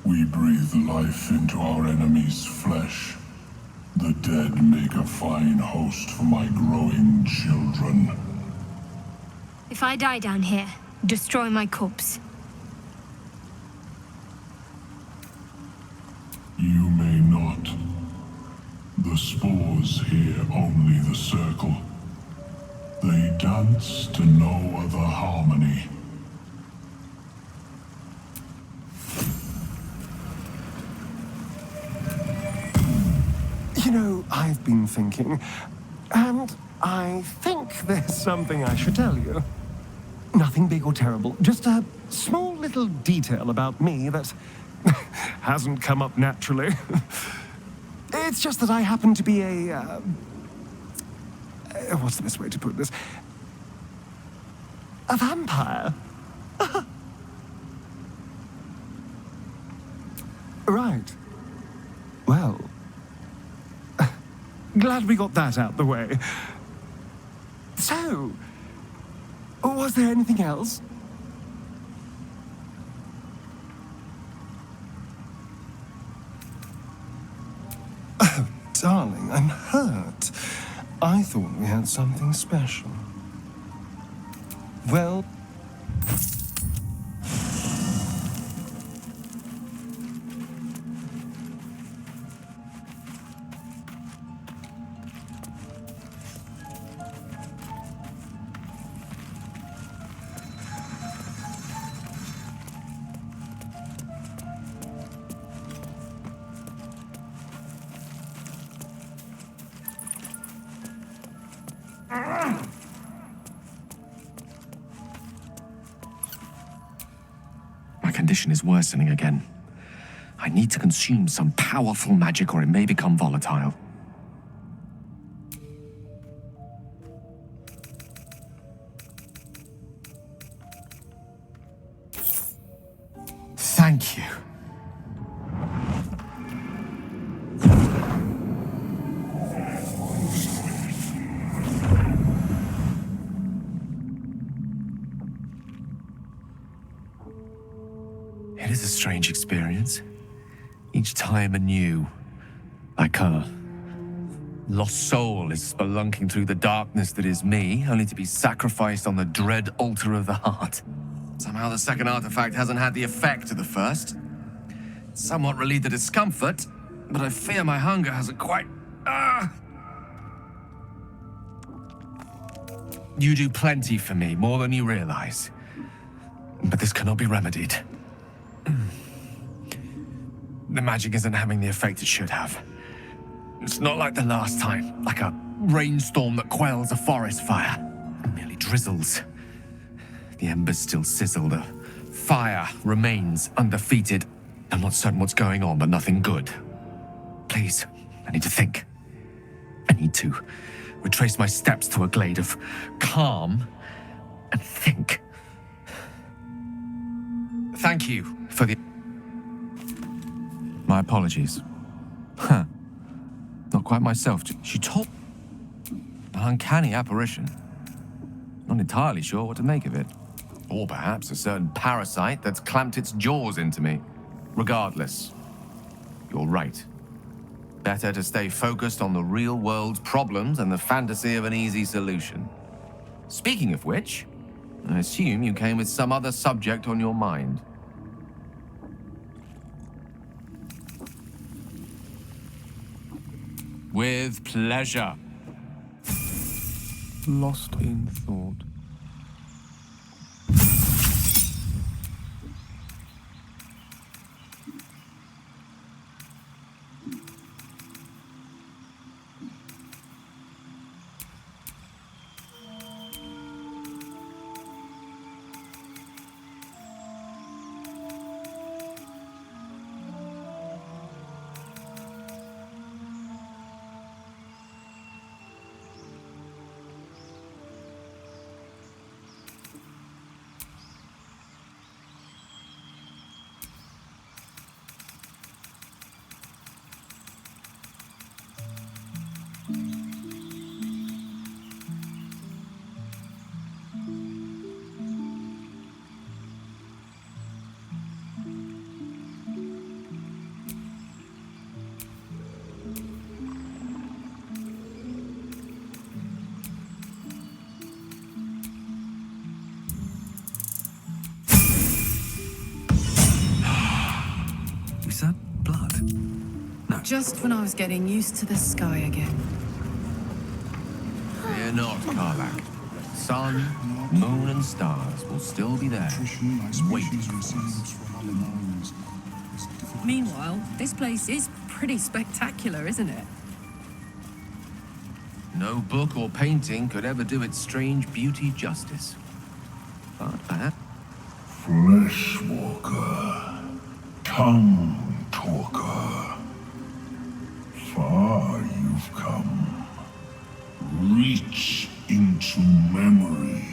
We breathe life into our enemy's flesh. The dead make a fine host for my growing children. If I die down here, destroy my corpse. You may not. The spores hear only the Circle. They dance to no other harmony. You know, I've been thinking, and I think there's something I should tell you. Nothing big or terrible, just a small little detail about me that hasn't come up naturally. It's just that I happen to be a... what's the best way to put this? A vampire. Right. Well... glad we got that out the way. So, was there anything else? Oh, darling, I'm hurt. I thought we had something special. Well... My condition is worsening again. I need to consume some powerful magic or it may become volatile. Thank you. It is a strange experience. Each time anew. Like a lost soul is spelunking through the darkness that is me, only to be sacrificed on the dread altar of the heart. Somehow the second artifact hasn't had the effect of the first. It's somewhat relieved the discomfort, but I fear my hunger hasn't quite... You do plenty for me, more than you realize. But this cannot be remedied. The magic isn't having the effect it should have. It's not like the last time, like a rainstorm that quells a forest fire. It merely drizzles. The embers still sizzle, the fire remains undefeated. I'm not certain what's going on, but nothing good. Please, I need to think. I need to retrace my steps to a glade of calm and think. Thank you for the... My apologies. Huh. Not quite myself. She told... An uncanny apparition. Not entirely sure what to make of it. Or perhaps a certain parasite that's clamped its jaws into me. Regardless, you're right. Better to stay focused on the real world's problems and the fantasy of an easy solution. Speaking of which, I assume you came with some other subject on your mind. With pleasure. Lost in thought. Is that blood? No. Just when I was getting used to the sky again. Fear not, Karlak. Sun, moon, and stars will still be there, waiting for us. Meanwhile, this place is pretty spectacular, isn't it? No book or painting could ever do its strange beauty justice. But perhaps... Fleshwalker, tongue talker. Far you've come. Reach into memory.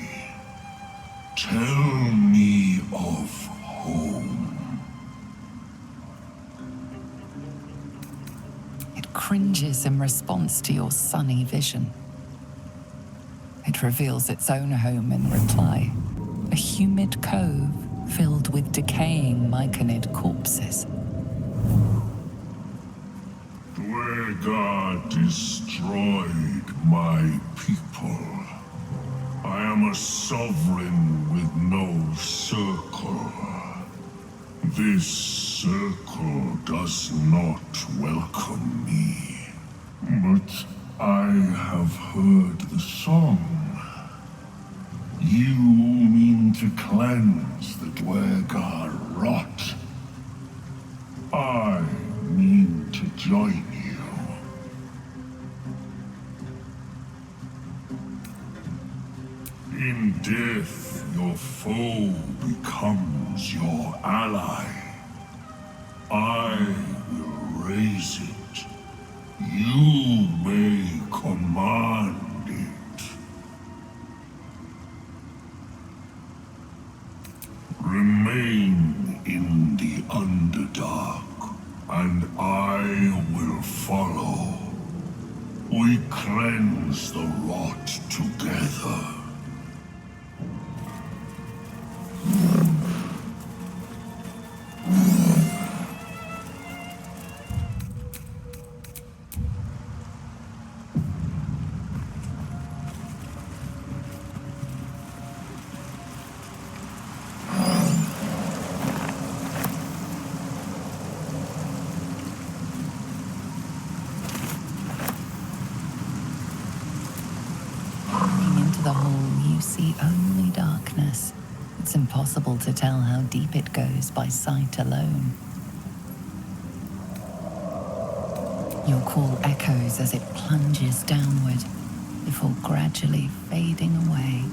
Tell me of home. It cringes in response to your sunny vision. It reveals its own home in reply. A humid cove filled with decaying myconid corpses. Dwargar destroyed my people. I am a sovereign with no circle. This circle does not welcome me. But I have heard the song. You mean to cleanse the Dwargar rot. I mean to join you. In death, your foe becomes your ally. I will raise it. You may command it. Remain in the Underdark, and I will follow. We cleanse the rot together. The hole, you see only darkness. It's impossible to tell how deep it goes by sight alone. Your call echoes as it plunges downward, before gradually fading away.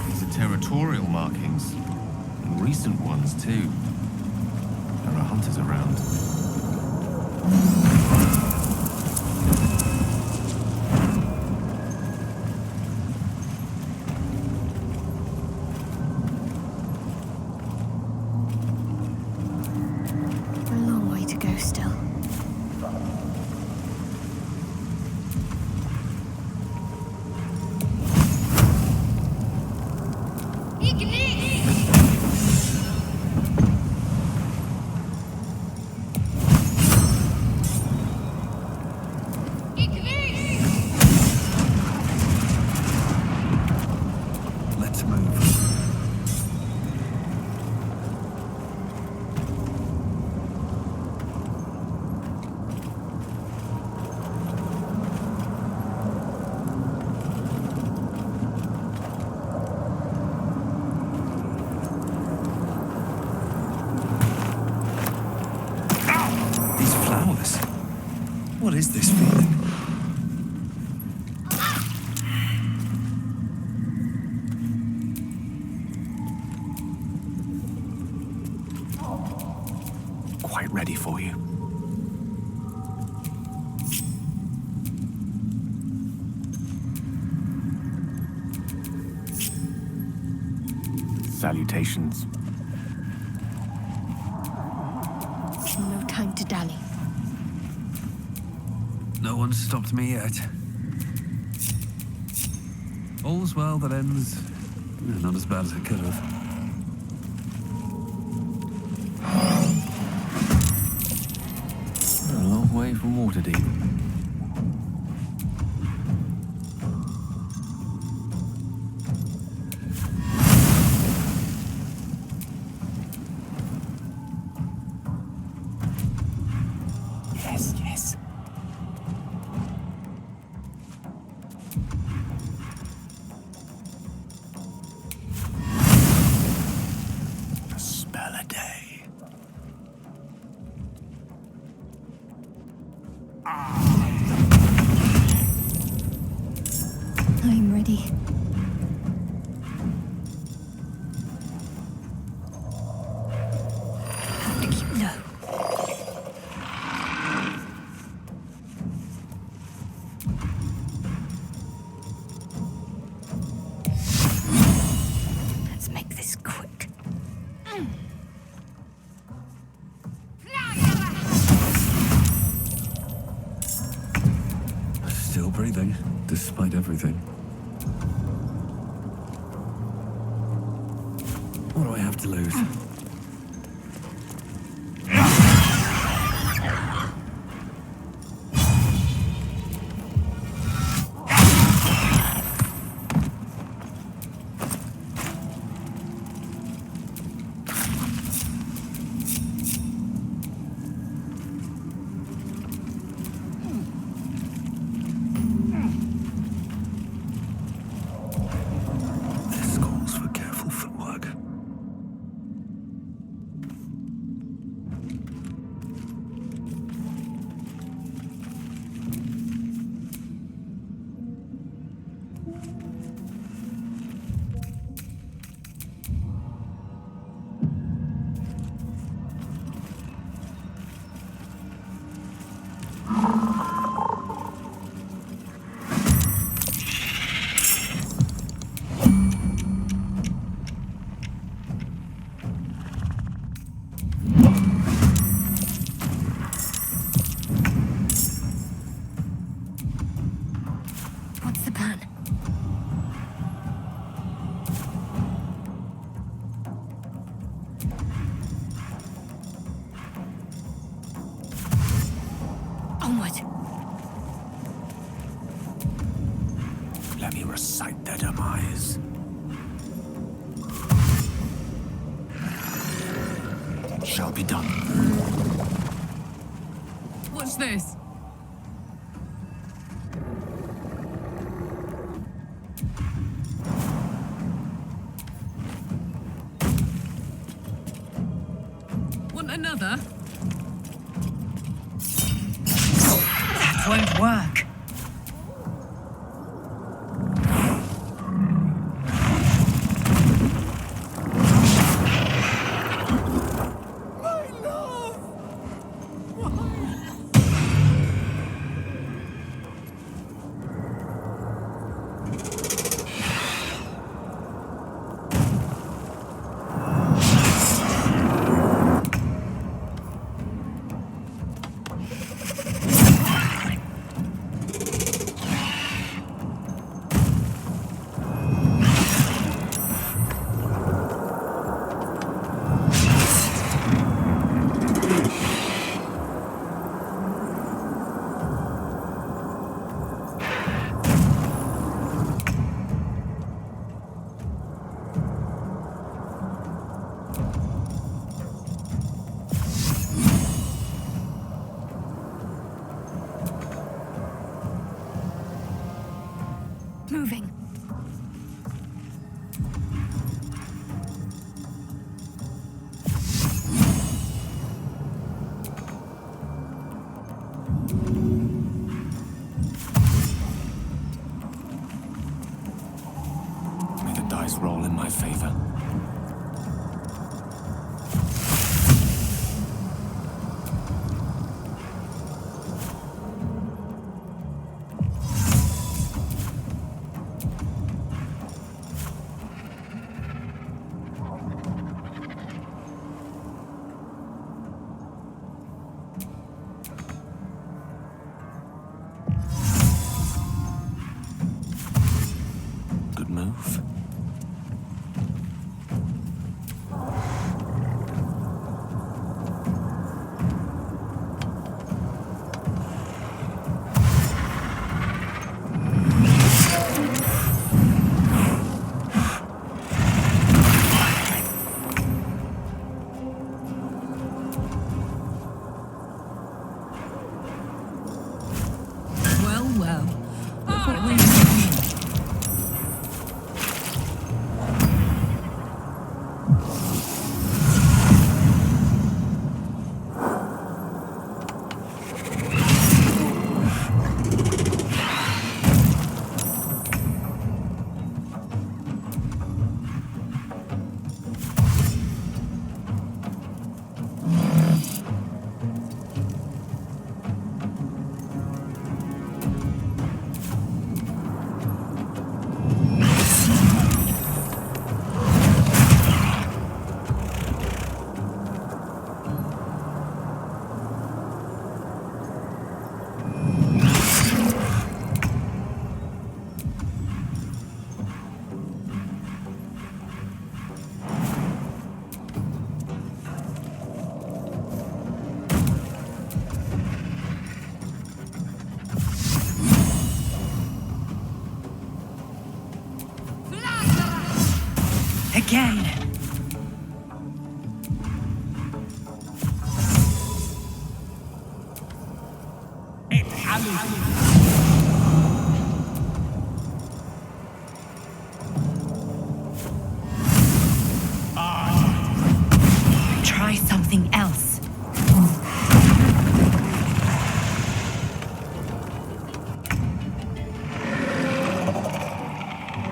These are territorial markings. Recent ones, too. There are hunters around. A long way to go still. What is this feeling? Quite ready for you. Salutations. No time to dally. No one's stopped me yet. All's well that ends not as bad as it could have. A long way from Waterdeep. I'm ready. Have to keep low. Let's make this quick. Still breathing, despite everything. What do I have to lose? This calls for careful footwork. What's the plan? Onward. Let me recite their demise. Shall be done. Watch this. Want another? That won't work. Moving. May the dice roll in my favor. Good move. again. Try something else.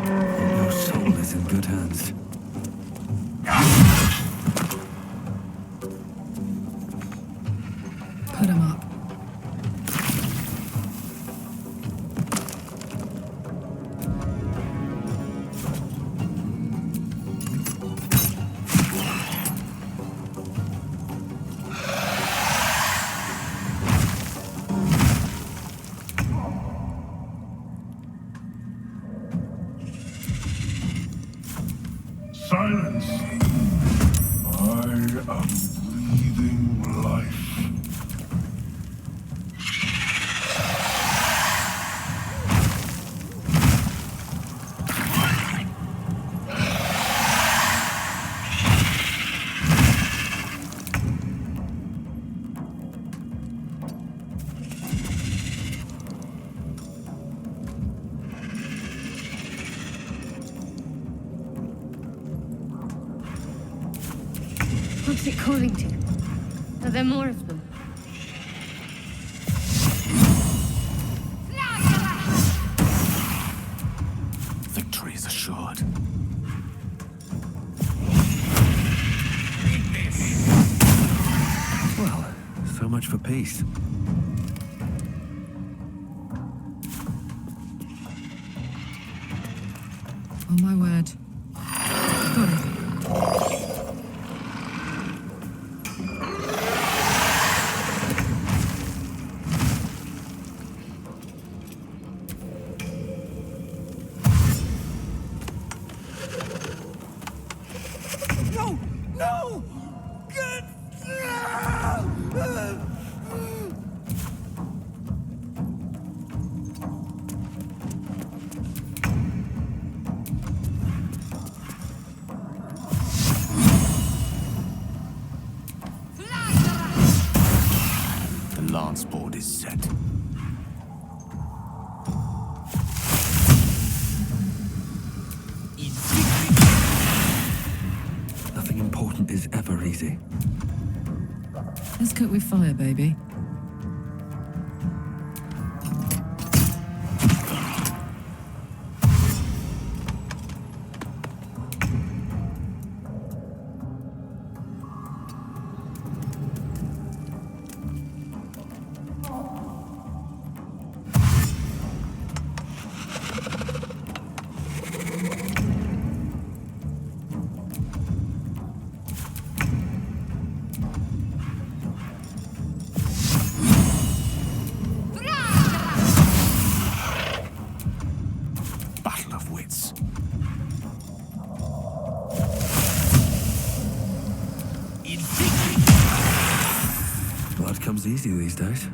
Your soul is in good hands. Put him up. Silence! I am breathing life. What's it calling to? Are there more of them? Victory is assured. Well, so much for peace. Oh my word. Got it. No! No! Good! The lance board is set. Nothing important is ever easy. Let's cook with fire, baby. Battle of wits. Blood comes easy these days.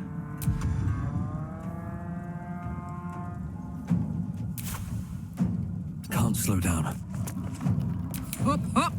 Can't slow down. Hop, hop.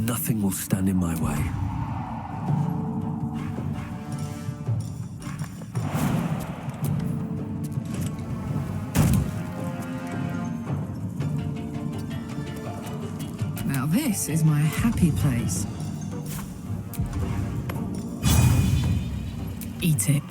Nothing will stand in my way. Now this is my happy place. Eat it.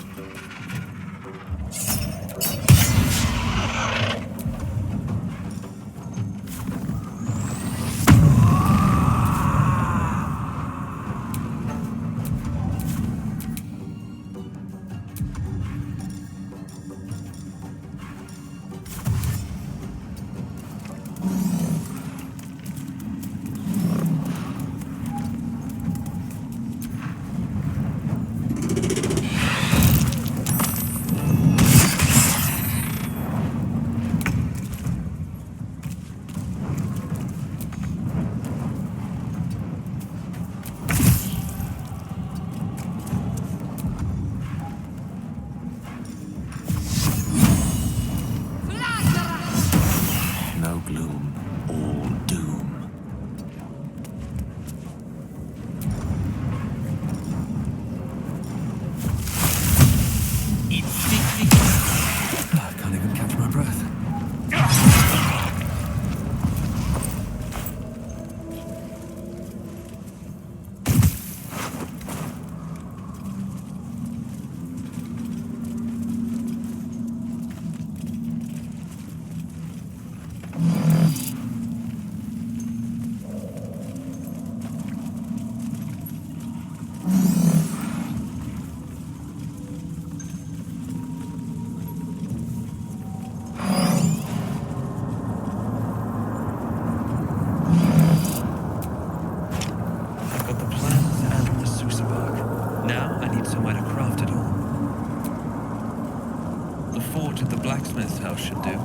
No gloom, all doom. I can't even catch my breath. I've got the plans and the Sousa bark. Now I need somewhere to craft it all. The forge at the blacksmith's house should do.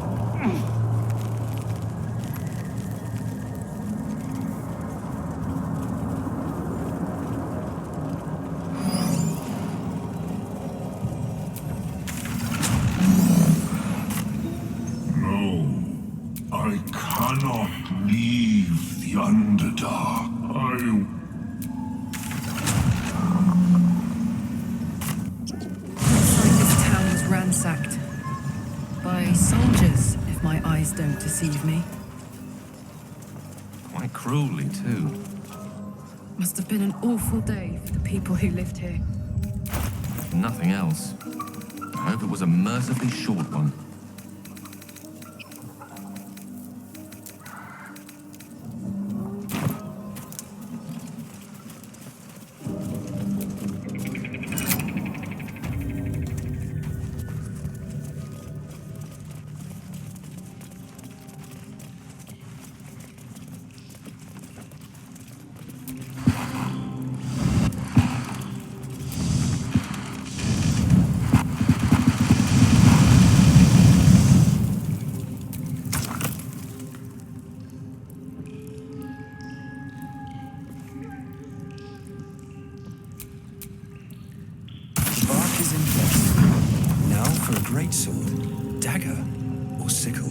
No, I cannot leave the Underdark. Looks like this town was ransacked. By soldiers, if my eyes don't deceive me. Quite cruelly, too. Must have been an awful day for the people who lived here. If nothing else, I hope it was a mercifully short one. The bark is in place. Now for a great sword, dagger, or sickle.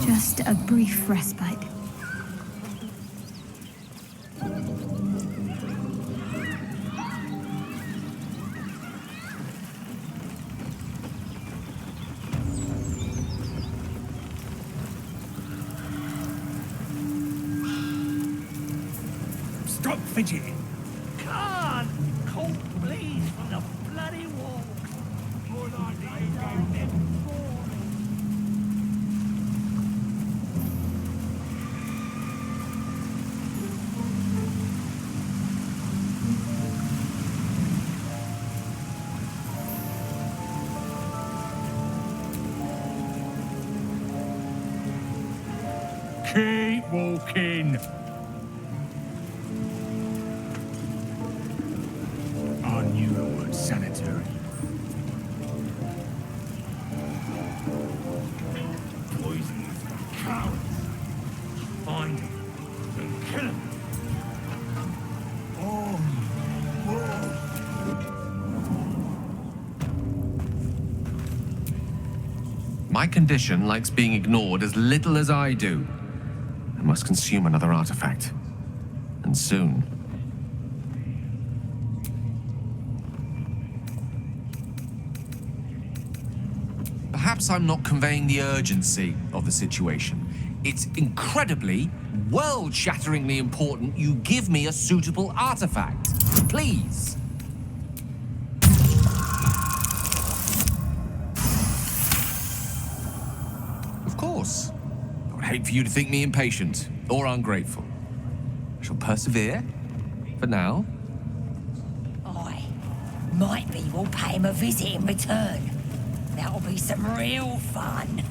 Just a brief respite. Stop fidgeting. Can't! Cold bleeds from the bloody walls. More like they don't them Keep walking. I knew it weren't sanitary. Poisonous cowards. Find him and kill him. Oh. My condition likes being ignored as little as I do. I must consume another artifact. And soon. Perhaps I'm not conveying the urgency of the situation. It's incredibly, world-shatteringly important you give me a suitable artifact. Please. Of course. I would hate for you to think me impatient or ungrateful. I shall persevere. For now. Aye. Might be we'll pay him a visit in return. That'll be some real fun.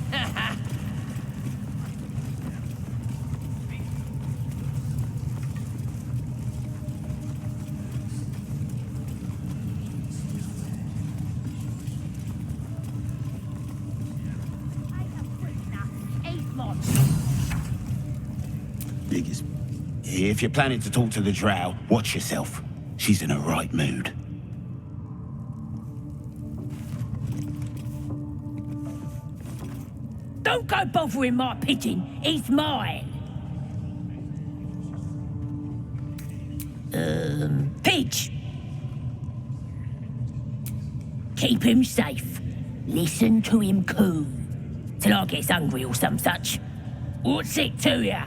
Biggest. If you're planning to talk to the drow, watch yourself. She's in a right mood. Don't go bothering my pigeon. He's mine. Pidge. Keep him safe. Listen to him coo. Till I gets hungry or some such. What's it to ya?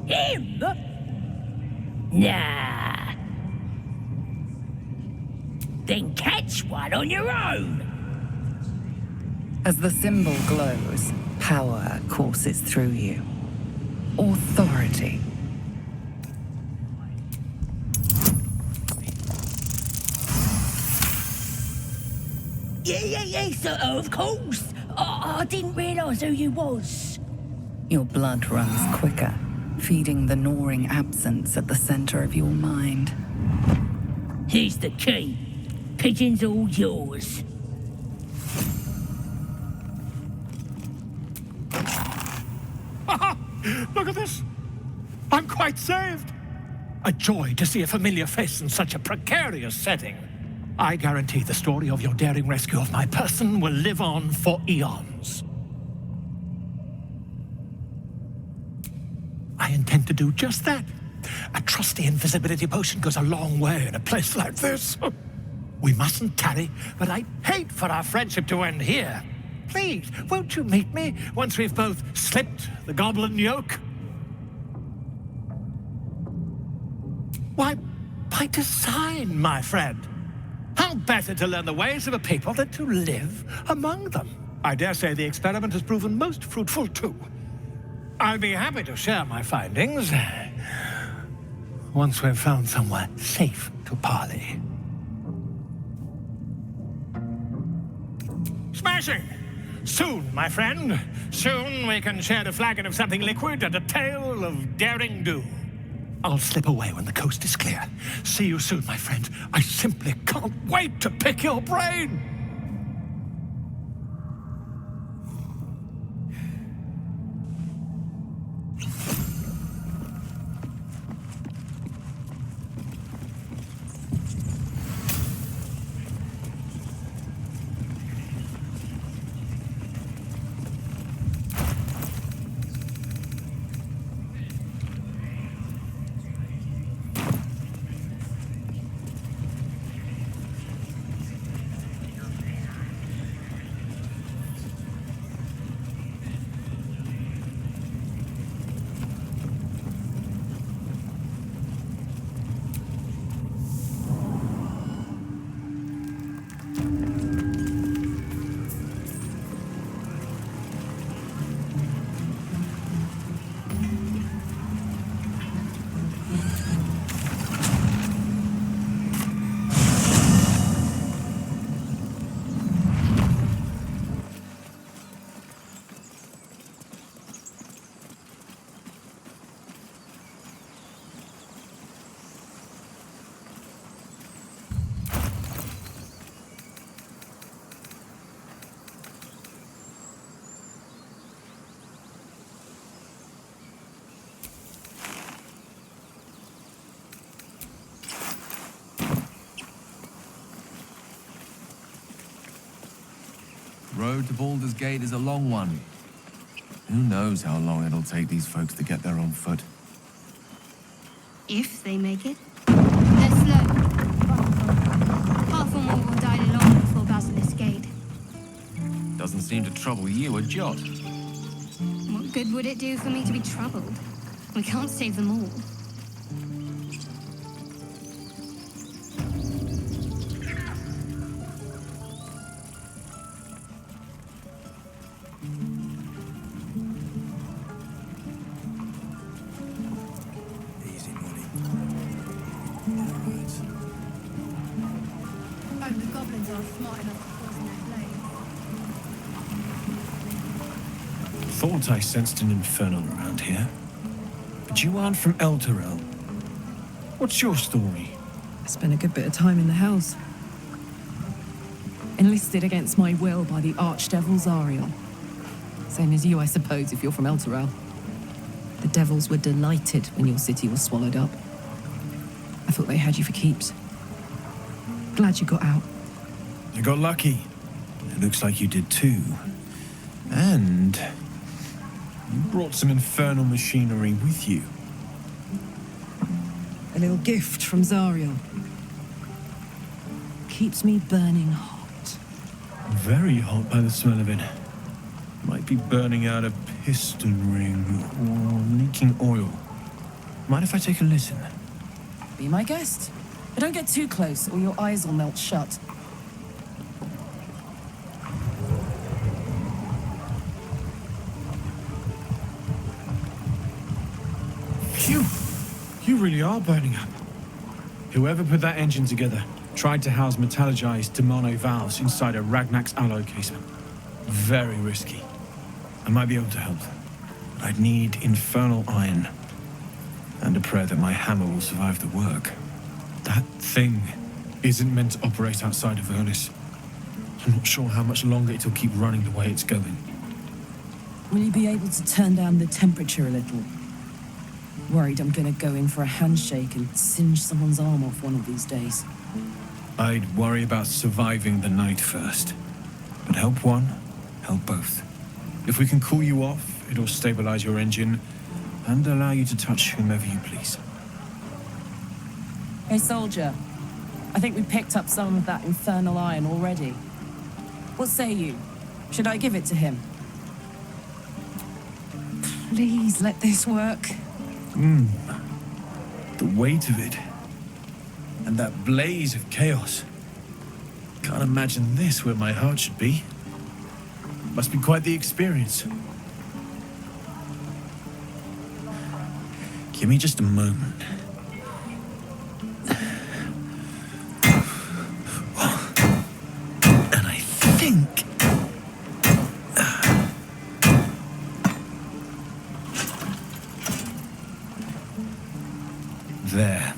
Him? Nah. Then catch one on your own. As the symbol glows, power courses through you. Authority. Yeah, sir, of course. I didn't realise who you was. Your blood runs quicker, feeding the gnawing absence at the center of your mind. Here's the key. Pigeon's all yours. Look at this. I'm quite saved. A joy to see a familiar face in such a precarious setting. I guarantee the story of your daring rescue of my person will live on for eons. I intend to do just that. A trusty invisibility potion goes a long way in a place like this. We mustn't tarry, but I'd hate for our friendship to end here. Please, won't you meet me once we've both slipped the goblin yoke? Why, by design, my friend. How better to learn the ways of a people than to live among them? I dare say the experiment has proven most fruitful, too. I'll be happy to share my findings once we've found somewhere safe to parley. Smashing! Soon, my friend. Soon we can share a flagon of something liquid and a tale of daring do. I'll slip away when the coast is clear. See you soon, my friend. I simply can't wait to pick your brain! road to Baldur's Gate is a long one. Who knows how long it'll take these folks to get there on foot. If they make it. They're slow. Half or more will die long before Basilisk Gate. Doesn't seem to trouble you a jot. What good would it do for me to be troubled? We can't save them all. Thought I sensed an infernal around here. But you aren't from Elturel. What's your story? I spent a good bit of time in the Hells. Enlisted against my will by the Archdevil Zariel. Same as you, I suppose, if you're from Elturel. The devils were delighted when your city was swallowed up. I thought they had you for keeps. Glad you got out. You got lucky. It looks like you did too. And you brought some infernal machinery with you. A little gift from Zariel. Keeps me burning hot. Very hot by the smell of it. Might be burning out a piston ring or leaking oil. Mind if I take a listen? Be my guest. But don't get too close or your eyes will melt shut. Phew! You really are burning up. Whoever put that engine together tried to house metallogized Demono valves inside a Ragnak's alloy casement. Very risky. I might be able to help. But I'd need infernal iron. And a prayer that my hammer will survive the work. That thing isn't meant to operate outside of Ernest. I'm not sure how much longer it'll keep running the way it's going. Will you be able to turn down the temperature a little? Worried I'm gonna go in for a handshake and singe someone's arm off one of these days. I'd worry about surviving the night first. But help one, help both. If we can cool you off, it'll stabilize your engine and allow you to touch whomever you please. Hey, soldier. I think we picked up some of that infernal iron already. What say you? Should I give it to him? Please let this work. The weight of it. And that blaze of chaos. Can't imagine this where my heart should be. Must be quite the experience. Give me just a moment. And I think... There.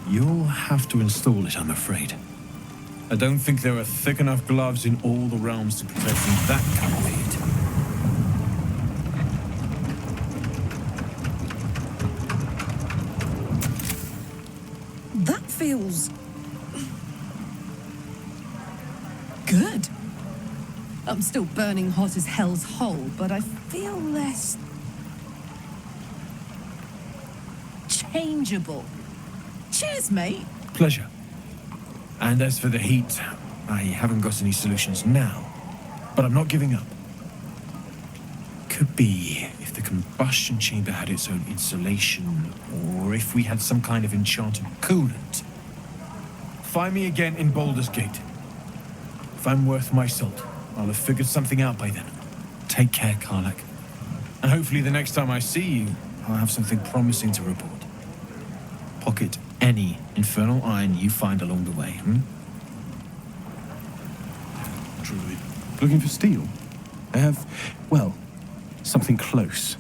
You'll have to install it, I'm afraid. I don't think there are thick enough gloves in all the realms to protect from that kind of heat. That feels... good. I'm still burning hot as hell's hole, but I feel less... changeable. Cheers, mate. Pleasure. And as for the heat, I haven't got any solutions now, but I'm not giving up. Could be if the combustion chamber had its own insulation, or if we had some kind of enchanted coolant. Find me again in Baldur's Gate. If I'm worth my salt, I'll have figured something out by then. Take care, Karlach. And hopefully the next time I see you, I'll have something promising to report. Pocket any infernal iron you find along the way, Druid. Looking for steel? I have, well, something close.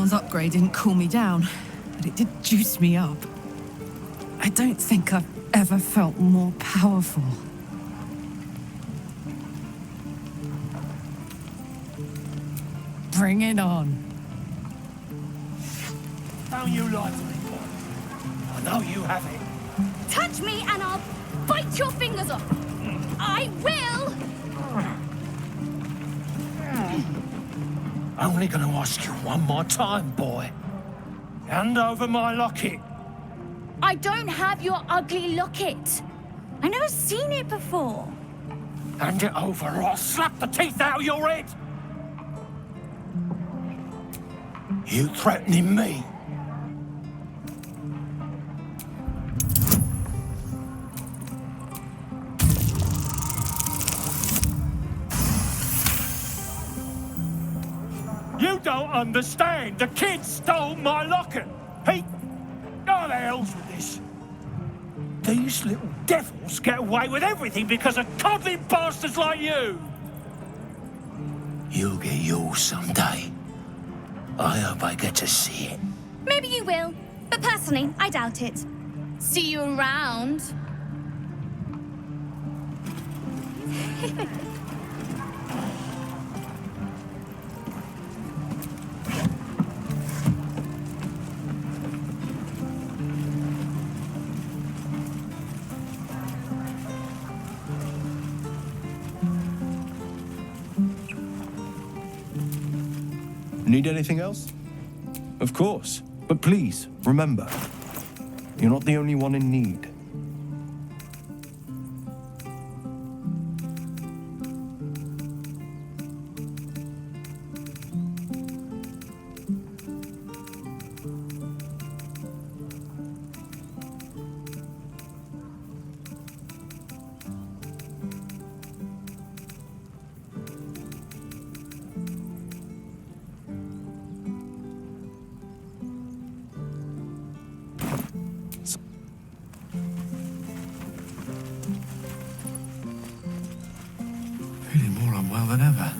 Someone's upgrade didn't cool me down, but it did juice me up. I don't think I've ever felt more powerful. Bring it on. Don't you lie to me, boy. I know you have it. Touch me and I'll bite your fingers off. I will! Only gonna ask you one more time, boy. Hand over my locket. I don't have your ugly locket. I've never seen it before. Hand it over or I'll slap the teeth out of your head. You threatening me? You don't understand. The kid stole my locket. He... Oh, the hell's with this? These little devils get away with everything because of coddling bastards like you. You'll get yours someday. I hope I get to see it. Maybe you will, but personally, I doubt it. See you around. Need anything else? Of course. But please, remember, you're not the only one in need. Feeling more unwell than ever.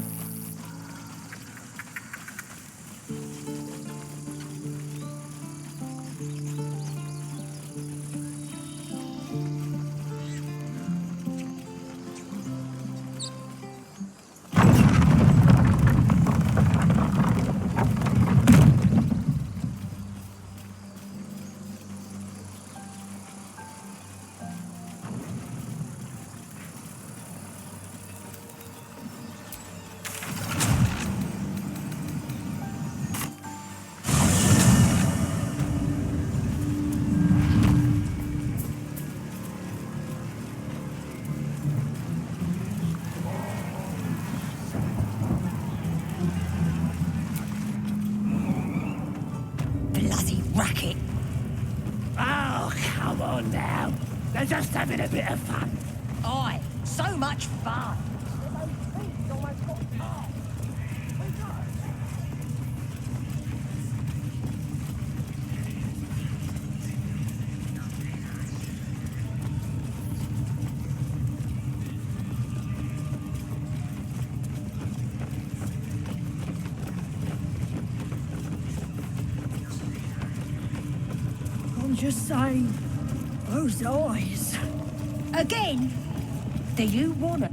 Bloody racket. Oh, come on now. They're just having a bit of fun. Aye, so much fun. I'm just saying, those eyes. Again? Do you want it?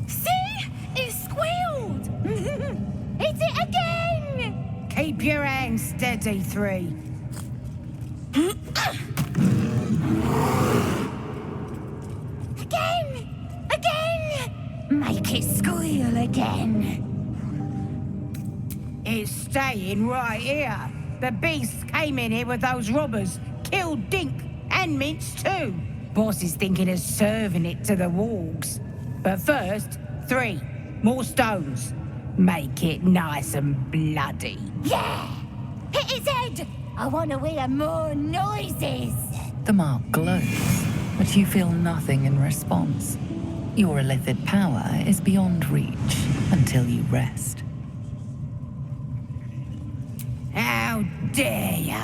See? It squealed! Hit it again! Keep your hands steady, 3. Make it squeal again. It's staying right here. The beasts came in here with those robbers, killed Dink and Minch too. Boss is thinking of serving it to the wargs. But first, 3 more stones. Make it nice and bloody. Yeah! Hit his head! I want to hear more noises. The mark glows, but you feel nothing in response. Your illithid power is beyond reach until you rest. How dare ya?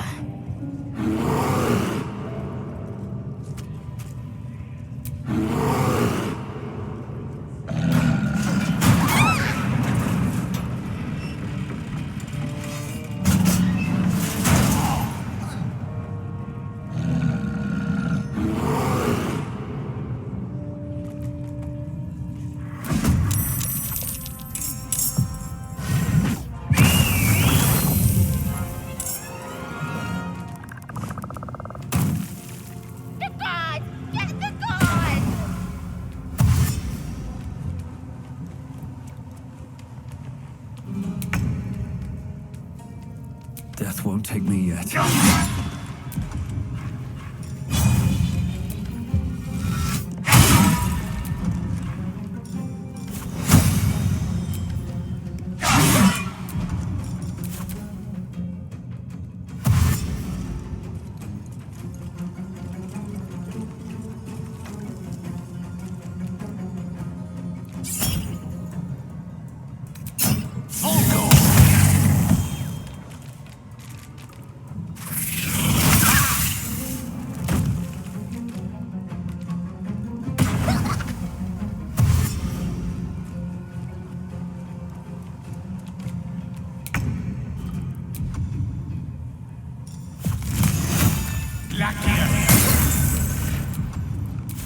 take me yet.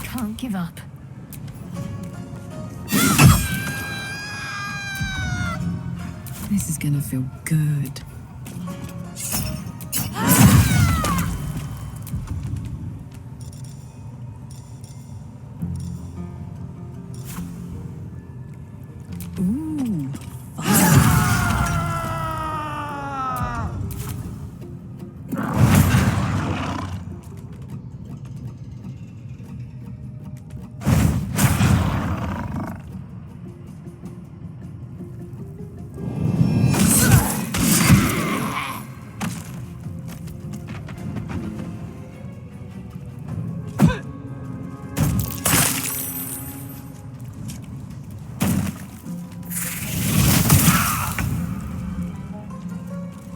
Can't give up. This is gonna feel good. Ooh.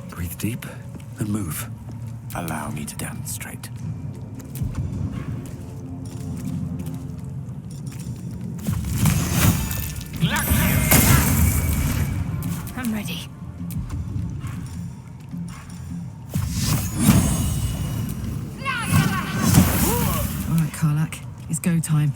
Breathe deep and move. Allow me to demonstrate. I'm ready. All right, Karlak, it's go time.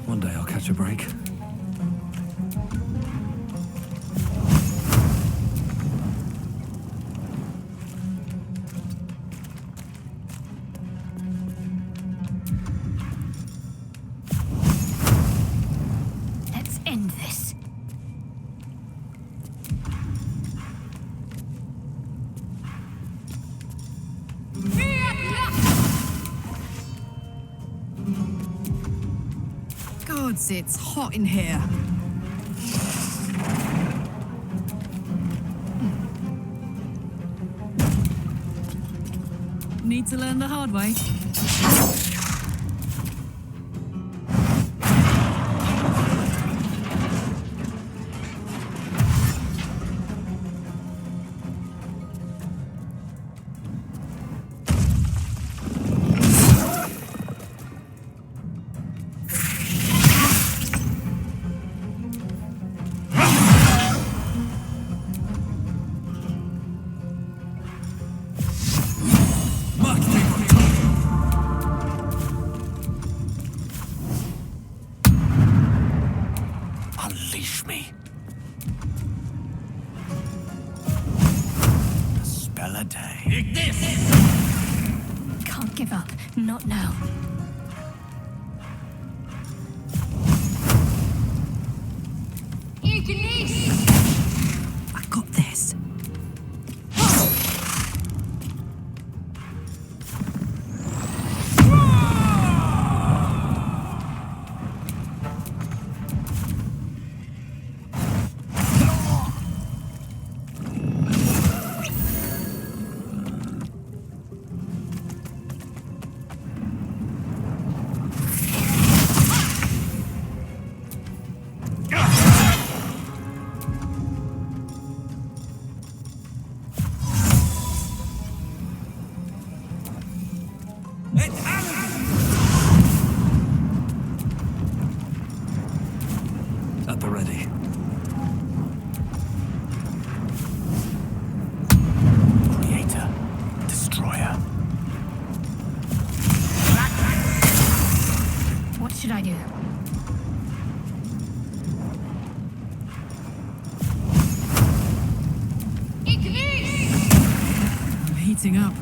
One day I'll catch a break. Let's end this. Gods, it's hot in here. Need to learn the hard way. Unleash me. A spell a day. Can't give up. Not now. I got this. I do? I'm heating up.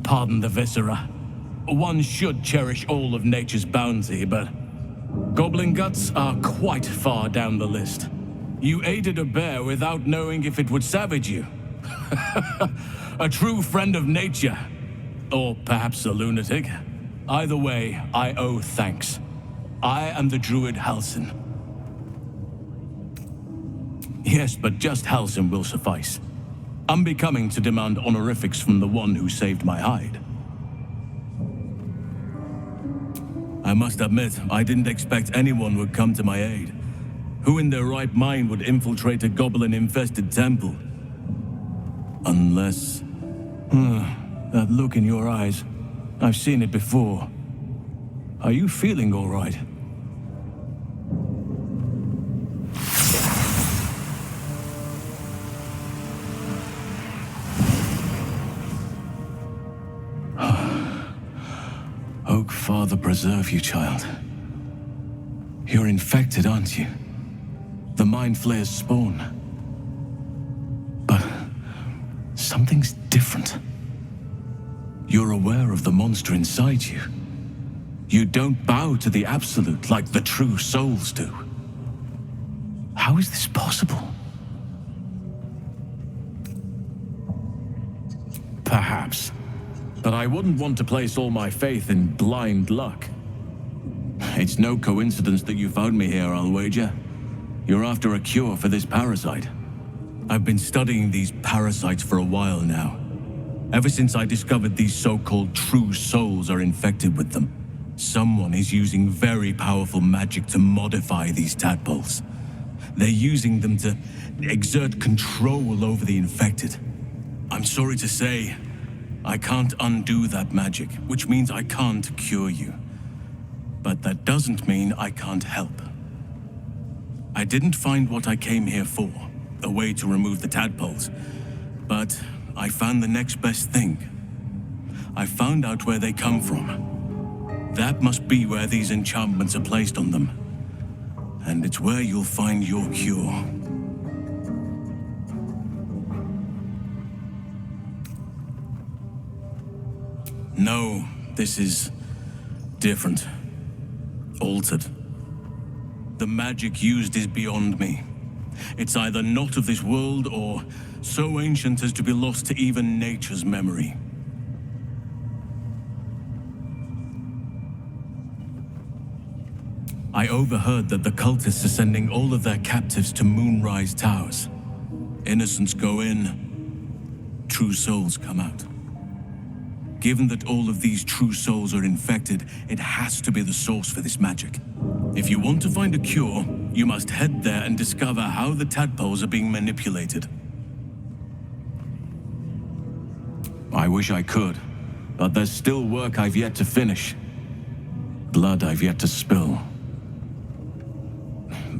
Pardon the viscera. One should cherish all of nature's bounty, but goblin guts are quite far down the list. You aided a bear without knowing if it would savage you. A true friend of nature. Or perhaps a lunatic. Either way, I owe thanks. I am the druid Halsin. Yes, but just Halsin will suffice. Unbecoming to demand honorifics from the one who saved my hide. I must admit, I didn't expect anyone would come to my aid. Who in their right mind would infiltrate a goblin-infested temple? Unless... that look in your eyes. I've seen it before. Are you feeling all right? Oak Father preserve you, child. You're infected, aren't you? The Mind Flayer's spawn. But something's different. You're aware of the monster inside you. You don't bow to the Absolute like the true souls do. How is this possible? Perhaps. But I wouldn't want to place all my faith in blind luck. It's no coincidence that you found me here, I'll wager. You're after a cure for this parasite. I've been studying these parasites for a while now. Ever since I discovered these so-called true souls are infected with them. Someone is using very powerful magic to modify these tadpoles. They're using them to exert control over the infected. I'm sorry to say, I can't undo that magic, which means I can't cure you. But that doesn't mean I can't help. I didn't find what I came here for, a way to remove the tadpoles, but I found the next best thing. I found out where they come from. That must be where these enchantments are placed on them. And it's where you'll find your cure. No, this is different. Altered. The magic used is beyond me. It's either not of this world or so ancient as to be lost to even nature's memory. I overheard that the cultists are sending all of their captives to Moonrise Towers. Innocents go in, true souls come out. Given that all of these true souls are infected, it has to be the source for this magic. If you want to find a cure, you must head there and discover how the tadpoles are being manipulated. I wish I could, but there's still work I've yet to finish. Blood I've yet to spill.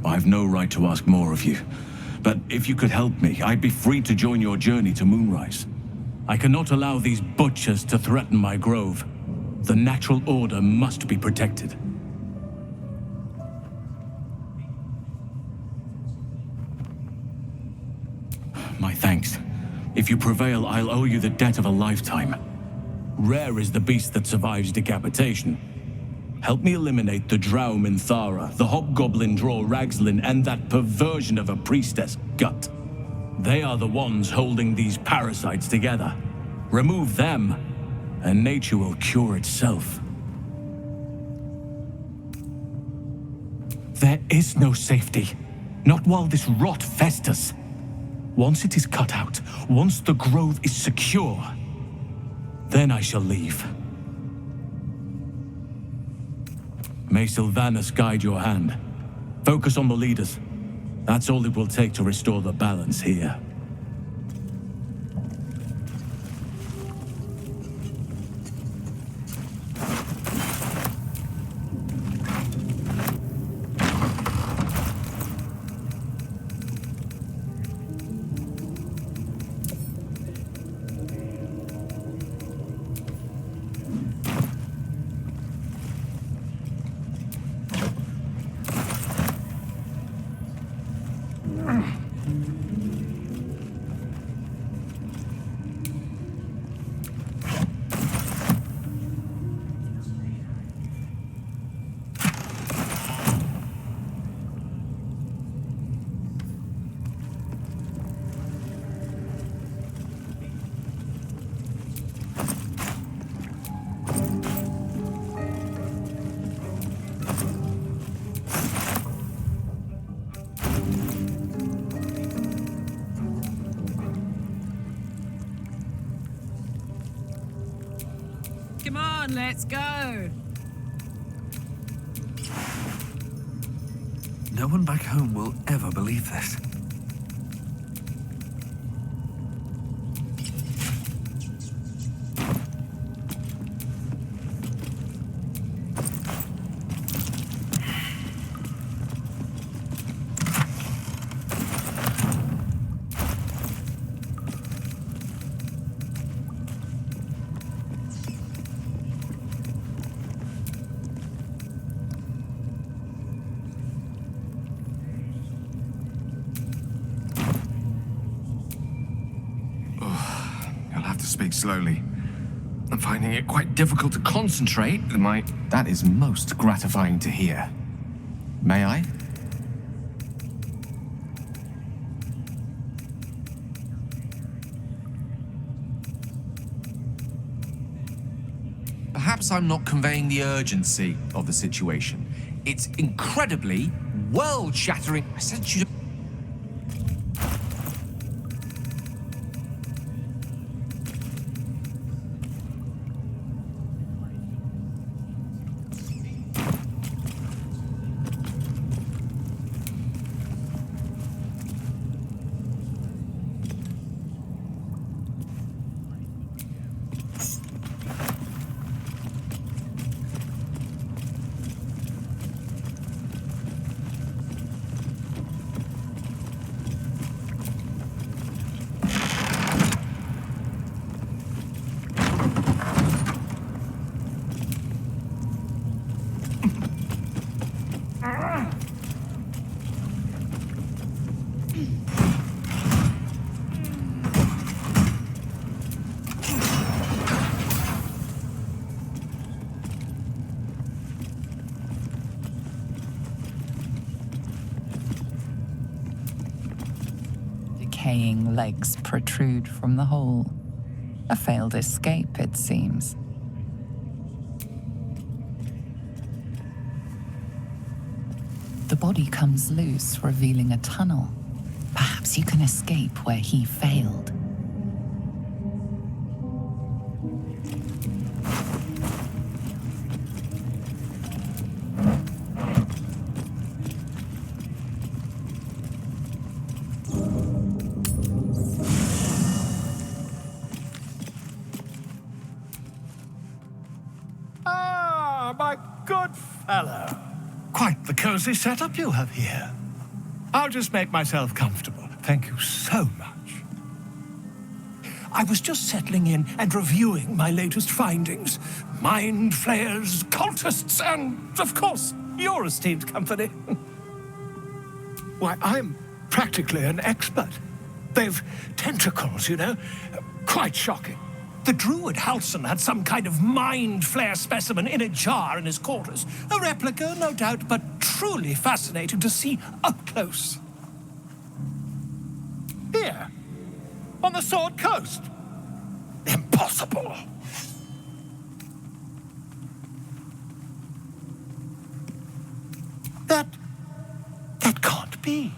I've no right to ask more of you, but if you could help me, I'd be free to join your journey to Moonrise. I cannot allow these butchers to threaten my grove. The natural order must be protected. My thanks. If you prevail, I'll owe you the debt of a lifetime. Rare is the beast that survives decapitation. Help me eliminate the Drow Minthara, the Hobgoblin Draw Ragslin, and that perversion of a priestess, Gut. They are the ones holding these parasites together. Remove them, and nature will cure itself. There is no safety. Not while this rot festers. Once it is cut out, once the grove is secure, then I shall leave. May Sylvanus guide your hand. Focus on the leaders. That's all it will take to restore the balance here. Come on, let's go. No one back home will ever believe this. Speak slowly. I'm finding it quite difficult to concentrate. That is most gratifying to hear. May I? Perhaps I'm not conveying the urgency of the situation. It's incredibly world-shattering. I sent you to... Decaying legs protrude from the hole. A failed escape, it seems. The body comes loose, revealing a tunnel. Perhaps you can escape where he failed. My good fellow. Quite the cozy setup you have here. I'll just make myself comfortable. Thank you so much. I was just settling in and reviewing my latest findings. Mind flayers, cultists, and, of course, your esteemed company. Why, I'm practically an expert. They've tentacles, you know. Quite shocking. The druid Halson had some kind of mind flare specimen in a jar in his quarters. A replica, no doubt, but truly fascinating to see up close. Here, on the Sword Coast. Impossible. That can't be.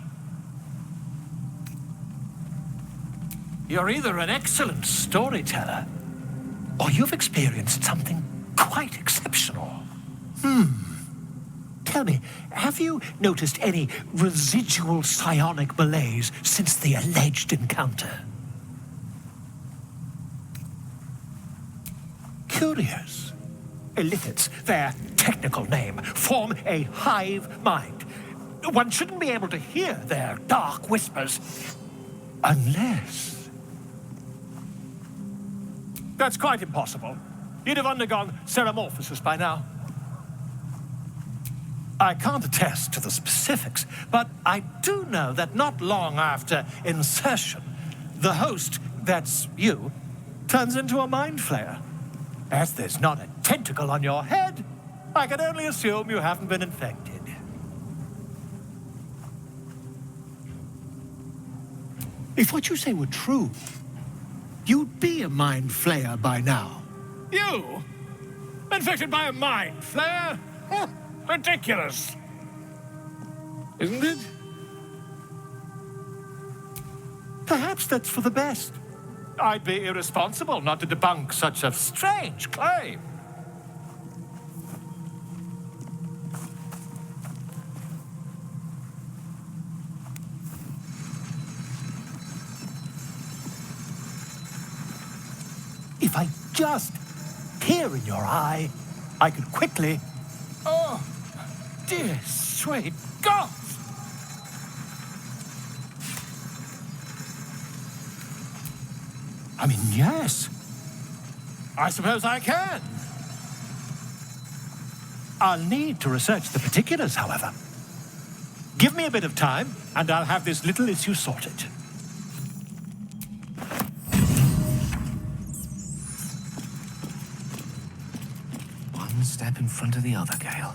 You're either an excellent storyteller, or you've experienced something quite exceptional. Tell me, have you noticed any residual psionic malaise since the alleged encounter? Curious. Illithids, their technical name, form a hive mind. One shouldn't be able to hear their dark whispers unless... That's quite impossible. You'd have undergone ceramorphosis by now. I can't attest to the specifics, but I do know that not long after insertion, the host, that's you, turns into a mind flayer. As there's not a tentacle on your head, I can only assume you haven't been infected. If what you say were true, you'd be a mind flayer by now. You? Infected by a mind flayer? Huh, ridiculous. Isn't it? Perhaps that's for the best. I'd be irresponsible not to debunk such a strange claim. If I just peer in your eye, I could quickly... Oh, dear sweet God! I mean, yes. I suppose I can. I'll need to research the particulars, however. Give me a bit of time, and I'll have this little issue sorted. One step in front of the other, Gale.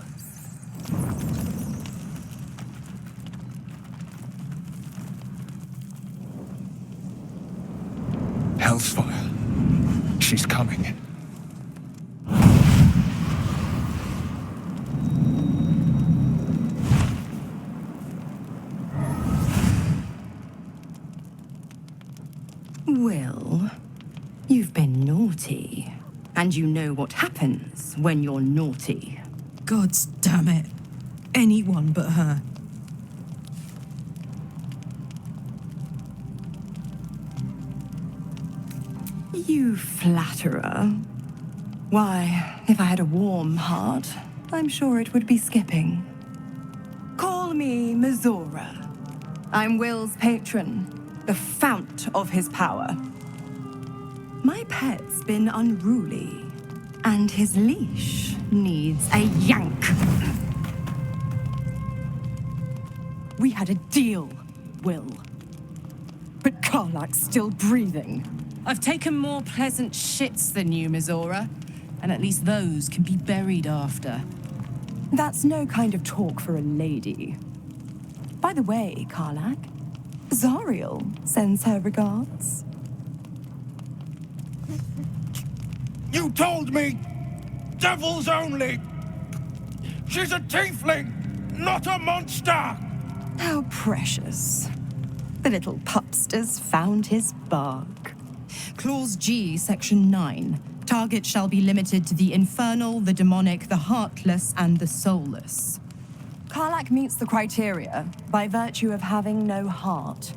Hellsfire. She's coming. Will, you've been naughty. And you know what happens when you're naughty. God damn it. Anyone but her. You flatterer. Why, if I had a warm heart, I'm sure it would be skipping. Call me Mizora. I'm Will's patron, the fount of his power. My pet's been unruly, and his leash needs a yank. We had a deal, Will. But Karlak's still breathing. I've taken more pleasant shits than you, Mizora. And at least those can be buried after. That's no kind of talk for a lady. By the way, Karlak, Zariel sends her regards. You told me! Devils only! She's a tiefling, not a monster! How precious. The little pupster's found his bark. Clause G, Section 9. Target shall be limited to the infernal, the demonic, the heartless, and the soulless. Karlak meets the criteria by virtue of having no heart.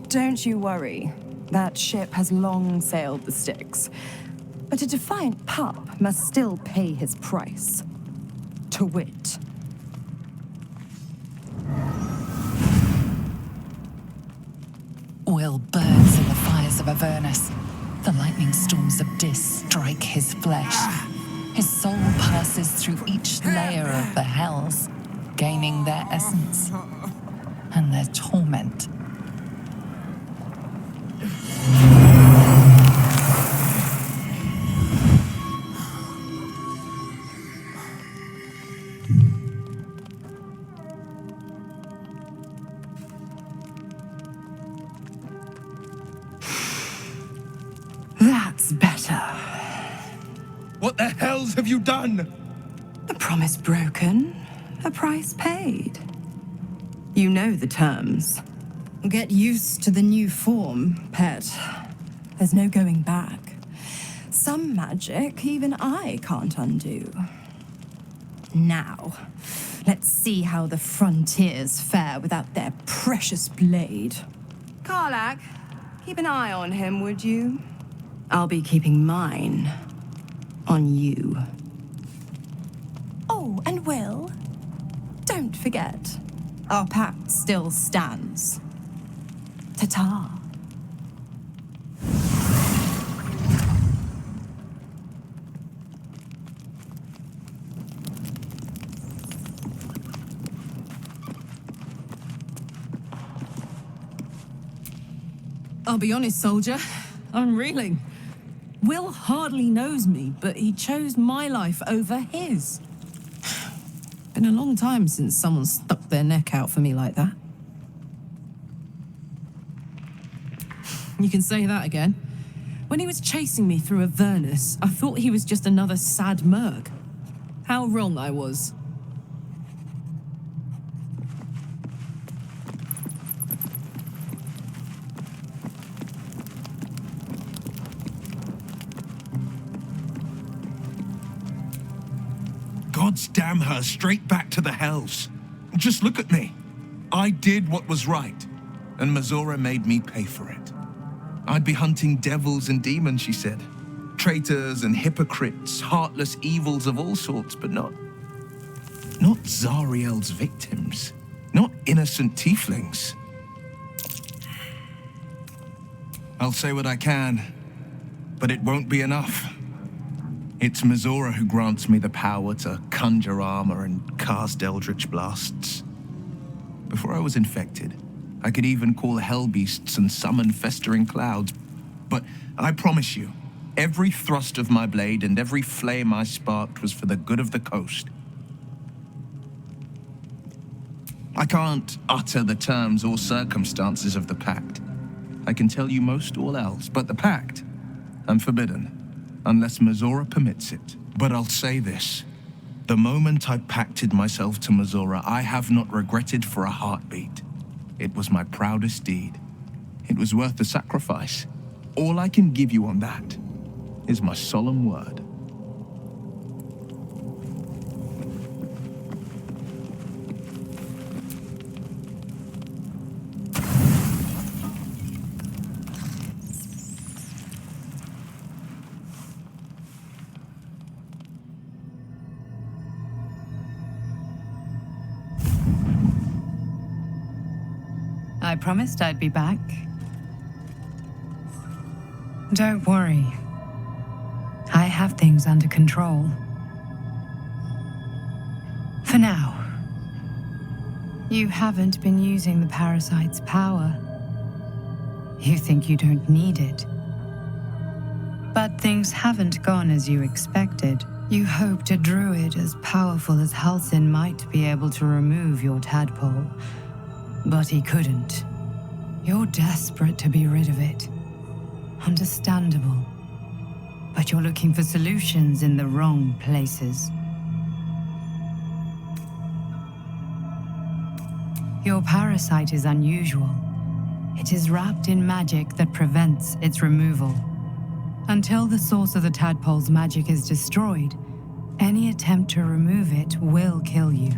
Don't you worry. That ship has long sailed the Styx. But a defiant pup must still pay his price. To wit. Will burns in the fires of Avernus. The lightning storms of Dis strike his flesh. His soul passes through each layer of the hells, gaining their essence and their torment. That's better. What the hells have you done? A promise broken, a price paid. You know the terms. Get used to the new form, pet. There's no going back. Some magic even I can't undo. Now, let's see how the frontiers fare without their precious blade. Karlak, keep an eye on him, would you? I'll be keeping mine on you. Oh, and Will, don't forget, our pact still stands. Ta-ta. I'll be honest, soldier. I'm reeling. Will hardly knows me, but he chose my life over his. Been a long time since someone stuck their neck out for me like that. You can say that again. When he was chasing me through Avernus, I thought he was just another sad merc. How wrong I was. Gods damn her, straight back to the hells. Just look at me. I did what was right, and Mazora made me pay for it. I'd be hunting devils and demons, she said. Traitors and hypocrites, heartless evils of all sorts, but not Zariel's victims. Not innocent tieflings. I'll say what I can, but it won't be enough. It's Mazora who grants me the power to conjure armor and cast eldritch blasts. Before I was infected, I could even call hell beasts and summon festering clouds. But I promise you, every thrust of my blade and every flame I sparked was for the good of the coast. I can't utter the terms or circumstances of the pact. I can tell you most all else, but the pact, I'm forbidden. Unless Mazora permits it. But I'll say this. The moment I pacted myself to Mazora, I have not regretted for a heartbeat. It was my proudest deed. It was worth the sacrifice. All I can give you on that is my solemn word. I promised I'd be back. Don't worry. I have things under control. For now. You haven't been using the parasite's power. You think you don't need it. But things haven't gone as you expected. You hoped a druid as powerful as Halsin might be able to remove your tadpole. But he couldn't. You're desperate to be rid of it. Understandable. But you're looking for solutions in the wrong places. Your parasite is unusual. It is wrapped in magic that prevents its removal. Until the source of the tadpole's magic is destroyed, any attempt to remove it will kill you.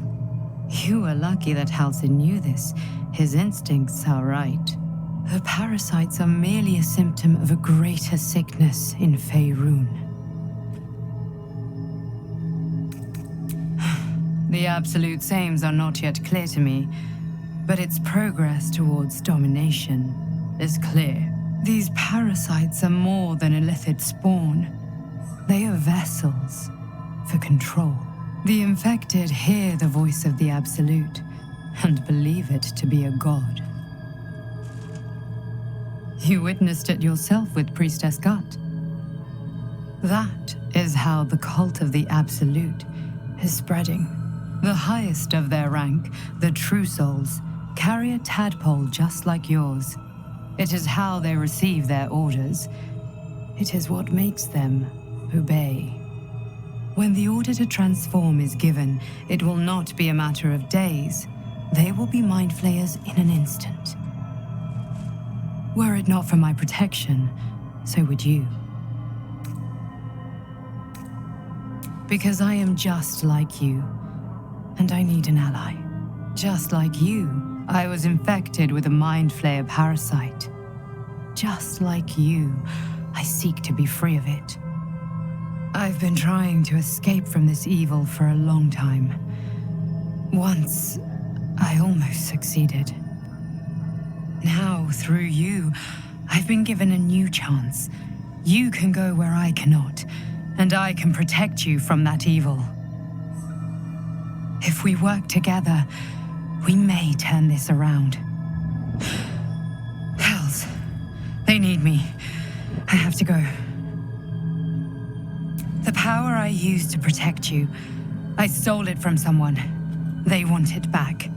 You were lucky that Halsin knew this. His instincts are right. The parasites are merely a symptom of a greater sickness in Faerun. The absolute sames are not yet clear to me, but its progress towards domination is clear. These parasites are more than illithid spawn. They are vessels for control. The infected hear the voice of the Absolute and believe it to be a god. You witnessed it yourself with Priestess Gut. That is how the cult of the Absolute is spreading. The highest of their rank, the True Souls, carry a tadpole just like yours. It is how they receive their orders. It is what makes them obey. When the order to transform is given, it will not be a matter of days. They will be mind flayers in an instant. Were it not for my protection, so would you. Because I am just like you, and I need an ally. Just like you, I was infected with a Mind Flayer parasite. Just like you, I seek to be free of it. I've been trying to escape from this evil for a long time. Once, I almost succeeded. Now, through you, I've been given a new chance. You can go where I cannot, and I can protect you from that evil. If we work together, we may turn this around. Hells, they need me. I have to go. The power I used to protect you, I stole it from someone. They want it back.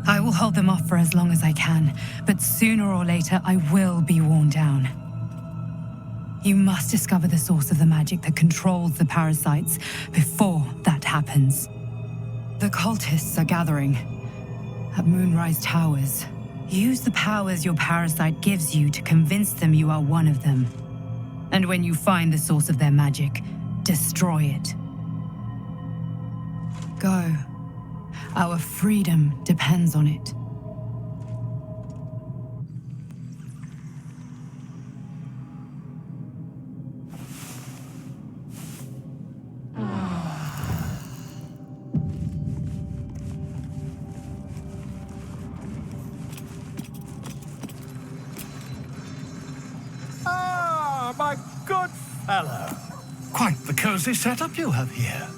I will hold them off for as long as I can, but sooner or later I will be worn down. You must discover the source of the magic that controls the parasites before that happens. The cultists are gathering at Moonrise Towers. Use the powers your parasite gives you to convince them you are one of them. And when you find the source of their magic, destroy it. Go. Our freedom depends on it. Ah, my good fellow. Quite the cozy setup you have here.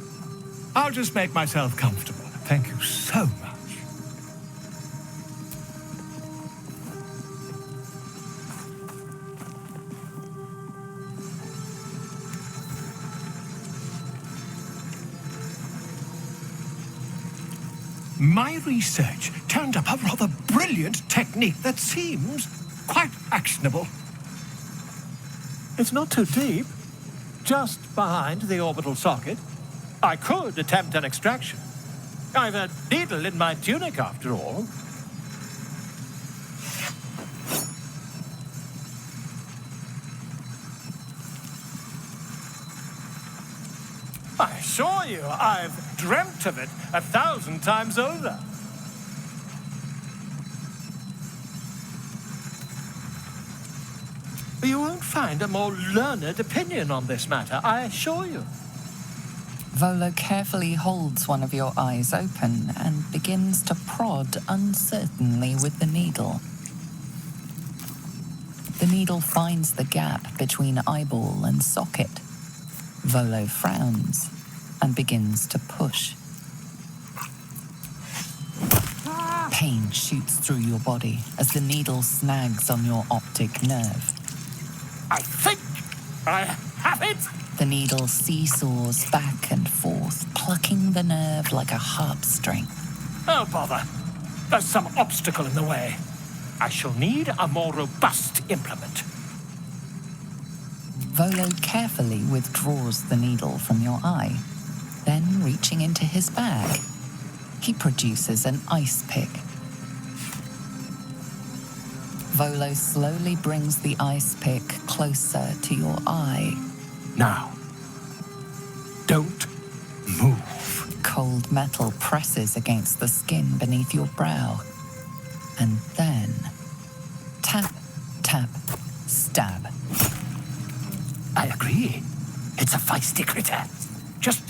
I'll just make myself comfortable. Thank you so much. My research turned up a rather brilliant technique that seems quite actionable. It's not too deep. Just behind the orbital socket. I could attempt an extraction. I've a needle in my tunic, after all. I assure you, I've dreamt of it 1,000 times over. You won't find a more learned opinion on this matter, I assure you. Volo carefully holds one of your eyes open and begins to prod uncertainly with the needle. The needle finds the gap between eyeball and socket. Volo frowns and begins to push. Pain shoots through your body as the needle snags on your optic nerve. I think I have it! The needle seesaws back and forth, plucking the nerve like a harp string. Oh, bother. There's some obstacle in the way. I shall need a more robust implement. Volo carefully withdraws the needle from your eye. Then, reaching into his bag, he produces an ice pick. Volo slowly brings the ice pick closer to your eye. Now, don't move. Cold metal presses against the skin beneath your brow. And then, tap, tap, stab. I agree. It's a feisty critter. Just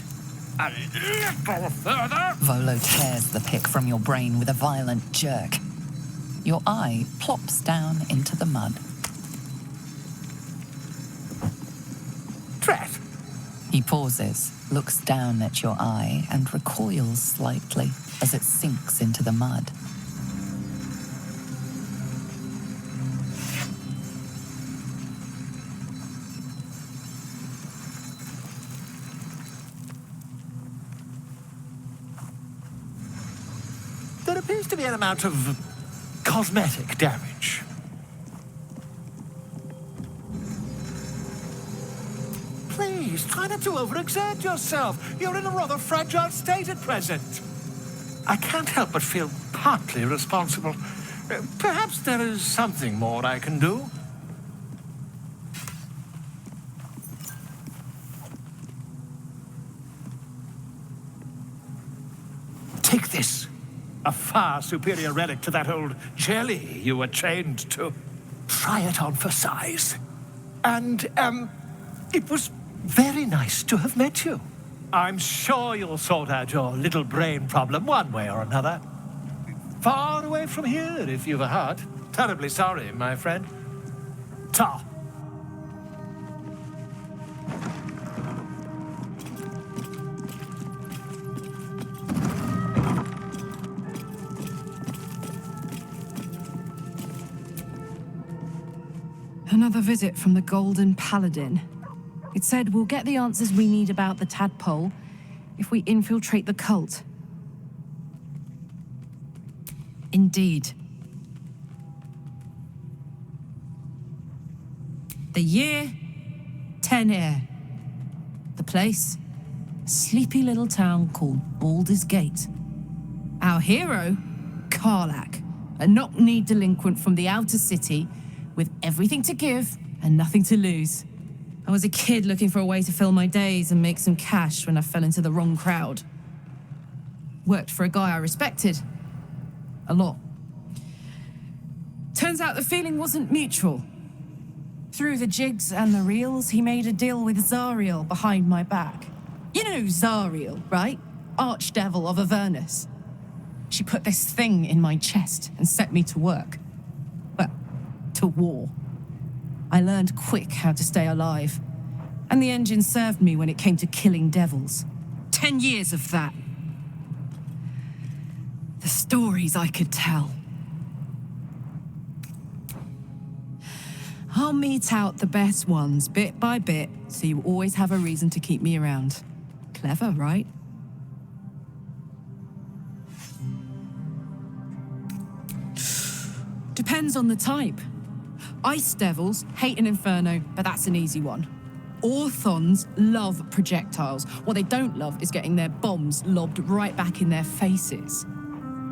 a little further. Volo tears the pick from your brain with a violent jerk. Your eye plops down into the mud. Drat. He pauses, looks down at your eye, and recoils slightly as it sinks into the mud. There appears to be an amount of cosmetic damage. Please, try not to overexert yourself. You're in a rather fragile state at present. I can't help but feel partly responsible. Perhaps there is something more I can do. A far superior relic to that old jelly you were chained to. Try it on for size. And, it was very nice to have met you. I'm sure you'll sort out your little brain problem one way or another. Far away from here, if you've a heart. Terribly sorry, my friend. Ta. Another visit from the Golden Paladin. It said we'll get the answers we need about the tadpole if we infiltrate the cult. Indeed. The year, 10 Air. The place, a sleepy little town called Baldur's Gate. Our hero, Karlak, a knock-knee delinquent from the outer city with everything to give and nothing to lose. I was a kid looking for a way to fill my days and make some cash when I fell into the wrong crowd. Worked for a guy I respected. A lot. Turns out the feeling wasn't mutual. Through the jigs and the reels, he made a deal with Zariel behind my back. You know Zariel, right? Archdevil of Avernus. She put this thing in my chest and set me to work. Well, to war. I learned quick how to stay alive. And the engine served me when it came to killing devils. 10 years of that. The stories I could tell. I'll mete out the best ones bit by bit, so you always have a reason to keep me around. Clever, right? Depends on the type. Ice devils hate an inferno, but that's an easy one. Orthons love projectiles. What they don't love is getting their bombs lobbed right back in their faces.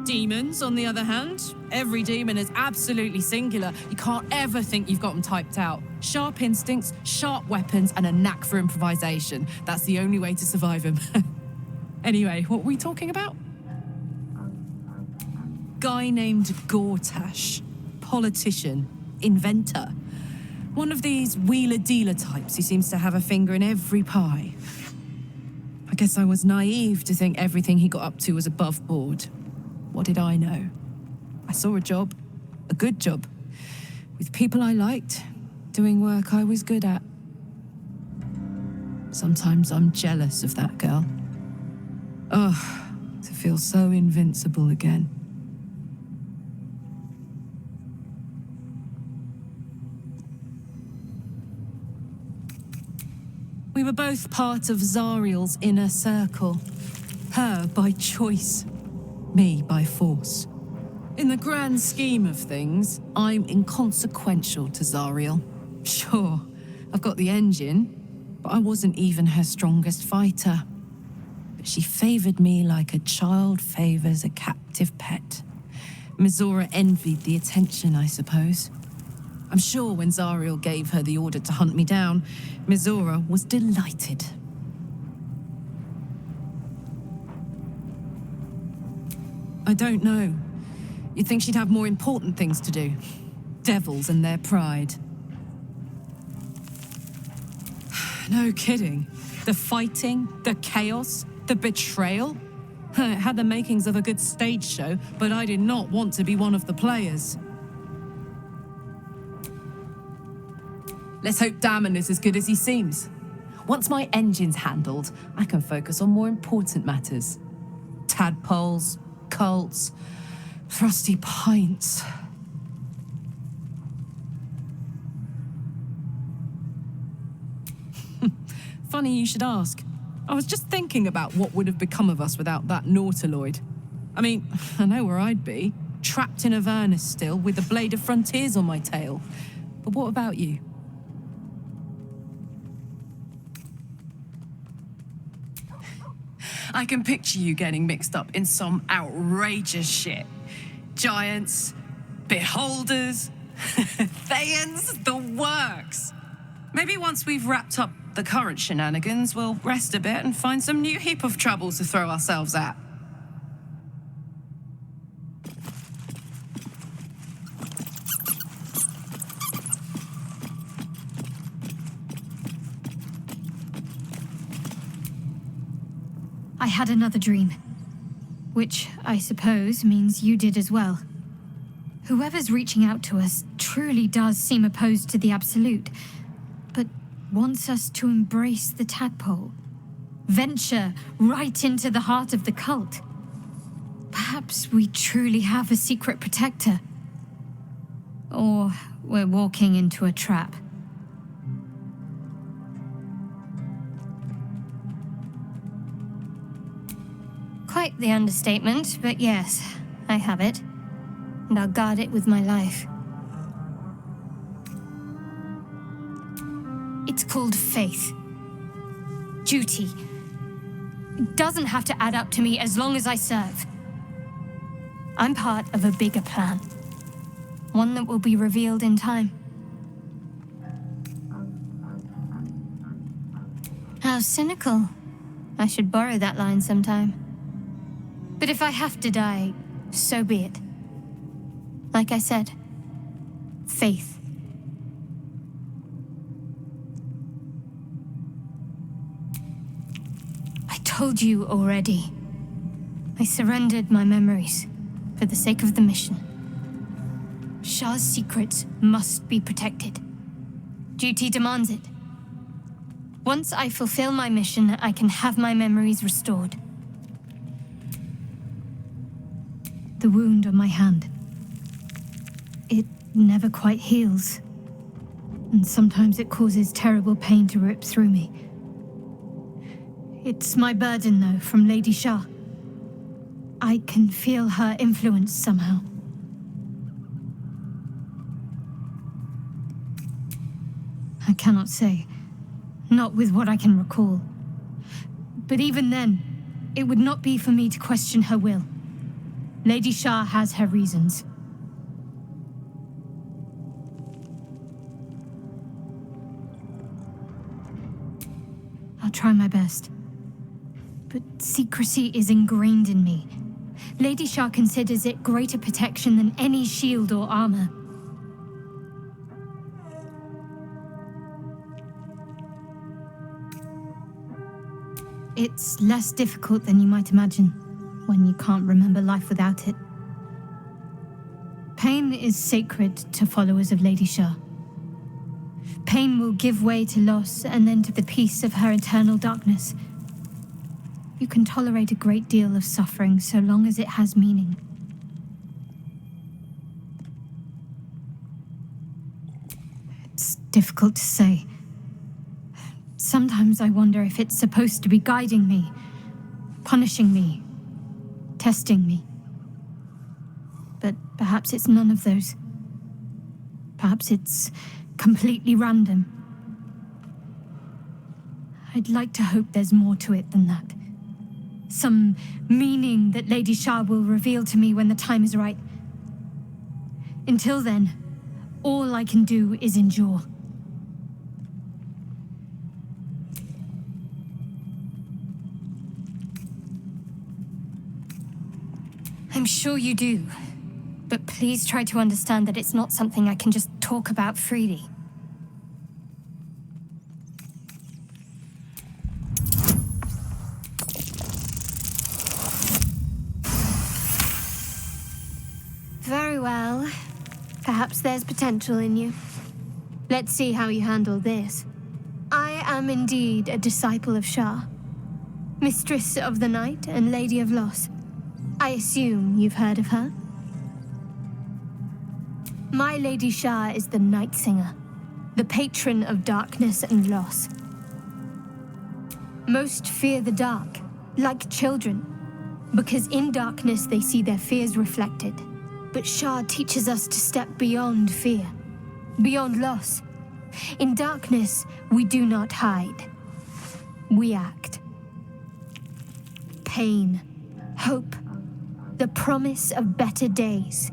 Demons, on the other hand, every demon is absolutely singular. You can't ever think you've got them typed out. Sharp instincts, sharp weapons, and a knack for improvisation. That's the only way to survive them. Anyway, what were we talking about? Guy named Gortash. Politician. Inventor. One of these wheeler-dealer types who seems to have a finger in every pie. I guess I was naive to think everything he got up to was above board. What did I know? I saw a job, a good job, with people I liked, doing work I was good at. Sometimes I'm jealous of that girl. Oh, to feel so invincible again. We were both part of Zariel's inner circle. Her by choice. Me by force. In the grand scheme of things, I'm inconsequential to Zariel. Sure, I've got the engine, but I wasn't even her strongest fighter. But she favored me like a child favors a captive pet. Mizora envied the attention, I suppose. I'm sure when Zariel gave her the order to hunt me down, Mizora was delighted. I don't know. You'd think she'd have more important things to do. Devils and their pride. No kidding. The fighting, the chaos, the betrayal. It had the makings of a good stage show, but I did not want to be one of the players. Let's hope Damon is as good as he seems. Once my engine's handled, I can focus on more important matters. Tadpoles, cults, frosty pints. Funny you should ask. I was just thinking about what would have become of us without that Nautiloid. I mean, I know where I'd be. Trapped in Avernus still, with the Blade of Frontiers on my tail. But what about you? I can picture you getting mixed up in some outrageous shit. Giants, beholders, Thayans, the works. Maybe once we've wrapped up the current shenanigans, we'll rest a bit and find some new heap of trouble to throw ourselves at. I had another dream. Which, I suppose, means you did as well. Whoever's reaching out to us truly does seem opposed to the Absolute, but wants us to embrace the tadpole. Venture right into the heart of the cult. Perhaps we truly have a secret protector. Or we're walking into a trap. Quite the understatement, but yes, I have it. And I'll guard it with my life. It's called faith. Duty. It doesn't have to add up to me as long as I serve. I'm part of a bigger plan. One that will be revealed in time. How cynical. I should borrow that line sometime. But if I have to die, so be it. Like I said, faith. I told you already. I surrendered my memories for the sake of the mission. Shah's secrets must be protected. Duty demands it. Once I fulfill my mission, I can have my memories restored. The wound on my hand. It never quite heals. And sometimes it causes terrible pain to rip through me. It's my burden, though, from Lady Shah. I can feel her influence somehow. I cannot say. Not with what I can recall. But even then, it would not be for me to question her will. Lady Shah has her reasons. I'll try my best. But secrecy is ingrained in me. Lady Shah considers it greater protection than any shield or armor. It's less difficult than you might imagine when you can't remember life without it. Pain is sacred to followers of Lady Shah. Pain will give way to loss and then to the peace of her eternal darkness. You can tolerate a great deal of suffering so long as it has meaning. It's difficult to say. Sometimes I wonder if it's supposed to be guiding me, punishing me, testing me. But perhaps it's none of those. Perhaps it's completely random. I'd like to hope there's more to it than that. Some meaning that Lady Shah will reveal to me when the time is right. Until then, all I can do is endure. I'm sure you do. But please try to understand that it's not something I can just talk about freely. Very well. Perhaps there's potential in you. Let's see how you handle this. I am indeed a disciple of Shah, Mistress of the Night and Lady of Loss. I assume you've heard of her? My Lady Shah is the Night Singer, the patron of darkness and loss. Most fear the dark, like children, because in darkness they see their fears reflected. But Shah teaches us to step beyond fear, beyond loss. In darkness, we do not hide. We act. Pain, hope, the promise of better days.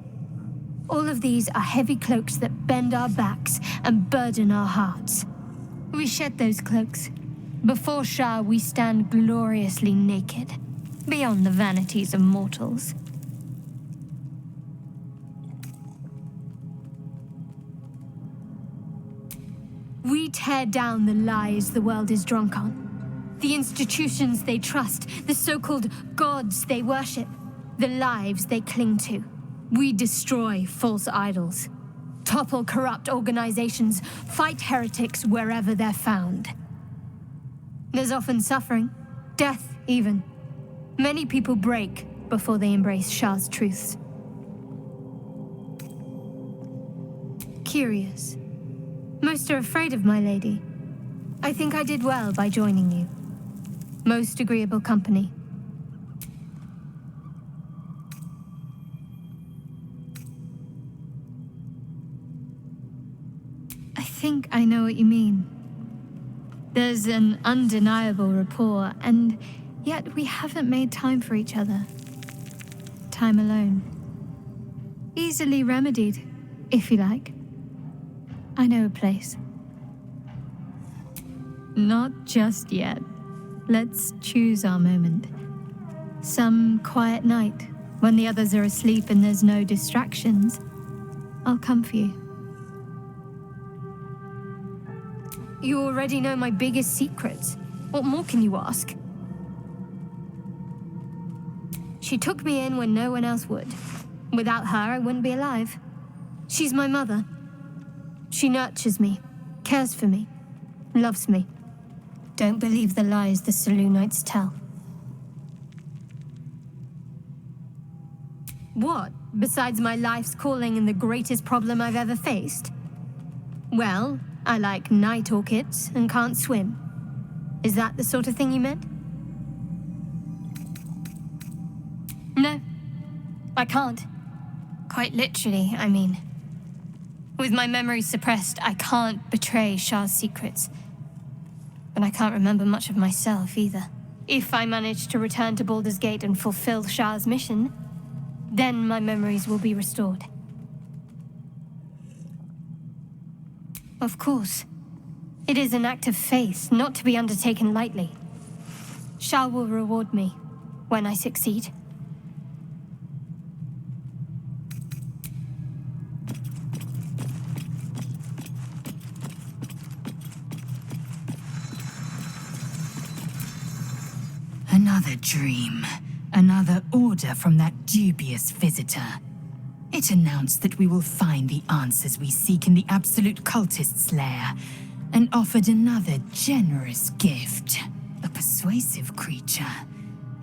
All of these are heavy cloaks that bend our backs and burden our hearts. We shed those cloaks. Before Shah, we stand gloriously naked, beyond the vanities of mortals. We tear down the lies the world is drunk on. the institutions they trust, the so-called gods they worship, the lives they cling to. We destroy false idols, topple corrupt organizations, fight heretics wherever they're found. There's often suffering, death even. Many people break before they embrace Shah's truths. Curious. Most are afraid of my lady. I think I did well by joining you. Most agreeable company. I think I know what you mean. There's an undeniable rapport, and yet we haven't made time for each other. Time alone. Easily remedied, if you like. I know a place. Not just yet. Let's choose our moment. Some quiet night, when the others are asleep and there's no distractions, I'll come for you. You already know my biggest secrets. What more can you ask? She took me in when no one else would. Without her, I wouldn't be alive. She's my mother. She nurtures me, cares for me, loves me. Don't believe the lies the Selûnites tell. What, besides my life's calling and the greatest problem I've ever faced? Well, I like night orchids and can't swim. Is that the sort of thing you meant? No, I can't. Quite literally, I mean. With my memory suppressed, I can't betray Shah's secrets. But I can't remember much of myself either. If I manage to return to Baldur's Gate and fulfill Shah's mission, then my memories will be restored. Of course. It is an act of faith, not to be undertaken lightly. Shah will reward me when I succeed. Another dream. Another order from that dubious visitor. It announced that we will find the answers we seek in the Absolute Cultist's lair, and offered another generous gift. A persuasive creature.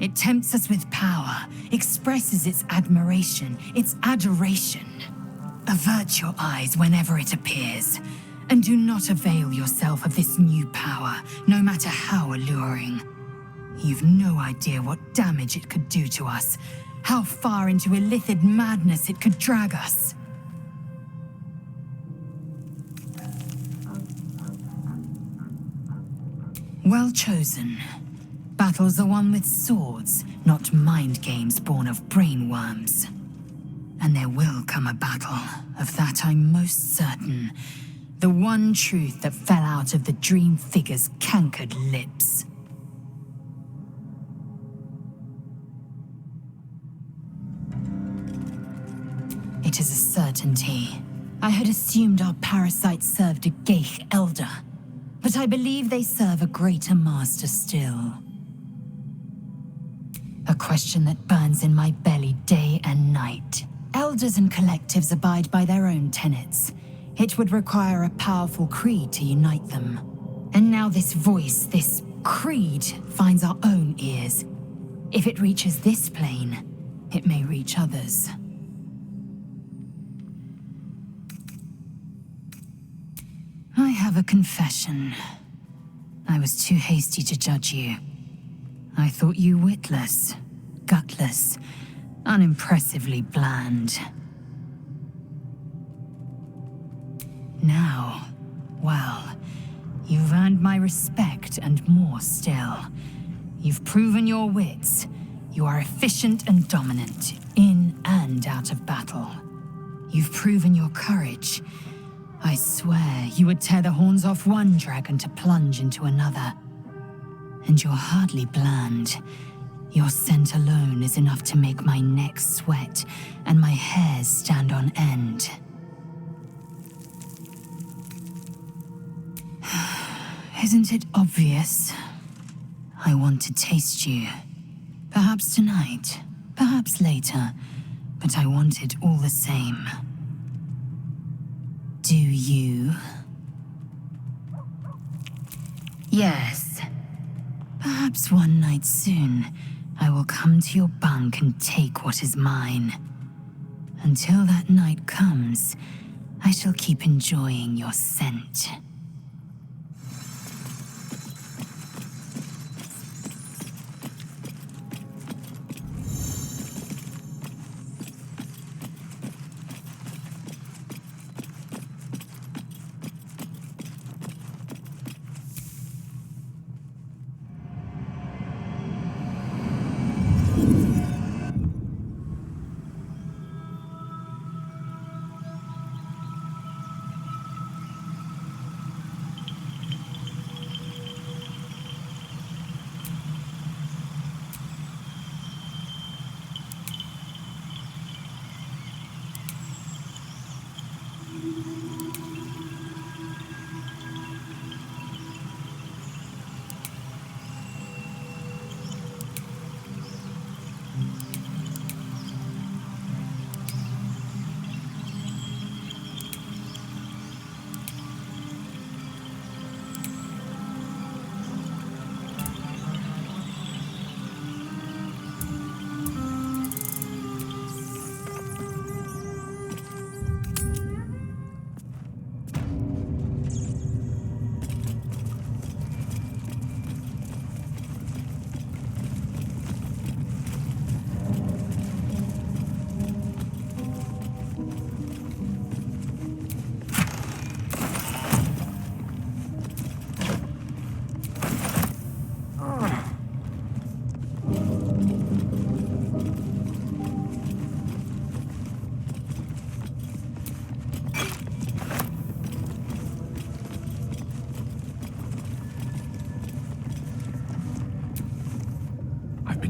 It tempts us with power, expresses its admiration, its adoration. Avert your eyes whenever it appears, and do not avail yourself of this new power, no matter how alluring. You've no idea what damage it could do to us, how far into illithid madness it could drag us. Well chosen. Battles are won with swords, not mind games born of brainworms. And there will come a battle, of that I'm most certain. The one truth that fell out of the dream figure's cankered lips. It is a certainty. I had assumed our parasites served a Geich elder, but I believe they serve a greater master still. A question that burns in my belly day and night. Elders and collectives abide by their own tenets. It would require a powerful creed to unite them. And now this voice, this creed, finds our own ears. If it reaches this plane, it may reach others. I have a confession. I was too hasty to judge you. I thought you witless, gutless, unimpressively bland. Now, well, you've earned my respect and more still. You've proven your wits. You are efficient and dominant, in and out of battle. You've proven your courage. I swear you would tear the horns off one dragon to plunge into another. And you're hardly bland. Your scent alone is enough to make my neck sweat and my hairs stand on end. Isn't it obvious? I want to taste you. Perhaps tonight, perhaps later, but I want it all the same. Do you? Yes. Perhaps one night soon, I will come to your bunk and take what is mine. Until that night comes, I shall keep enjoying your scent.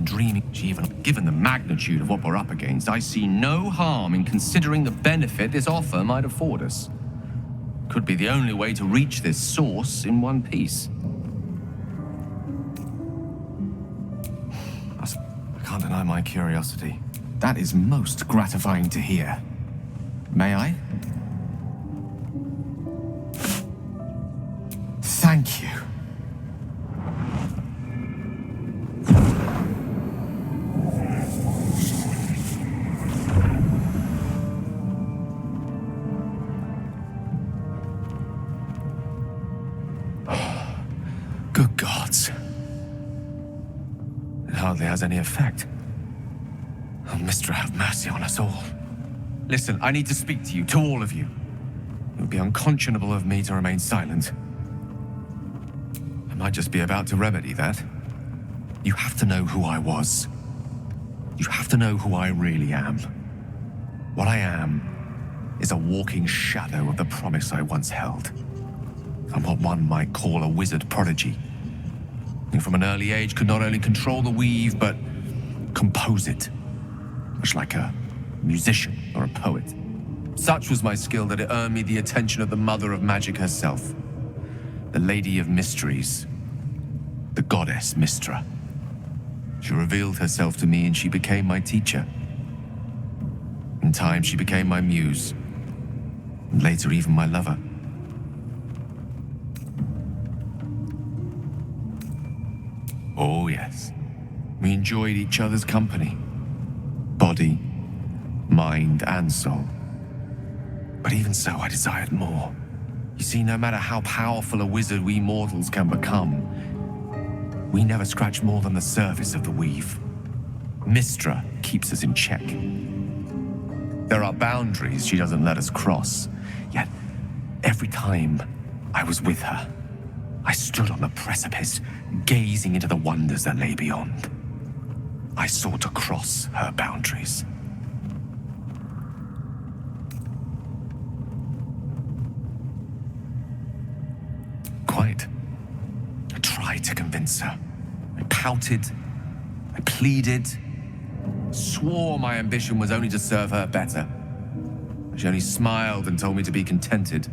Dreaming, given the magnitude of what we're up against, I see no harm in considering the benefit this offer might afford us. Could be the only way to reach this source in one piece. I can't deny my curiosity. That is most gratifying to hear. May I? Thank you. Good gods. It hardly has any effect. Oh, Mystra, have mercy on us all. Listen, I need to speak to you, to all of you. It would be unconscionable of me to remain silent. I might just be about to remedy that. You have to know who I was. You have to know who I really am. What I am is a walking shadow of the promise I once held. I'm what one might call a wizard prodigy. Who from an early age could not only control the weave, but compose it. Much like a musician or a poet. Such was my skill that it earned me the attention of the mother of magic herself. The Lady of Mysteries. The goddess Mystra. She revealed herself to me and she became my teacher. In time, she became my muse. And later, even my lover. Oh, yes. We enjoyed each other's company. Body, mind, and soul. But even so, I desired more. You see, no matter how powerful a wizard we mortals can become, we never scratch more than the surface of the weave. Mystra keeps us in check. There are boundaries she doesn't let us cross. Yet, every time I was with her, I stood on the precipice, gazing into the wonders that lay beyond. I sought to cross her boundaries. Quite. I tried to convince her. I pouted. I pleaded. Swore my ambition was only to serve her better. She only smiled and told me to be contented.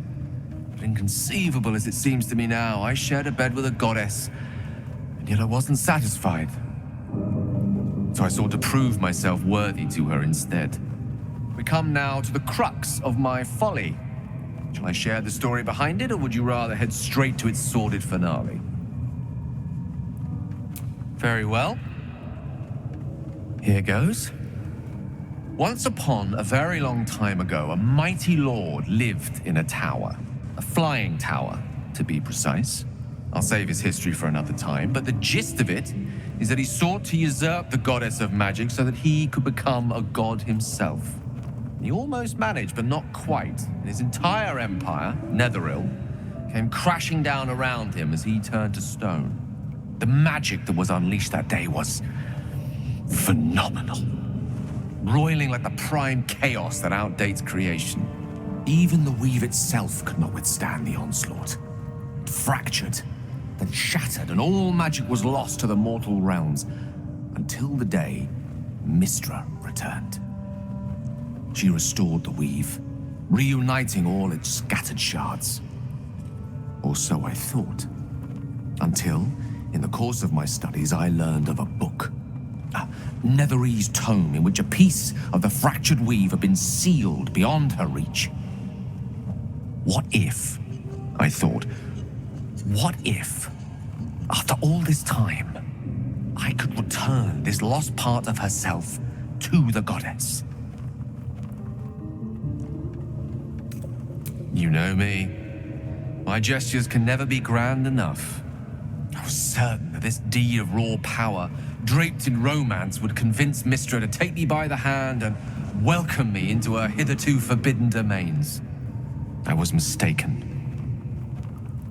But inconceivable as it seems to me now, I shared a bed with a goddess. And yet I wasn't satisfied. So I sought to prove myself worthy to her instead. We come now to the crux of my folly. Shall I share the story behind it, or would you rather head straight to its sordid finale? Very well. Here goes. Once upon a very long time ago, a mighty lord lived in a tower. A flying tower, to be precise. I'll save his history for another time, but the gist of it is that he sought to usurp the goddess of magic so that he could become a god himself. He almost managed, but not quite. And his entire empire, Netheril, came crashing down around him as he turned to stone. The magic that was unleashed that day was phenomenal. Roiling like the prime chaos that outdates creation. Even the weave itself could not withstand the onslaught. It fractured, then shattered, and all magic was lost to the mortal realms, until the day Mystra returned. She restored the weave, reuniting all its scattered shards. Or so I thought. Until, in the course of my studies, I learned of a book. A Netherese tome in which a piece of the fractured weave had been sealed beyond her reach. What if, I thought, what if, after all this time, I could return this lost part of herself to the goddess? You know me. My gestures can never be grand enough. I was certain that this deed of raw power, draped in romance, would convince Mystra to take me by the hand and welcome me into her hitherto forbidden domains. I was mistaken.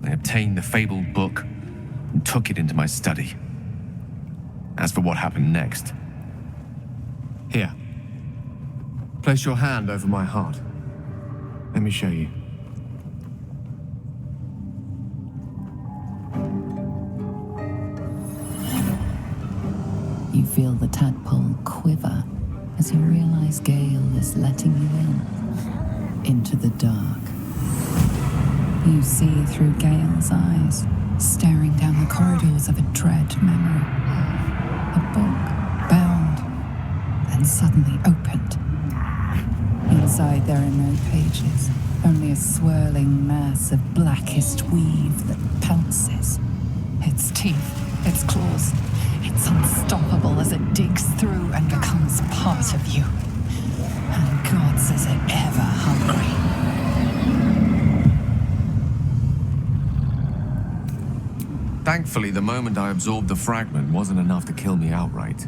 I obtained the fabled book and took it into my study. As for what happened next... Here. Place your hand over my heart. Let me show you. You feel the tadpole quiver as you realize Gale is letting you into the dark. You see through Gale's eyes, staring down the corridors of a dread memory. A book, bound, then suddenly opened. Inside there are no pages, only a swirling mass of blackest weave that pounces. Its teeth, its claws, it's unstoppable as it digs through and becomes part of you. And gods, is it ever hungry. Thankfully, the moment I absorbed the fragment wasn't enough to kill me outright.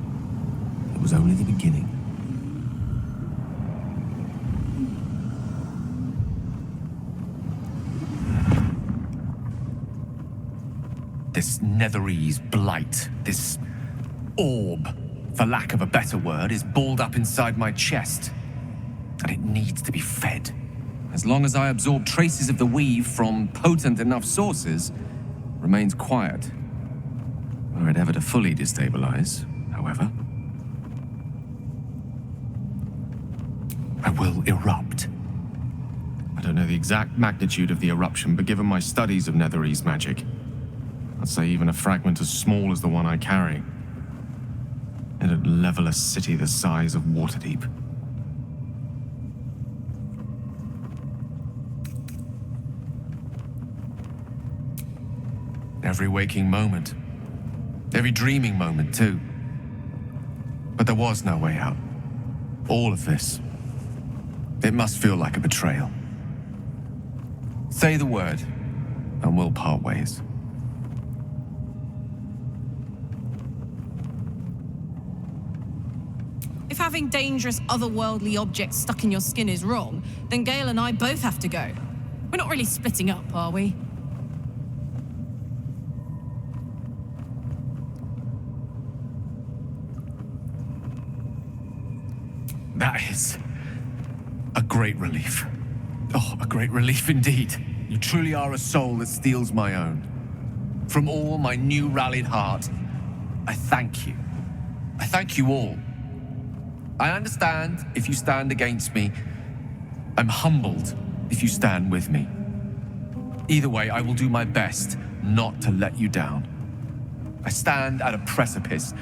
It was only the beginning. This Netherese blight, this orb, for lack of a better word, is balled up inside my chest. And it needs to be fed. As long as I absorb traces of the weave from potent enough sources, remains quiet. Were it ever to fully destabilize, however, I will erupt. I don't know the exact magnitude of the eruption, but given my studies of Netherese magic, I'd say even a fragment as small as the one I carry, it'd level a city the size of Waterdeep. Every waking moment. Every dreaming moment, too. But there was no way out. All of this. It must feel like a betrayal. Say the word, and we'll part ways. If having dangerous otherworldly objects stuck in your skin is wrong, then Gale and I both have to go. We're not really splitting up, are we? That is a great relief. Oh, a great relief indeed. You truly are a soul that steals my own. From all my new rallied heart, I thank you. I thank you all. I understand if you stand against me. I'm humbled if you stand with me. Either way, I will do my best not to let you down. I stand at a precipice.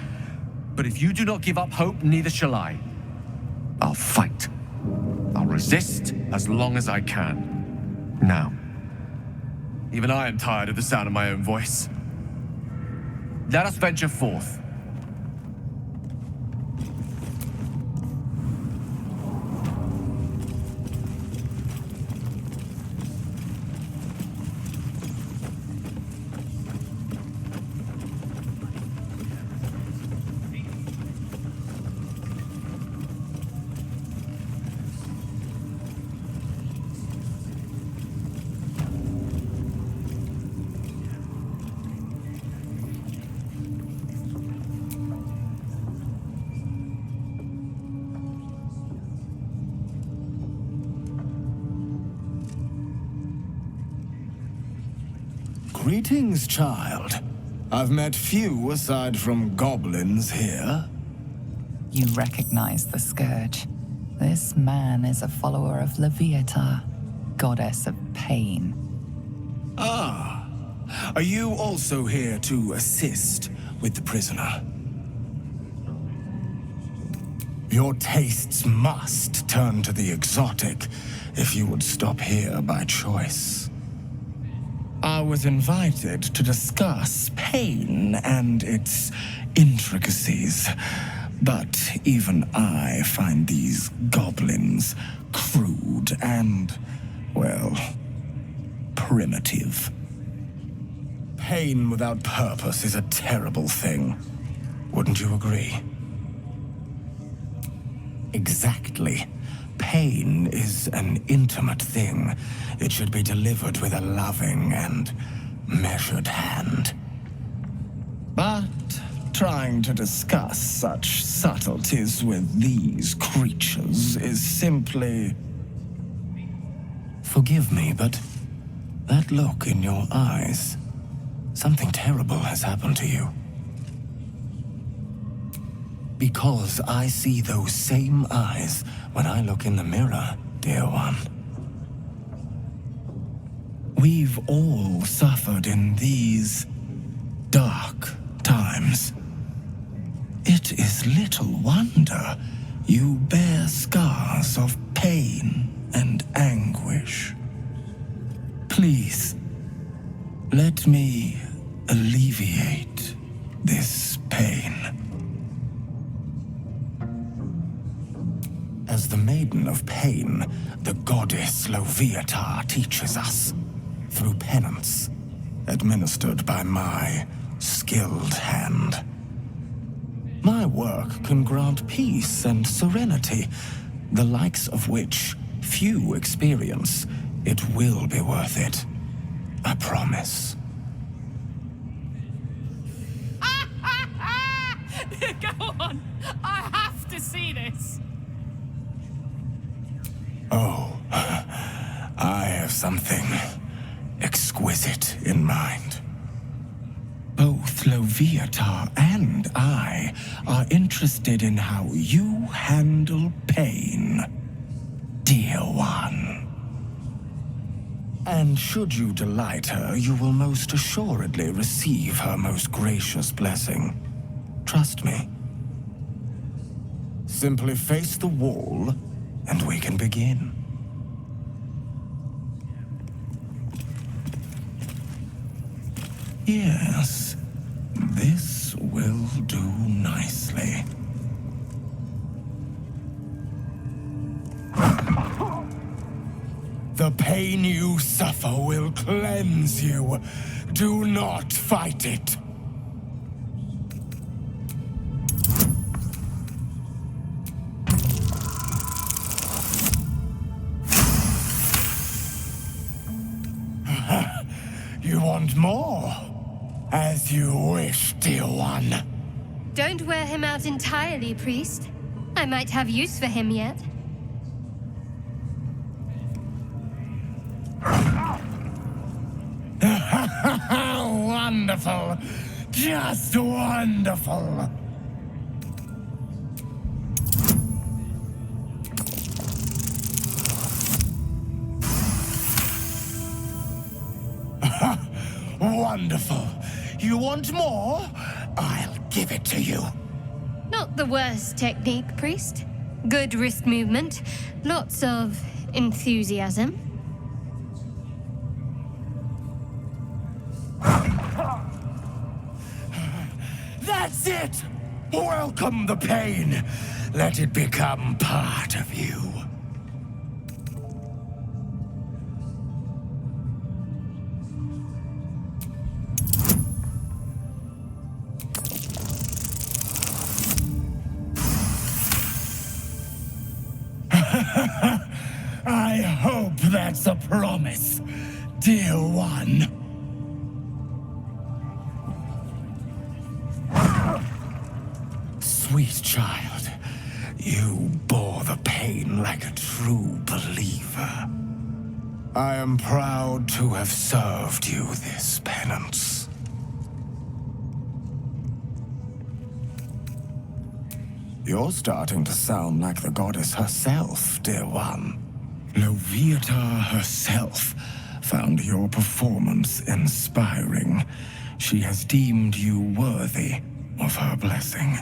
But if you do not give up hope, neither shall I. I'll fight. I'll resist as long as I can. Now, even I am tired of the sound of my own voice. Let us venture forth. Greetings, child. I've met few aside from goblins here. You recognize the Scourge. This man is a follower of Leviatha, goddess of pain. Ah, are you also here to assist with the prisoner? Your tastes must turn to the exotic if you would stop here by choice. I was invited to discuss pain and its intricacies, but even I find these goblins crude and, well, primitive. Pain without purpose is a terrible thing. Wouldn't you agree? Exactly. Pain is an intimate thing. It should be delivered with a loving and measured hand. But trying to discuss such subtleties with these creatures is simply... Forgive me, but that look in your eyes, something terrible has happened to you. Because I see those same eyes when I look in the mirror, dear one. We've all suffered in these dark times. It is little wonder you bear scars of pain and anguish. Please, let me alleviate this pain. As the Maiden of Pain, the goddess Leviatha teaches us, through penance, administered by my skilled hand. My work can grant peace and serenity, the likes of which few experience. It will be worth it. I promise. Go on! I have to see this! Oh, I have something exquisite in mind. Both Leviatha and I are interested in how you handle pain, dear one. And should you delight her, you will most assuredly receive her most gracious blessing. Trust me. Simply face the wall, and we can begin. Yes, this will do nicely. The pain you suffer will cleanse you. Do not fight it. You want more? As you wish, dear one. Don't wear him out entirely, priest. I might have use for him yet. Wonderful. Just wonderful. Wonderful. You want more? I'll give it to you. Not the worst technique, priest. Good wrist movement, lots of enthusiasm. That's it! Welcome the pain. Let it become part of you. I hope that's a promise, dear one. Sweet child, you bore the pain like a true believer. I am proud to have served you this penance. You're starting to sound like the goddess herself, dear one. Loviatar herself found your performance inspiring. She has deemed you worthy of her blessing.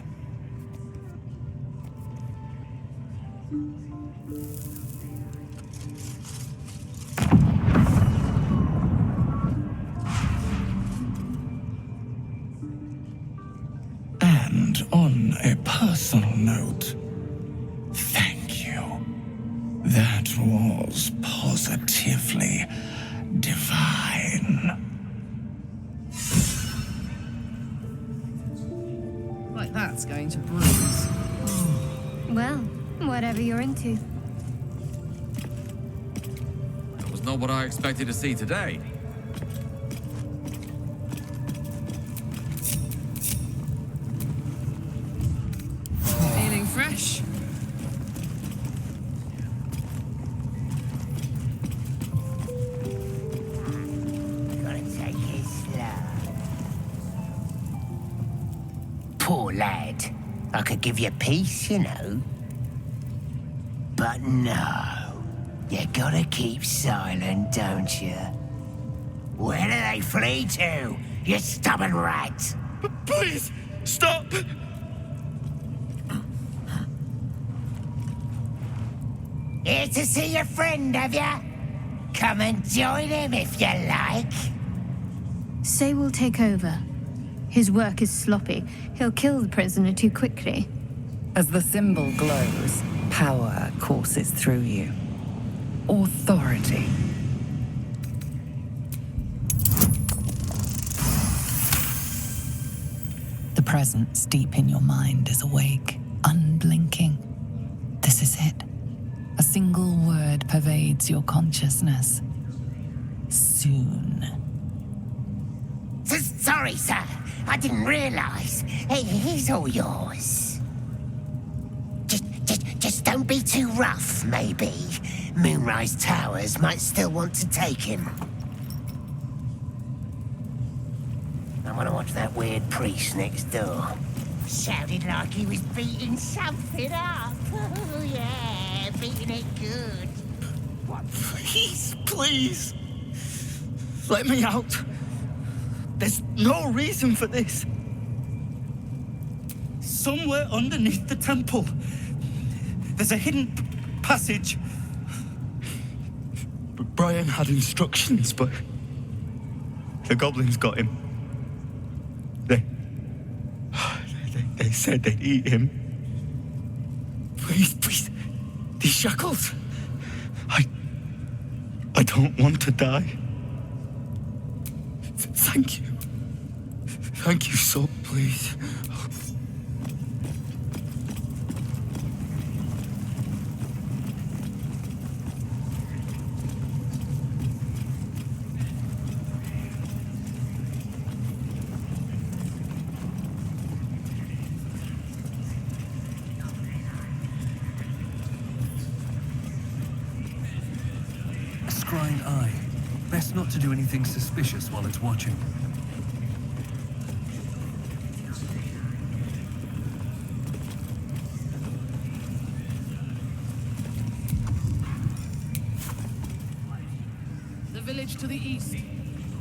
And on a personal note, thank you. That was positively divine. Like that's going to bruise. Well, whatever you're into. That was not what I expected to see today. Feeling fresh? Poor lad. I could give you peace, you know. But no. You gotta keep silent, don't you? Where do they flee to, you stubborn rat? Please, stop! Here to see your friend, have ya? Come and join him if you like. Say we'll take over. His work is sloppy. He'll kill the prisoner too quickly. As the symbol glows, power courses through you. Authority. The presence deep in your mind is awake, unblinking. This is it. A single word pervades your consciousness. Soon. Sorry, sir. I didn't realize. He's all yours. Just don't be too rough, maybe. Moonrise Towers might still want to take him. I want to watch that weird priest next door. Sounded like he was beating something up. Oh, yeah, beating it good. What? Please. Let me out. There's no reason for this. Somewhere underneath the temple, there's a hidden passage. Brian had instructions, but the goblins got him. They said they'd eat him. Please, these shackles. I don't want to die. Thank you. Thank you so, please. Scrying eye. Best not to do anything suspicious while it's watching. The village to the east.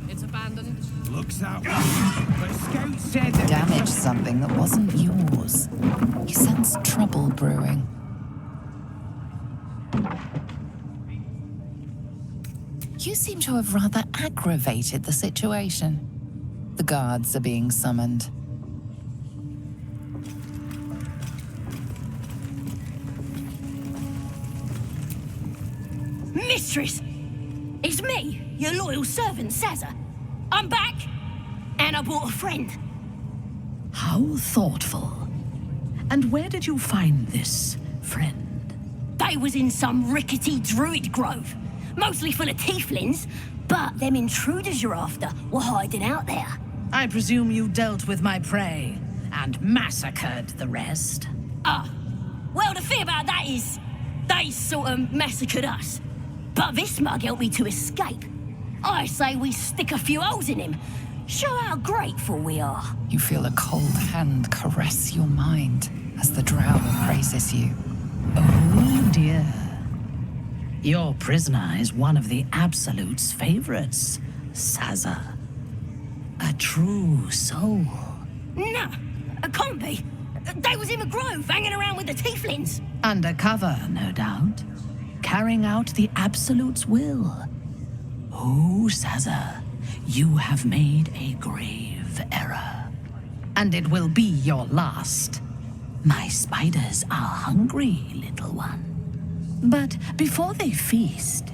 It's abandoned. Looks that way. But Scout said that... Damaged something that wasn't yours. You sense trouble brewing. You seem to have rather aggravated the situation. The guards are being summoned. Mistress! It's me, your loyal servant, Sazza. I'm back, and I brought a friend. How thoughtful. And where did you find this friend? They was in some rickety druid grove, mostly full of tieflings, but them intruders you're after were hiding out there. I presume you dealt with my prey and massacred the rest. Well, the thing about that is, they sort of massacred us. But this mug helped me to escape. I say we stick a few holes in him. Show how grateful we are. You feel a cold hand caress your mind as the drow embraces you. Oh dear. Your prisoner is one of the Absolute's favorites, Sazza. A true soul. Nah, it can't be. They was in the grove, hanging around with the tieflings. Undercover, no doubt. Carrying out the Absolute's will. Oh, Sazza, you have made a grave error. And it will be your last. My spiders are hungry, little one. But before they feast,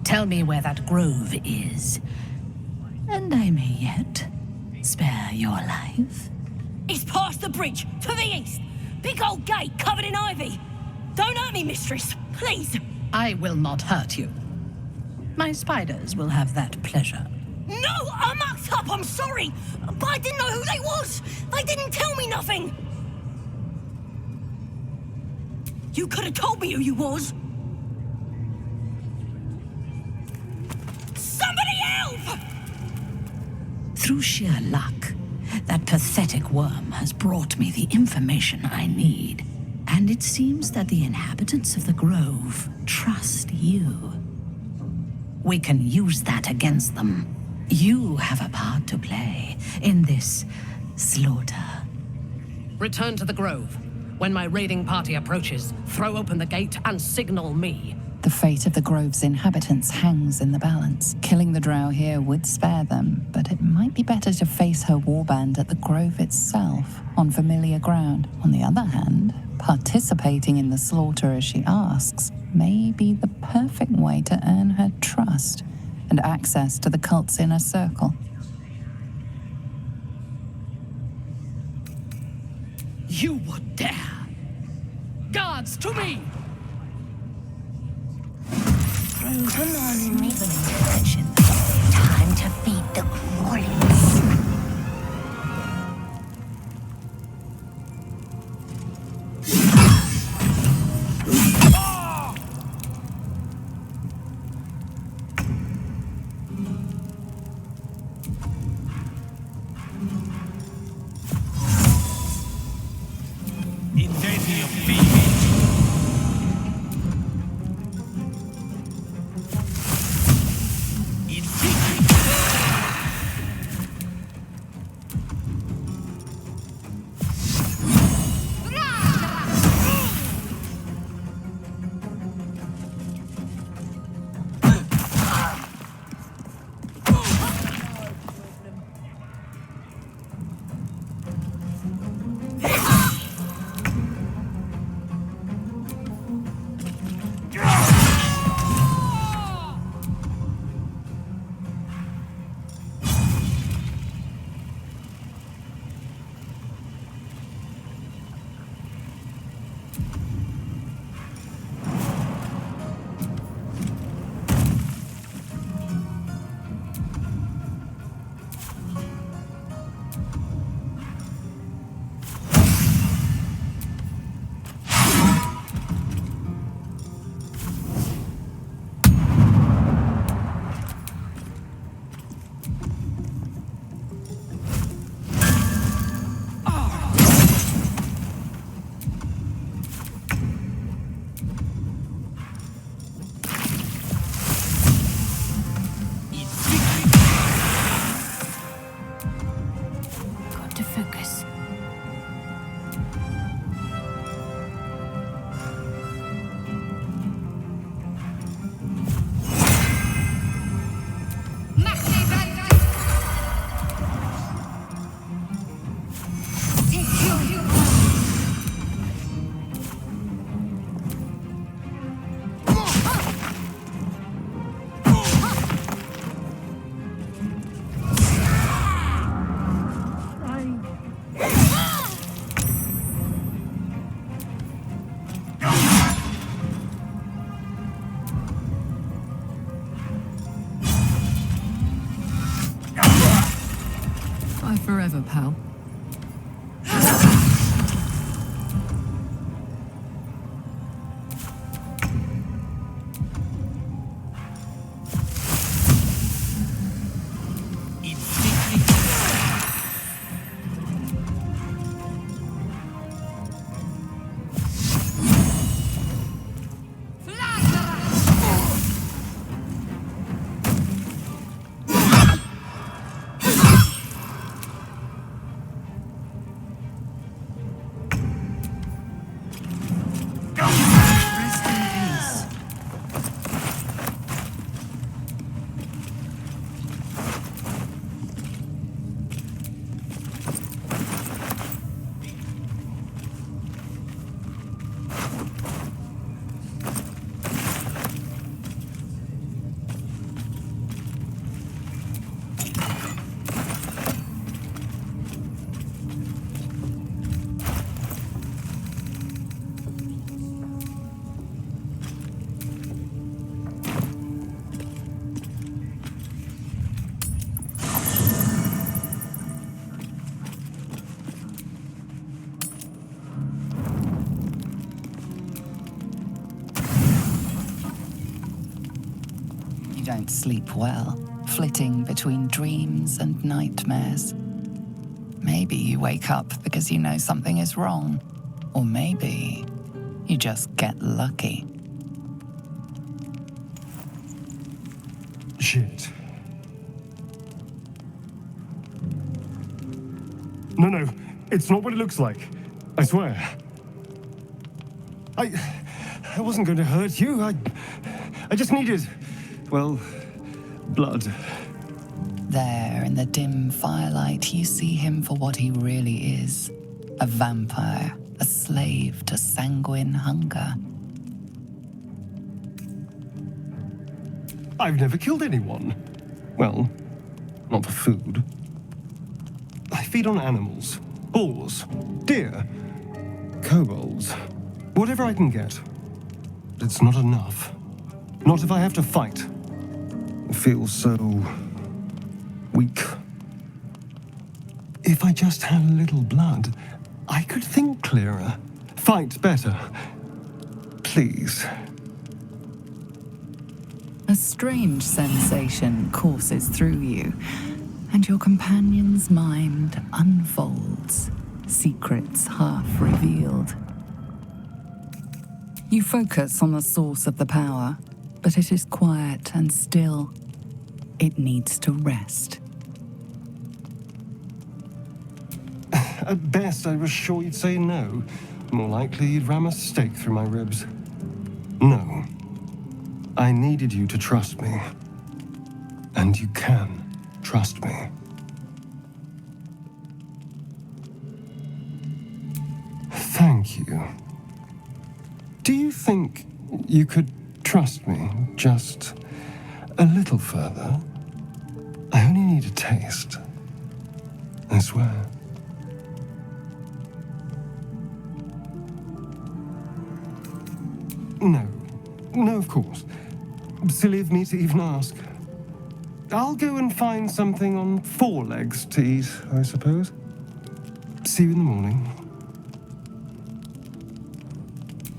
tell me where that grove is, and I may yet spare your life. It's past the bridge, to the east. Big old gate covered in ivy. Don't hurt me, mistress, please. I will not hurt you. My spiders will have that pleasure. No, I mucked up, I'm sorry. But I didn't know who they was. They didn't tell me nothing. You could have told me who you was. Somebody help! Through sheer luck, that pathetic worm has brought me the information I need. And it seems that the inhabitants of the grove trust you. We can use that against them. You have a part to play in this slaughter. Return to the grove. When my raiding party approaches, throw open the gate and signal me. The fate of the grove's inhabitants hangs in the balance. Killing the drow here would spare them, but it might be better to face her warband at the grove itself, on familiar ground. On the other hand, participating in the slaughter as she asks may be the perfect way to earn her trust and access to the cult's inner circle. You would dare! Guards, to me! Frozen on in me. Time to feed the crawlies. Bye forever, pal. You don't sleep well, flitting between dreams and nightmares. Maybe you wake up because you know something is wrong. Or maybe you just get lucky. Shit. No, it's not what it looks like. I swear. I wasn't going to hurt you. I just needed, well, blood. There, in the dim firelight, you see him for what he really is. A vampire, a slave to sanguine hunger. I've never killed anyone. Well, not for food. I feed on animals. Bulls, deer, kobolds, whatever I can get. But it's not enough. Not if I have to fight. I feel so weak. If I just had a little blood, I could think clearer, fight better. Please. A strange sensation courses through you, and your companion's mind unfolds, secrets half revealed. You focus on the source of the power, but it is quiet and still. It needs to rest. At best, I was sure you'd say no. More likely, you'd ram a stake through my ribs. No. I needed you to trust me. And you can trust me. Thank you. Do you think you could trust me just a little further? I only need a taste. I swear. No, of course. Silly of me to even ask. I'll go and find something on 4 legs to eat, I suppose. See you in the morning.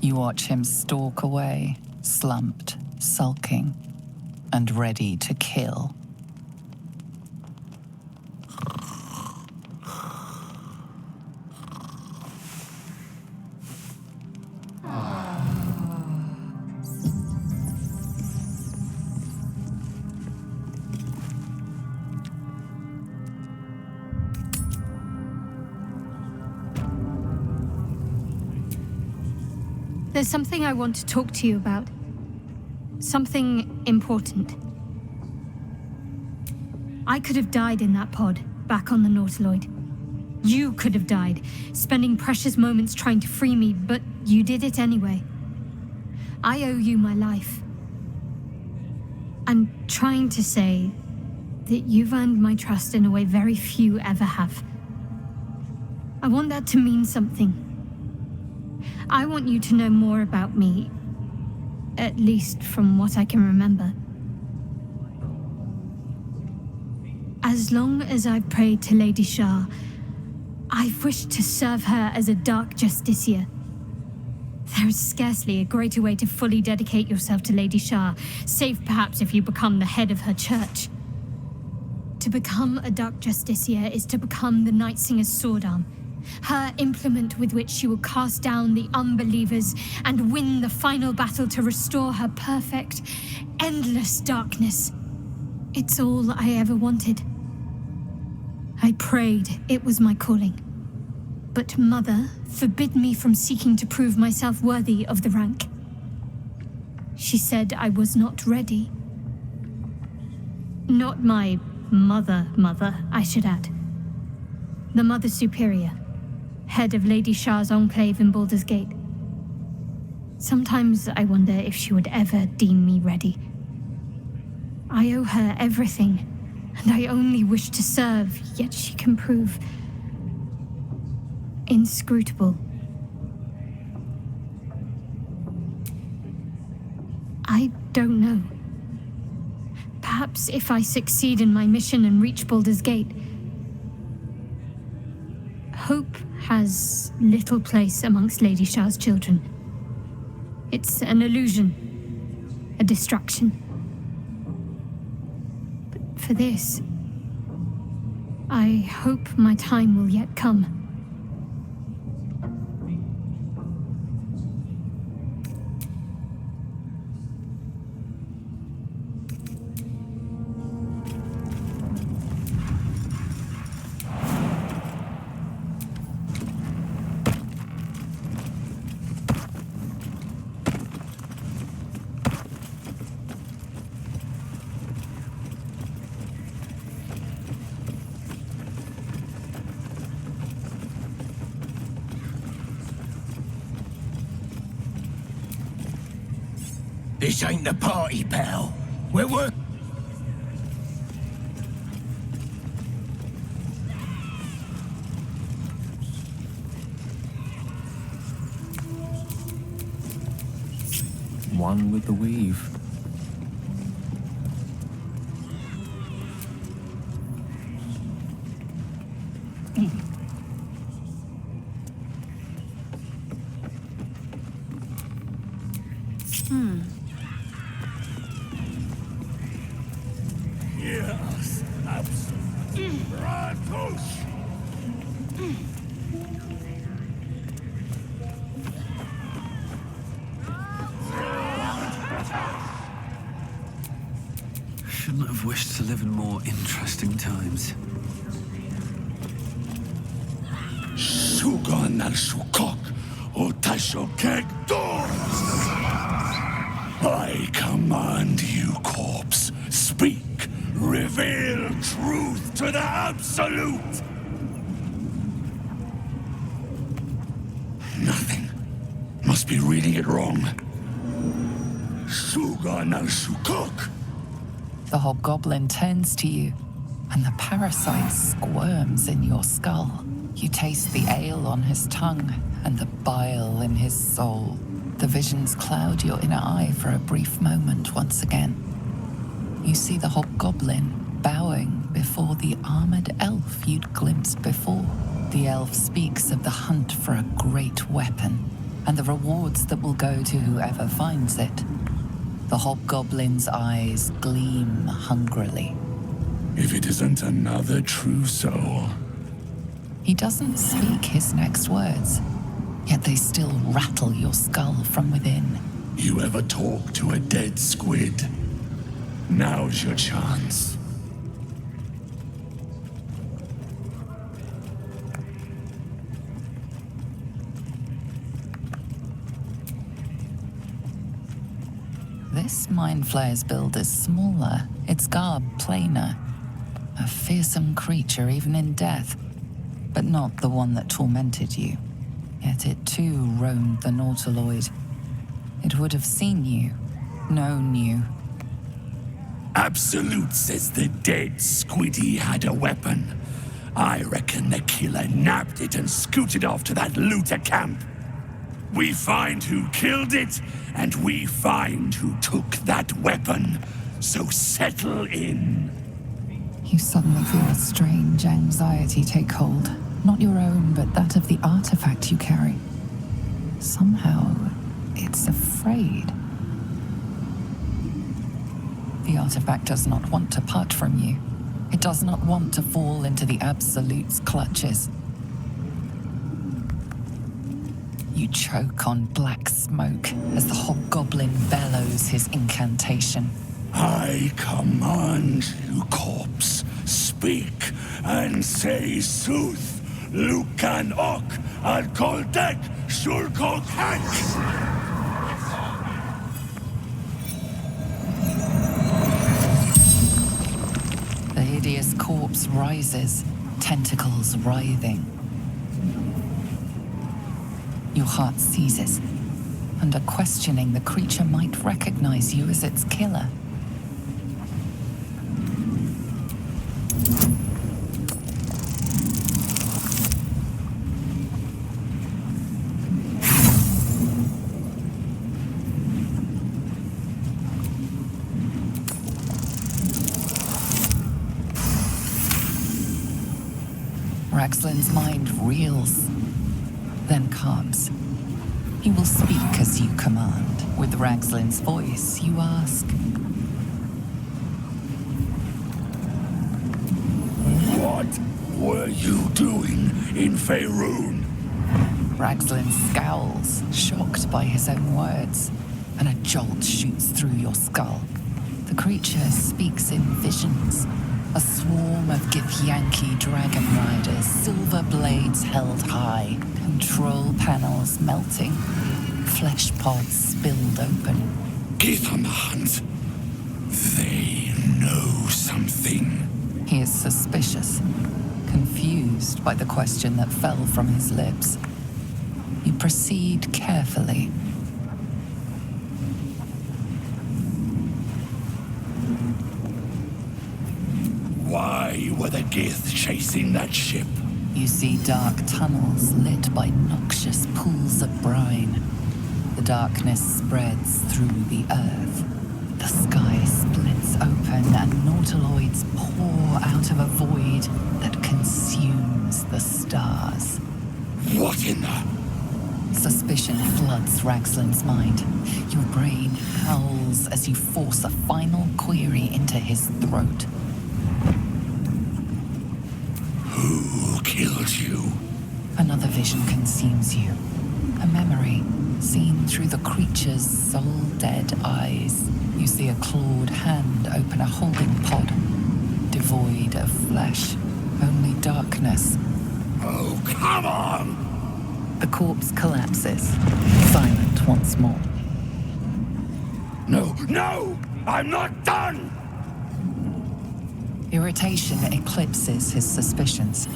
You watch him stalk away, slumped, sulking, and ready to kill. There's something I want to talk to you about. Something important. I could have died in that pod, back on the Nautiloid. You could have died, spending precious moments trying to free me, but you did it anyway. I owe you my life. I'm trying to say that you've earned my trust in a way very few ever have. I want that to mean something. I want you to know more about me, at least from what I can remember. As long as I've prayed to Lady Shah, I've wished to serve her as a dark justiciar. There is scarcely a greater way to fully dedicate yourself to Lady Shah, save perhaps if you become the head of her church. To become a dark justiciar is to become the Night Singer's sword arm, her implement with which she will cast down the unbelievers and win the final battle to restore her perfect, endless darkness. It's all I ever wanted. I prayed it was my calling. But Mother forbid me from seeking to prove myself worthy of the rank. She said I was not ready. Not my mother, I should add. The Mother Superior, head of Lady Shah's enclave in Baldur's Gate. Sometimes I wonder if she would ever deem me ready. I owe her everything, and I only wish to serve, yet she can prove inscrutable. I don't know. Perhaps if I succeed in my mission and reach Baldur's Gate. Hope has little place amongst Lady Shah's children. It's an illusion, a distraction. But for this, I hope my time will yet come. This ain't the party, pal. We're work. One with the weave. Yes, absolutely. Right, push. Shouldn't have wished to live in more interesting times. Sugan al Shukok, Otashokek Doors. I command you, corpse. Speak. Reveal truth to the absolute. Nothing. Must be reading it wrong. Sugan al Shukok. The hobgoblin turns to you, and the parasite squirms in your skull. You taste the ale on his tongue and the bile in his soul. The visions cloud your inner eye for a brief moment once again. You see the hobgoblin bowing before the armored elf you'd glimpsed before. The elf speaks of the hunt for a great weapon and the rewards that will go to whoever finds it. The hobgoblin's eyes gleam hungrily. If it isn't another true soul. He doesn't speak his next words, yet they still rattle your skull from within. You ever talk to a dead squid? Now's your chance. This Mind Flayer's build is smaller, its garb plainer. A fearsome creature even in death, but not the one that tormented you. Yet it too roamed the Nautiloid. It would have seen you, known you. Absolute says the dead squiddy had a weapon. I reckon the killer nabbed it and scooted off to that looter camp. We find who killed it, and we find who took that weapon. So settle in. You suddenly feel a strange anxiety take hold. Not your own, but that of the artifact you carry. Somehow, it's afraid. The artifact does not want to part from you. It does not want to fall into the Absolute's clutches. You choke on black smoke as the hobgoblin bellows his incantation. I command you, corpse, speak and say sooth. Lucan ok al koldek shulkok hank. The hideous corpse rises, tentacles writhing. Your heart seizes. Under questioning, the creature might recognize you as its killer. Raxlin's mind reels, then calms. He will speak as you command. With Raxlin's voice, you ask, What were you doing in Faerun? Raxlin scowls, shocked by his own words, and a jolt shoots through your skull. The creature speaks in visions. A swarm of Githyanki dragon riders, silver blades held high, control panels melting, flesh pods spilled open. Gith on the hunt. They know something. He is suspicious, confused by the question that fell from his lips. You proceed carefully. Why were the Gith chasing that ship? You see dark tunnels lit by noxious pools of brine. The darkness spreads through the earth. The sky splits open and nautiloids pour out of a void that consumes the stars. What in the... Suspicion floods Raxlin's mind. Your brain howls as you force a final query into his throat. Who killed you? Another vision consumes you. A memory seen through the creature's soul-dead eyes. You see a clawed hand open a holding pod, devoid of flesh, only darkness. Oh, come on! The corpse collapses, silent once more. No, no! I'm not done! Irritation eclipses his suspicions,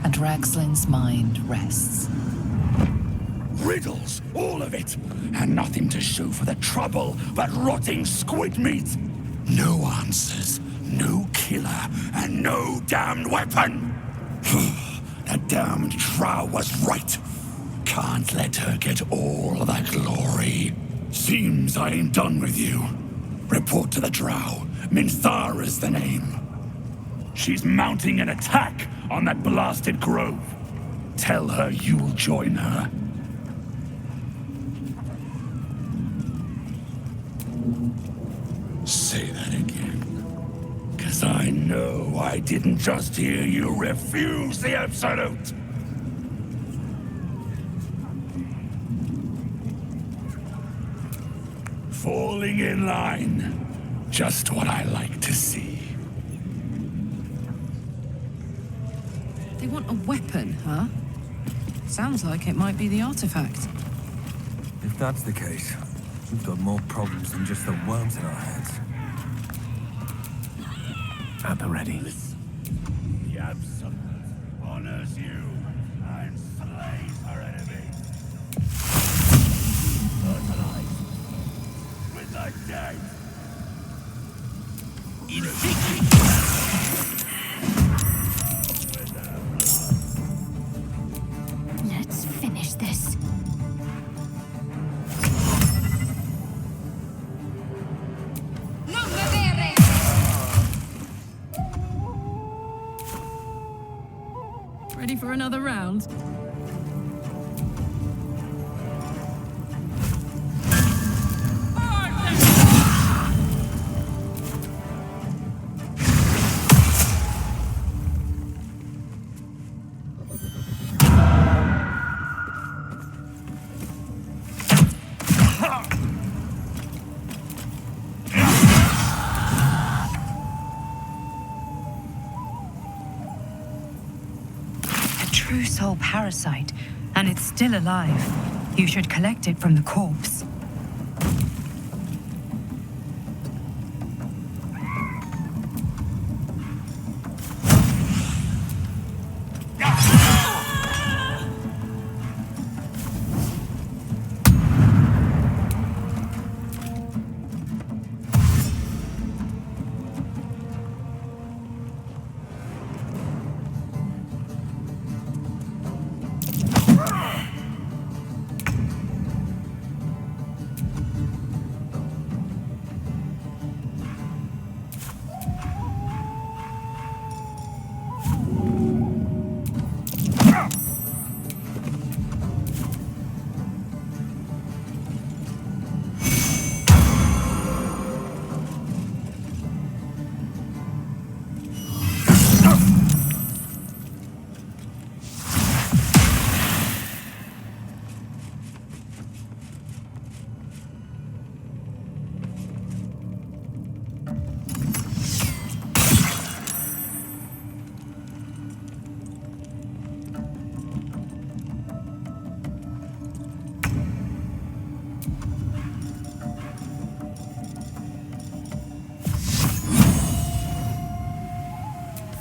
and Raxlin's mind rests. Riddles, all of it, and nothing to show for the trouble but rotting squid meat. No answers, no killer, and no damned weapon. That damned Drow was right. Can't let her get all the glory. Seems I ain't done with you. Report to the Drow. Minthara's the name. She's mounting an attack on that blasted grove. Tell her you'll join her. Say that again. 'Cause I know I didn't just hear you refuse the Absolute. Falling in line. Just what I like to see. They want a weapon, huh? Sounds like it might be the artifact. If that's the case, we've got more problems than just the worms in our heads. At the ready. The Absolute honors you and slays her enemies. Fertilize with the dead. Let's finish this. Ready for another round? True soul parasite, and it's still alive. You should collect it from the corpse.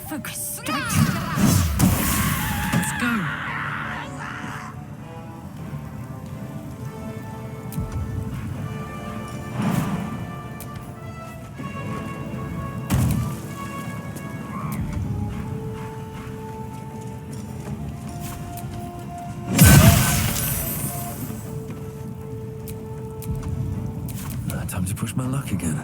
Focus. Straight. Let's go. Time to push my luck again.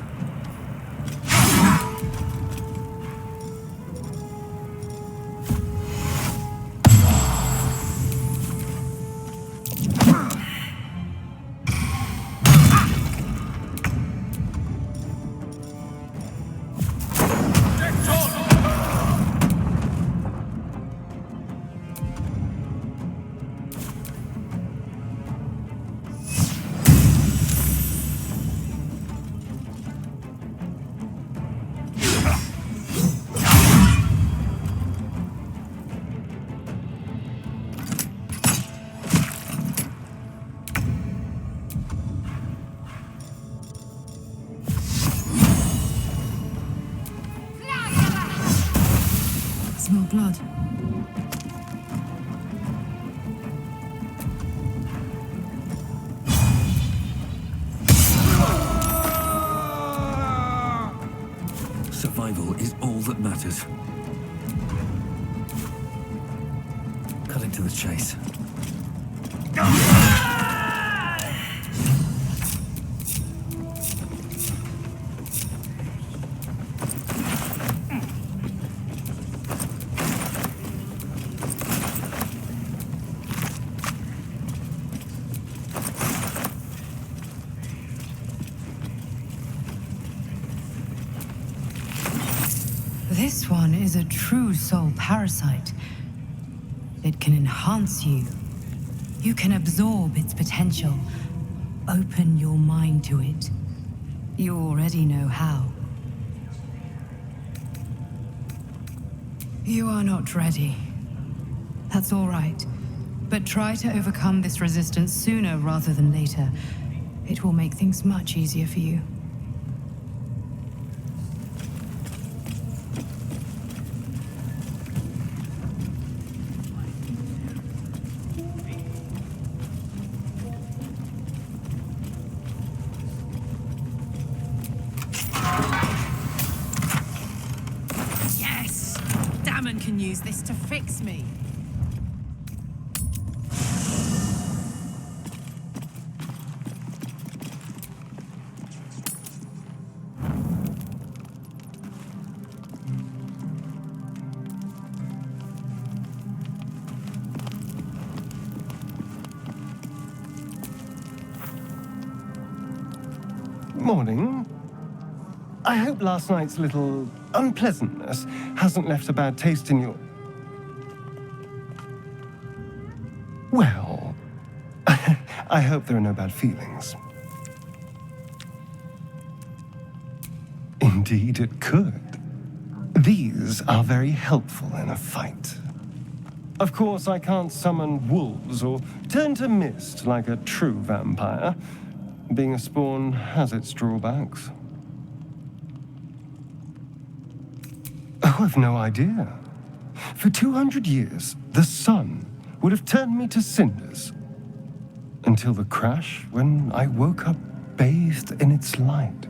Smell blood. Survival is all that matters. Cutting to the chase. This one is a true soul parasite. It can enhance you. You can absorb its potential. Open your mind to it. You already know how. You are not ready. That's all right. But try to overcome this resistance sooner rather than later. It will make things much easier for you. Yes! Damon can use this to fix me. Morning. I hope last night's little unpleasantness hasn't left a bad taste in your... Well, I hope there are no bad feelings. Indeed it could. These are very helpful in a fight. Of course, I can't summon wolves or turn to mist like a true vampire. Being a spawn has its drawbacks. Oh, I've no idea. For 200 years, the sun would have turned me to cinders. Until the crash, when I woke up bathed in its light.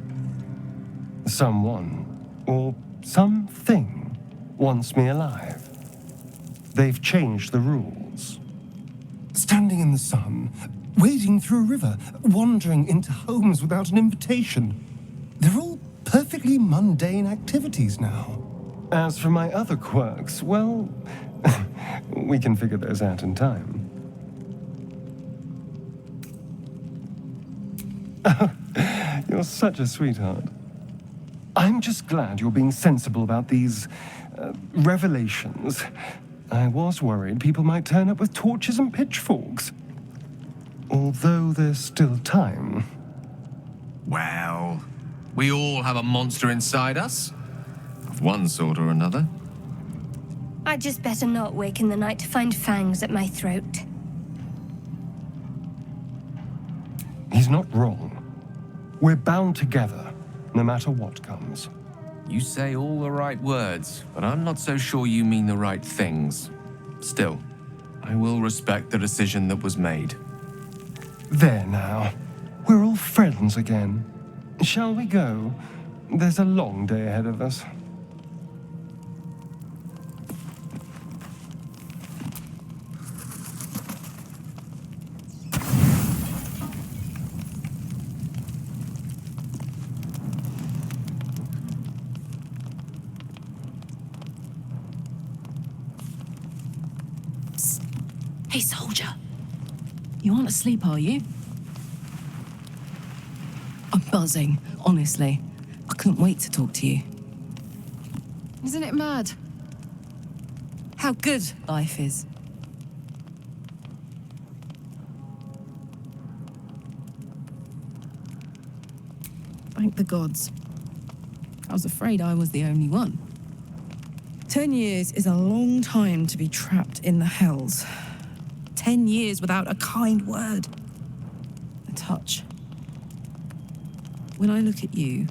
Someone, or something, wants me alive. They've changed the rules. Standing in the sun, wading through a river, wandering into homes without an invitation. They're all perfectly mundane activities now. As for my other quirks, well, we can figure those out in time. You're such a sweetheart. I'm just glad you're being sensible about these revelations. I was worried people might turn up with torches and pitchforks. Although there's still time. Well, we all have a monster inside us. Of one sort or another. I'd just better not wake in the night to find fangs at my throat. He's not wrong. We're bound together, no matter what comes. You say all the right words, but I'm not so sure you mean the right things. Still, I will respect the decision that was made. There now. We're all friends again. Shall we go? There's a long day ahead of us. Hey, soldier. You aren't asleep, are you? I'm buzzing, honestly. I couldn't wait to talk to you. Isn't it mad? How good life is. Thank the gods. I was afraid I was the only one. 10 years is a long time to be trapped in the hells. 10 years without a kind word. A touch. When I look at you,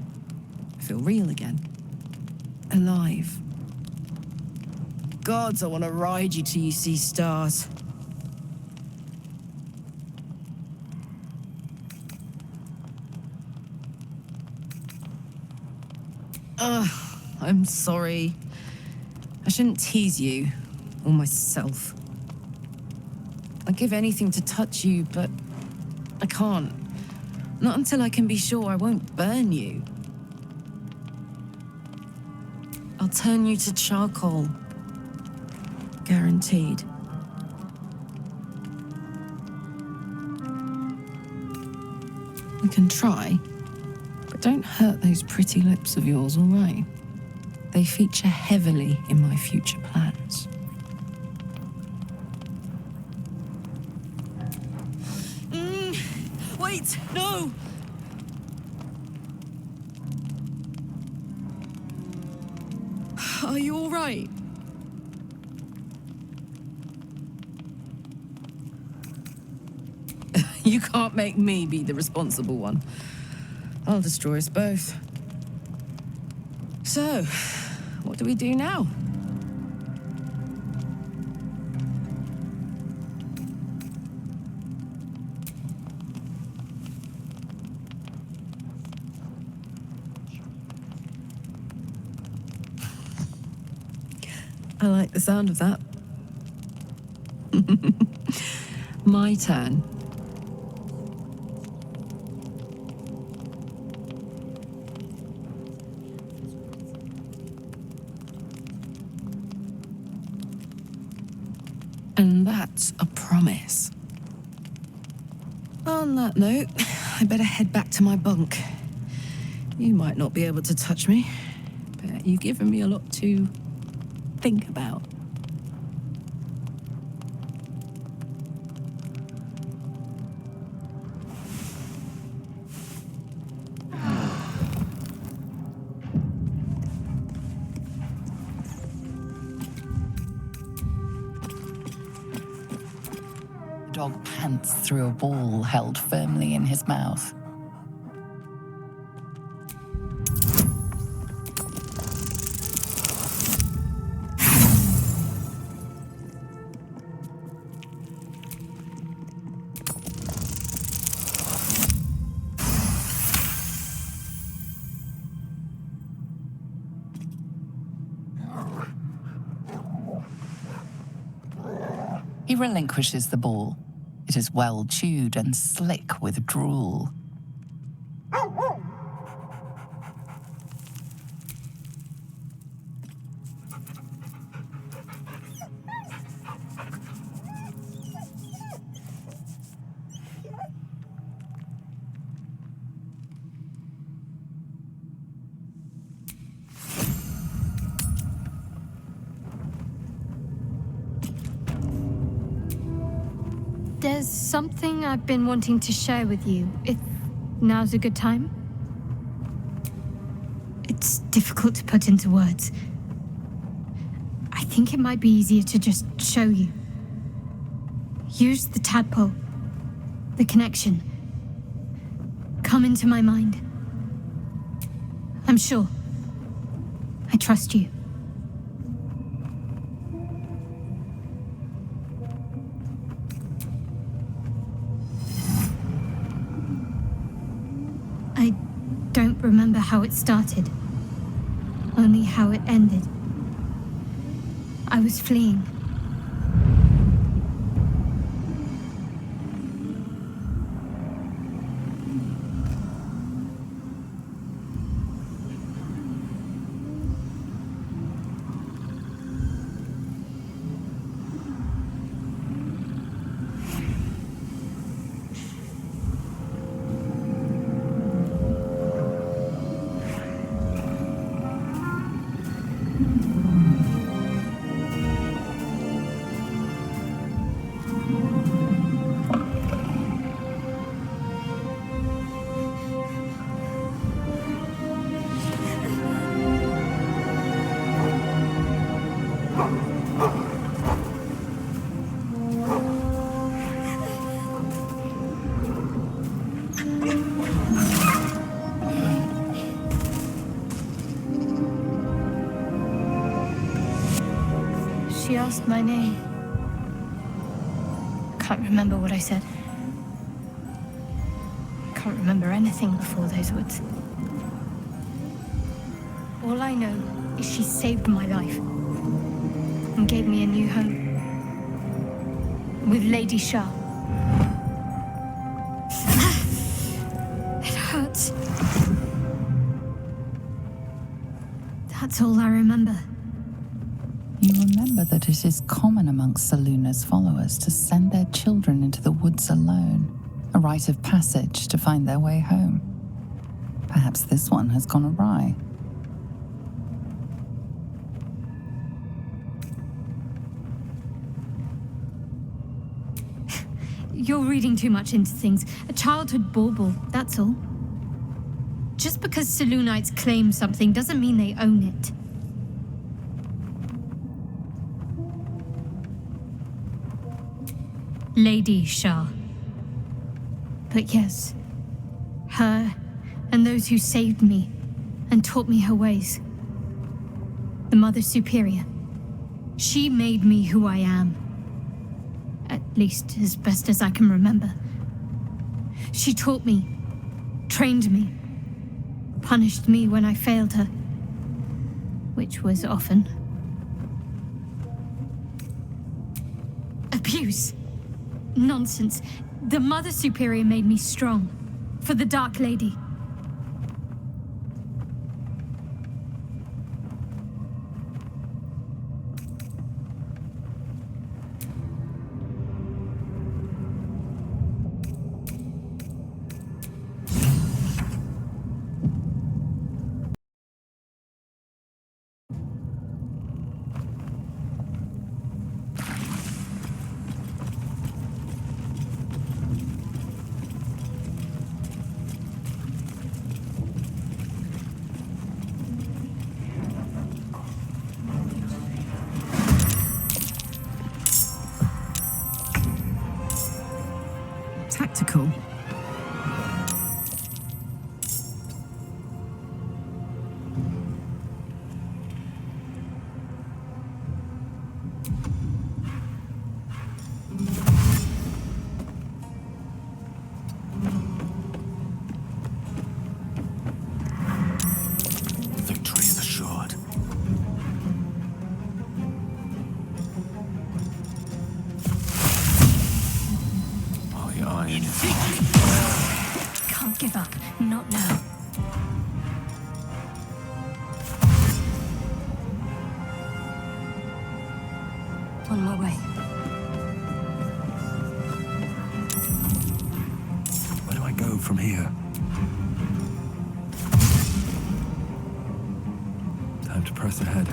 I feel real again. Alive. Gods, I want to ride you till you see stars. I'm sorry. I shouldn't tease you, or myself. I'd give anything to touch you, but I can't. Not until I can be sure I won't burn you. I'll turn you to charcoal. Guaranteed. We can try, but don't hurt those pretty lips of yours, all right? They feature heavily in my future plans. Wait, no! Are you all right? You can't make me be the responsible one. I'll destroy us both. So, what do we do now? I like the sound of that. My turn. And that's a promise. On that note, I better head back to my bunk. You might not be able to touch me, but you've given me a lot to think about. The dog pants through a ball held firmly in his mouth. He relinquishes the ball. It is well chewed and slick with drool. There's something I've been wanting to share with you, if now's a good time. It's difficult to put into words. I think it might be easier to just show you. Use the tadpole, the connection. Come into my mind. I'm sure. I trust you. I don't remember how it started, only how it ended. I was fleeing. She asked my name. Can't remember what I said. Can't remember anything before those words. All I know is she saved my life and gave me a new home with Lady Shah. It hurts. That's all I remember. You remember that it is common amongst Seluna's followers to send their children into the woods alone, a rite of passage to find their way home. Perhaps this one has gone awry. You're reading too much into things. A childhood bauble, that's all. Just because Selunites claim something doesn't mean they own it. Lady Shah. But yes, her and those who saved me and taught me her ways. The Mother Superior. She made me who I am. At least as best as I can remember. She taught me, trained me, punished me when I failed her, which was often. Abuse. Nonsense. The Mother Superior made me strong. For the Dark Lady. practical. Victory is assured. Oh, the iron. Can't give up. Not now. On my way. Where do I go from here? Time to press ahead.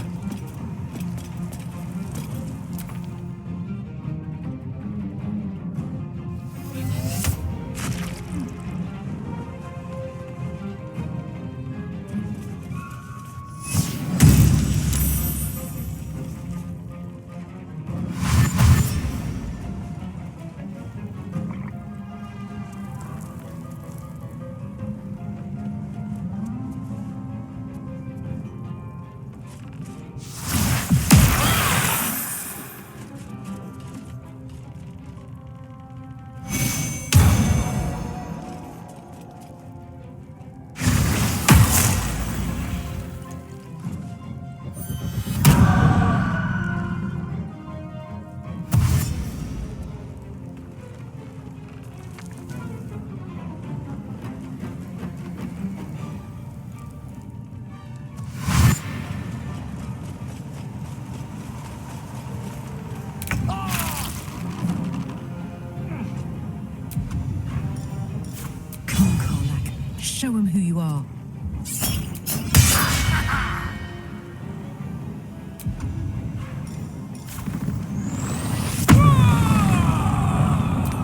Show him who you are.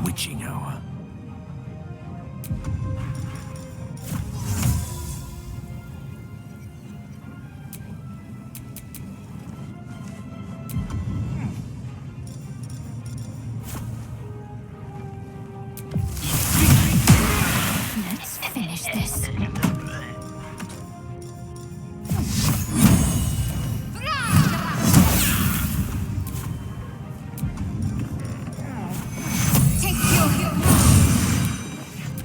Witching hour. Let's finish this.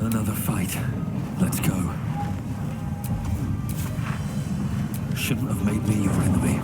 Another fight. Let's go. Shouldn't have made me your enemy.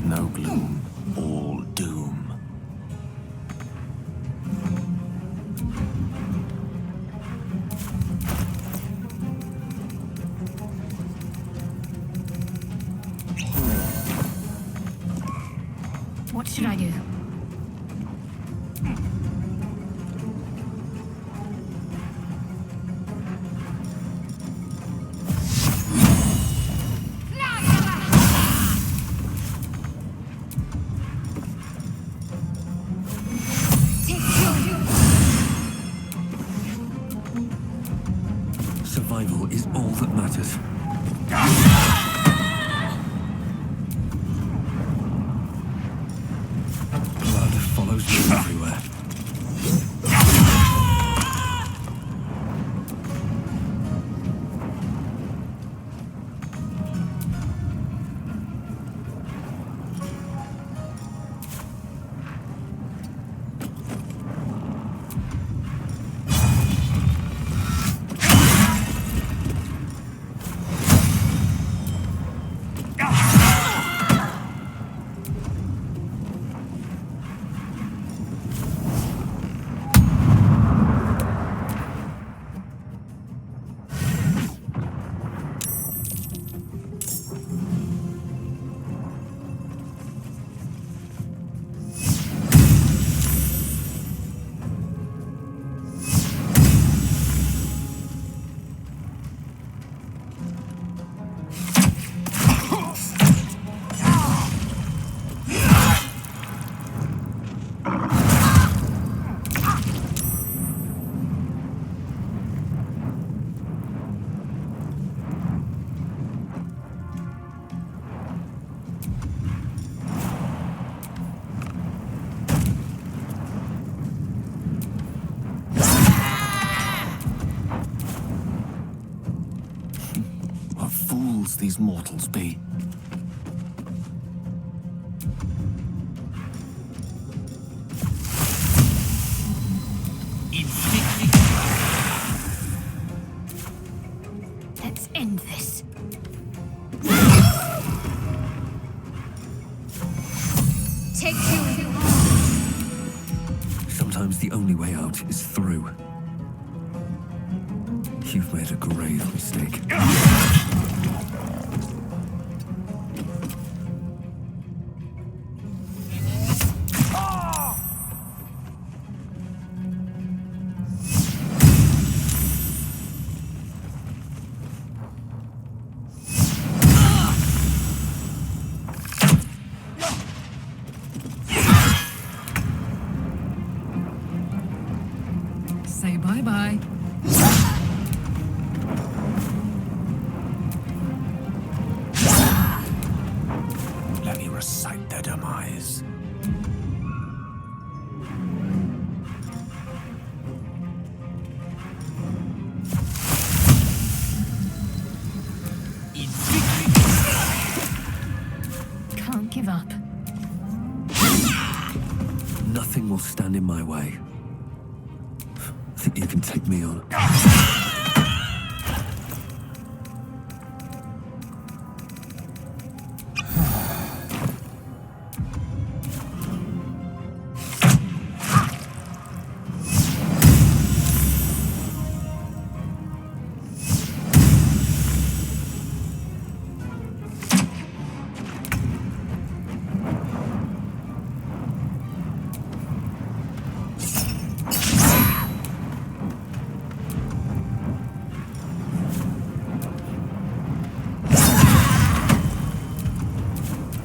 No gloom, all doom. What should I do? Survival is all that matters. Blood follows me everywhere. fools these mortals be. Let's end this. Take two. Sometimes the only way out is through. You've made a grave mistake. Say bye-bye. Let me recite their demise. Can't give up. Nothing will stand in my way. Think you can take me on?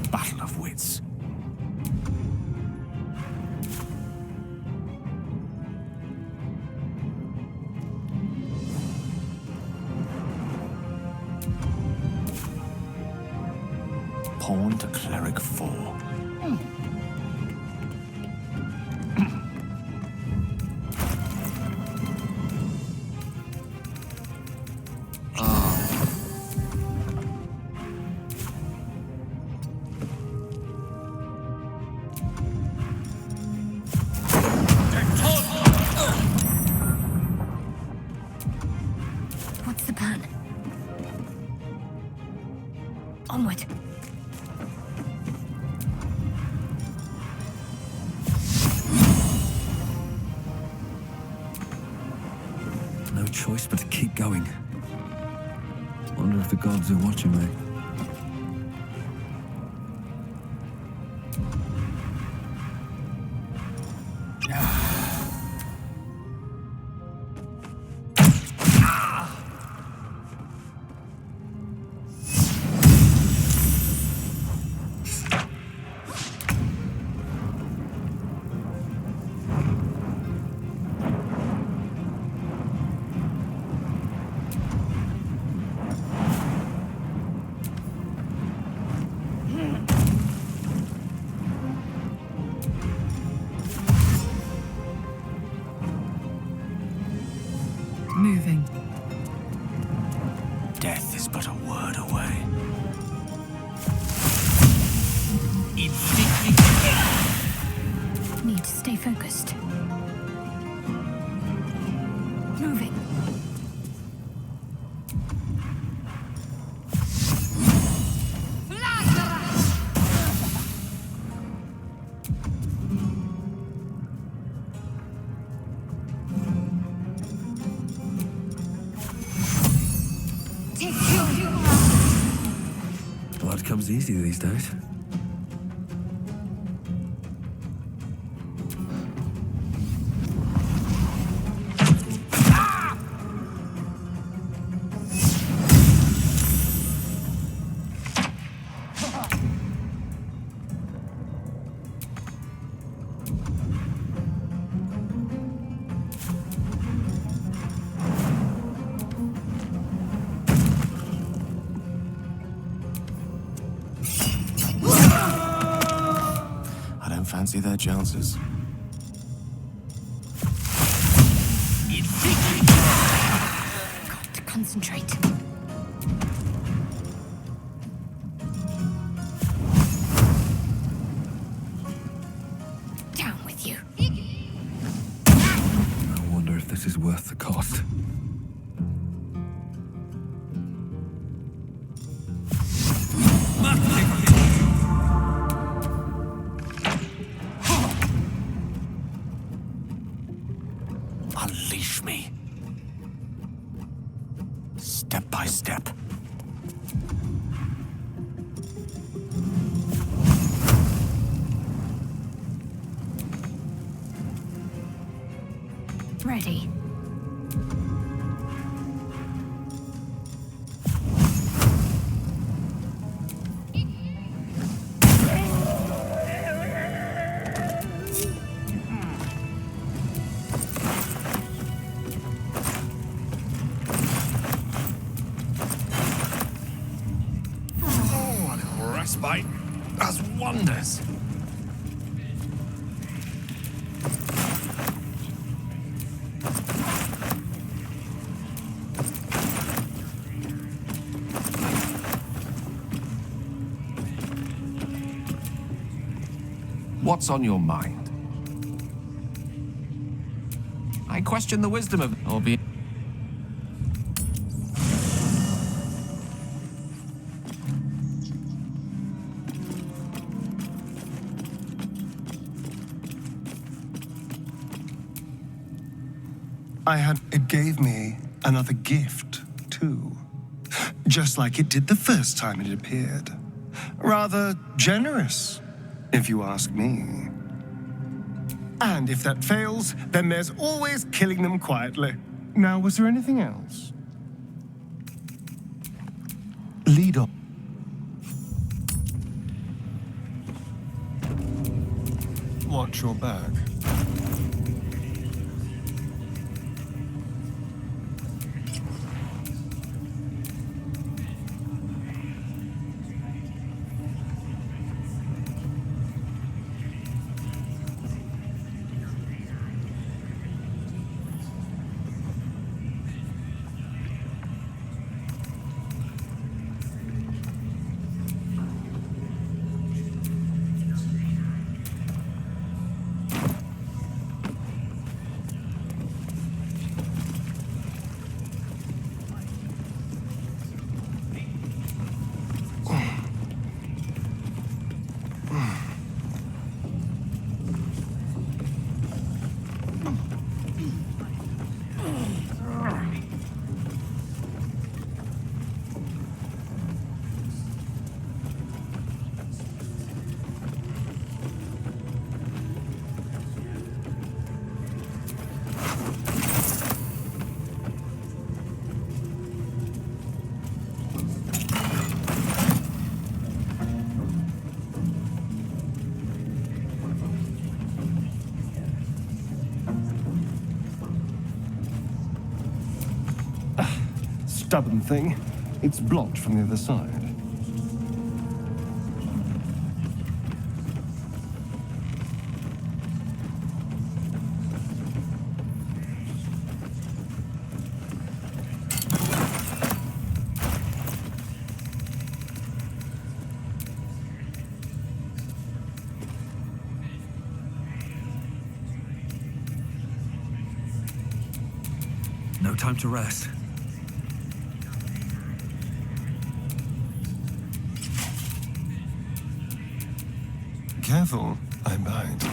Battle of wits. Pawn to cleric 4. What's the plan? Onward. No choice but to keep going. Wonder if the gods are watching me. Moving. Death is but a word away. Need to stay focused. Moving. Take two. Blood comes easy these days. I don't fancy their chances. Got to concentrate. worth the cost. Unleash me. Step by step. Ready. Oh, a little respite does wonders. What's on your mind? I question the wisdom of albeit. It gave me another gift, too. Just like it did the first time it appeared. Rather generous, if you ask me. And if that fails, then there's always killing them quietly. Now, was there anything else? Lead on. Watch your back. Stubborn thing. It's blocked from the other side. No time to rest. Careful, I bite.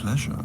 pleasure.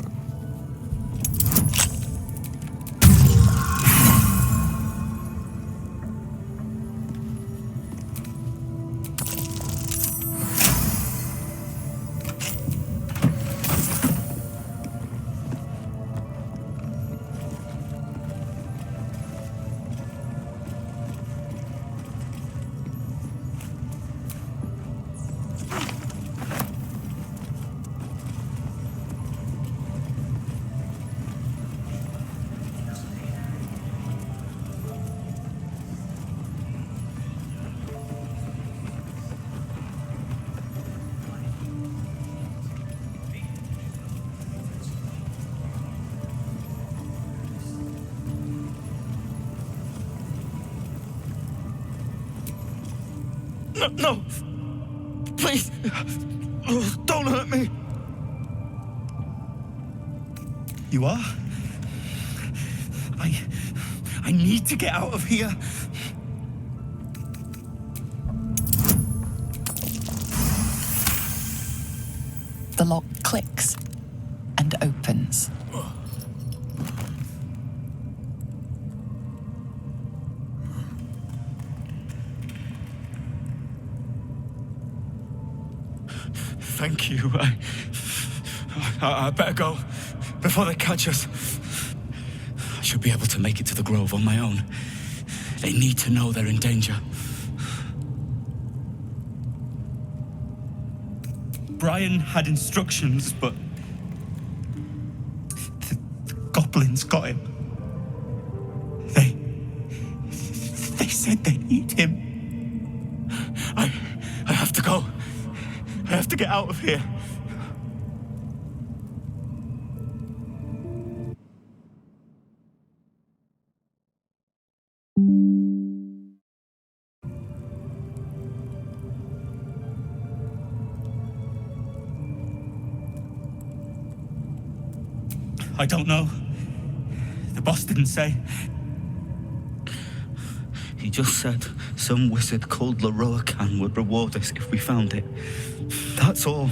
No! Please! Don't hurt me! You are? I need to get out of here. The lock clicks and opens. Thank you. I better go before they catch us. I should be able to make it to the Grove on my own. They need to know they're in danger. Brian had instructions, but the goblins got him. They said they need him. I have to go. I have to get out of here. I don't know. The boss didn't say. He just said some wizard called Leroacan would reward us if we found it. That's all.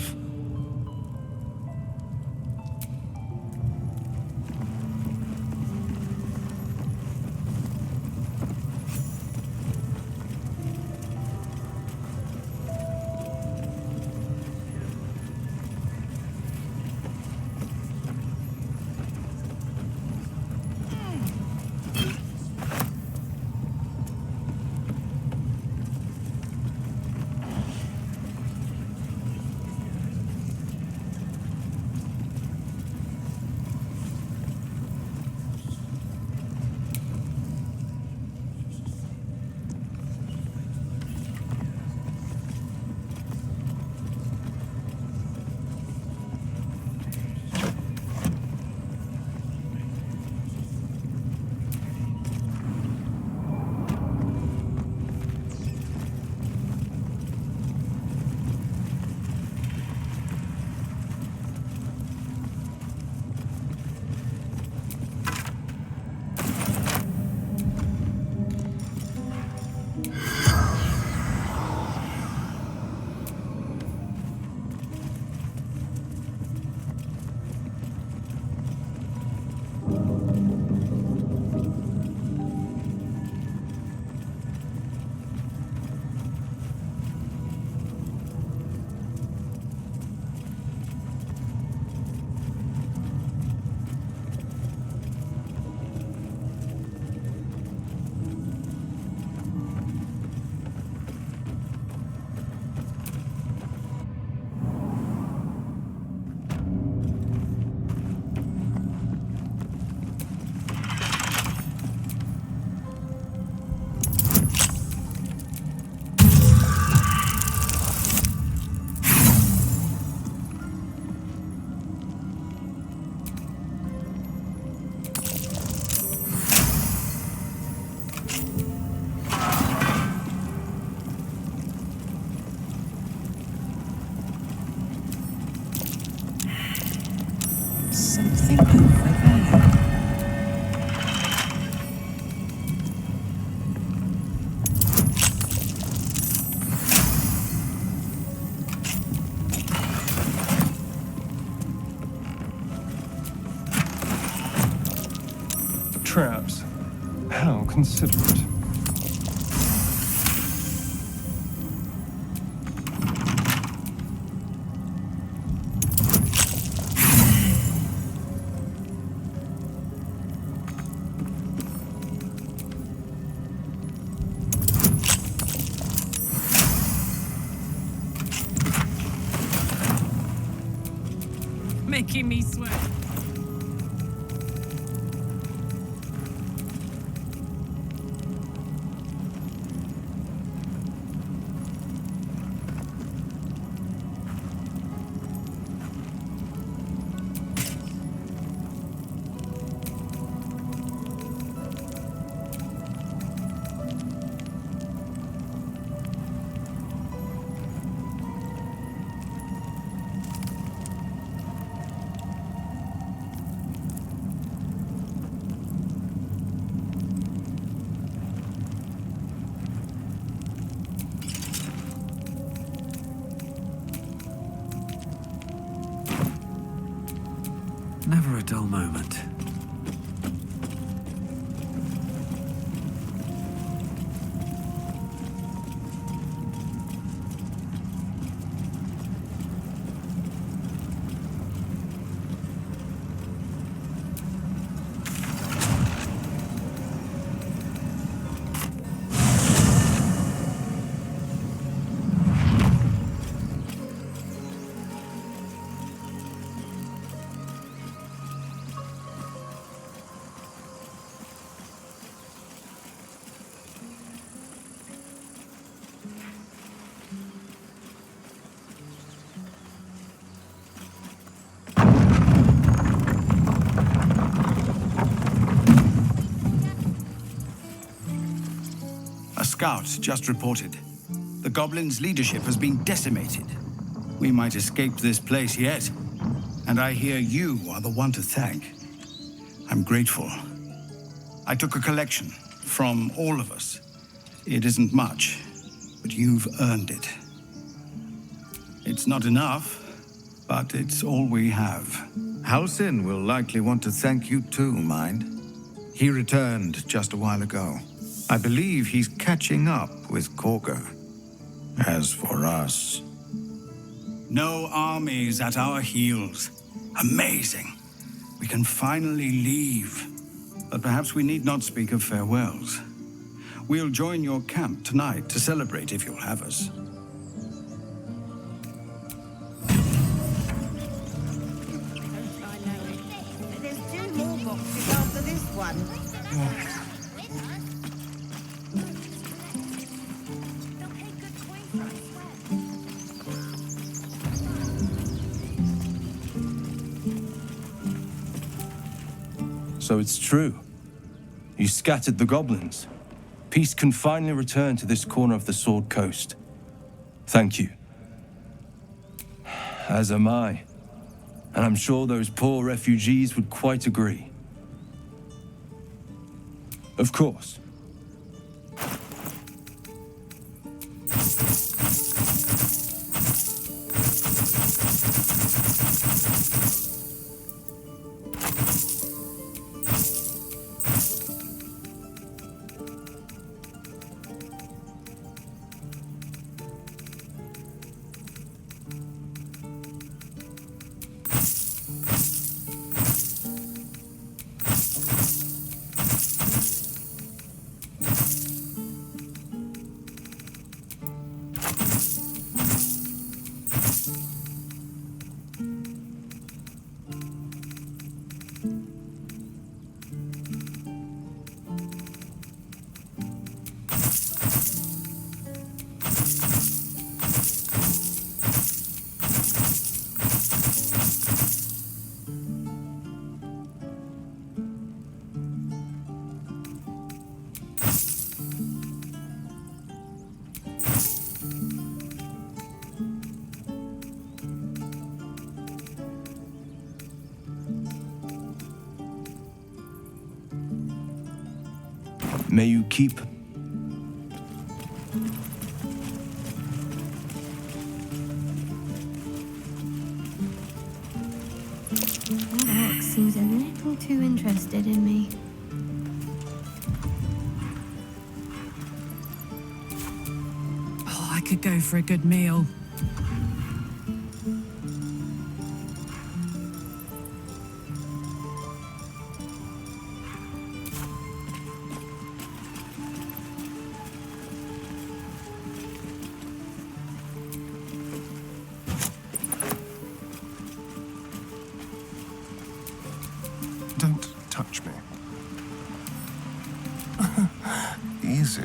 traps. How considerate. Making me sweat. Never a dull moment. A scout just reported. The goblins' leadership has been decimated. We might escape this place yet. And I hear you are the one to thank. I'm grateful. I took a collection from all of us. It isn't much, but you've earned it. It's not enough, but it's all we have. Halsin will likely want to thank you too, Mind. He returned just a while ago. I believe he's catching up with Korga. As for us... No armies at our heels. Amazing. We can finally leave. But perhaps we need not speak of farewells. We'll join your camp tonight to celebrate if you'll have us. There's 2 more boxes after this one. So it's true. You scattered the goblins. Peace can finally return to this corner of the Sword Coast. Thank you. As am I. And I'm sure those poor refugees would quite agree. Of course. May you keep... That orc seems a little too interested in me. go for a good meal. Don't touch me. Easy.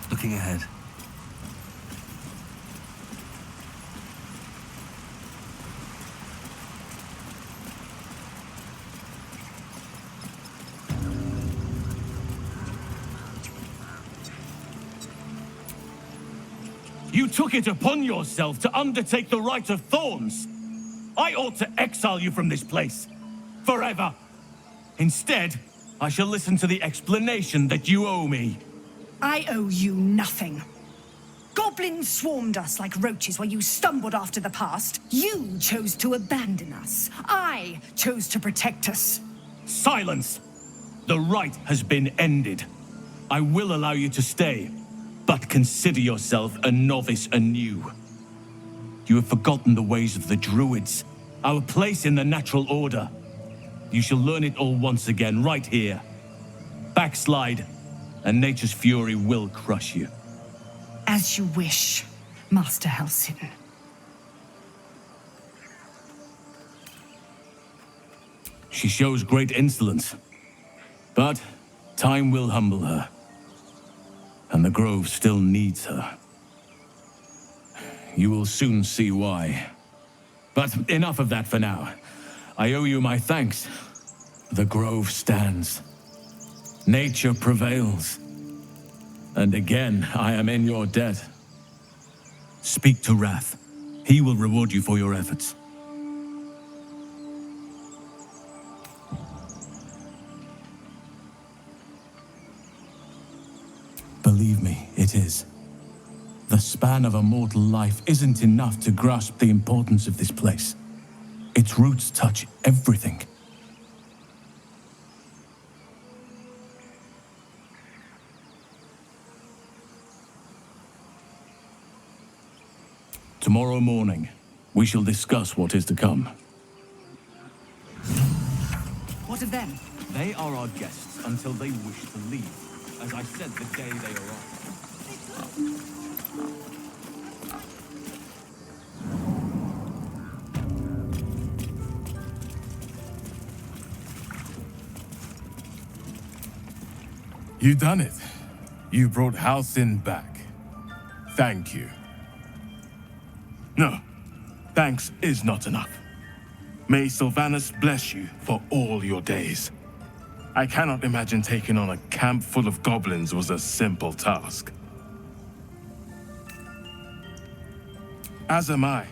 Looking ahead. You took it upon yourself to undertake the Rite of Thorns. I ought to exile you from this place. Forever. Instead, I shall listen to the explanation that you owe me. I owe you nothing. Goblins swarmed us like roaches while you stumbled after the past. You chose to abandon us. I chose to protect us. Silence! The rite has been ended. I will allow you to stay, but consider yourself a novice anew. You have forgotten the ways of the Druids, our place in the natural order. You shall learn it all once again, right here. Backslide, and nature's fury will crush you. As you wish, Master Halsin. She shows great insolence, but time will humble her. And the Grove still needs her. You will soon see why. But enough of that for now. I owe you my thanks. The Grove stands. Nature prevails. And again, I am in your debt. Speak to Wrath. He will reward you for your efforts. Believe me, it is. The span of a mortal life isn't enough to grasp the importance of this place. Its roots touch everything. Tomorrow morning, we shall discuss what is to come. What of them? They are our guests until they wish to leave, as I said the day they arrived. You done it. You brought Halsin back. Thank you. No, thanks is not enough. May Sylvanus bless you for all your days. I cannot imagine taking on a camp full of goblins was a simple task. As am I.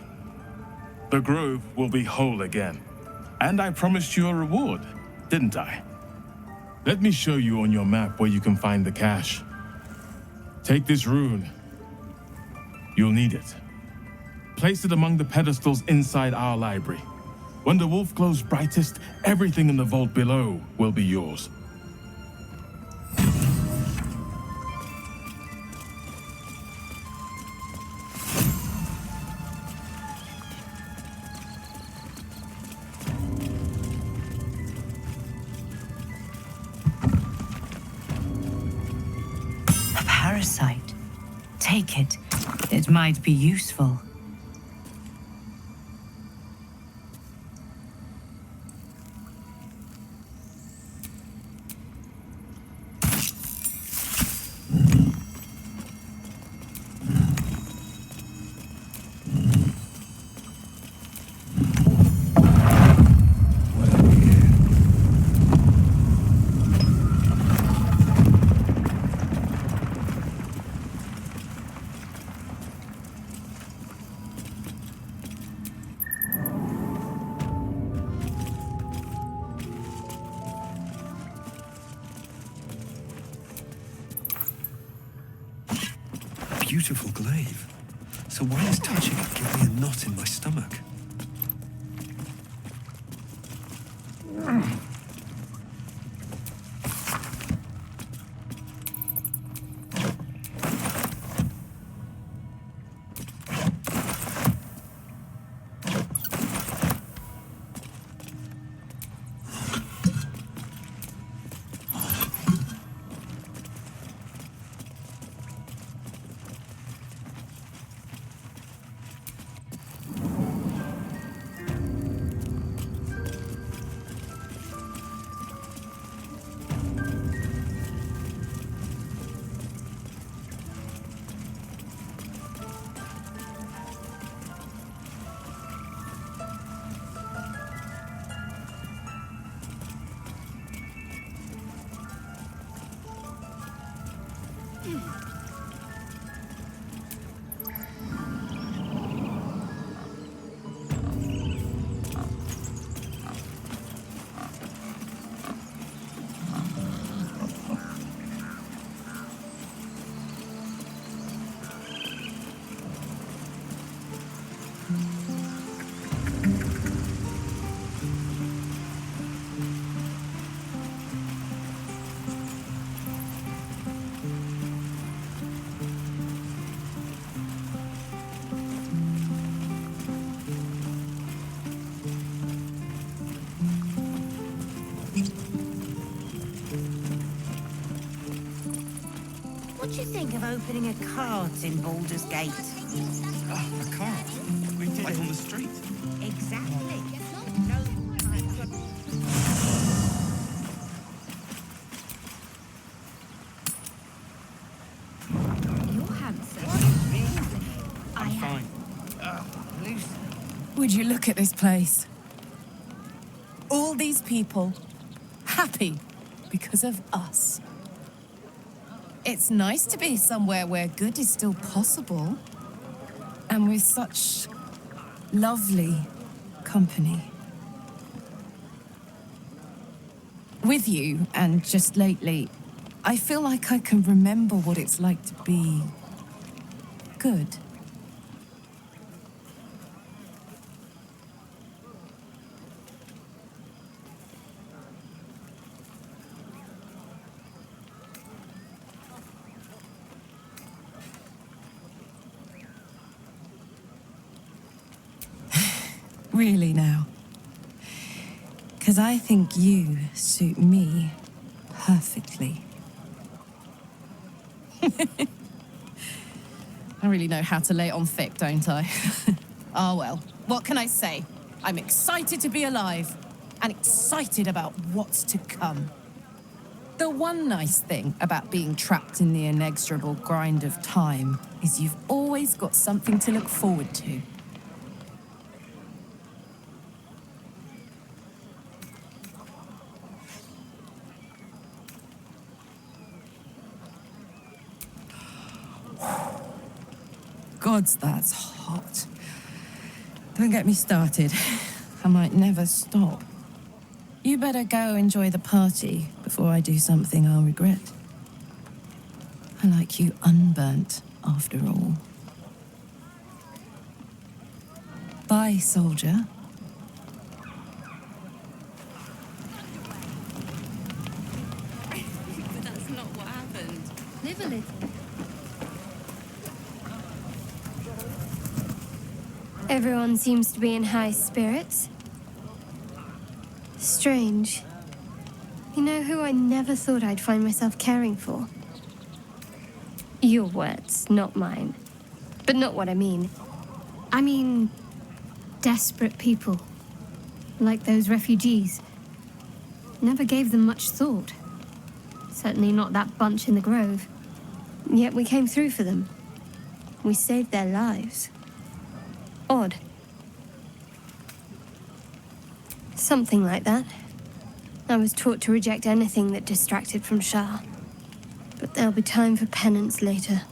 The Grove will be whole again. And I promised you a reward, didn't I? Let me show you on your map where you can find the cache. Take this rune. You'll need it. Place it among the pedestals inside our library. When the wolf glows brightest, everything in the vault below will be yours. A parasite. Take it. It might be useful. Beautiful glaive. So why does touching it give me a knot in my stomach? What do you think of opening a cart in Baldur's Gate? A cart? Like on the street? Exactly. You're handsome. I'm fine. Would you look at this place? All these people happy because of us. It's nice to be somewhere where good is still possible. And with such lovely company. With you, and just lately, I feel like I can remember what it's like to be good. Really now. Because I think you suit me perfectly. I really know how to lay it on thick, don't I? Ah, well, what can I say? I'm excited to be alive and excited about what's to come. The one nice thing about being trapped in the inexorable grind of time is you've always got something to look forward to. Gods, that's hot. Don't get me started. I might never stop. You better go enjoy the party before I do something I'll regret. I like you unburnt, after all. Bye, soldier. But that's not what happened. Live a little. Everyone seems to be in high spirits. Strange. You know who I never thought I'd find myself caring for? Your words, not mine. But not what I mean. I mean, desperate people. Like those refugees. Never gave them much thought. Certainly not that bunch in the grove. Yet we came through for them. We saved their lives. Odd. Something like that. I was taught to reject anything that distracted from Shah. But there'll be time for penance later.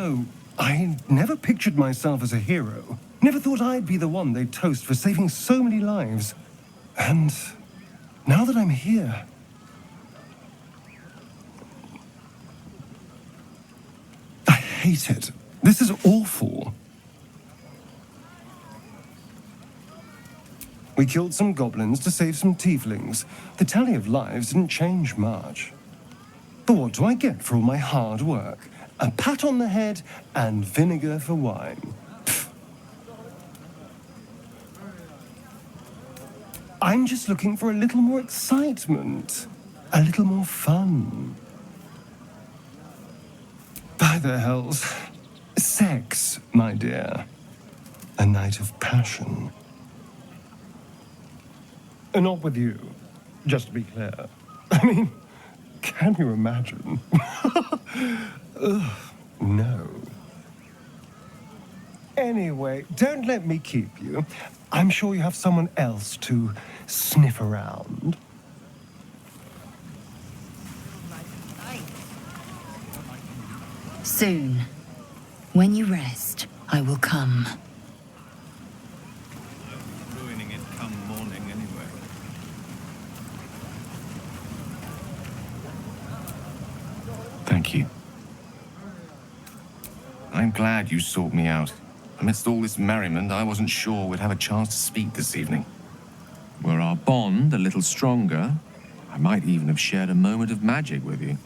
know, I never pictured myself as a hero. Never thought I'd be the one they'd toast for saving so many lives. And now that I'm here, I hate it. This is awful. We killed some goblins to save some tieflings. The tally of lives didn't change much. But what do I get for all my hard work? A pat on the head and vinegar for wine. Pfft. I'm just looking for a little more excitement, a little more fun. By the hells, sex, my dear. A night of passion. Not with you, just to be clear. I mean, can you imagine? Ugh, no. Anyway, don't let me keep you. I'm sure you have someone else to sniff around. Soon. When you rest, I will come. Ruining it come morning anyway. Thank you. I'm glad you sought me out. Amidst all this merriment, I wasn't sure we'd have a chance to speak this evening. Were our bond a little stronger, I might even have shared a moment of magic with you.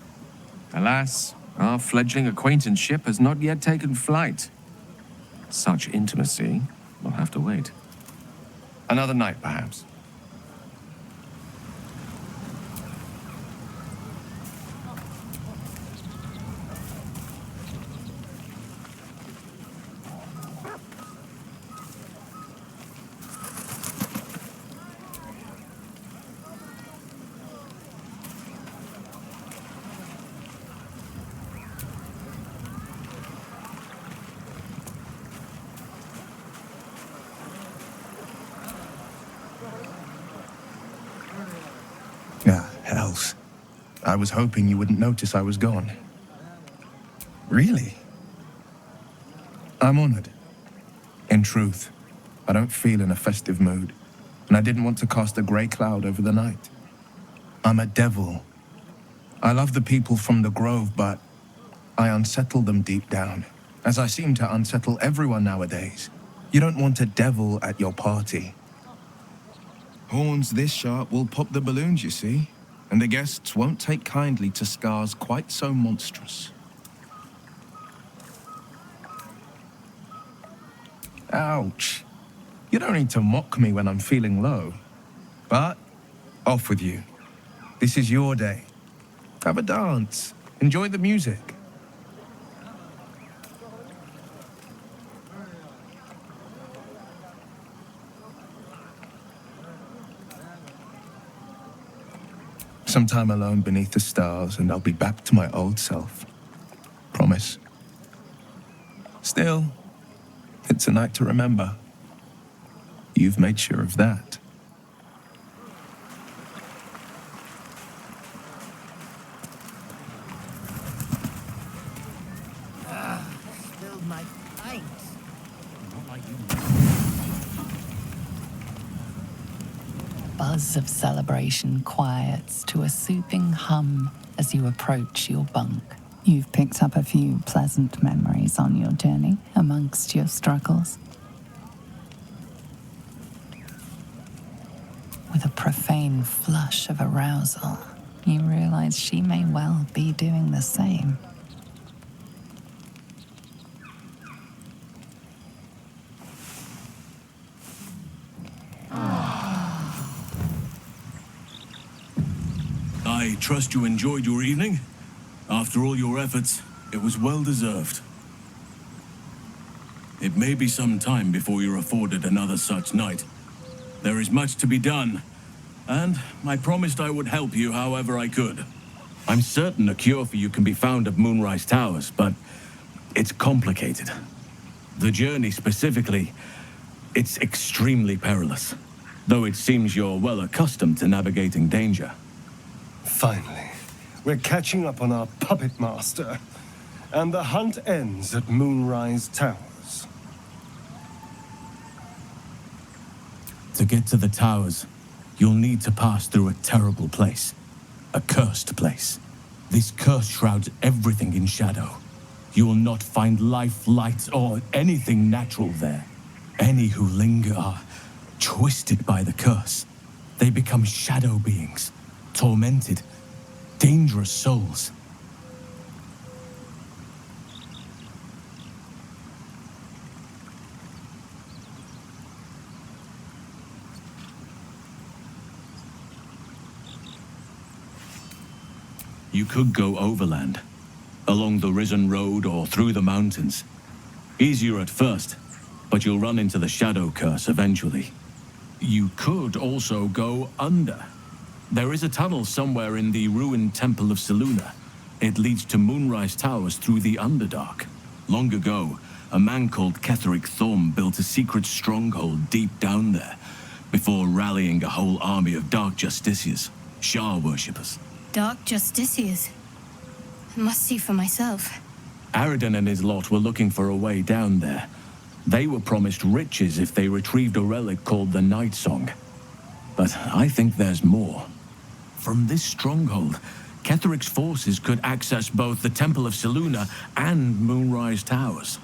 Alas, our fledgling acquaintanceship has not yet taken flight. Such intimacy will have to wait. Another night, perhaps. Hells. I was hoping you wouldn't notice I was gone. Really? I'm honored. In truth, I don't feel in a festive mood, and I didn't want to cast a grey cloud over the night. I'm a devil. I love the people from the Grove, but I unsettle them deep down, as I seem to unsettle everyone nowadays. You don't want a devil at your party. Horns this sharp will pop the balloons, you see, and the guests won't take kindly to scars quite so monstrous. Ouch. You don't need to mock me when I'm feeling low. But, off with you. This is your day. Have a dance. Enjoy the music. Some time alone beneath the stars, and I'll be back to my old self. Promise. Still, it's a night to remember. You've made sure of that. Spilled my pint. Buzz of celebration quiets to a soothing hum as you approach your bunk. You've picked up a few pleasant memories on your journey amongst your struggles. With a profane flush of arousal, you realize she may well be doing the same. I trust you enjoyed your evening. After all your efforts, it was well deserved. It may be some time before you're afforded another such night. There is much to be done, and I promised I would help you however I could. I'm certain a cure for you can be found at Moonrise Towers, but it's complicated. The journey specifically, it's extremely perilous, though it seems you're well accustomed to navigating danger. Finally, we're catching up on our puppet master. and the hunt ends at Moonrise Towers. To get to the towers, you'll need to pass through a terrible place. A cursed place. This curse shrouds everything in shadow. You will not find life, light, or anything natural there. Any who linger are twisted by the curse. They become shadow beings, tormented, dangerous souls. You could go overland, along the Risen Road or through the mountains. Easier at first, but you'll run into the shadow curse eventually. You could also go under. There is a tunnel somewhere in the ruined Temple of Selûne. It leads to Moonrise Towers through the Underdark. Long ago, a man called Ketheric Thorm built a secret stronghold deep down there, before rallying a whole army of Dark Justiciars, Shah worshippers. Dark Justiciars. I must see for myself. Aridin and his lot were looking for a way down there. They were promised riches if they retrieved a relic called the Night Song. But I think there's more. From this stronghold, Ketheric's forces could access both the Temple of Selûne and Moonrise Towers.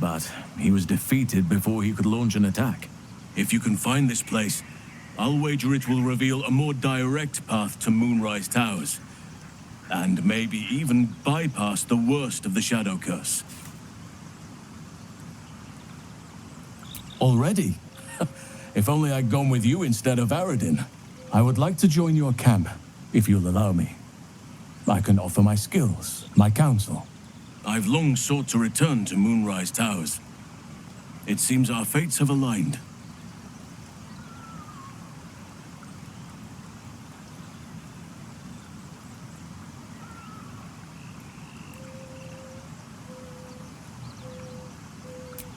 But he was defeated before he could launch an attack. If you can find this place, I'll wager it will reveal a more direct path to Moonrise Towers. And maybe even bypass the worst of the Shadow Curse. Already? If only I'd gone with you instead of Aridin. I would like to join your camp, if you'll allow me. I can offer my skills, my counsel. I've long sought to return to Moonrise Towers. It seems our fates have aligned.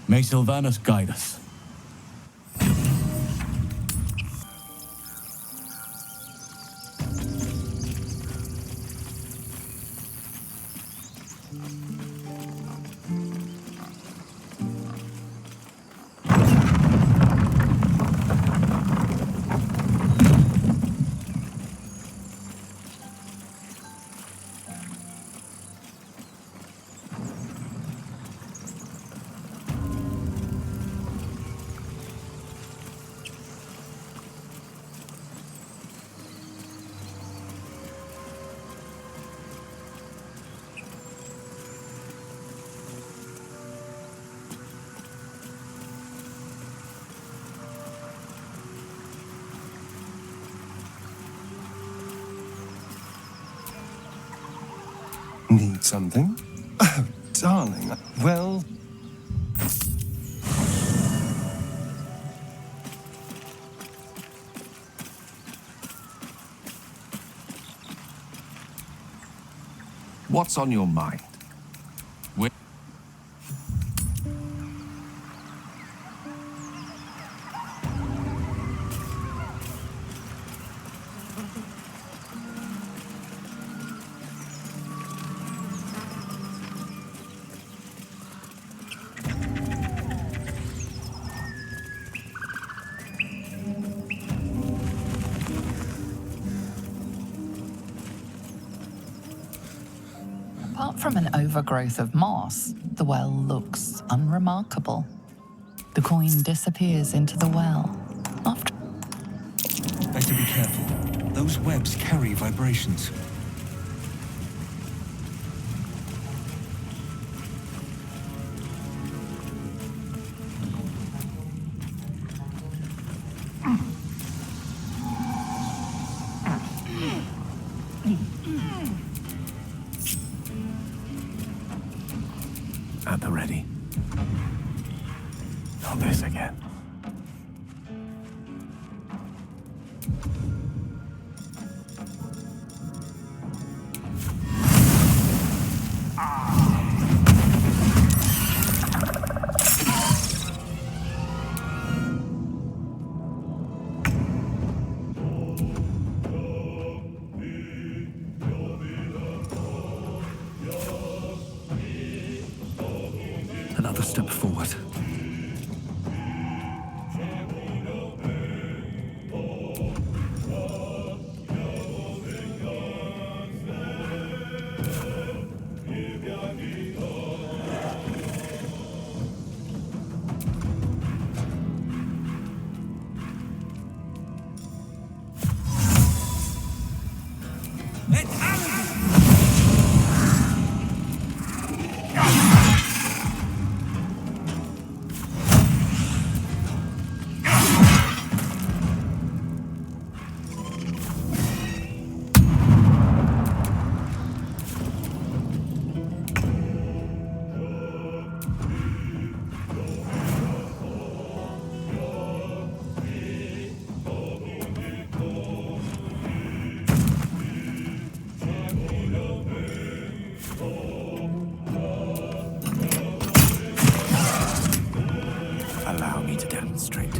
May Sylvanus guide us. Need something? Oh, darling. Well... What's on your mind? Apart from an overgrowth of moss, the well looks unremarkable. The coin disappears into the well. After... Better be careful. Those webs carry vibrations. At the ready. Not this again. me to demonstrate.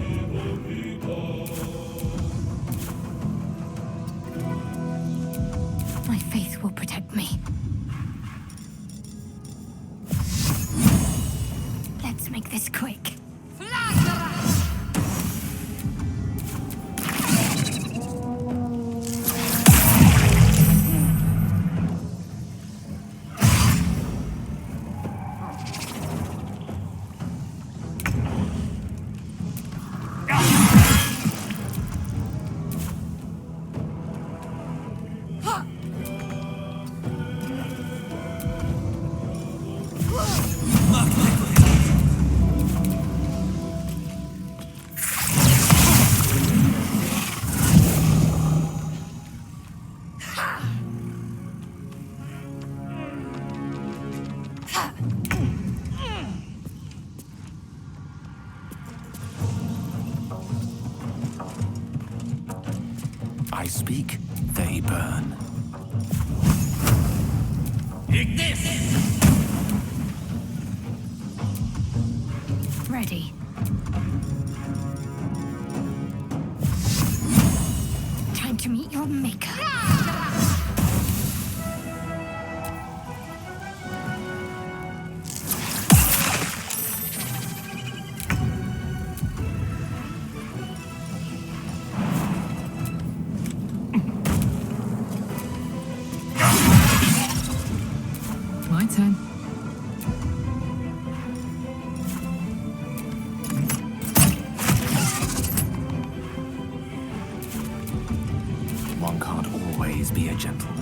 My faith will protect me. Let's make this quick. I speak, they burn. Ready. Time to meet your maker. My turn. One can't always be a gentleman.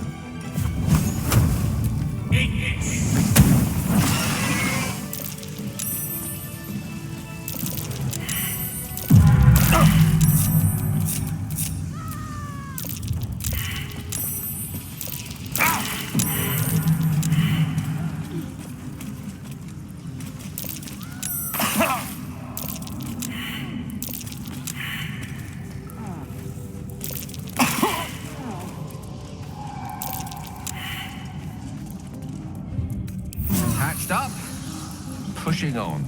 Hatched up, pushing on.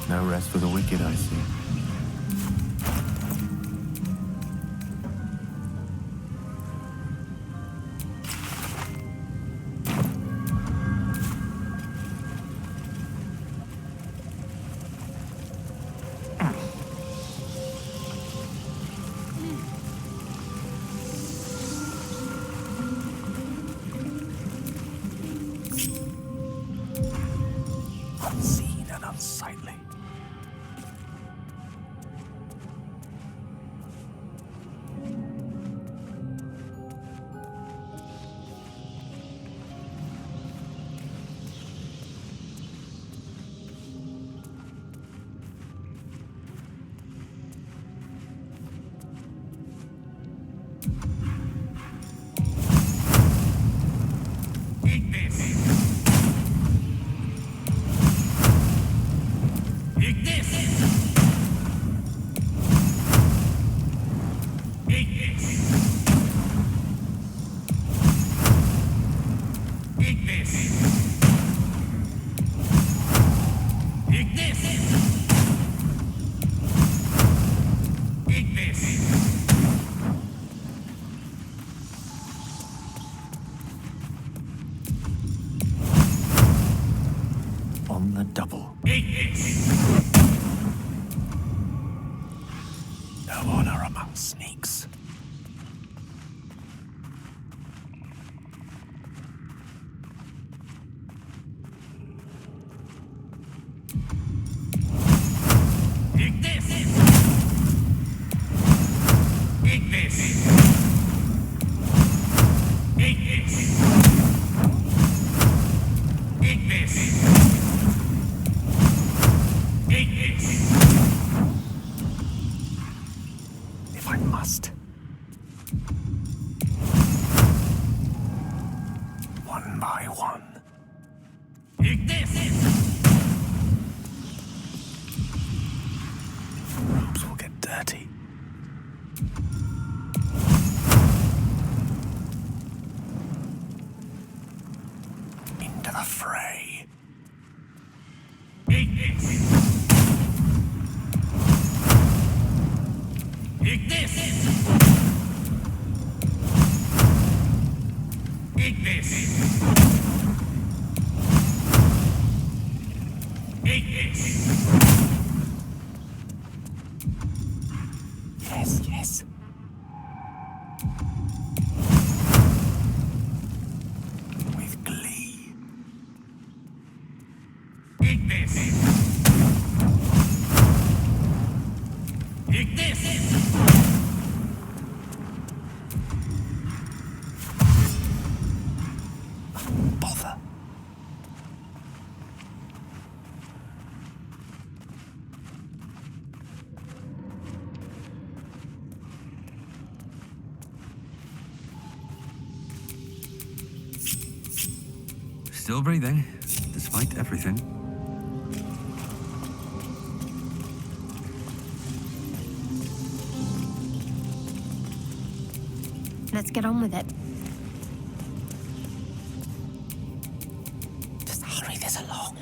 No rest for the wicked, I see. Unseen and unsightly. On the double. No honor among sneaks. Yes, yes. With glee. Eat this! Eat this! Bother. Still breathing, despite everything. Let's get on with it. Just hurry this along.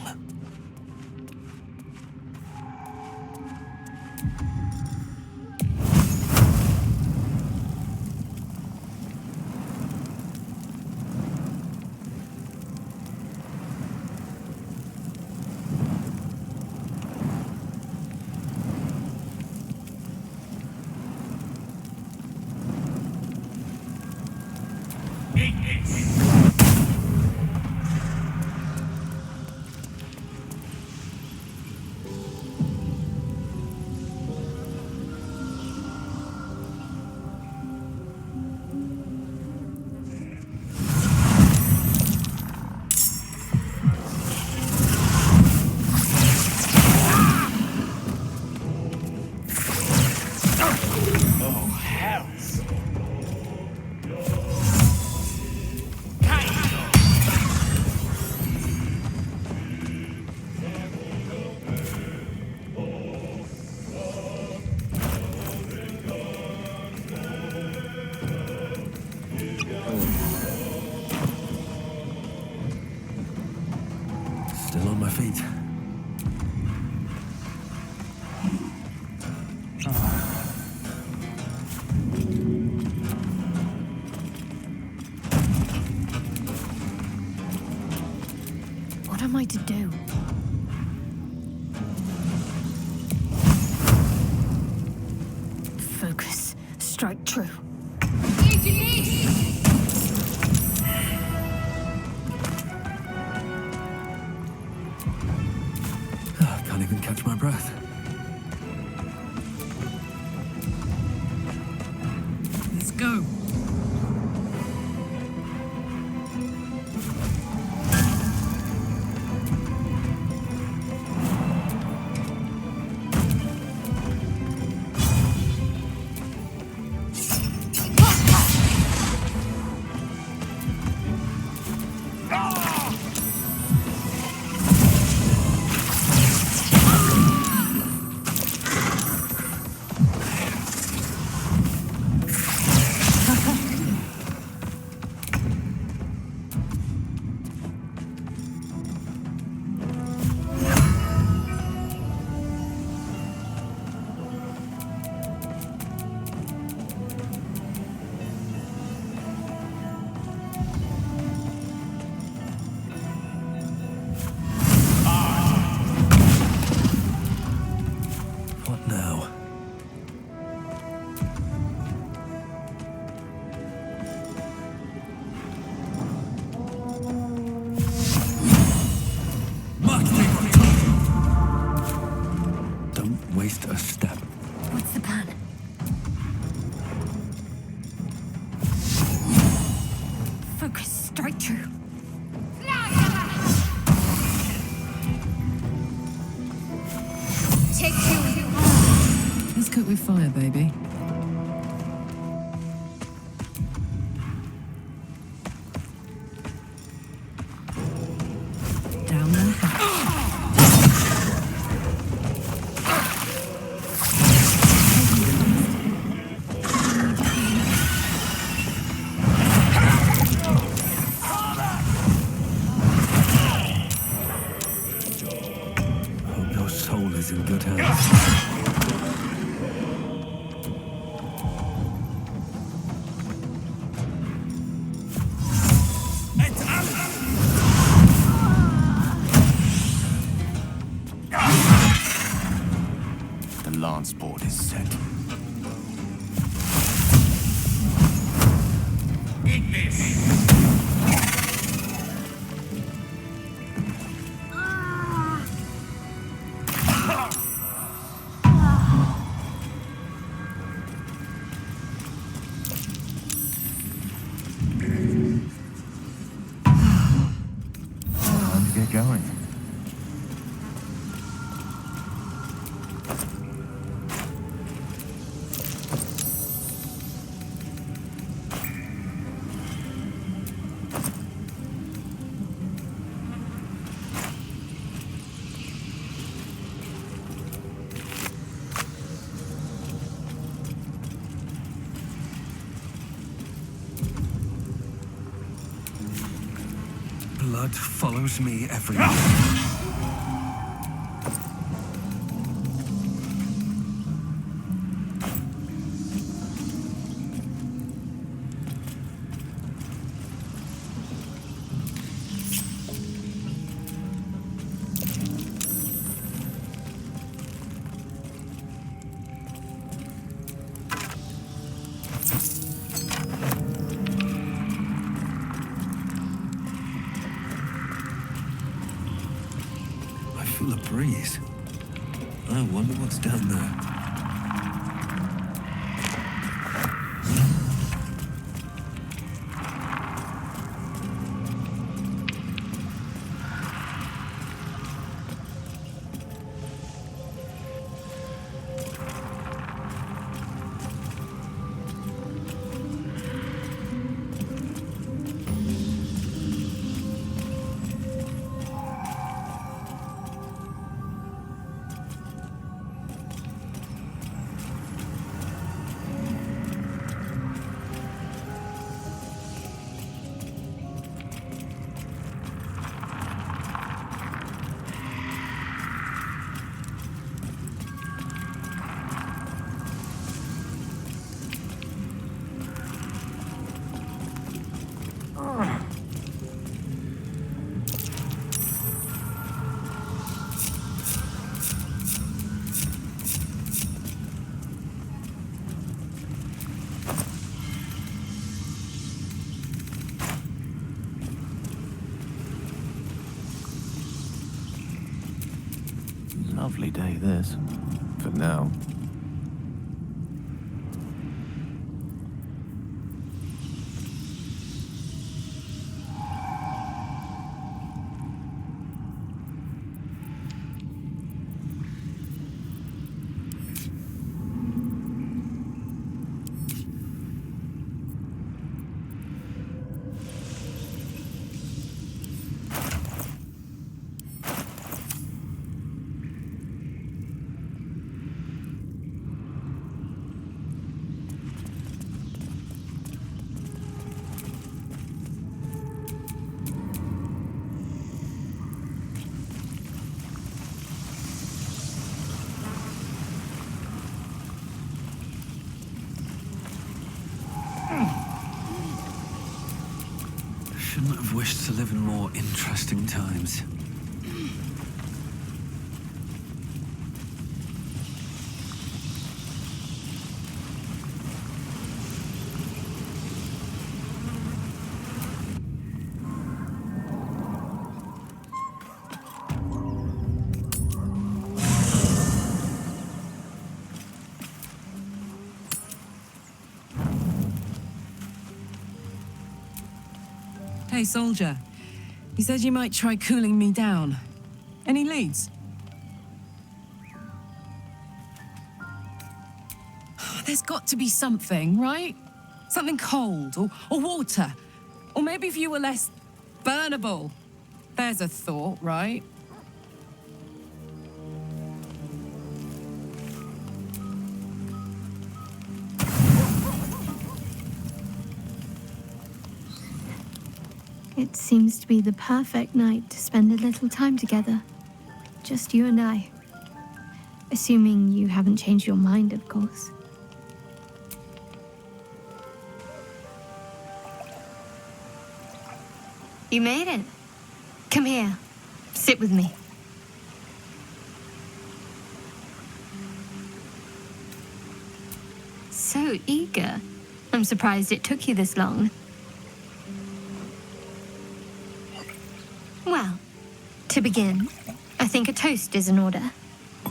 Still on my feet. What am I to do? Focus. Strike true. Can't even catch my breath. Let's go. What now? Don't waste a step. What's the plan? Focus. Strike true. Take two. Let's cook with fire, baby. Down the hatch. Hope you're Your soul is in good hands. The lance board is set. Eat this! Time to get going. Blood follows me everywhere. I feel a breeze. I wonder what's down there. Lovely day, this. For now. Shouldn't have wished to live in more interesting times. Hey, soldier. He said you might try cooling me down. Any leads? There's got to be something, right? Something cold, or water. Or maybe if you were less burnable. There's a thought, right? It seems to be the perfect night to spend a little time together. Just you and I. Assuming you haven't changed your mind, of course. You made it. Come here. Sit with me. So eager. I'm surprised it took you this long. Well, to begin, I think a toast is in order.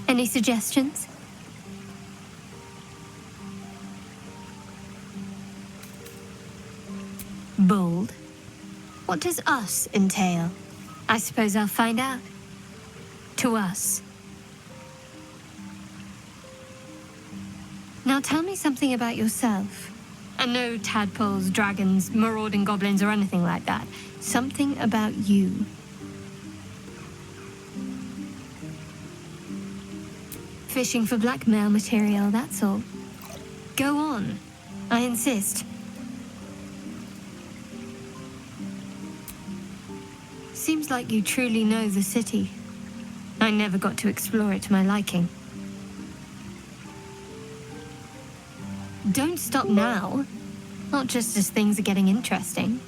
Any suggestions? Bold. What does us entail? I suppose I'll find out. To us. Now tell me something about yourself. And no tadpoles, dragons, marauding goblins, or anything like that. Something about you. Fishing for blackmail material, that's all. Go on. I insist. Seems like you truly know the city. I never got to explore it to my liking. Don't stop now. Not just as things are getting interesting.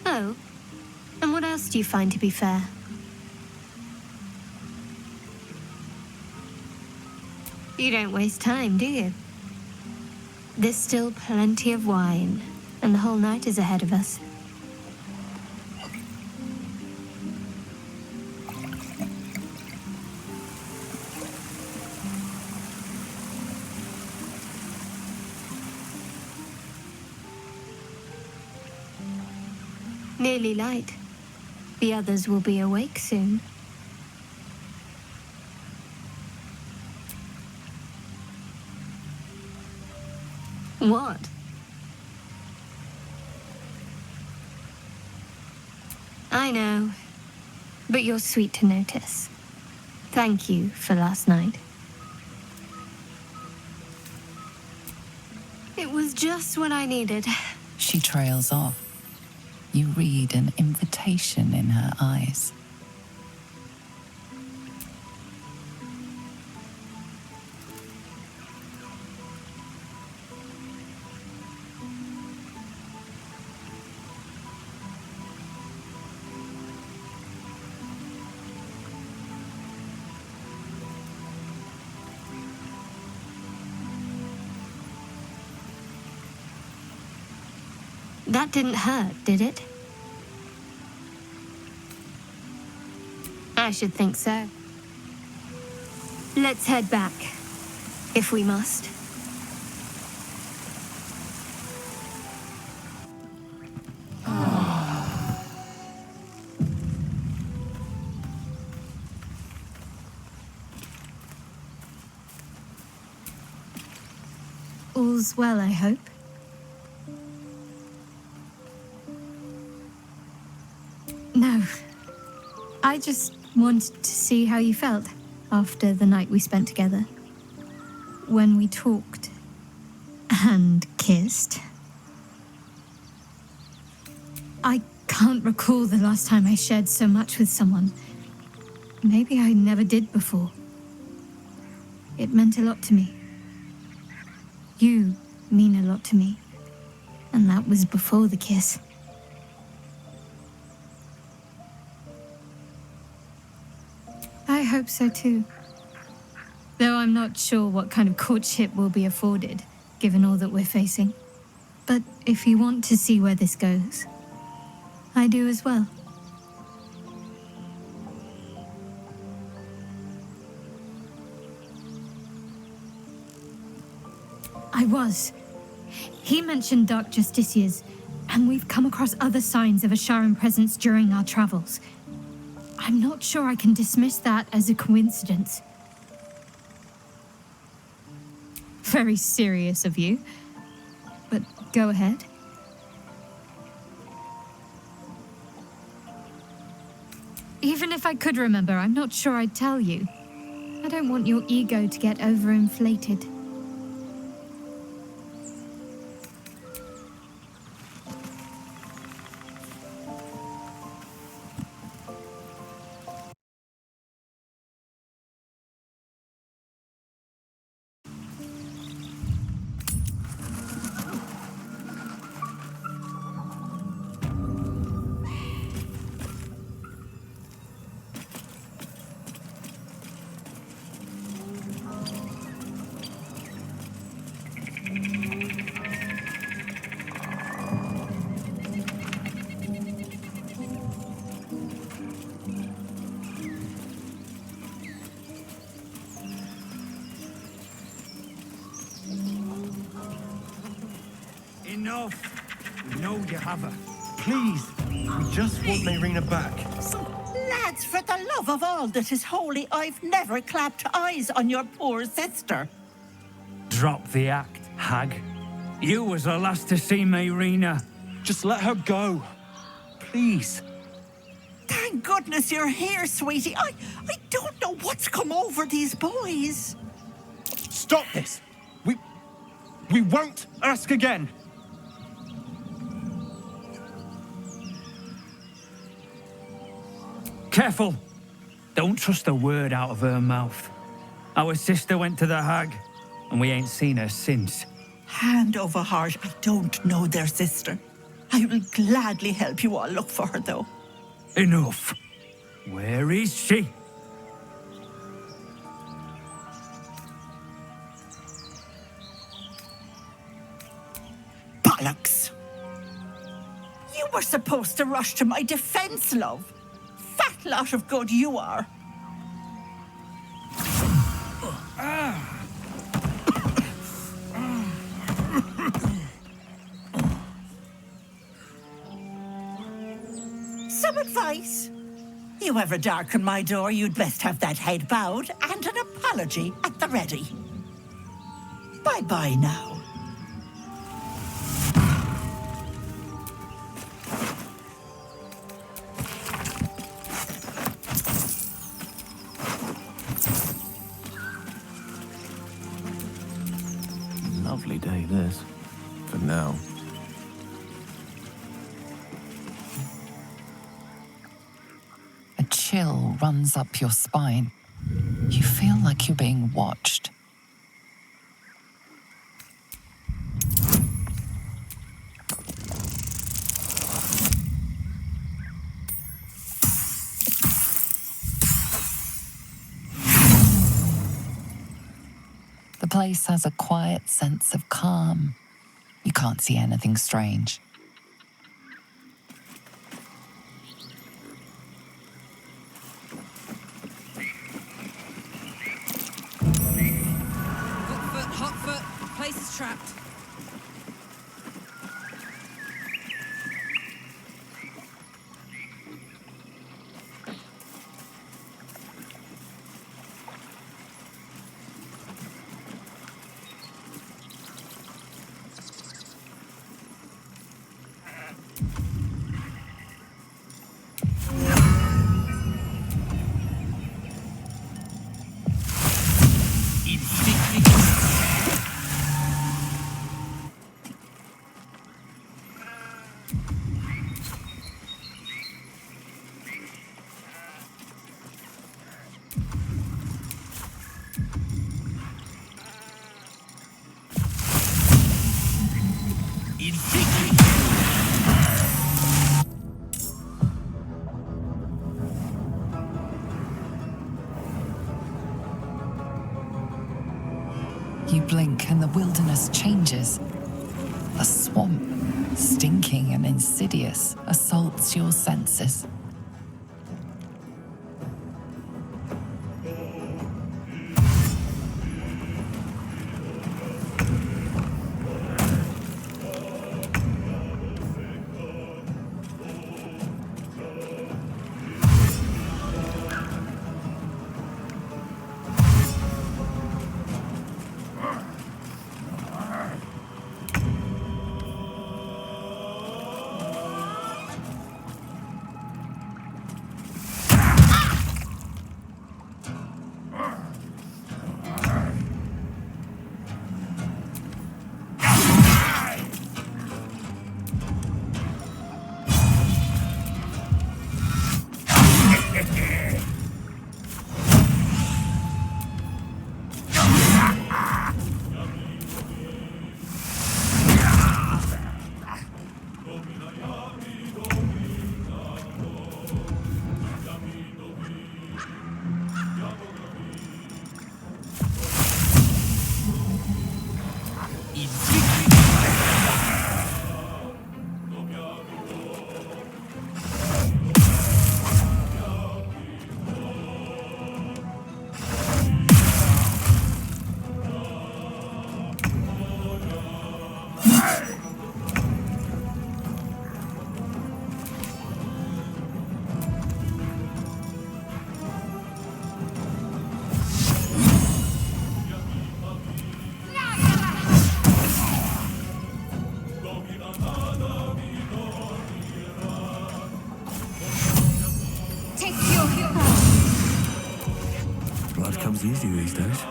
Oh, and what else do you find to be fair? You don't waste time, do you? There's still plenty of wine, and the whole night is ahead of us. Nearly light. The others will be awake soon. What? I know, but you're sweet to notice. Thank you for last night. It was just what I needed. She trails off. You read an invitation in her eyes. That didn't hurt, did it? I should think so. Let's head back, if we must. All's well, I hope. No. I just wanted to see how you felt after the night we spent together. When we talked and kissed. I can't recall the last time I shared so much with someone. Maybe I never did before. It meant a lot to me. You mean a lot to me. And that was before the kiss. I hope so too. Though I'm not sure what kind of courtship will be afforded, given all that we're facing. But if you want to see where this goes, I do as well. I was. He mentioned Dark Justiciars, and we've come across other signs of a Sharon presence during our travels. I'm not sure I can dismiss that as a coincidence. Very serious of you. But go ahead. Even if I could remember, I'm not sure I'd tell you. I don't want your ego to get overinflated. Enough! We know you have her. Please, we just want Mayrina back. Lads, for the love of all that is holy, I've never clapped eyes on your poor sister. Drop the act, hag. You was the last to see Mayrina. Just let her go. Please. Thank goodness you're here, sweetie. I don't know what's come over these boys. Stop this! We won't ask again! Careful! Don't trust a word out of her mouth. Our sister went to the hag, and we ain't seen her since. Hand over heart, I don't know their sister. I will gladly help you all look for her, though. Enough! Where is she? Bollocks! You were supposed to rush to my defense, love. Fat lot of good you are. Some advice? You ever darken my door, you'd best have that head bowed and an apology at the ready. Bye-bye now. Lovely day, this. For now. A chill runs up your spine. You feel like you're being watched. The place has a quiet sense of calm. You can't see anything strange. Hot foot. Place is trapped. You blink and the wilderness changes. A swamp, stinking and insidious, assaults your senses. Blood comes easy these days.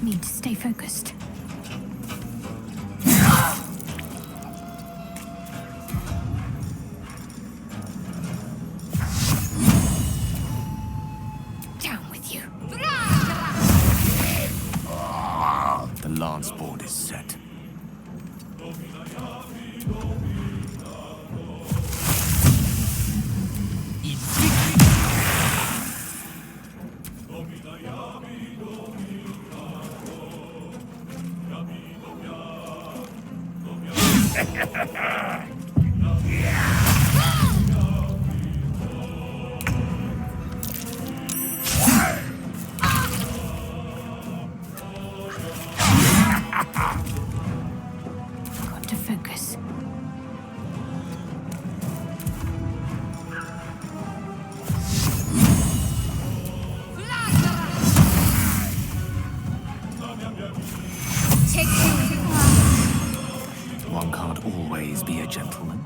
Need to stay focused. Down with you. The lance board is set. Got to focus. One can't always be a gentleman.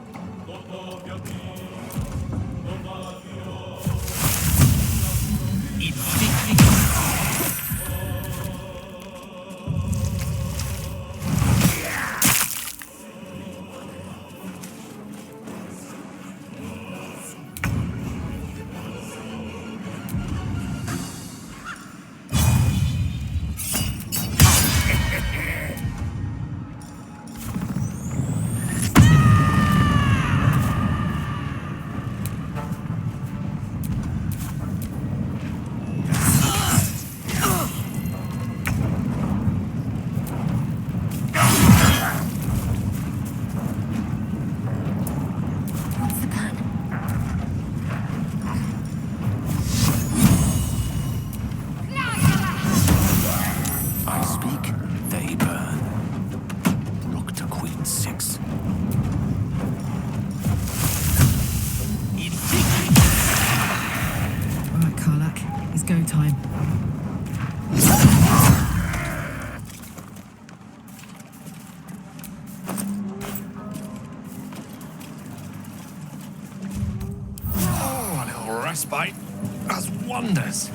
What's the plan? I speak, they burn. Rook to Queen 6. All right, Karlak, it's go time. Oh, a little respite does wonders.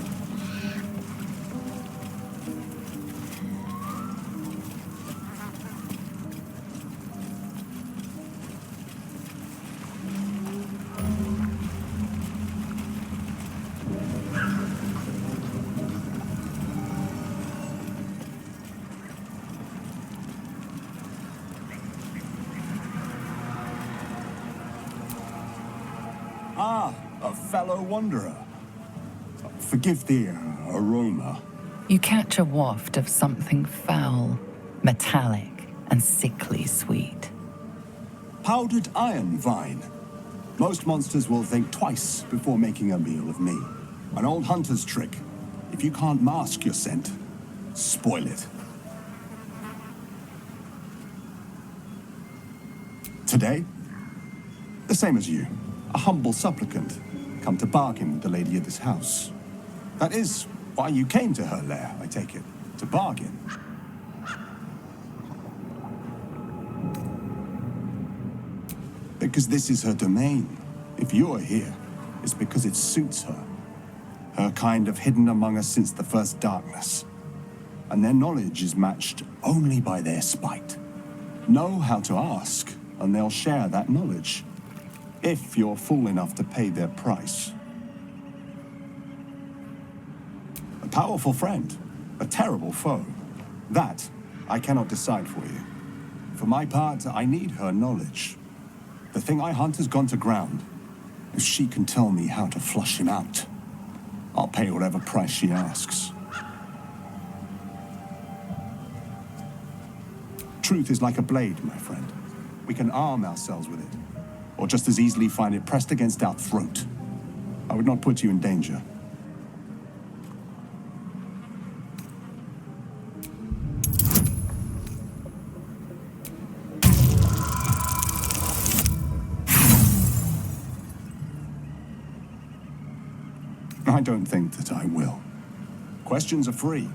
Ah, a fellow wanderer. Forgive the aroma. You catch a waft of something foul, metallic, and sickly sweet. Powdered iron vine. Most monsters will think twice before making a meal of me. An old hunter's trick. If you can't mask your scent, spoil it. Today, the same as you. A humble supplicant, come to bargain with the lady of this house. That is why you came to her lair, I take it, to bargain. Because this is her domain. If you are here, it's because it suits her. Her kind have hidden among us since the first darkness. And their knowledge is matched only by their spite. Know how to ask, and they'll share that knowledge. if you're fool enough to pay their price. A powerful friend, a terrible foe. That I cannot decide for you. For my part, I need her knowledge. The thing I hunt has gone to ground. If she can tell me how to flush him out, I'll pay whatever price she asks. Truth is like a blade, my friend. We can arm ourselves with it, or just as easily find it pressed against our throat. I would not put you in danger. I don't think that I will. Questions are free.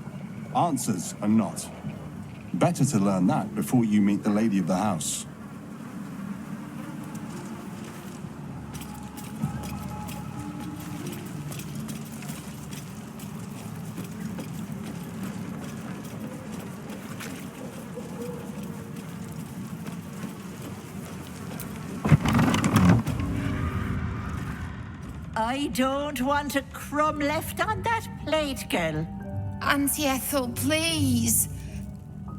Answers are not. Better to learn that before you meet the lady of the house. I don't want a crumb left on that plate, girl. Auntie Ethel, please.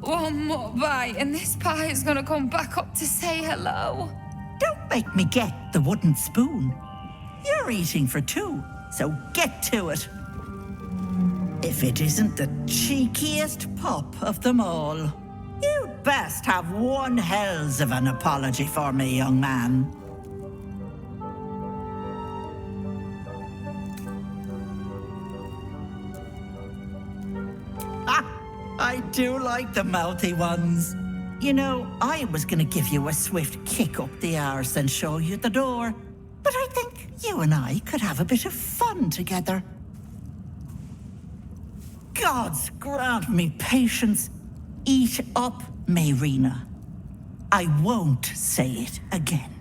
One more bite and this pie is gonna come back up to say hello. Don't make me get the wooden spoon. You're eating for two, so get to it. If it isn't the cheekiest pup of them all. You'd best have one hells of an apology for me, young man. I do like the mouthy ones. You know, I was gonna give you a swift kick up the arse and show you the door. But I think you and I could have a bit of fun together. Gods grant me patience. Eat up, Mayrina. I won't say it again.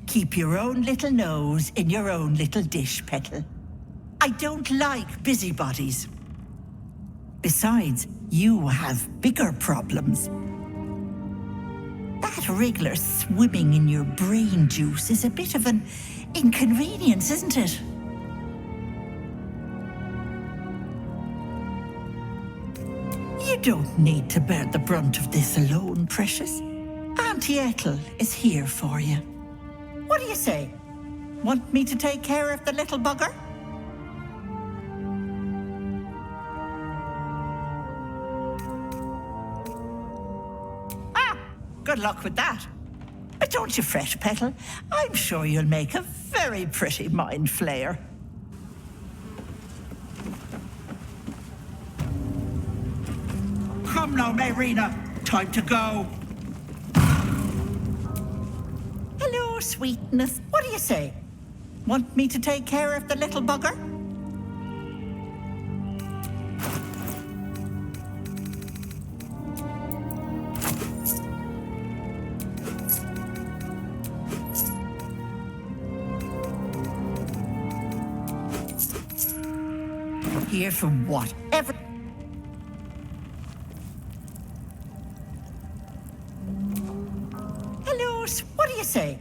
Keep your own little nose in your own little dish, Petal. I don't like busybodies. Besides, you have bigger problems. That wriggler swimming in your brain juice is a bit of an inconvenience, isn't it? You don't need to bear the brunt of this alone, precious. Auntie Ethel is here for you. What do you say? Want me to take care of the little bugger? Good luck with that. But don't you fret, Petal. I'm sure you'll make a very pretty mind flayer. Come now, Mayrina. Time to go. Hello, sweetness. What do you say? Want me to take care of the little bugger? Here for whatever. Hello, what do you say?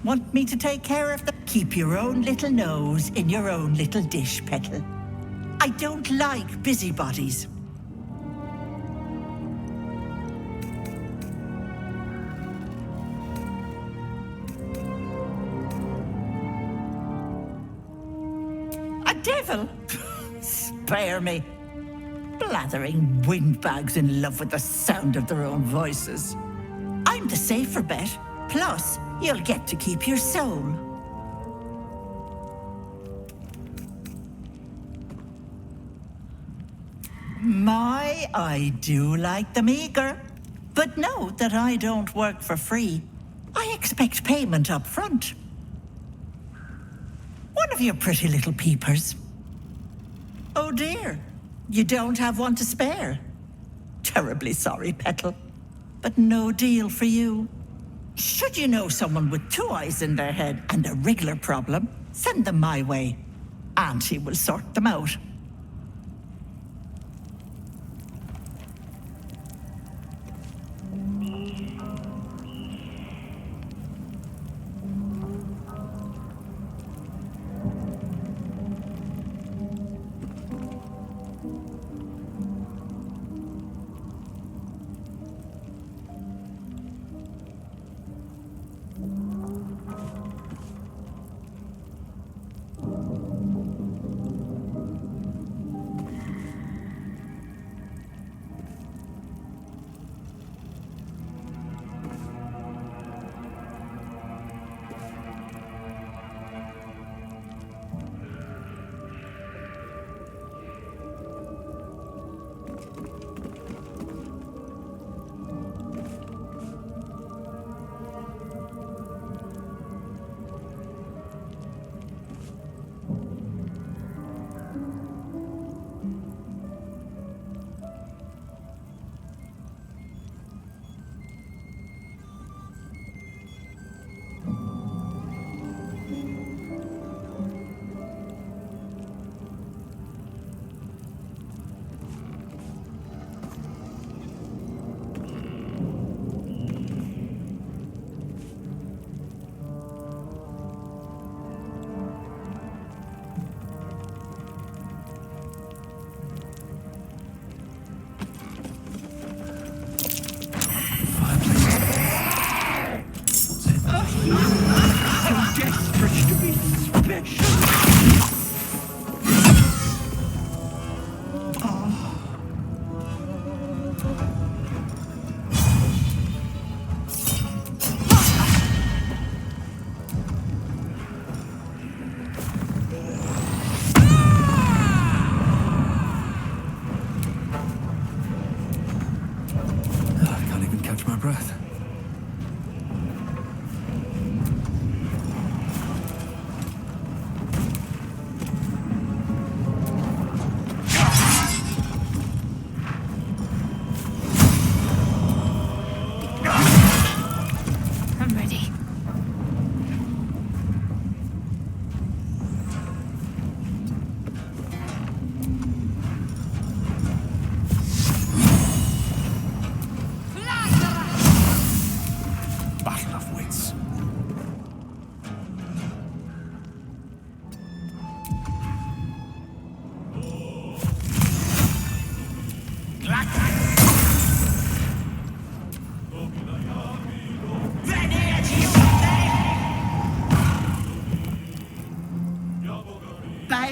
Want me to take care of the... Keep your own little nose in your own little dish, Petal. I don't like busybodies. A devil? Spare me. Blathering windbags in love with the sound of their own voices. I'm the safer bet. Plus, you'll get to keep your soul. My, I do like them eager. But know that I don't work for free. I expect payment up front. One of your pretty little peepers. Oh dear, you don't have one to spare. Terribly sorry, Petal, but no deal for you. Should you know someone with two eyes in their head and a wriggler problem, send them my way. Auntie will sort them out.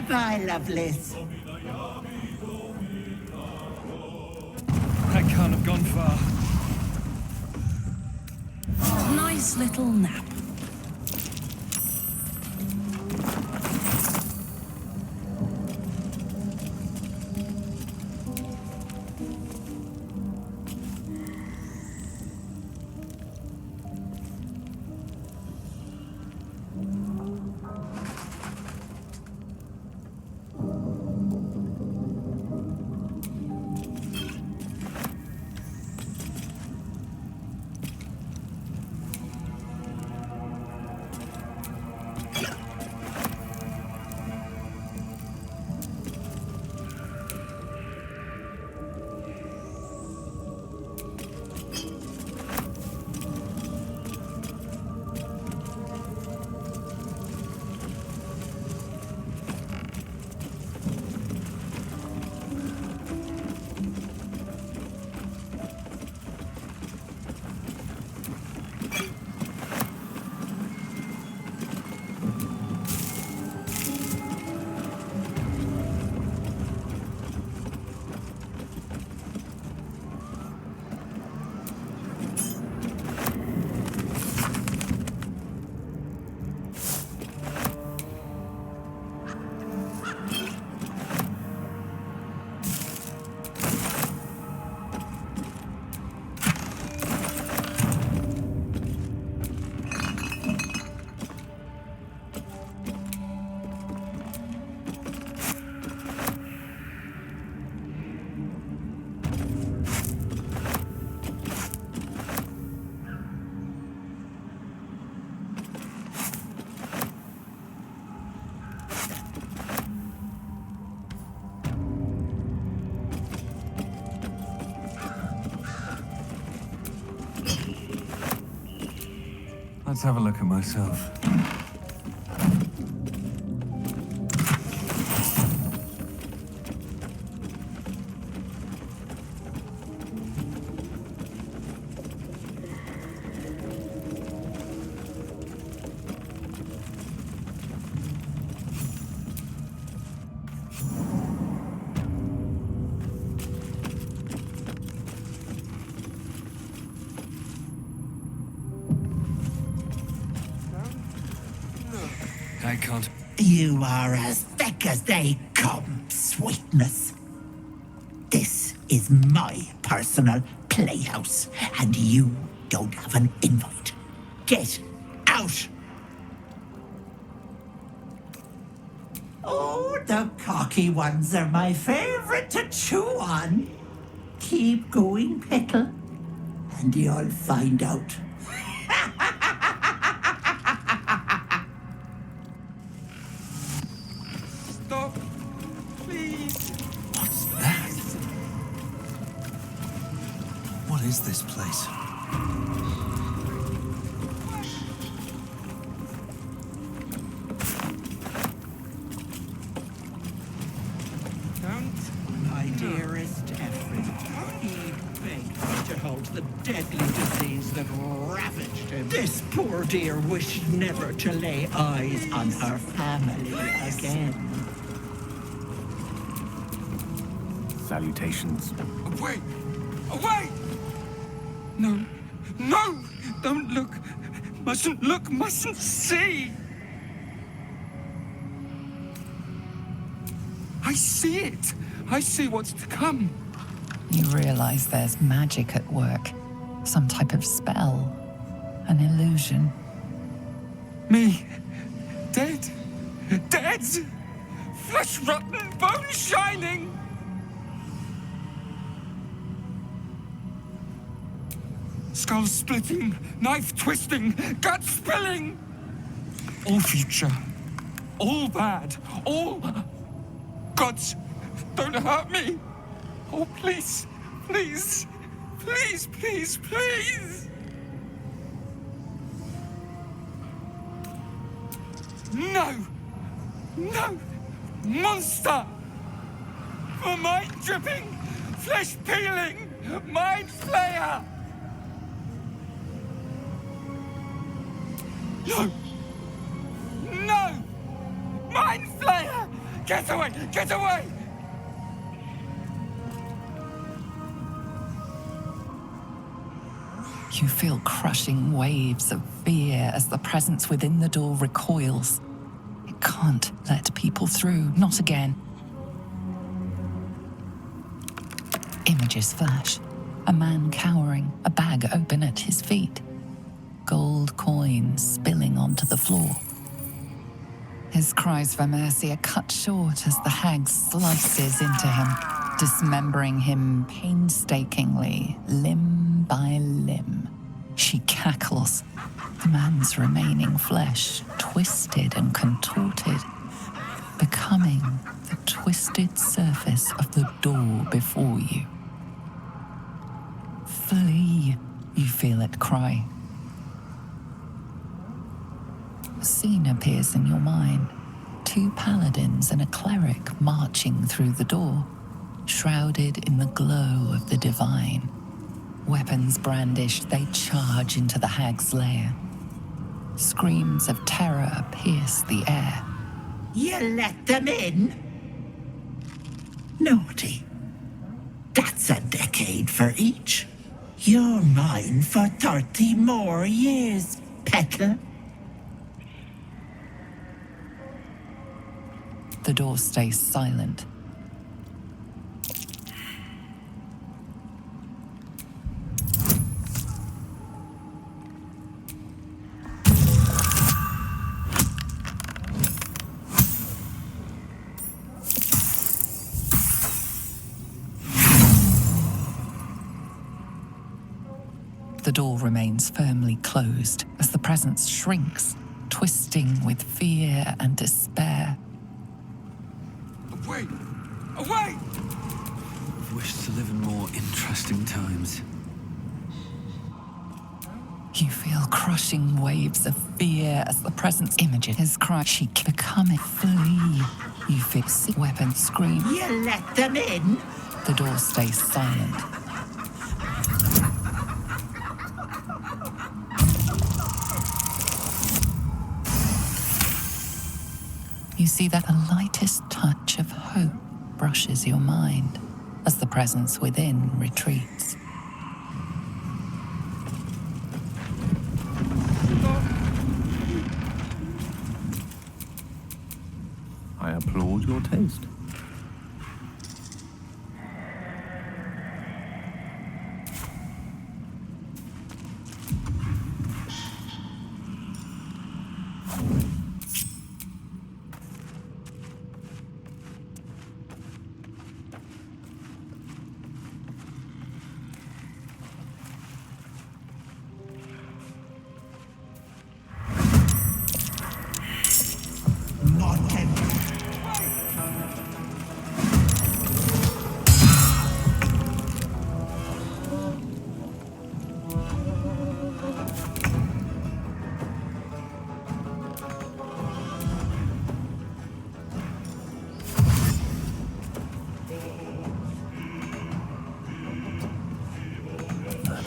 Bye-bye, lovelies. That can't have gone far. Nice little nap. Let's have a look at myself. I can't. You are as thick as they come, sweetness. This is my personal playhouse, and you don't have an invite. Get out! Oh, the cocky ones are my favorite to chew on. Keep going, Petal, and you'll find out. Stop, please. What's that? What is this place? My dearest Ephraim, he begged me to hold the deadly disease that ravaged him. This poor dear wished never to lay eyes on her family again. Salutations. Away! Away! No, no! Don't look! Mustn't look, mustn't see! I see it! I see what's to come. You realize there's magic at work. Some type of spell. An illusion. Me? Dead? Dead? Flesh rotten, bone shining! Skull splitting, knife twisting, gut spilling! All future. All bad. All... Gods, don't hurt me! Oh, please, please, please, please, please! No! No! Monster! For mind dripping, flesh peeling, mind flayer! No! No! Mind flayer! Get away! Get away! You feel crushing waves of fear as the presence within the door recoils. It can't let people through, not again. Images flash. A man cowering, a bag open at his feet. Gold coins spilling onto the floor. His cries for mercy are cut short as the hag slices into him, dismembering him painstakingly, limb by limb. She cackles, the man's remaining flesh twisted and contorted, becoming the twisted surface of the door before you. Flee, you feel it cry. A scene appears in your mind. 2 paladins and a cleric marching through the door, shrouded in the glow of the divine. Weapons brandished, they charge into the hag's lair. Screams of terror pierce the air. You let them in? Naughty. That's a decade for each. You're mine for 30 more years, Petal. The door stays silent. The door remains firmly closed as the presence shrinks, twisting with fear and despair. Away! Away! I've wished to live in more interesting times. You feel crushing waves of fear as the presence images his cry. She becoming flee. You feel weapon scream. You let them in? The door stays silent. You see that the lightest touch of hope brushes your mind as the presence within retreats. I applaud your taste.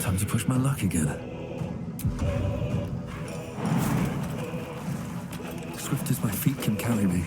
Time to push my luck again. Swift as my feet can carry me.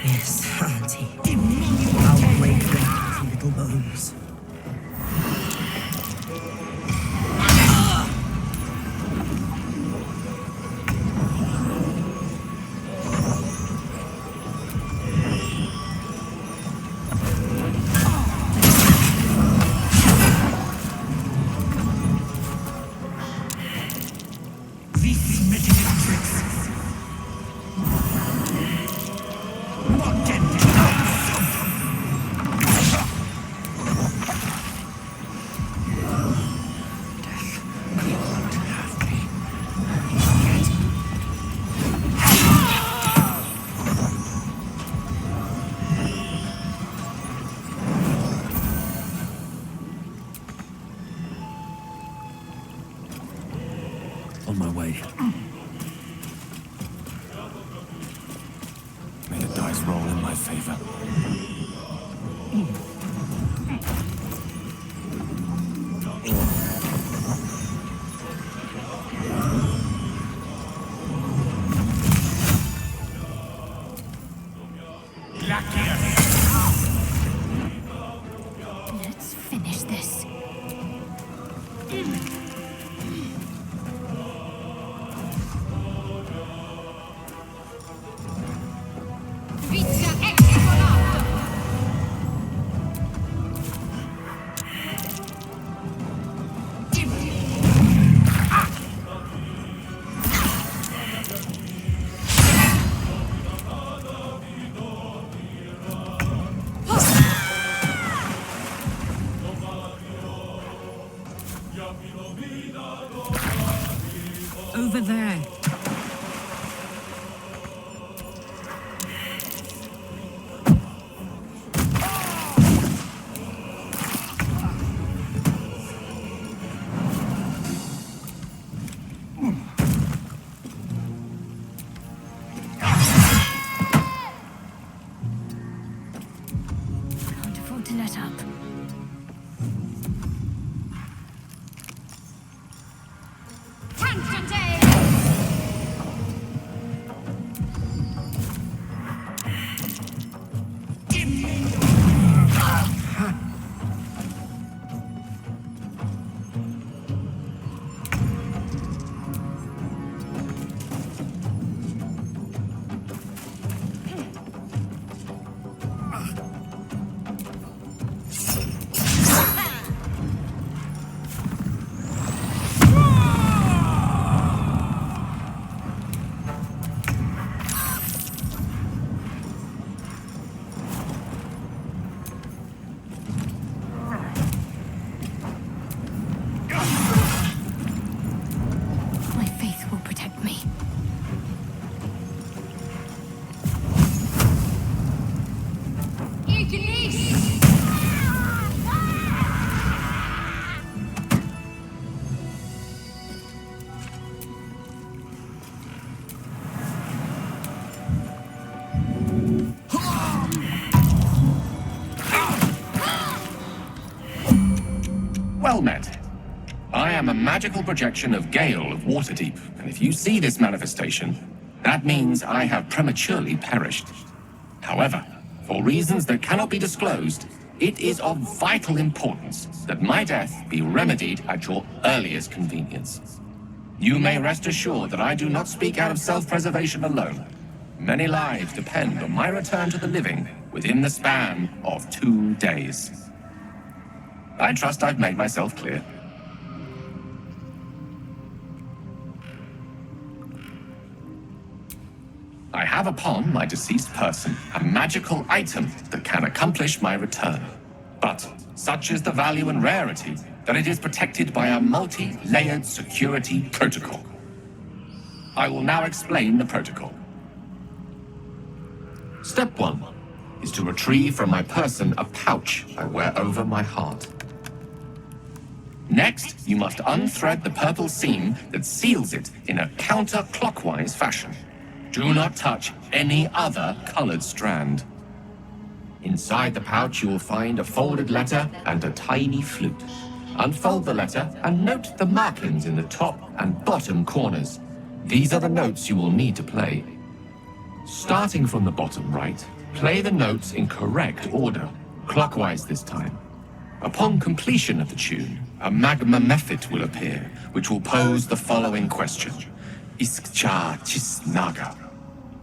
Yes, Auntie. How great were these little bones. On my way. May the dice roll in my favor. Let's finish this. Over there. Can't afford to let up. My faith will protect me. Well met. I am a magical projection of Gale of Waterdeep, and if you see this manifestation, that means I have prematurely perished. However, for reasons that cannot be disclosed, it is of vital importance that my death be remedied at your earliest convenience. You may rest assured that I do not speak out of self-preservation alone. Many lives depend on my return to the living within the span of 2 days. I trust I've made myself clear. I have upon my deceased person a magical item that can accomplish my return. But such is the value and rarity that it is protected by a multi-layered security protocol. I will now explain the protocol. Step 1 is to retrieve from my person a pouch I wear over my heart. Next, you must unthread the purple seam that seals it in a counterclockwise fashion. Do not touch any other colored strand. Inside the pouch, you will find a folded letter and a tiny flute. Unfold the letter and note the markings in the top and bottom corners. These are the notes you will need to play. Starting from the bottom right, play the notes in correct order, clockwise this time. Upon completion of the tune, a magma method will appear, which will pose the following question. Iskcha Chisnaga.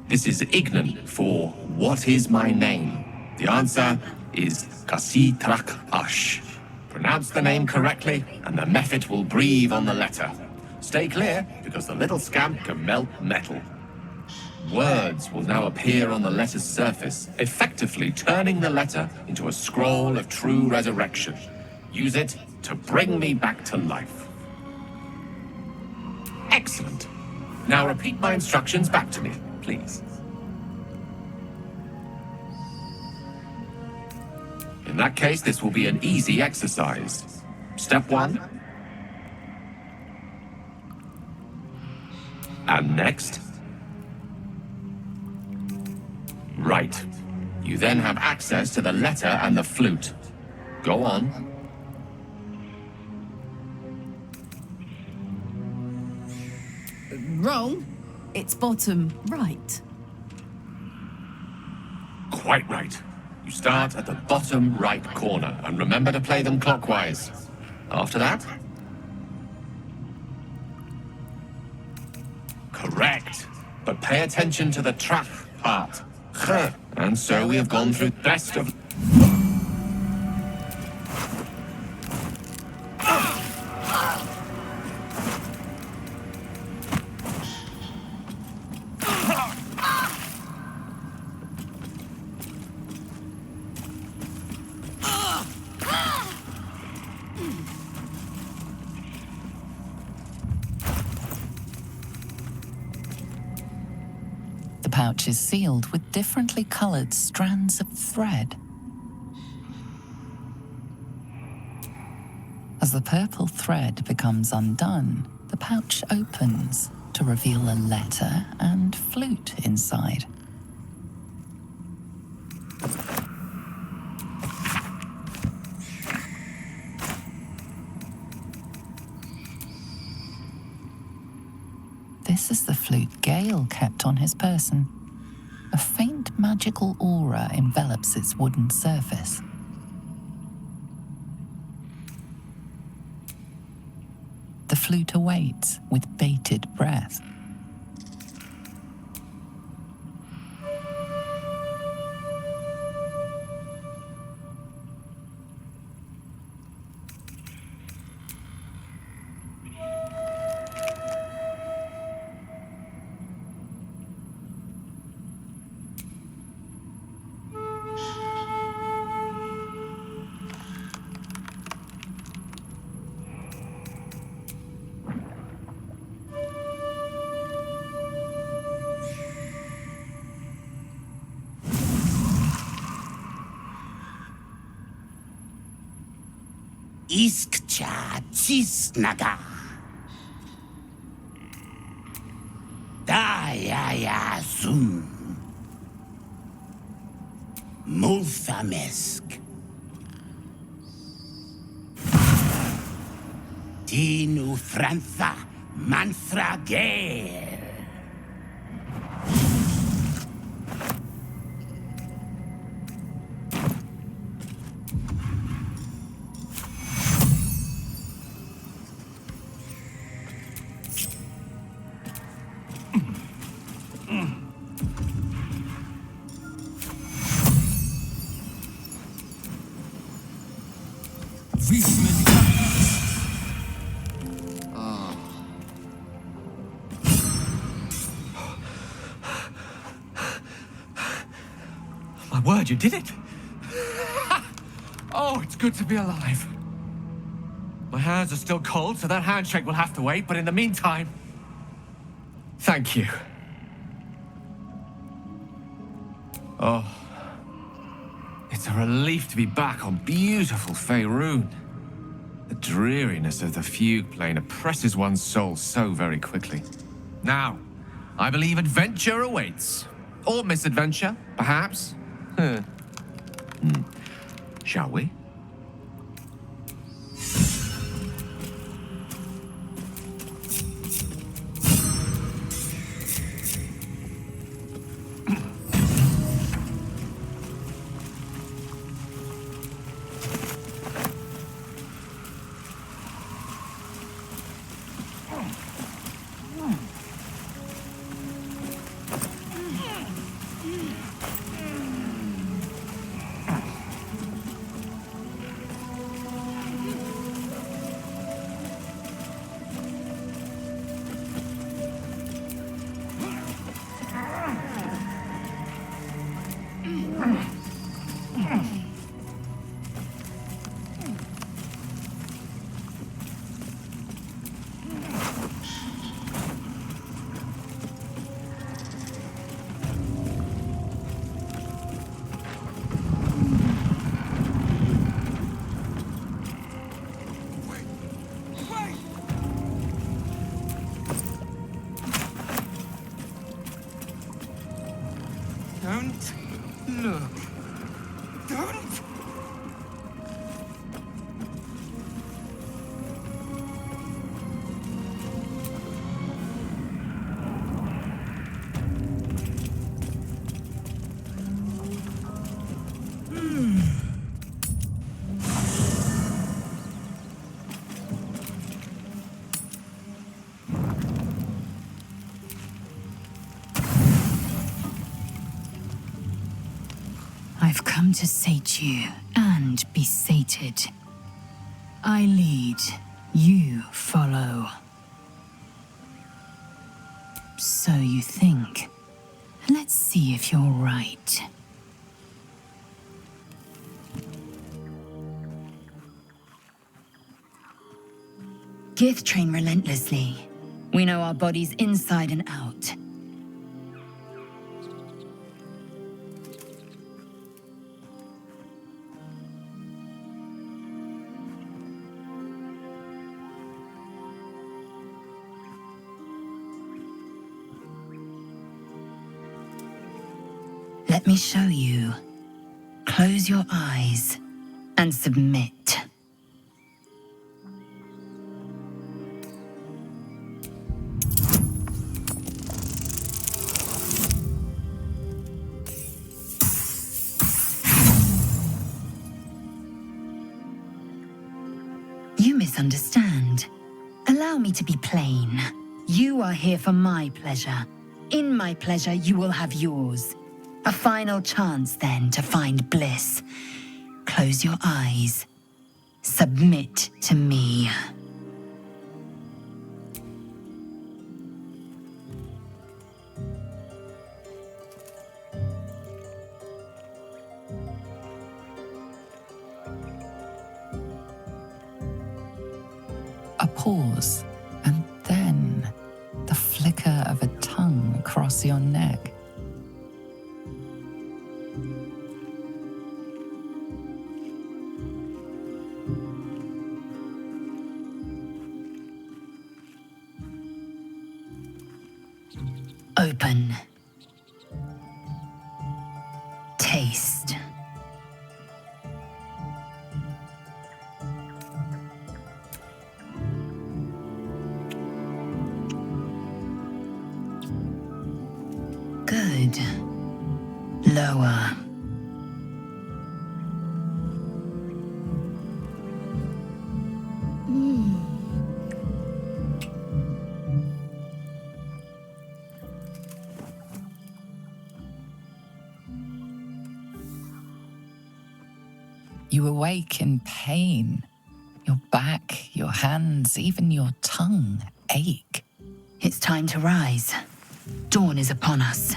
This is Ignan for what is my name? The answer is Kasitrak Ash. Pronounce the name correctly, and the method will breathe on the letter. Stay clear, because the little scamp can melt metal. Words will now appear on the letter's surface, effectively turning the letter into a scroll of true resurrection. Use it to bring me back to life. Excellent. Now repeat my instructions back to me, please. In that case, this will be an easy exercise. Step 1. And next. Right. You then have access to the letter and the flute. Go on. Wrong. It's bottom right. Quite right. You start at the bottom right corner, and remember to play them clockwise. After that? Correct. But pay attention to the trap part. And so we have gone through the rest of... The pouch is sealed with differently colored strands of thread. As the purple thread becomes undone, the pouch opens to reveal a letter and flute inside. This is the flute Gale kept on his person. A faint magical aura envelops its wooden surface. The flute awaits with bated breath. Iskcha Chisnaga. Dayaya Zum. Multhamesk. Tinu Frantha Manthra Gale. My word, you did it! Oh, it's good to be alive. My hands are still cold, so that handshake will have to wait, but in the meantime, thank you. Oh, it's a relief to be back on beautiful Faerun. The dreariness of the fugue plane oppresses one's soul so very quickly. Now, I believe adventure awaits. Or misadventure, perhaps. Shall we? Don't look. Don't! I've come to sate you and be sated. I lead, you follow. So you think. Let's see if you're right. Gith train relentlessly. We know our bodies inside and out. Let me show you. Close your eyes and submit. You misunderstand. Allow me to be plain. You are here for my pleasure. In my pleasure, you will have yours. A final chance, then, to find bliss. Close your eyes. Submit to me. A pause, and then the flicker of a tongue across your neck. Open. Taste. Good. Lower. You awake in pain. Your back, your hands, even your tongue ache. It's time to rise. Dawn is upon us.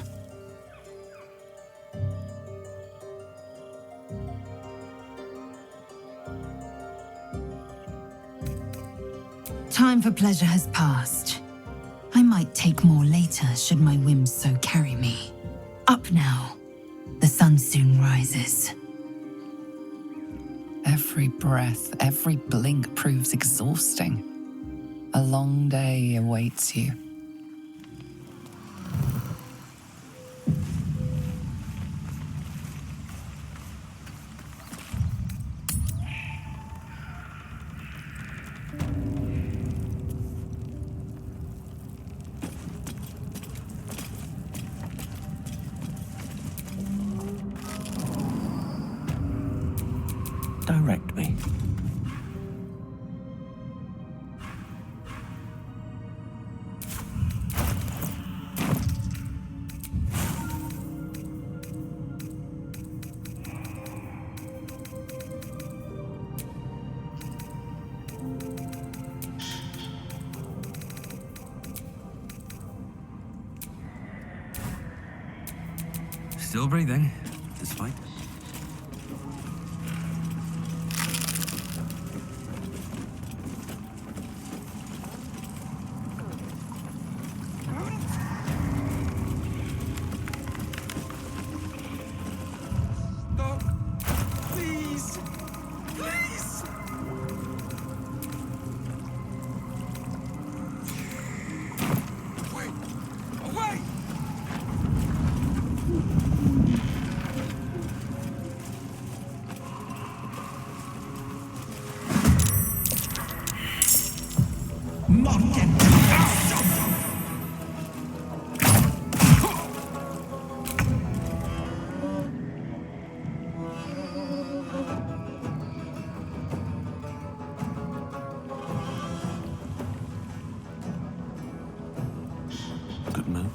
Time for pleasure has passed. I might take more later should my whims so carry me. Up now. The sun soon rises. Every breath, every blink proves exhausting. A long day awaits you. Direct me. Still breathing, despite. Please! Please! Wait! Away! Good move.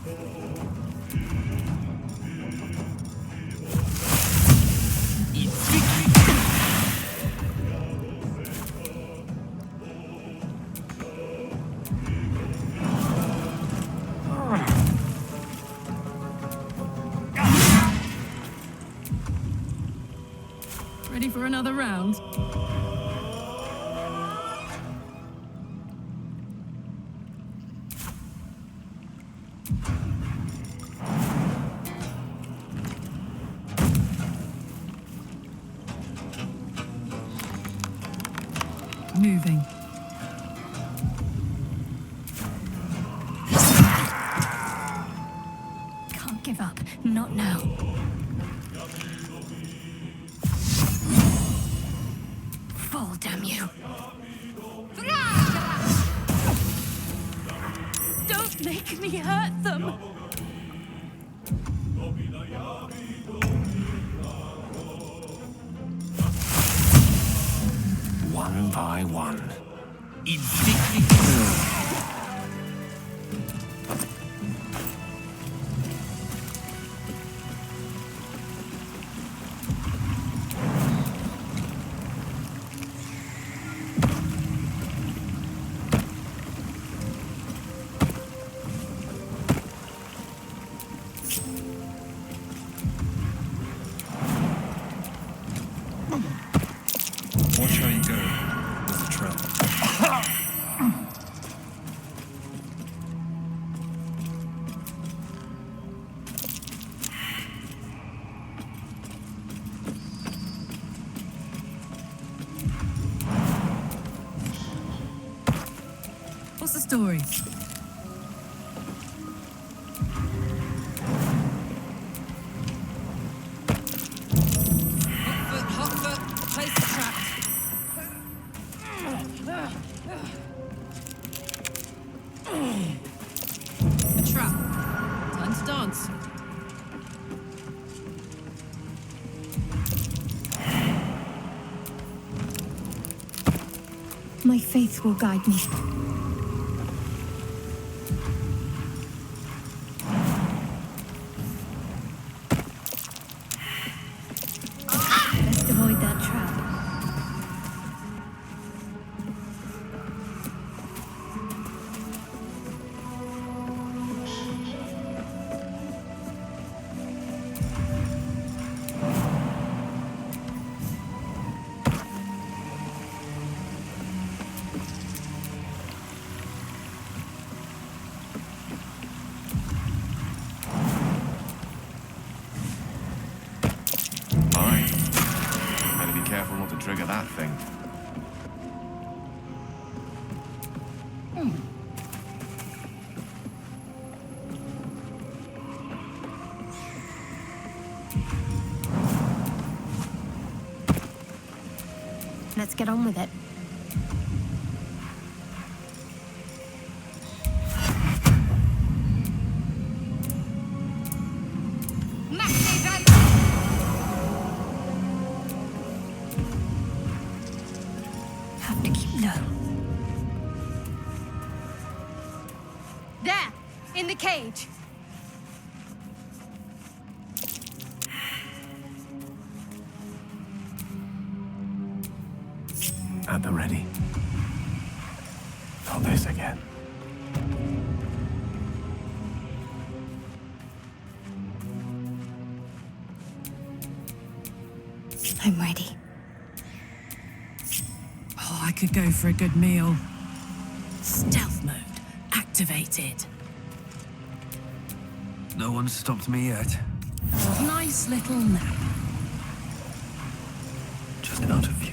Ready for another round? Moving. Can't give up. Not now. Fall, damn you. Don't make me hurt them! One by one. Watch how you go. There's a trap. What's the story? Hot foot, place the trap. A trap. Time to dance. My faith will guide me. Best avoid that trap. Fine. Better be careful not to trigger that thing. Let's get on with it. Have to keep low. There! In the cage! At the ready. Not this again. I'm ready. Oh, I could go for a good meal. Stealth mode activated. No one's stopped me yet. Nice little nap. Just out of view.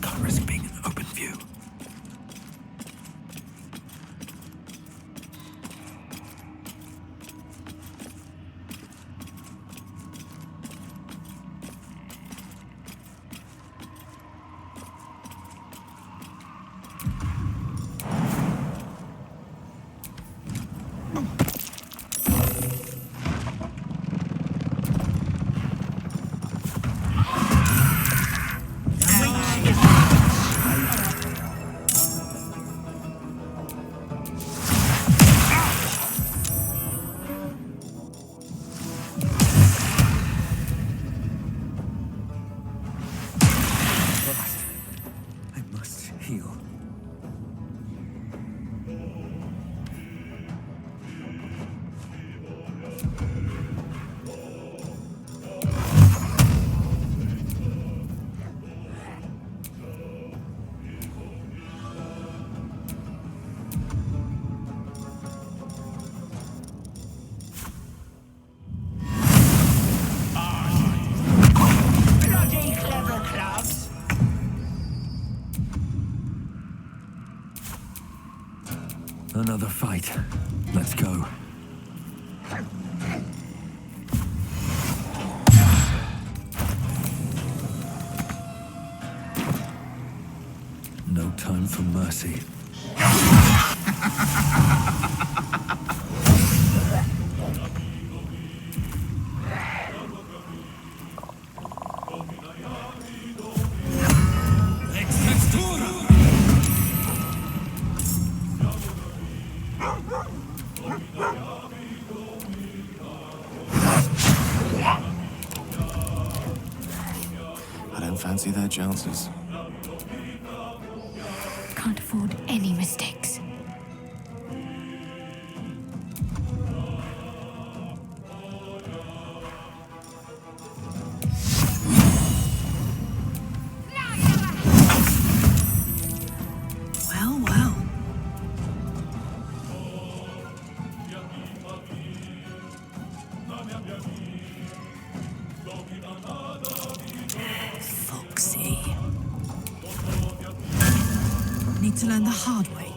Can't risk being in open view. Heal. Bloody clever clubs! Another fight. Let's go. No time for mercy. I don't fancy their chances. Can't afford any mistakes. Well, well. Foxy. Need to learn the hard way.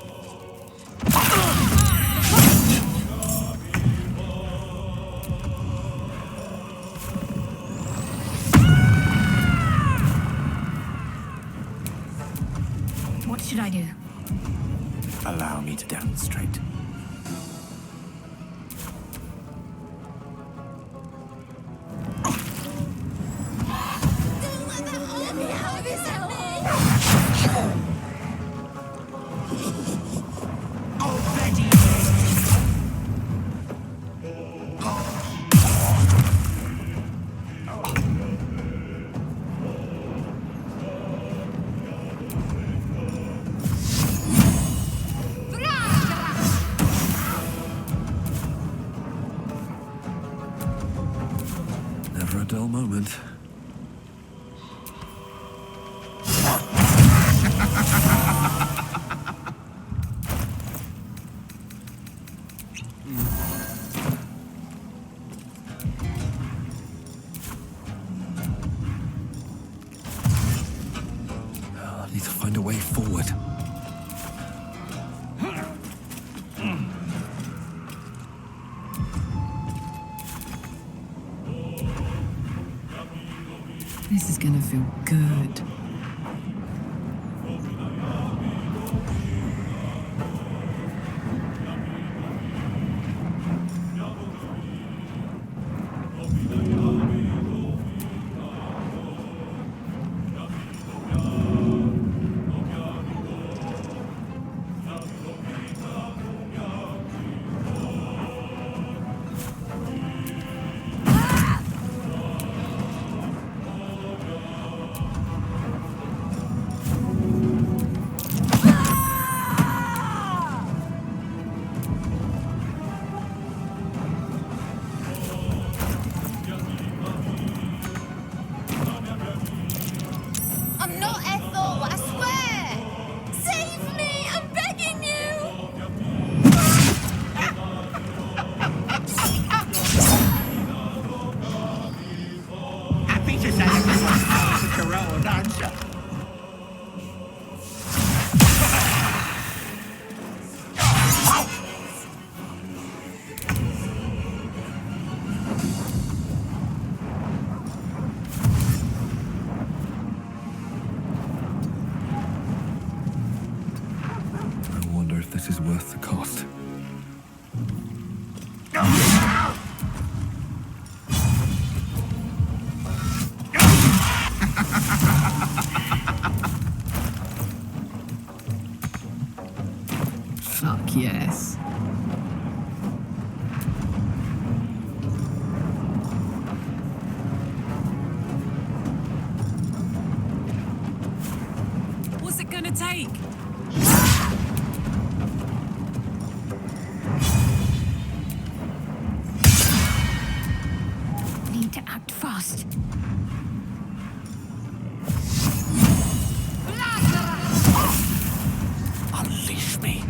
What should I do? Allow me to demonstrate. Never a dull moment. I need to find a way forward. This is gonna feel good. take? Need to act fast. Unleash me.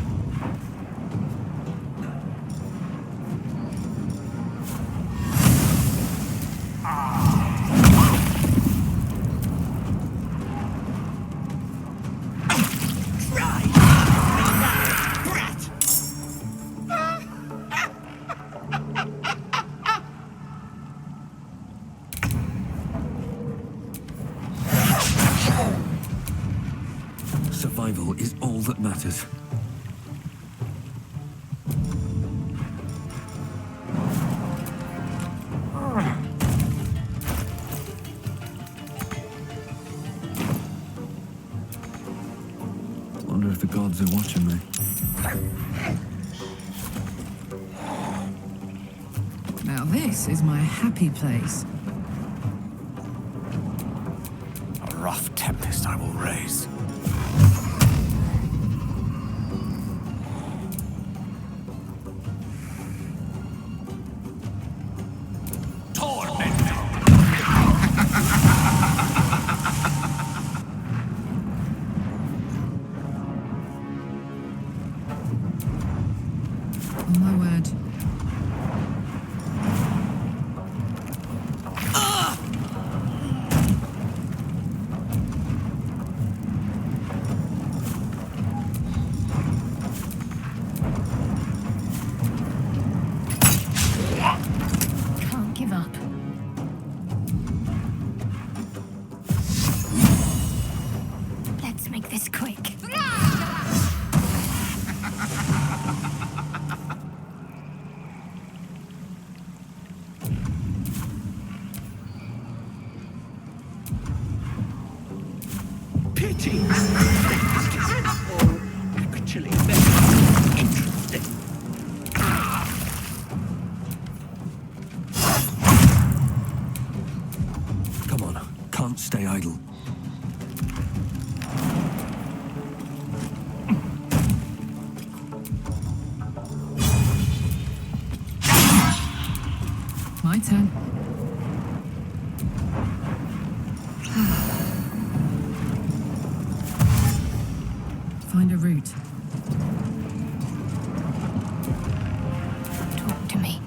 Survival is all that matters. Wonder if the gods are watching me. Now this is my happy place. A rough tempest I will raise. Oh my word. Can't give up. Let's make this quick. Pity. Actually, very interesting. Come on, can't stay idle. My turn. Find a route. Talk to me.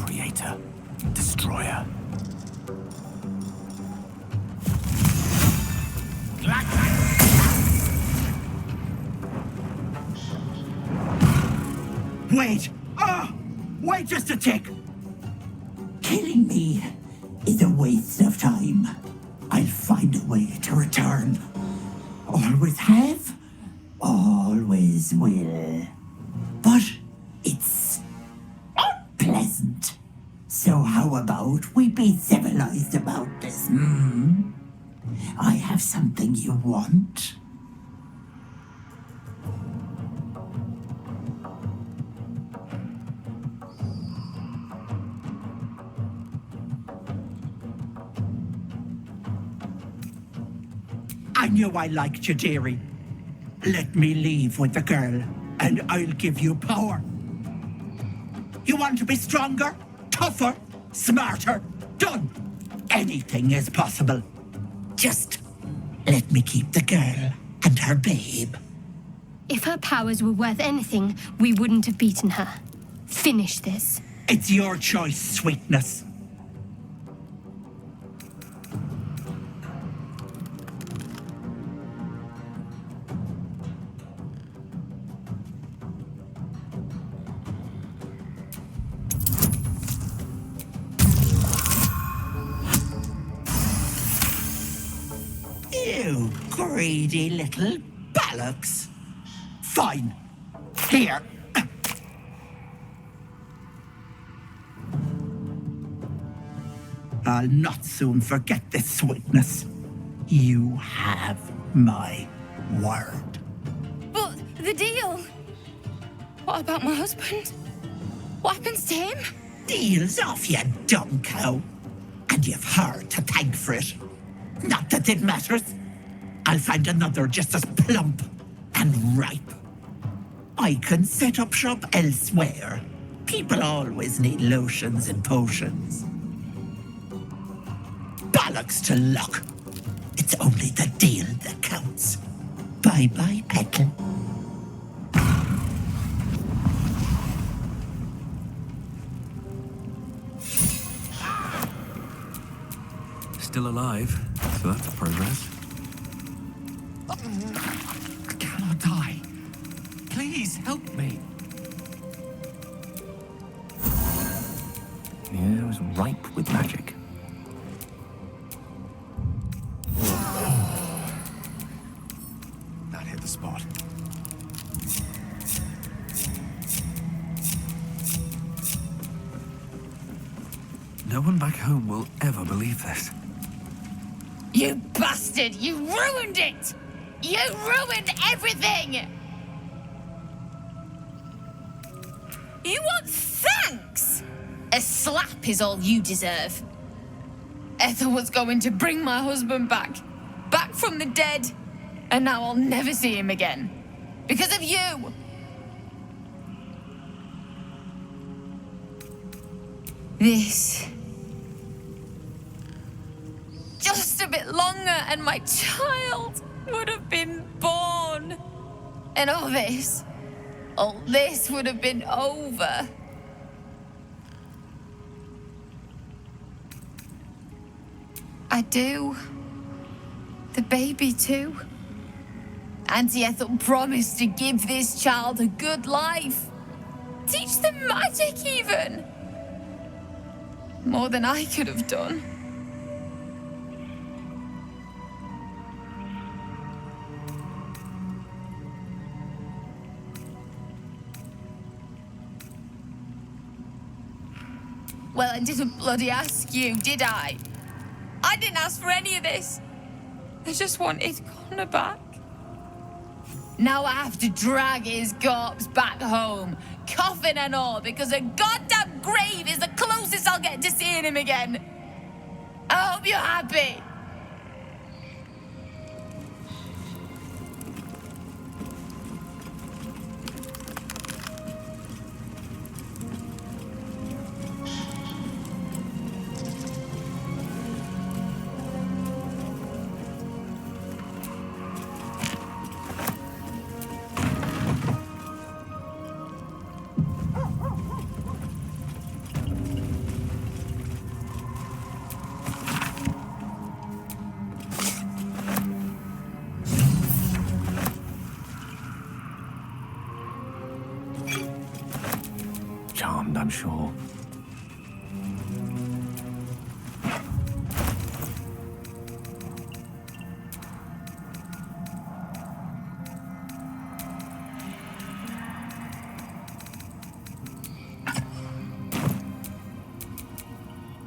Creator, destroyer. Wait! Wait just a tick! Killing me is a waste of time. I'll find a way to return. Always have, always will. But it's unpleasant. So how about we be civilized about this, hmm? I have something you want. I knew I liked you, dearie. Let me leave with the girl, and I'll give you power. You want to be stronger, tougher, smarter? Done. Anything is possible. Just let me keep the girl and her babe. If her powers were worth anything, we wouldn't have beaten her. Finish this. It's your choice, sweetness. You greedy little bollocks. Fine. Here. I'll not soon forget this sweetness. You have my word. But the deal? What about my husband? What happens to him? Deal's off, you dumb cow. And you've her to thank for it. Not that it matters. I'll find another just as plump and ripe. I can set up shop elsewhere. People always need lotions and potions. Bollocks to luck. It's only the deal that counts. Bye-bye, Petal. Still alive, so that's progress. I cannot die. Please help me. The air is ripe with magic. That hit the spot. No one back home will ever believe this. You bastard! You ruined it! You ruined everything! You want thanks? A slap is all you deserve. Ethel was going to bring my husband back. Back from the dead. And now I'll never see him again. Because of you! This... just a bit longer and my child would have been born. And all this would have been over. I do. The baby too. Auntie Ethel promised to give this child a good life. Teach them magic even. More than I could have done. Well, I didn't bloody ask you, did I? I didn't ask for any of this. I just wanted Connor back. Now I have to drag his corpse back home, coffin and all, because a goddamn grave is the closest I'll get to seeing him again. I hope you're happy. Charmed, I'm sure.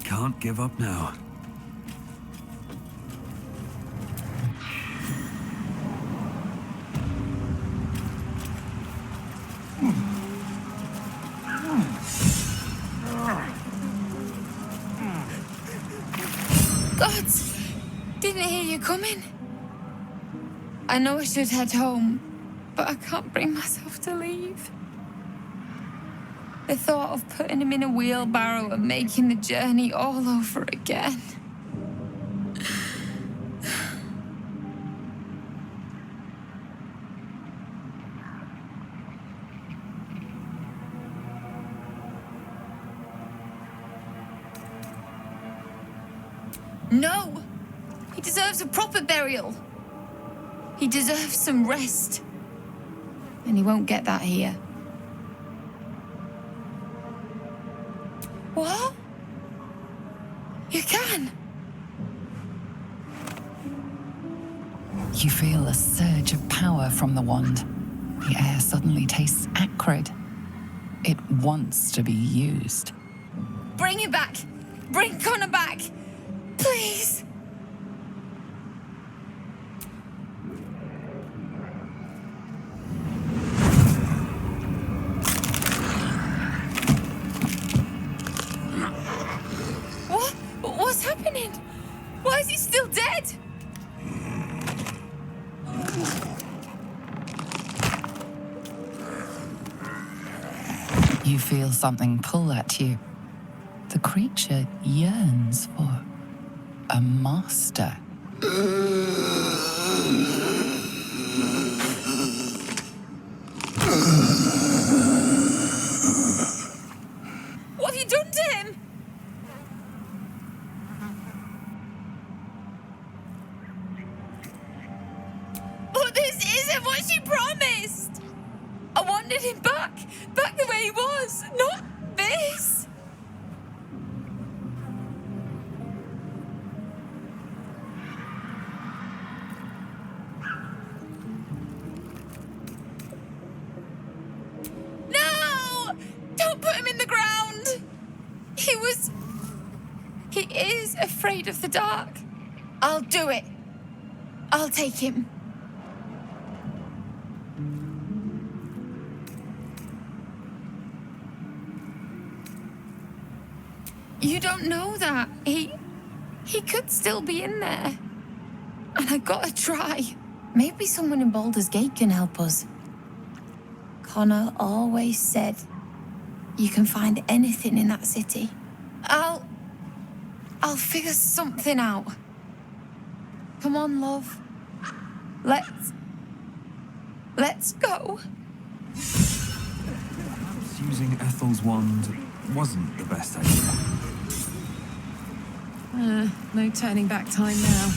Can't give up now. Gods, didn't hear you coming. I know I should head home, but I can't bring myself to leave. The thought of putting him in a wheelbarrow and making the journey all over again. No! He deserves a proper burial. He deserves some rest. And he won't get that here. What? You can? You feel a surge of power from the wand. The air suddenly tastes acrid. It wants to be used. Bring him back! Bring Connor back! Please! You feel something pull at you. The creature yearns for a master. What have you done to him? But this isn't what she promised. I wanted him back the way he was, not this. No! Don't put him in the ground. He is afraid of the dark. I'll do it. I'll take him. You don't know that. He could still be in there. And I gotta try. Maybe someone in Baldur's Gate can help us. Connor always said you can find anything in that city. I'll figure something out. Come on, love. Let's go. Perhaps using Ethel's wand wasn't the best idea. No turning back time now.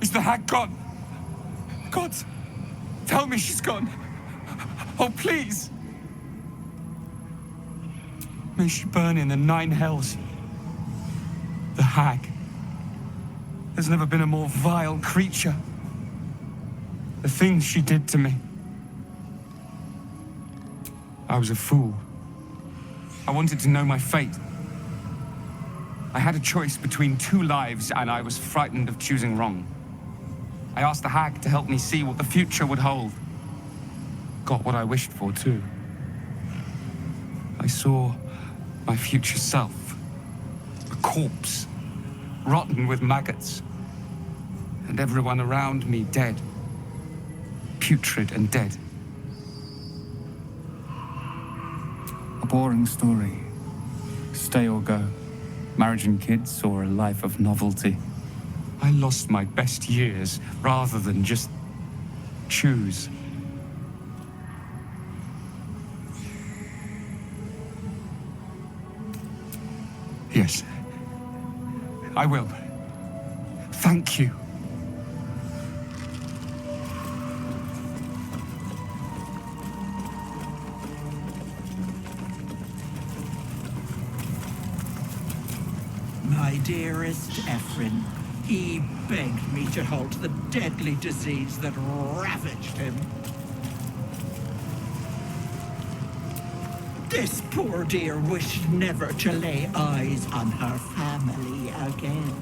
Is the hag gone? God, tell me she's gone. Oh, please. May she burn in the 9 hells. The hag. There's never been a more vile creature. The things she did to me. I was a fool. I wanted to know my fate. I had a choice between 2 lives, and I was frightened of choosing wrong. I asked the hag to help me see what the future would hold. Got what I wished for, too. I saw my future self. A corpse, rotten with maggots. And everyone around me dead. Putrid and dead. A boring story. Stay or go. Marriage and kids, or a life of novelty. I lost my best years rather than just choose. Yes, I will. Thank you. My dearest Ephraim, he begged me to halt the deadly disease that ravaged him. This poor dear wished never to lay eyes on her family again.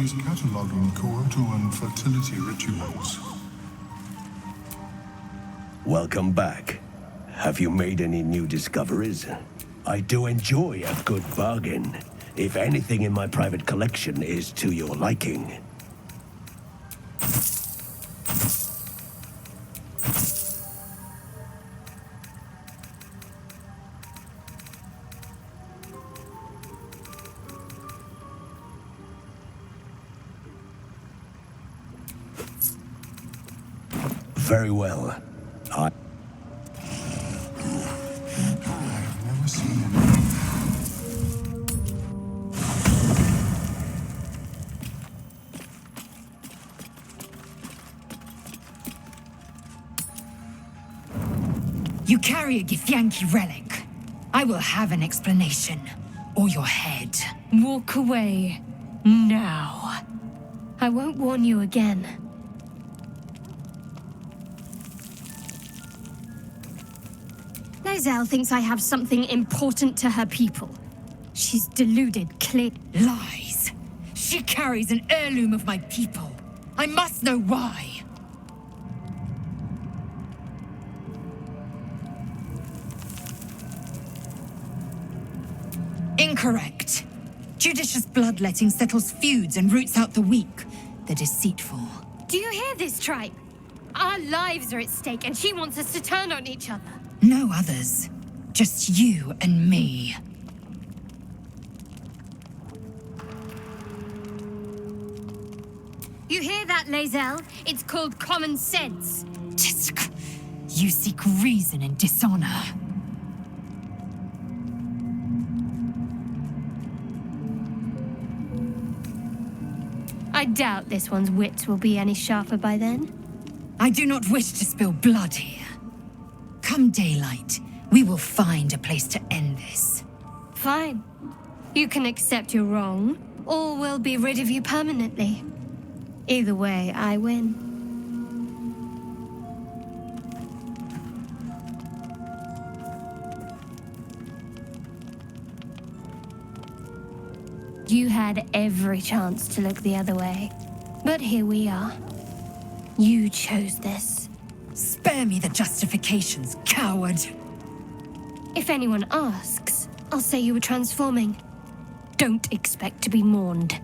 She's cataloging Korotuan fertility rituals. Welcome back. Have you made any new discoveries? I do enjoy a good bargain, if anything in my private collection is to your liking. Very well. I've never seen anything. You carry a Githyanki relic. I will have an explanation. Or your head. Walk away. Now. I won't warn you again. Lae'zel thinks I have something important to her people. She's deluded, clear. Lies. She carries an heirloom of my people. I must know why. Incorrect. Judicious bloodletting settles feuds and roots out the weak, the deceitful. Do you hear this, tribe? Our lives are at stake, and she wants us to turn on each other. No others. Just you and me. You hear that, Lae'zel? It's called common sense. You seek reason in dishonor. I doubt this one's wits will be any sharper by then. I do not wish to spill blood here. Come daylight, we will find a place to end this. Fine. You can accept you're wrong, or we'll be rid of you permanently. Either way, I win. You had every chance to look the other way, but here we are. You chose this. Spare me the justifications, coward. If anyone asks, I'll say you were transforming. Don't expect to be mourned.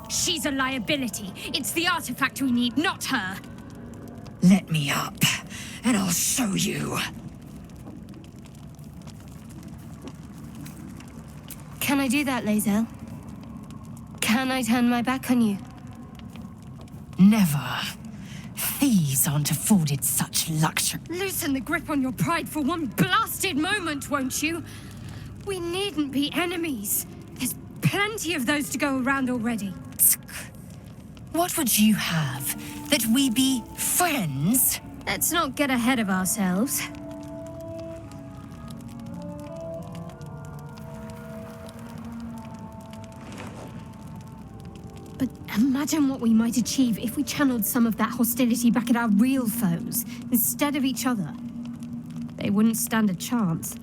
She's a liability. It's the artifact we need, not her. Let me up, and I'll show you. Can I do that, Lae'zel? Can I turn my back on you? Never. Thieves aren't afforded such luxury. Loosen the grip on your pride for one blasted moment, won't you? We needn't be enemies. There's plenty of those to go around already. What would you have? That we be friends? Let's not get ahead of ourselves. But imagine what we might achieve if we channeled some of that hostility back at our real foes, instead of each other. They wouldn't stand a chance.